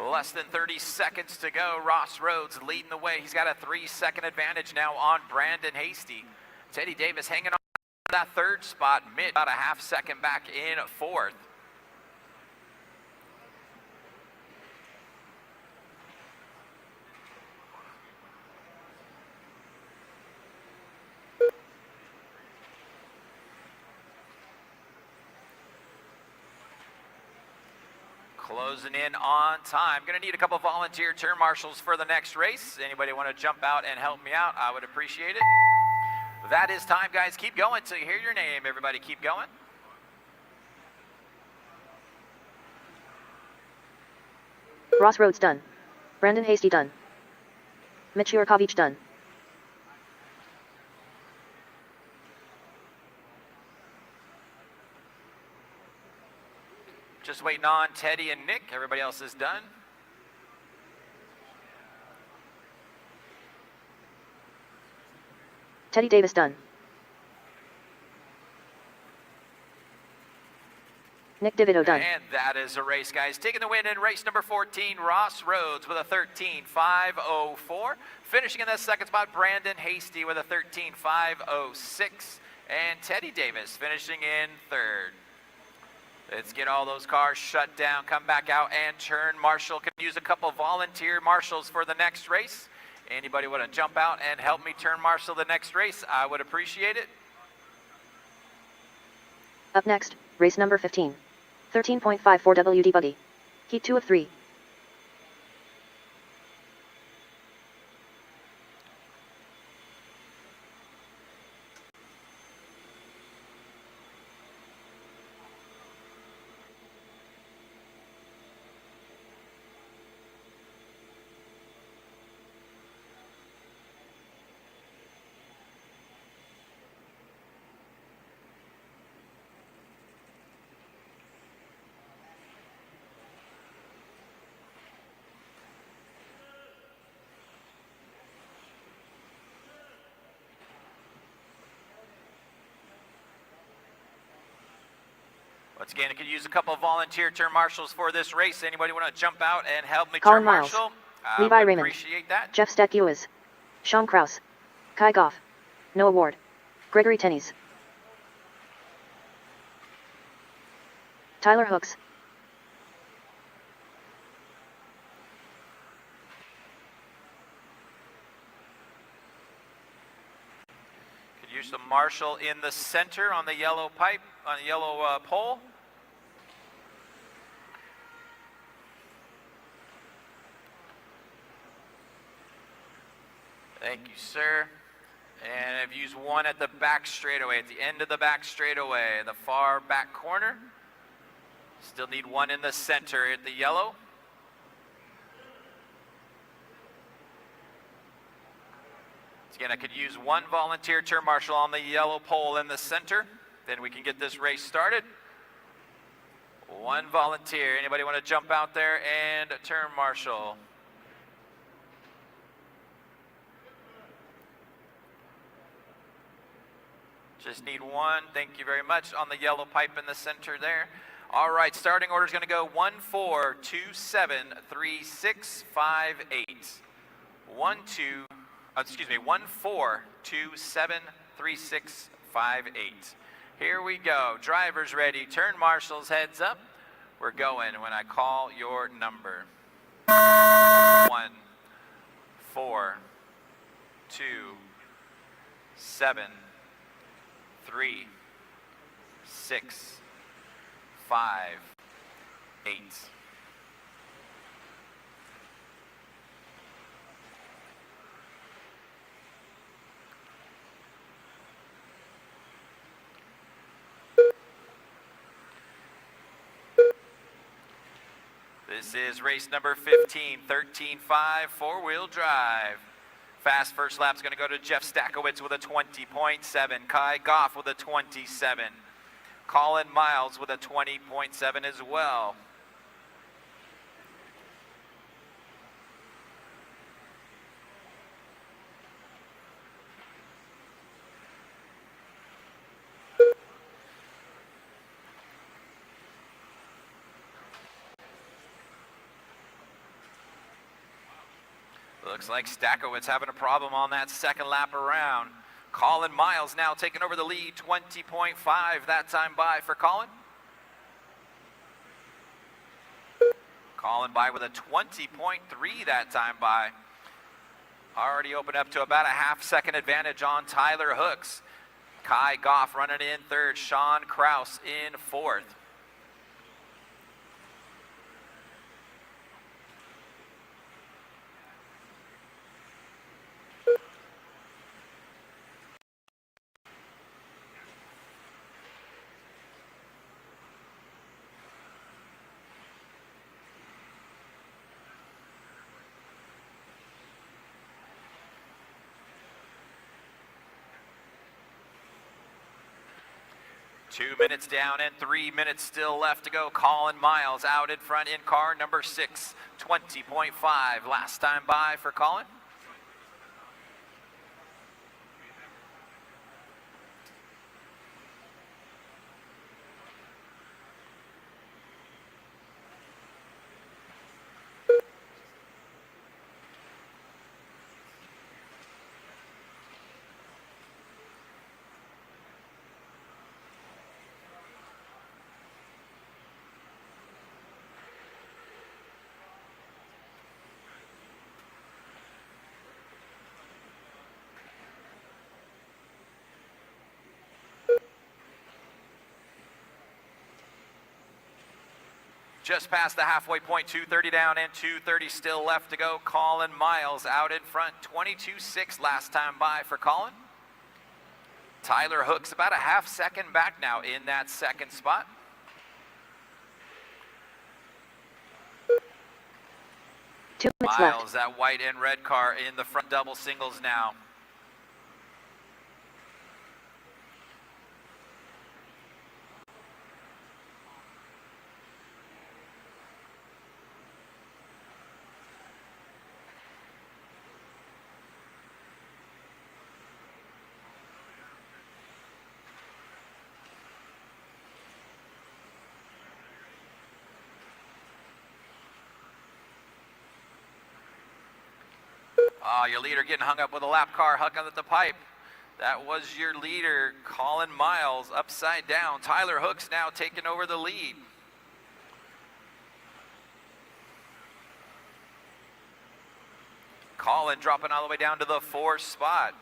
S1: Less than 30 seconds to go. Ross Rhodes leading the way. He's got a 3-second advantage now on Brandon Hasty. Teddy Davis hanging on to that third spot. Mitch about a half-second back in fourth. Closing in on time. Going to need a couple volunteer turn marshals for the next race. Anybody want to jump out and help me out? I would appreciate it. That is time, guys. Keep going till you hear your name. Everybody keep going.
S2: Ross Rhodes done. Brandon Hasty done. Mitch Yurkovich done.
S1: Just waiting on Teddy and Nick. Everybody else is done.
S2: Teddy Davis done. Nick Divido done.
S1: And that is a race, guys. Taking the win in race number 14, Ross Rhodes with a 13.504. Finishing in the second spot, Brandon Hasty with a 13.506. And Teddy Davis finishing in third. Let's get all those cars shut down, come back out and turn marshal. Could use a couple volunteer marshals for the next race. Anybody want to jump out and help me turn marshal the next race? I would appreciate it.
S2: Up next, race number 15. 13.54 WD Buggy. Heat 2 of 3.
S1: Once again, I could use a couple of volunteer turn marshals for this race. Anybody want to jump out and help me
S2: Colin
S1: turn
S2: Miles.
S1: marshal? I
S2: Levi
S1: would
S2: Raymond.
S1: appreciate that.
S2: Jeff Steck-Ewes. Sean Kraus. Kai Goff. Noah Ward. Gregory Tennies. Tyler Hooks.
S1: Could use the marshal in the center on the yellow pipe, on the yellow pole. Thank you, sir. And I've used one at the back straightaway, at the end of the back straightaway, the far back corner. Still need one in the center at the yellow. Again, I could use one volunteer turn marshal on the yellow pole in the center. Then we can get this race started. One volunteer. Anybody want to jump out there and turn marshal? Just need one. Thank you very much. On the yellow pipe in the center there. All right, starting order is going to go 1, 4, 2, 7, 3, 6, 5, 8. 1, 2, excuse me, 1, 4, 2, 7, 3, 6, 5, 8. Here we go. Drivers ready. Turn marshals, heads up. We're going when I call your number. 1, 4, 2, 7, 3, 6, 5, 8. This is race number 15, 13.5, four-wheel drive. Fast first lap's going to go to Jeff Stackowitz with a 20.7. Kai Goff with a 27. Colin Miles with a 20.7 as well. Looks like Stackowitz having a problem on that second lap around. Colin Miles now taking over the lead, 20.5 that time by for Colin. Colin by with a 20.3 that time by. Already opened up to about a half-second advantage on Tyler Hooks. Kai Goff running in third, Sean Kraus in fourth. 2 minutes down and 3 minutes still left to go. Colin Miles out in front in car number 6, 20.5 last time by for Colin. Just past the halfway point, 2:30 down and 2:30 still left to go. Colin Miles out in front, 22.6 last time by for Colin. Tyler Hooks about a half second back now in that second spot.
S2: Two minutes left.
S1: Miles, that white and red car in the front double singles now. Your leader getting hung up with a lap car, hucking at the pipe. That was your leader, Colin Miles, upside down. Tyler Hooks now taking over the lead. Colin dropping all the way down to the 4th spot.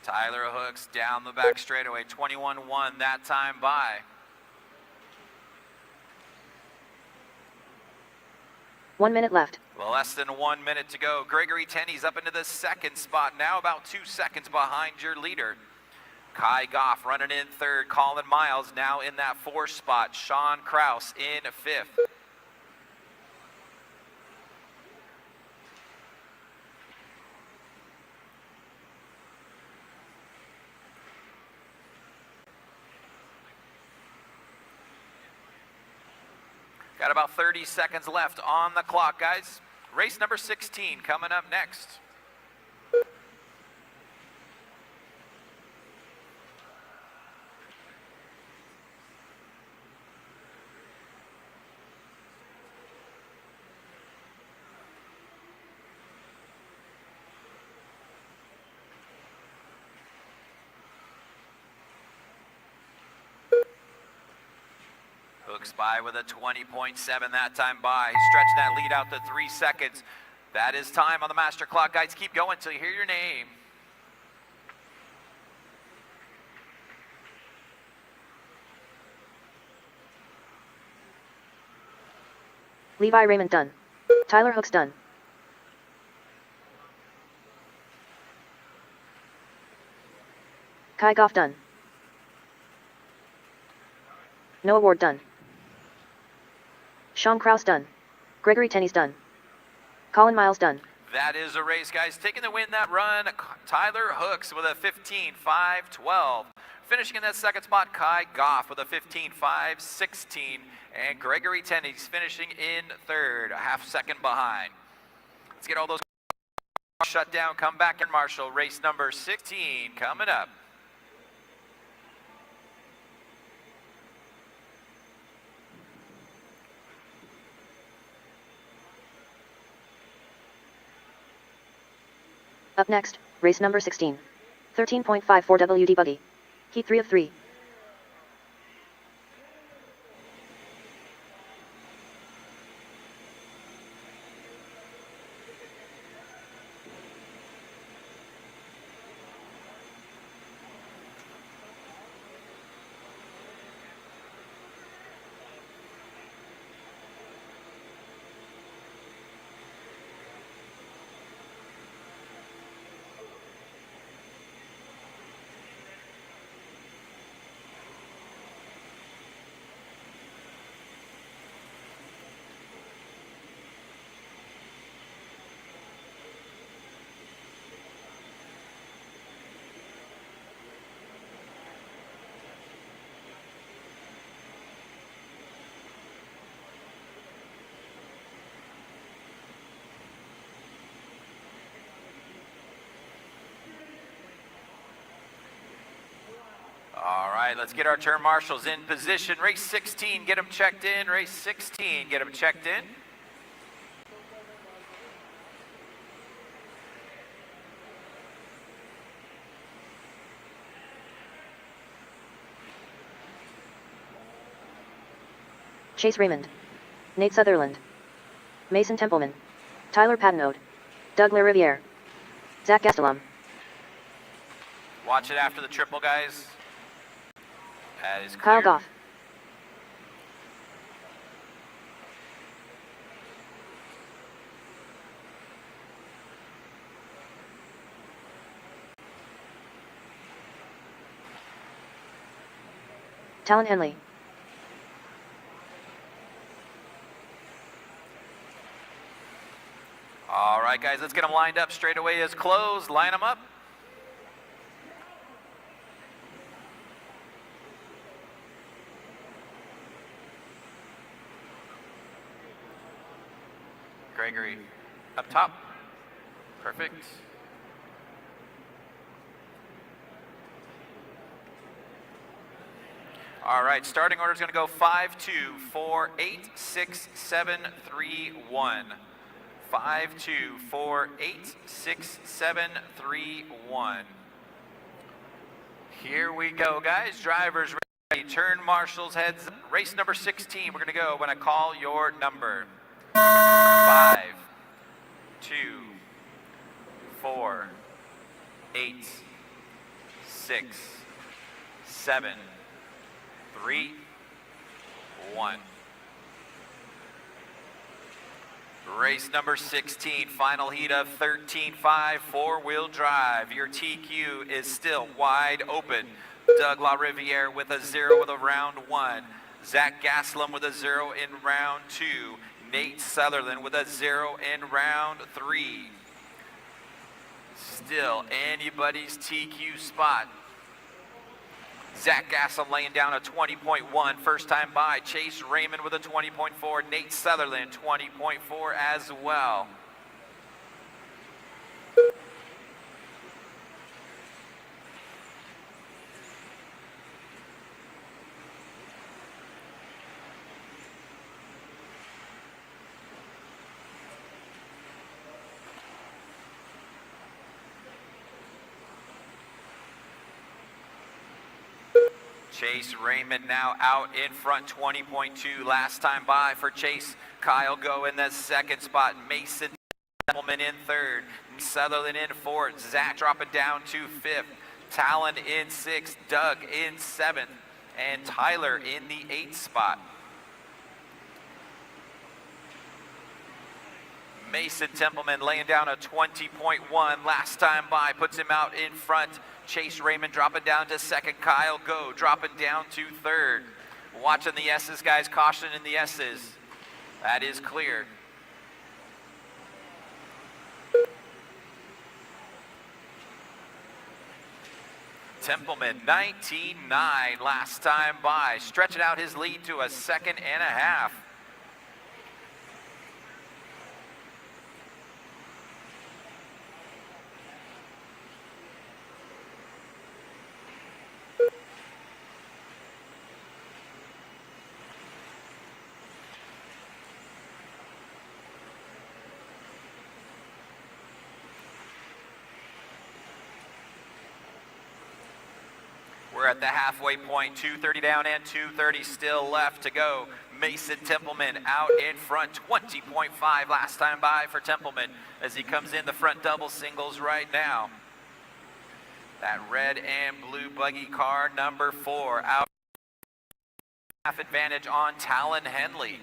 S1: Tyler Hooks down the back straightaway, 21.1 that time by.
S2: 1 minute left.
S1: Less than 1 minute to go. Gregory Tenney's up into the 2nd spot, now about 2 seconds behind your leader. Kai Goff running in 3rd. Colin Miles now in that 4th spot. Sean Kraus in 5th. Got about 30 seconds left on the clock, guys. Race number 16 coming up next. Hooks by with a 20.7 that time by. He's stretching that lead out to 3 seconds. That is time on the master clock. Guys, keep going until you hear your name.
S2: Levi Raymond done. Tyler Hooks done. Kai Goff done. Noah Ward done. Sean Kraus done. Gregory Tenney's done. Colin Miles done.
S1: That is a race, guys. Taking the win that run, Tyler Hooks with a 15.5.12. Finishing in that 2nd spot, Kai Goff with a 15.5.16. And Gregory Tenney's finishing in 3rd, a half second behind. Let's get all those shut down, come back and marshal. Race number 16 coming up.
S2: Up next, race number 16. 13.54 WD Buggy. Heat 3 of 3.
S1: let's get our turn marshals in position. Race 16, get them checked in. Race 16, get them checked in.
S2: Chase Raymond, Nate Sutherland, Mason Templeman, Tyler Patenaude, Doug LaRiviere, Zach Gastelum.
S1: Watch it after the triple, guys. That is clear.
S2: Kyle Goff, Talon Henley,
S1: All right, guys, let's get them lined up. Straightaway is closed. Line them up. Gregory, up top. Perfect. All right, starting order is going to go 5, 2, 4, 8, 6, 7, 3, 1. 5, 2, 4, 8, 6, 7, 3, 1. Here we go, guys. Drivers ready. Turn marshals, heads. Race number 16. We're going to go when I call your number. 5, 2, 4, 8, 6, 7, 3, 1. Race number 16, final heat of 13.5, four-wheel drive. Your TQ is still wide open. Doug LaRiviere with a 0 with a round 1. Zach Gastelum with a 0 in round 2. Nate Sutherland with a 0 in round 3. Still anybody's TQ spot. Zach Gastelum laying down a 20.1 first time by. Chase Raymond with a 20.4. Nate Sutherland 20.4 as well. Chase Raymond now out in front, 20.2 last time by for Chase. Kyle Go in the second spot. Mason Templeman in third. Sutherland in fourth. Zach dropping down to fifth. Talon in sixth. Doug in seventh. And Tyler in the eighth spot. Mason Templeman laying down a 20.1 last time by, puts him out in front. Chase Raymond dropping down to second. Kyle Go dropping down to third. Watching the S's, guys. Caution in the S's. That is clear. Templeman 19.9 last time by, stretching out his lead to a second and a half. We're at the halfway point, 2:30 down and 2:30 still left to go. Mason Templeman out in front, 20.5 last time by for Templeman as he comes in the front double singles right now. That red and blue buggy car, number 4, out. Half advantage on Talon Henley.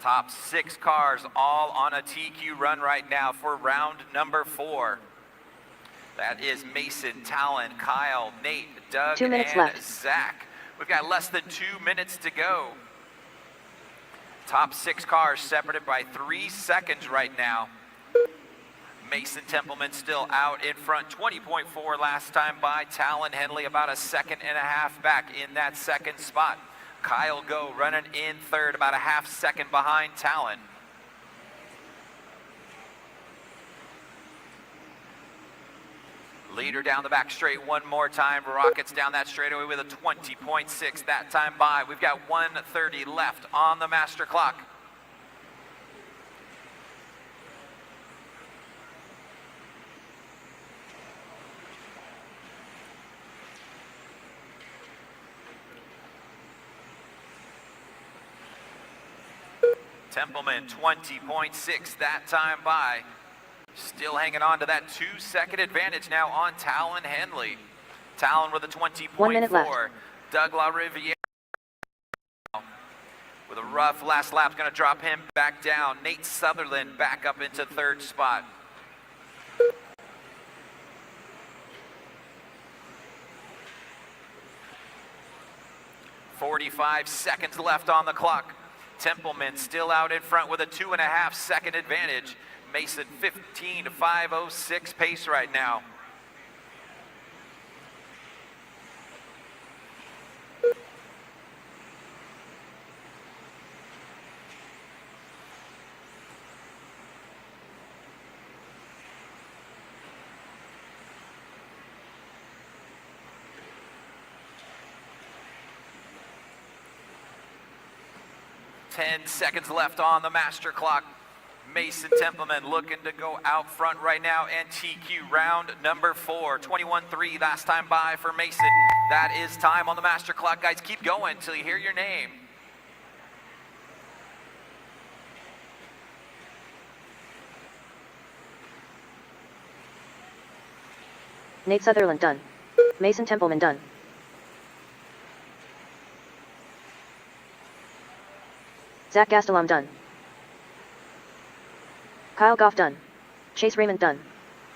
S1: Top 6 cars all on a TQ run right now for round number 4. That is Mason, Talon, Kyle, Nate, Doug,
S2: 2 minutes
S1: and
S2: left.
S1: Zach. We've got less than 2 minutes to go. Top 6 cars separated by 3 seconds right now. Mason Templeman still out in front, 20.4 last time by. Talon Henley about a second and a half back in that second spot. Kyle Go running in third, about a half second behind Talon. Leader down the back straight one more time. Rockets down that straightaway with a 20.6 that time by. We've got 1:30 left on the master clock. Templeman 20.6 that time by. Still hanging on to that 2-second advantage now on Talon Henley. Talon with a 20.4.
S2: 1 minute left.
S1: Doug LaRiviere with a rough last lap, going to drop him back down. Nate Sutherland back up into third spot. "45 seconds left on the clock. Templeman still out in front with a 2.5-second advantage. Mason 15:506 pace right now. Ten seconds left on the master clock. Mason Templeman looking to go out front right now, and TQ round number 4, 21.3 last time by for Mason. That is time on the master clock, guys. Keep going until you hear your name.
S2: Nate Sutherland done. Mason Templeman done. Zach Gastelum done. Kyle Goff done. Chase Raymond done.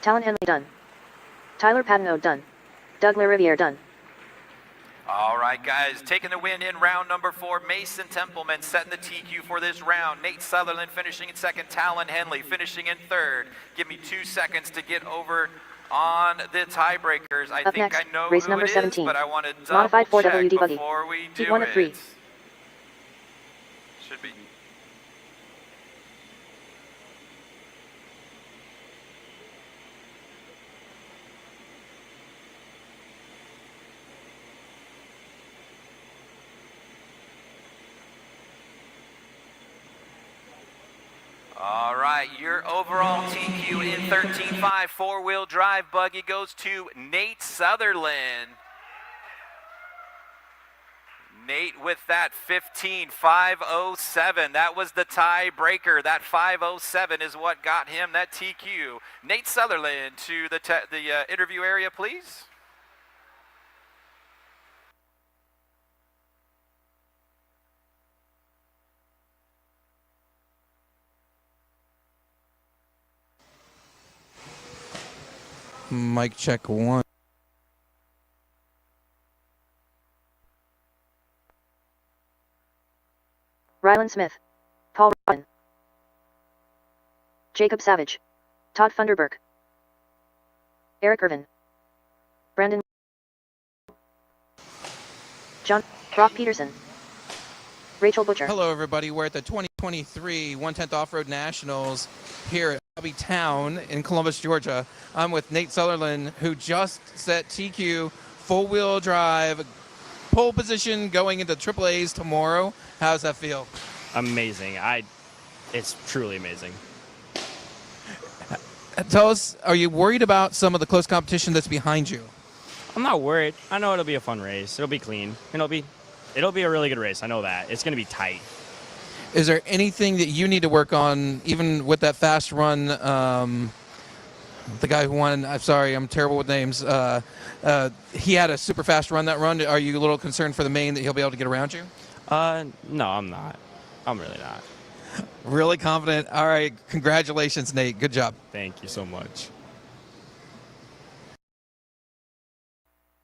S2: Talon Henley done. Tyler Patino done. Doug LaRiviere done.
S1: All right, guys, taking the win in round number 4. Mason Templeman setting the TQ for this round. Nate Sutherland finishing in second. Talon Henley finishing in third. Give me 2 seconds to get over on the tiebreakers. I
S2: Up
S1: think
S2: next,
S1: I know
S2: race
S1: who
S2: number
S1: it is,
S2: 17.
S1: but I want to
S2: Modified
S1: double
S2: 4WD
S1: check
S2: buggy.
S1: before we do
S2: Heat 1 of 3.
S1: it. Should be. All right, your overall TQ in 13.5 four-wheel drive buggy goes to Nate Sutherland. Nate with that 15.507. That was the tiebreaker. That 507 is what got him that TQ. Nate Sutherland to the interview area, please.
S3: Mic check 1.
S2: Rylan Smith. Paul Robin. Jacob Savage. Todd Funderburk. Eric Irvin. Brandon. John. Brock Peterson. Rachel Butcher.
S3: Hello, everybody. We're at the 2023 1/10 Off-Road Nationals here at Hobby Town in Columbus, Georgia. I'm with Nate Sutherland, who just set TQ full-wheel drive pole position going into AAAs tomorrow. How does that feel?
S14: Amazing. It's truly amazing.
S3: Tell us, are you worried about some of the close competition that's behind you?
S14: I'm not worried. I know it'll be a fun race. It'll be clean. And it'll be a really good race. I know that. It's going to be tight.
S3: Is there anything that you need to work on, even with that fast run? The guy who won, I'm sorry, I'm terrible with names. He had a super fast run that run. Are you a little concerned for the main that he'll be able to get around you?
S14: No, I'm not. I'm really not.
S3: Really confident. All right. Congratulations, Nate. Good job.
S14: Thank you so much.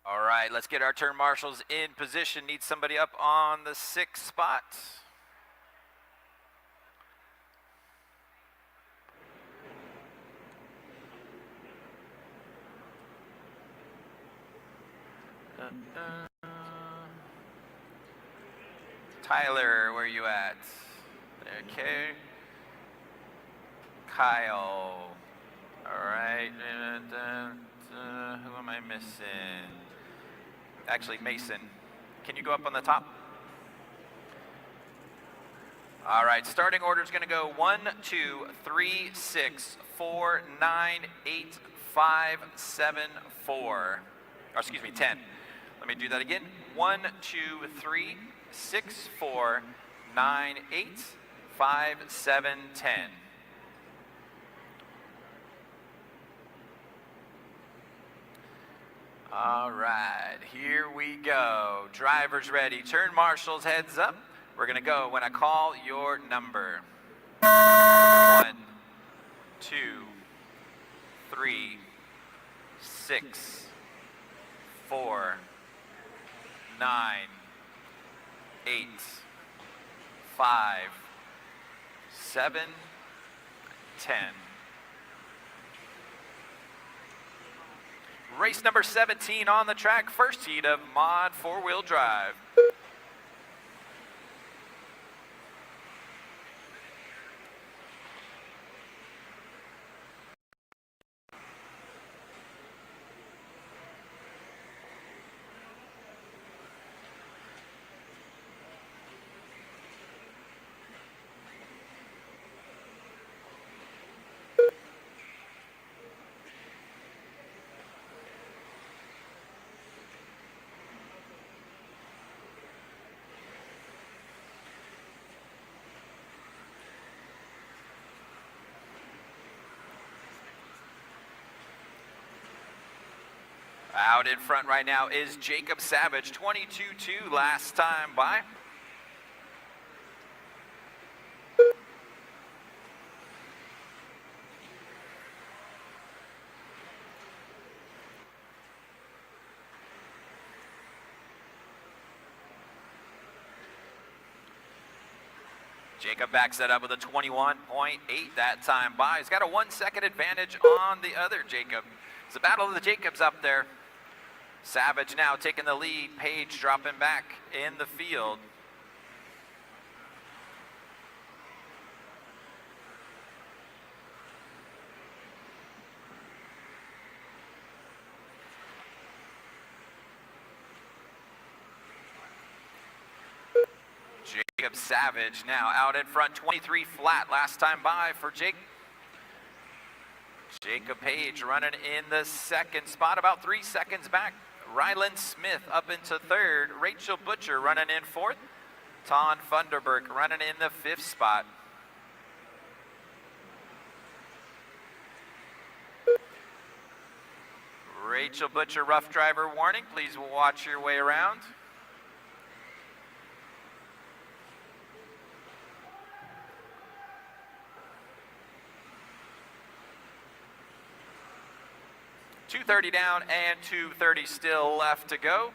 S1: All right, let's get our turn marshals in position. Need somebody up on the 6th spot. Tyler, where are you at? Okay. Kyle. All right. And Who am I missing? Actually, Mason. Can you go up on the top? All right, starting order is going to go 1, 2, 3, 6, 4, 9, 8, 5, 7, 4. Or excuse me, 10. Let me do that again. 1, 2, 3, 6, 4, 9, 8, 5, 7, 10. All right, here we go. Drivers ready. Turn marshals, heads up. We're going to go when I call your number. 1, 2, 3, 6, 4, 9, 8, 5, 7, 10. Race number 17 on the track, first heat of Mod 4-wheel drive. Out in front right now is Jacob Savage, 22-2 last time by. Jacob backs that up with a 21.8 that time by. He's got a 1 second advantage on the other Jacob. It's a battle of the Jacobs up there. Savage now taking the lead. Page dropping back in the field. Jacob Savage now out in front, 23 flat last time by for Jake. Jacob Page running in the second spot, about 3 seconds back. Ryland Smith up into third. Rachel Butcher running in fourth. Ton Funderburg running in the fifth spot. Rachel Butcher, rough driver warning. Please watch your way around. .230 down and .230 still left to go.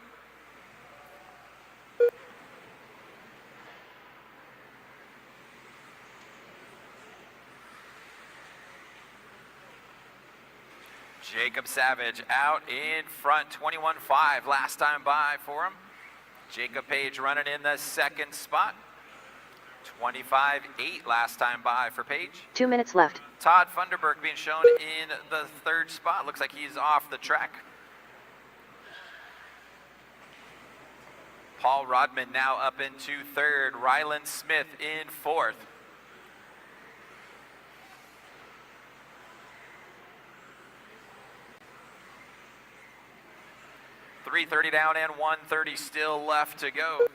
S1: Jacob Savage out in front, 21.5 last time by for him. Jacob Page running in the second spot. 25.8 last time by for Page.
S2: 2 minutes left.
S1: Todd Funderburg being shown in the third spot. Looks like he's off the track. Paul Rodman now up into third. Ryland Smith in fourth. .330 down and .130 still left to go.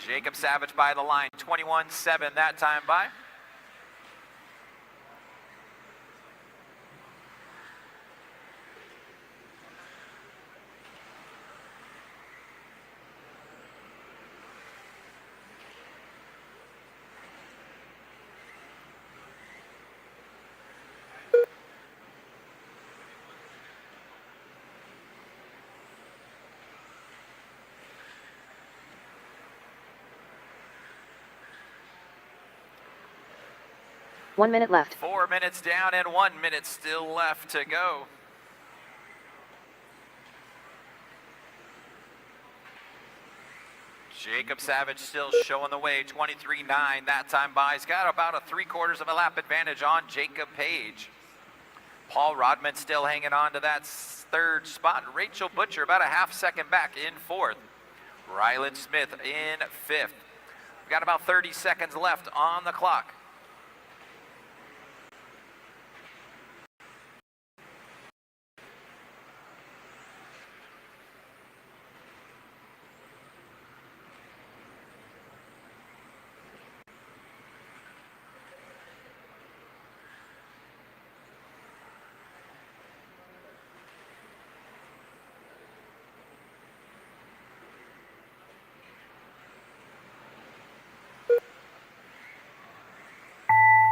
S1: Jacob Savage by the line, 21.7 that time by.
S2: One minute left.
S1: 4 minutes down and 1 minute still left to go. Jacob Savage still showing the way, 23.9 that time by. He's got about a 3/4 of a lap advantage on Jacob Page. Paul Rodman still hanging on to that third spot. Rachel Butcher about a half second back in fourth. Ryland Smith in fifth. We've got about 30 seconds left on the clock.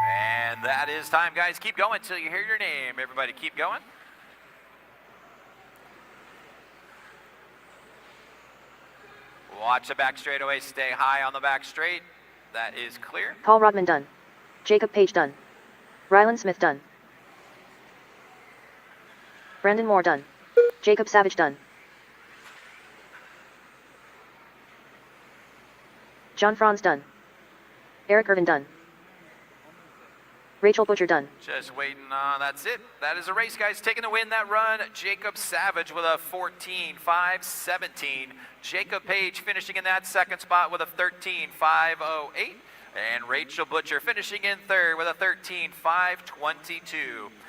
S1: And that is time, guys. Keep going till you hear your name. Everybody keep going. Watch the back straightaway. Stay high on the back straight. That is clear.
S2: Paul Rodman done. Jacob Page done. Ryland Smith done. Brandon Moore done. Jacob Savage done. John Franz done. Eric Irvin done. Rachel Butcher done.
S1: Just waiting. That's it. That is a race, guys. Taking the win that run. Jacob Savage with a 14.517. Jacob Page finishing in that second spot with a 13.508. And Rachel Butcher finishing in third with a 13.522.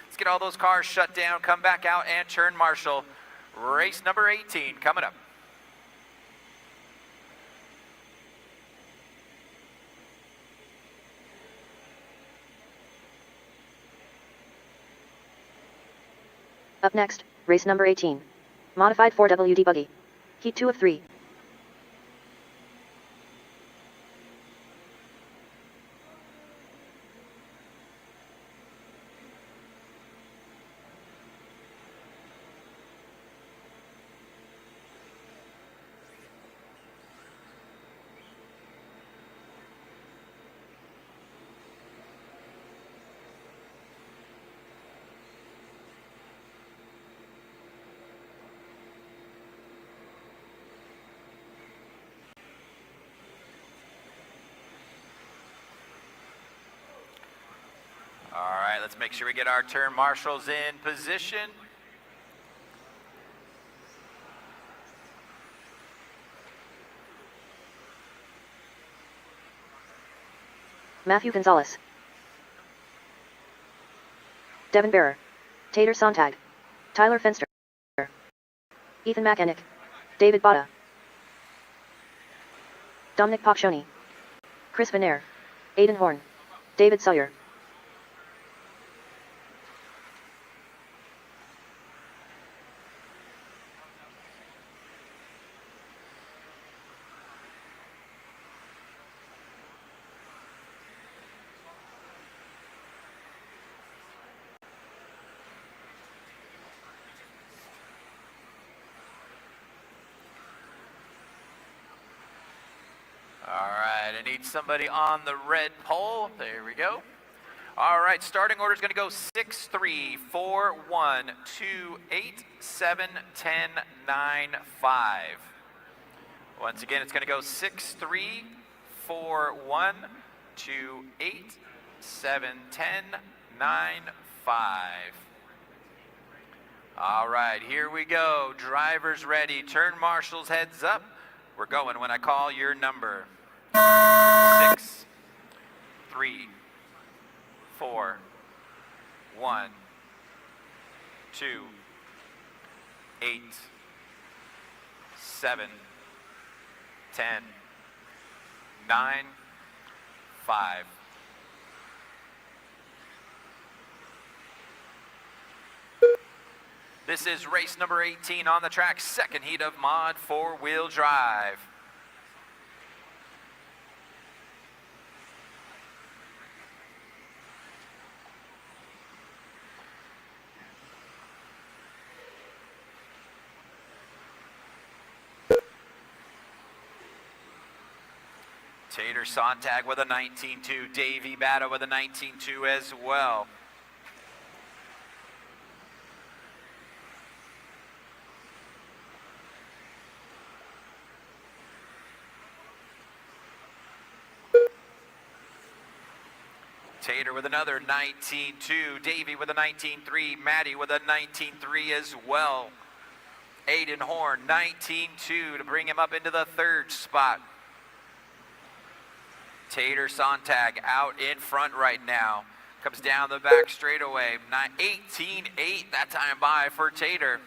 S1: Let's get all those cars shut down, come back out, and turn marshal. Race number 18 coming up.
S2: Up next, race number 18. Modified 4WD buggy. Heat 2 of 3.
S1: All right, let's make sure we get our turn marshals in position.
S2: Matthew Gonzalez. Devin Bearer. Tater Sontag. Tyler Fenster. Ethan McEnick. David Botta. Dominic Paccioni. Chris Venair. Aiden Horn. David Sawyer.
S1: I need somebody on the red pole. There we go. All right, starting order is going to go 6, 3, 4, 1, 2, 8, 7, 10, 9, 5. Once again, it's going to go 6, 3, 4, 1, 2, 8, 7, 10, 9, 5. All right, here we go. Drivers ready. Turn marshals heads up. We're going when I call your number. 6, 3, 4, 1, 2, 8, 7, 10, 9, 5. This is race number 18 on the track, second heat of Mod 4-wheel drive. Tater Sontag with a 19.2, Davey Batta with a 19.2 as well. Tater with another 19.2. Davey with a 19.3. Maddie with a 19.3 as well. Aiden Horn, 19.2 to bring him up into the third spot. Tater Sontag out in front right now. Comes down the back straightaway. 18.8 that time by for Tater.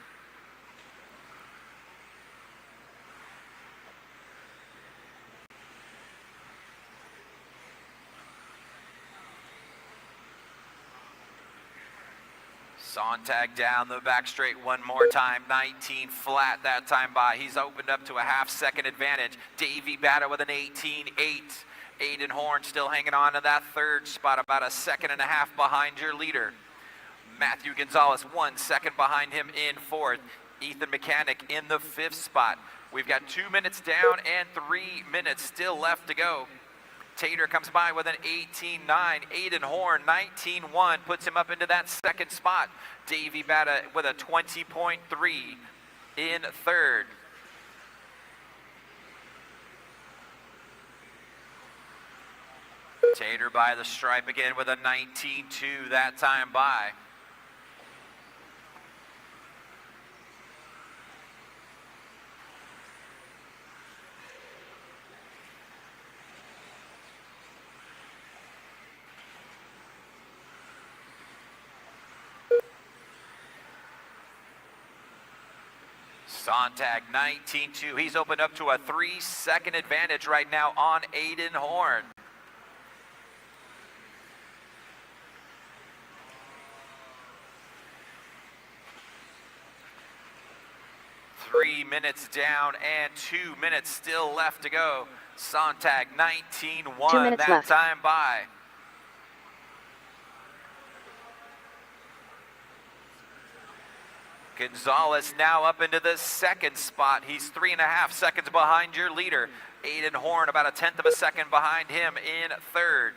S1: Sontag down the back straight one more time. 19 flat that time by. He's opened up to a half-second advantage. Davey Batta with an 18.8. Aiden Horn still hanging on to that third spot, about a second and a half behind your leader. Matthew Gonzalez 1 second behind him in fourth. Ethan Mechanic in the fifth spot. We've got 2 minutes down and 3 minutes still left to go. Tater comes by with an 18.9. Aiden Horn, 19.1, puts him up into that second spot. Davey Batta with a 20.3 in third. Tater by the stripe again with a 19.2 that time by. Sontag 19.2. He's opened up to a 3-second advantage right now on Aiden Horn. Three minutes down and 2 minutes still left to go. Sontag 19.1 that
S2: left.
S1: time by. Gonzalez now up into the second spot. He's 3.5 seconds behind your leader. Aiden Horn about a 1/10 of a second behind him in third.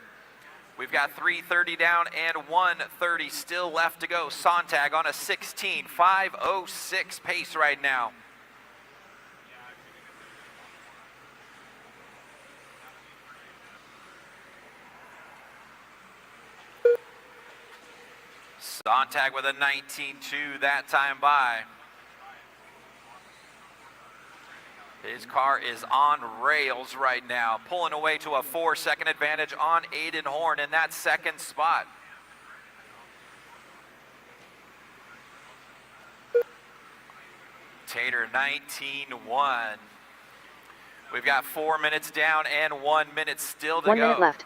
S1: We've got 3:30 down and 1:30 still left to go. Sontag on a 16.506 pace right now. Sontag with a 19.2 that time by. His car is on rails right now, pulling away to a 4-second advantage on Aiden Horn in that second spot. Tater 19.1. We've got 4 minutes down and 1 minute still to go.
S2: 1 minute left.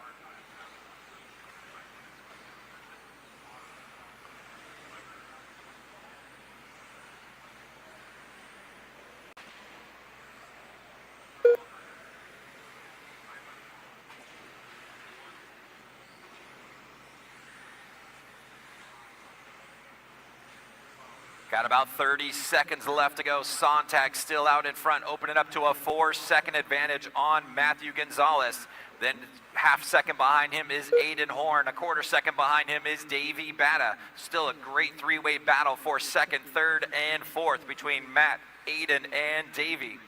S1: Got about 30 seconds left to go. Sontag still out in front, opening up to a 4-second advantage on Matthew Gonzalez. Then half-second behind him is Aiden Horn. A 1/4 second behind him is Davey Batta. Still a great three-way battle for second, third, and fourth between Matt, Aiden, and Davey.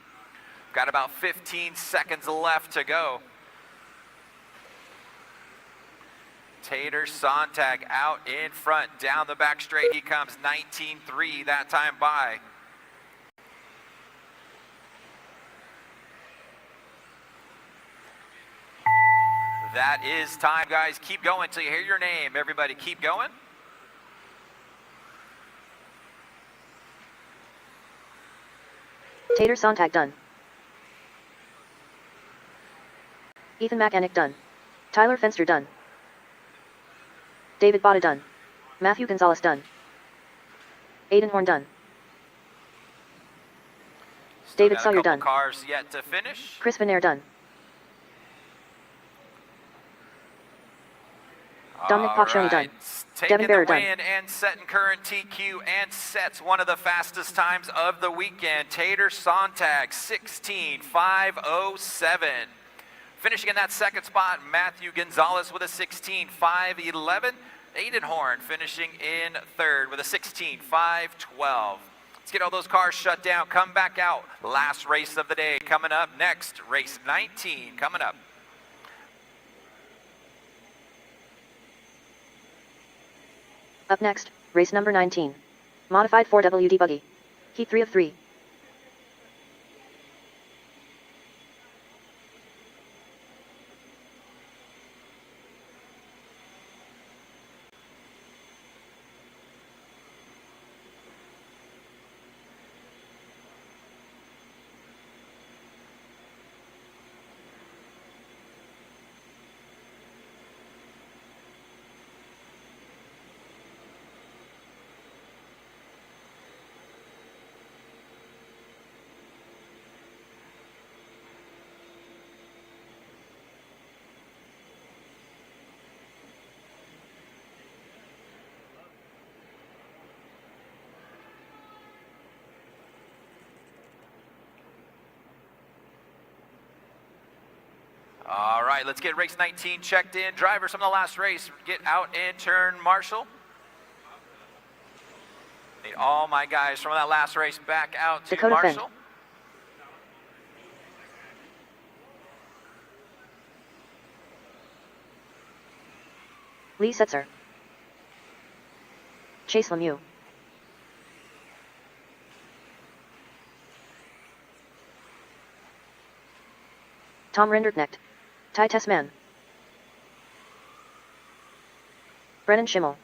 S1: Got about 15 seconds left to go. Tater Sontag out in front, down the back straight he comes, 19.3 that time by. That is time, guys. Keep going till you hear your name. Everybody keep going.
S2: Tater Sontag done. Ethan Mechanic done. Tyler Fenster done. David Batta done. Matthew Gonzalez done. Aiden Horn done.
S1: Still
S2: David
S1: got a
S2: Sawyer
S1: couple
S2: done.
S1: Cars yet to finish.
S2: Chris Vanair done. Dominic Pochoni done.
S1: Taking
S2: Devin
S1: the
S2: Barrett done.
S1: win and setting current TQ and sets one of the fastest times of the weekend. Tater Sontag 16.507. Finishing in that second spot, Matthew Gonzalez with a 16.511. Aiden Horn finishing in third with a 16.512. Let's get all those cars shut down, come back out. Last race of the day coming up next, race 19 coming up.
S2: Up next, race number 19. Modified 4WD buggy. Heat 3 of 3.
S1: All right, let's get race 19 checked in. Drivers from the last race, get out and turn marshal. Need all my guys from that last race back out to
S2: Dakota Fenn.
S1: marshal.
S2: Lee Setzer. Chase Lemieux. Tom Rinderknecht. Ty Tessman. Brennan Schimmel.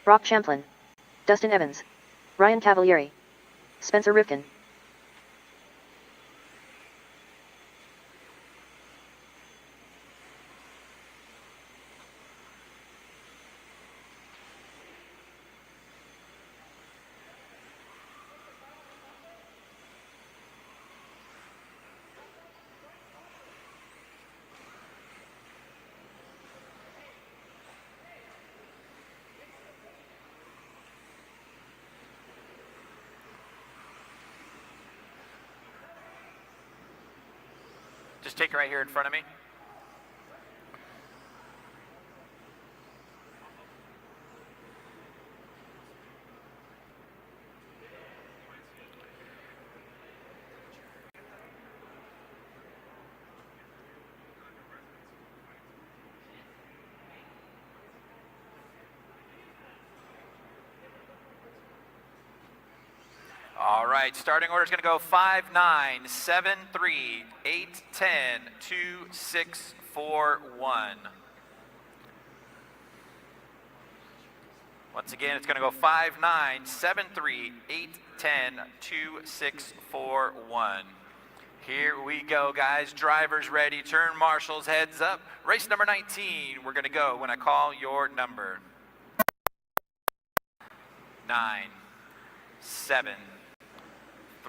S2: Brock Champlin. Dustin Evans. Ryan Cavalieri. Spencer Rivkin.
S1: Just take it right here in front of me. All right, starting order is going to go 5, 9, 7, 3, 8, 10, 2, 6, 4, 1. Once again, it's going to go 5, 9, 7, 3, 8, 10, 2, 6, 4, 1. Here we go, guys. Drivers ready. Turn marshals, heads up. Race number 19. We're going to go when I call your number. 9, 7,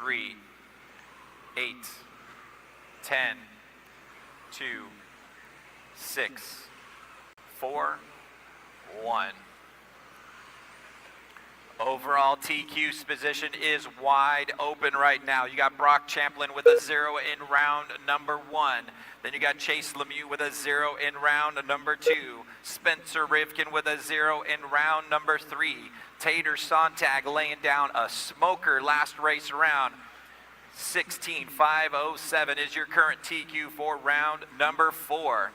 S1: 3, 8, 10, 2, 6, 4, 1. Overall, TQ's position is wide open right now. You got Brock Champlin with a 0 in round number 1. Then you got Chase Lemieux with a 0 in round number 2. Spencer Rivkin with a 0 in round number 3. Tater Sontag laying down a smoker last race round. 16.507 is your current TQ for round number 4.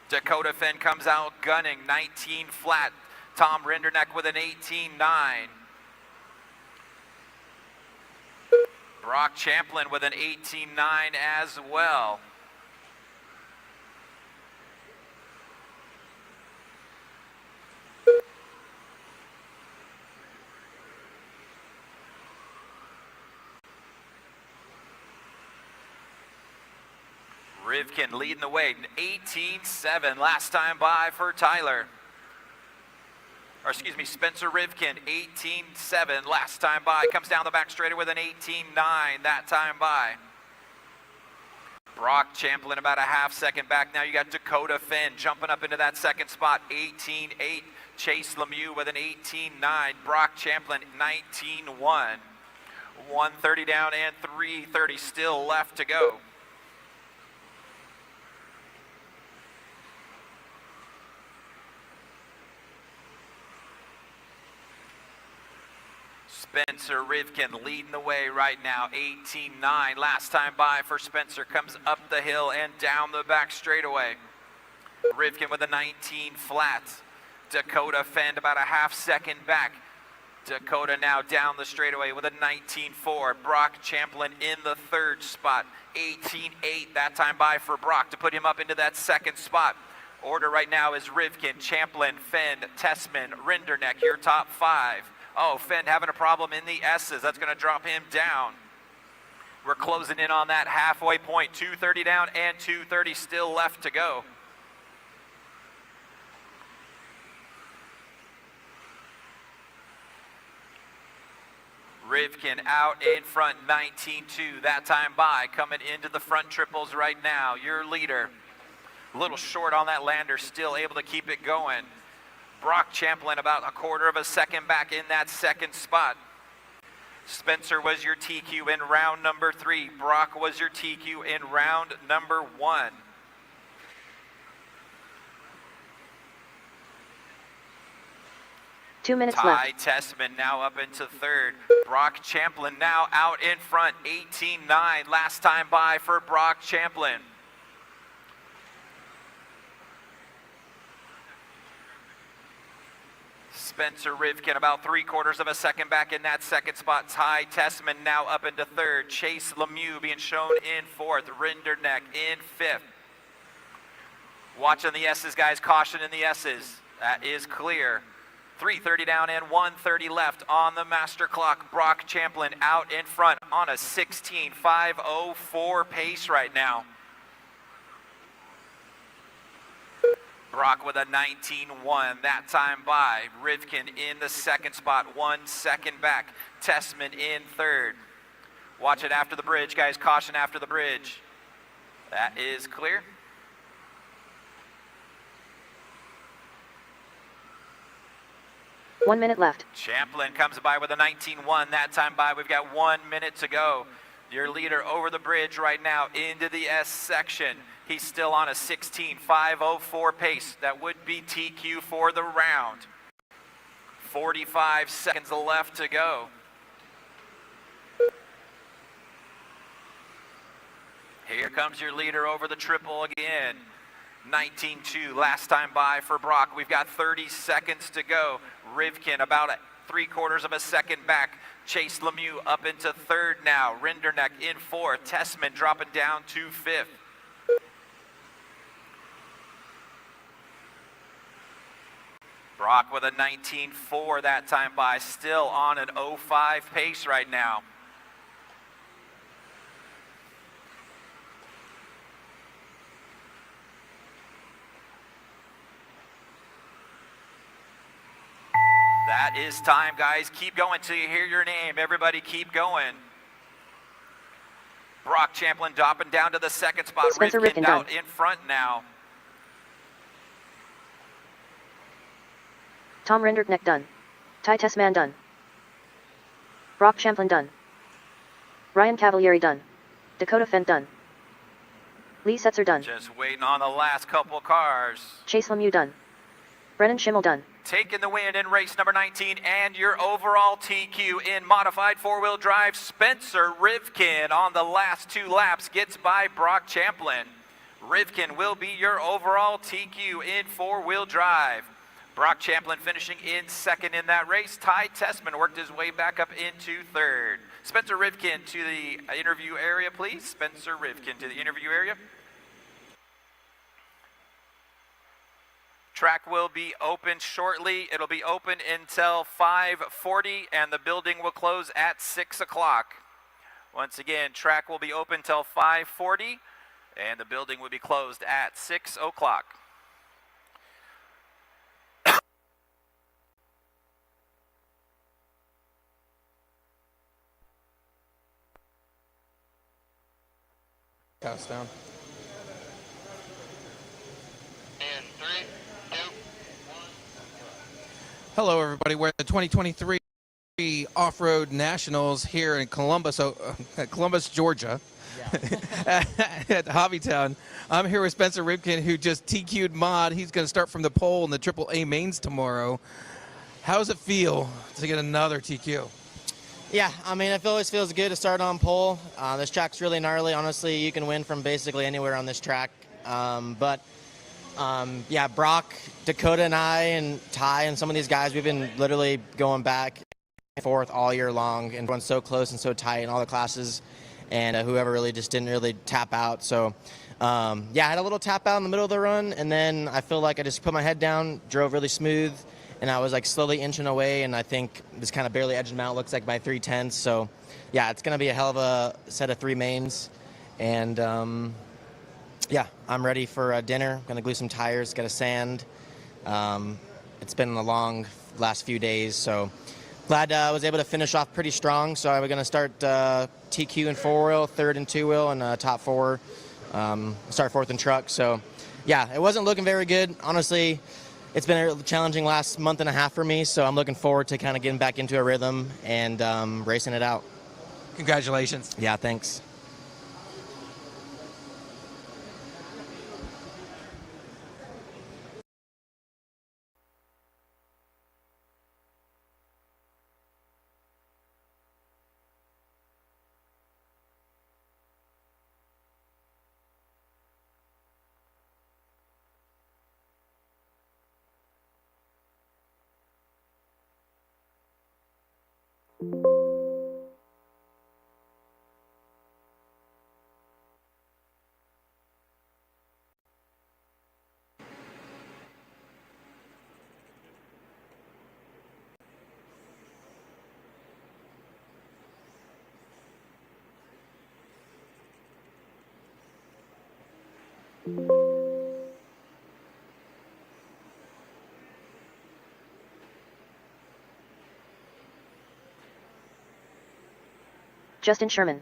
S1: Dakota Fenn comes out gunning 19 flat. Tom Rinderknecht with an 18.9. Brock Champlin with an 18.9 as well. Rivkin leading the way, 18.7 last time by for Tyler. Or excuse me, Spencer Rivkin, 18.7 last time by. Comes down the back straight with an 18.9 that time by. Brock Champlin about a half second back. Now you got Dakota Fenn jumping up into that second spot, 18.8. Chase Lemieux with an 18.9. Brock Champlin, 19.1. 130 down and 330 still left to go. Spencer Rivkin leading the way right now, 18.9. Last time by for Spencer, comes up the hill and down the back straightaway. Rivkin with a 19 flat. Dakota Fend about a half second back. Dakota now down the straightaway with a 19.4. Brock Champlin in the third spot. 18.8 that time by for Brock to put him up into that second spot. Order right now is Rivkin, Champlin, Fend, Tessman, Rinderneck, your top 5. Oh, Fend having a problem in the S's. That's going to drop him down. We're closing in on that halfway point. 2:30 down and 2:30 still left to go. Rivkin out in front, 19.2 that time by. Coming into the front triples right now. Your leader, a little short on that lander, still able to keep it going. Brock Champlin about a quarter of a second back in that second spot. Spencer was your TQ in round number 3. Brock was your TQ in round number 1.
S2: Two minutes left.
S1: Ty Tessman now up into third. Brock Champlin now out in front, 18.9 last time by for Brock Champlin. Spencer Rivkin about 3/4 of a second back in that second spot. Ty Tessman now up into third. Chase Lemieux being shown in fourth. Rinderneck in fifth. Watching the S's, guys. Caution in the S's. That is clear. 3:30 down and 1:30 left on the master clock. Brock Champlin out in front on a 16.504 pace right now. Brock with a 19.1 that time by. Rivkin in the second spot, 1 second back. Tessman in third. Watch it after the bridge, guys. Caution after the bridge. That is clear.
S2: One minute left.
S1: Champlin comes by with a 19.1 that time by. We've got 1 minute to go. Your leader over the bridge right now into the S section. He's still on a 16.504 pace. That would be TQ for the round. 45 seconds left to go. Here comes your leader over the triple again. 19.2 last time by for Brock. We've got 30 seconds to go. Rivkin about 3/4 of a second back. Chase Lemieux up into third now. Rinderneck in fourth. Tessman dropping down to fifth. Brock with a 19.4 that time by. Still on an 05 pace right now. That is time, guys. Keep going till you hear your name. Everybody keep going. Brock Champlin dropping down to the second spot.
S2: Spencer Rivkin
S1: out
S2: done.
S1: in front now.
S2: Tom Rinderknecht done. Ty Tessman done. Brock Champlin done. Ryan Cavalieri done. Dakota Fent done. Lee Setzer done.
S1: Just waiting on the last couple cars.
S2: Chase Lemieux done. Brennan Schimmel done.
S1: Taking the win in race number 19 and your overall TQ in modified four-wheel drive. Spencer Rivkin on the last 2 laps gets by Brock Champlin. Rivkin will be your overall TQ in four-wheel drive. Brock Champlin finishing in second in that race. Ty Tessman worked his way back up into third. Spencer Rivkin to the interview area, please. Spencer Rivkin to the interview area. Track will be open shortly. It'll be open until 5:40 and the building will close at 6 o'clock. Once again, track will be open till 5:40 and the building will be closed at 6 o'clock.
S3: Cast down.
S6: And 3, 2, 1.
S3: Hello, everybody. We're at the 2023 Off-Road Nationals here in Columbus, Columbus, Georgia, at Hobbytown. I'm here with Spencer Rivkin, who just TQ'd mod. He's going to start from the pole in the AAA mains tomorrow. How does it feel to get another TQ?
S8: Yeah, I mean, it always feels good to start on pole. This track's really gnarly. Honestly, you can win from basically anywhere on this track. But Yeah, Brock, Dakota, and I, and Ty, and some of these guys, we've been literally going back and forth all year long, and everyone's so close and so tight in all the classes, and whoever really just didn't really tap out. So, yeah, I had a little tap out in the middle of the run, and then I feel like I just put my head down, drove really smooth, and I was like slowly inching away, and I think just kind of barely edged them out. Looks like by 3/10. So, yeah, it's going to be a hell of a set of 3 mains, and yeah, I'm ready for dinner. I'm going to glue some tires, get a sand. It's been a long last few days, so glad I was able to finish off pretty strong. So we're going to start TQ and 4-wheel, 3rd and 2-wheel, and top 4. Start 4th in truck. So, yeah, it wasn't looking very good. Honestly, it's been a challenging last month and a half for me, so I'm looking forward to kind of getting back into a rhythm and racing it out.
S3: Congratulations.
S8: Yeah, thanks.
S2: Justin Sherman.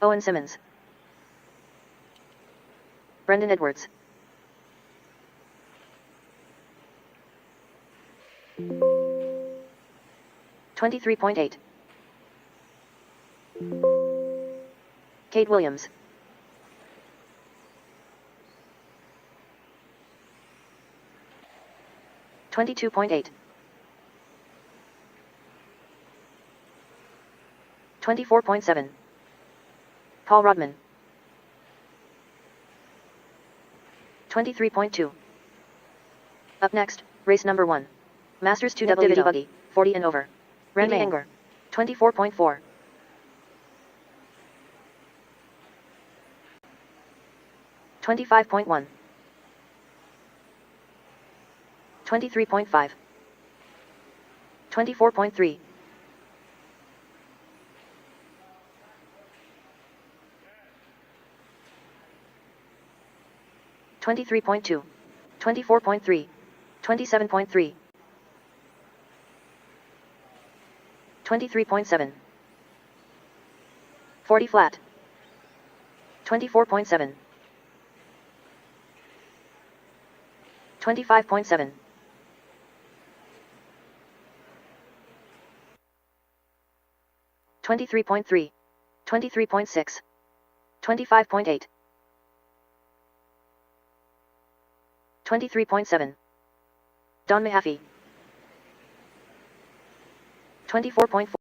S2: Owen Simmons. Brendan Edwards. $23.8. Kate Williams. $22.8. 24.7. Paul Rodman. 23.2. Up next, race number 1. Masters 2WD Buggy, 40 and over. Randy Enger. 24.4. 25.1. 23.5. 24.3. 23.2. 24.3. 27.3. 23.7. 40 flat. 24.7. 25.7. 23.3. 23.6. 25.8. 23.7. Don Mahaffey. 24.4.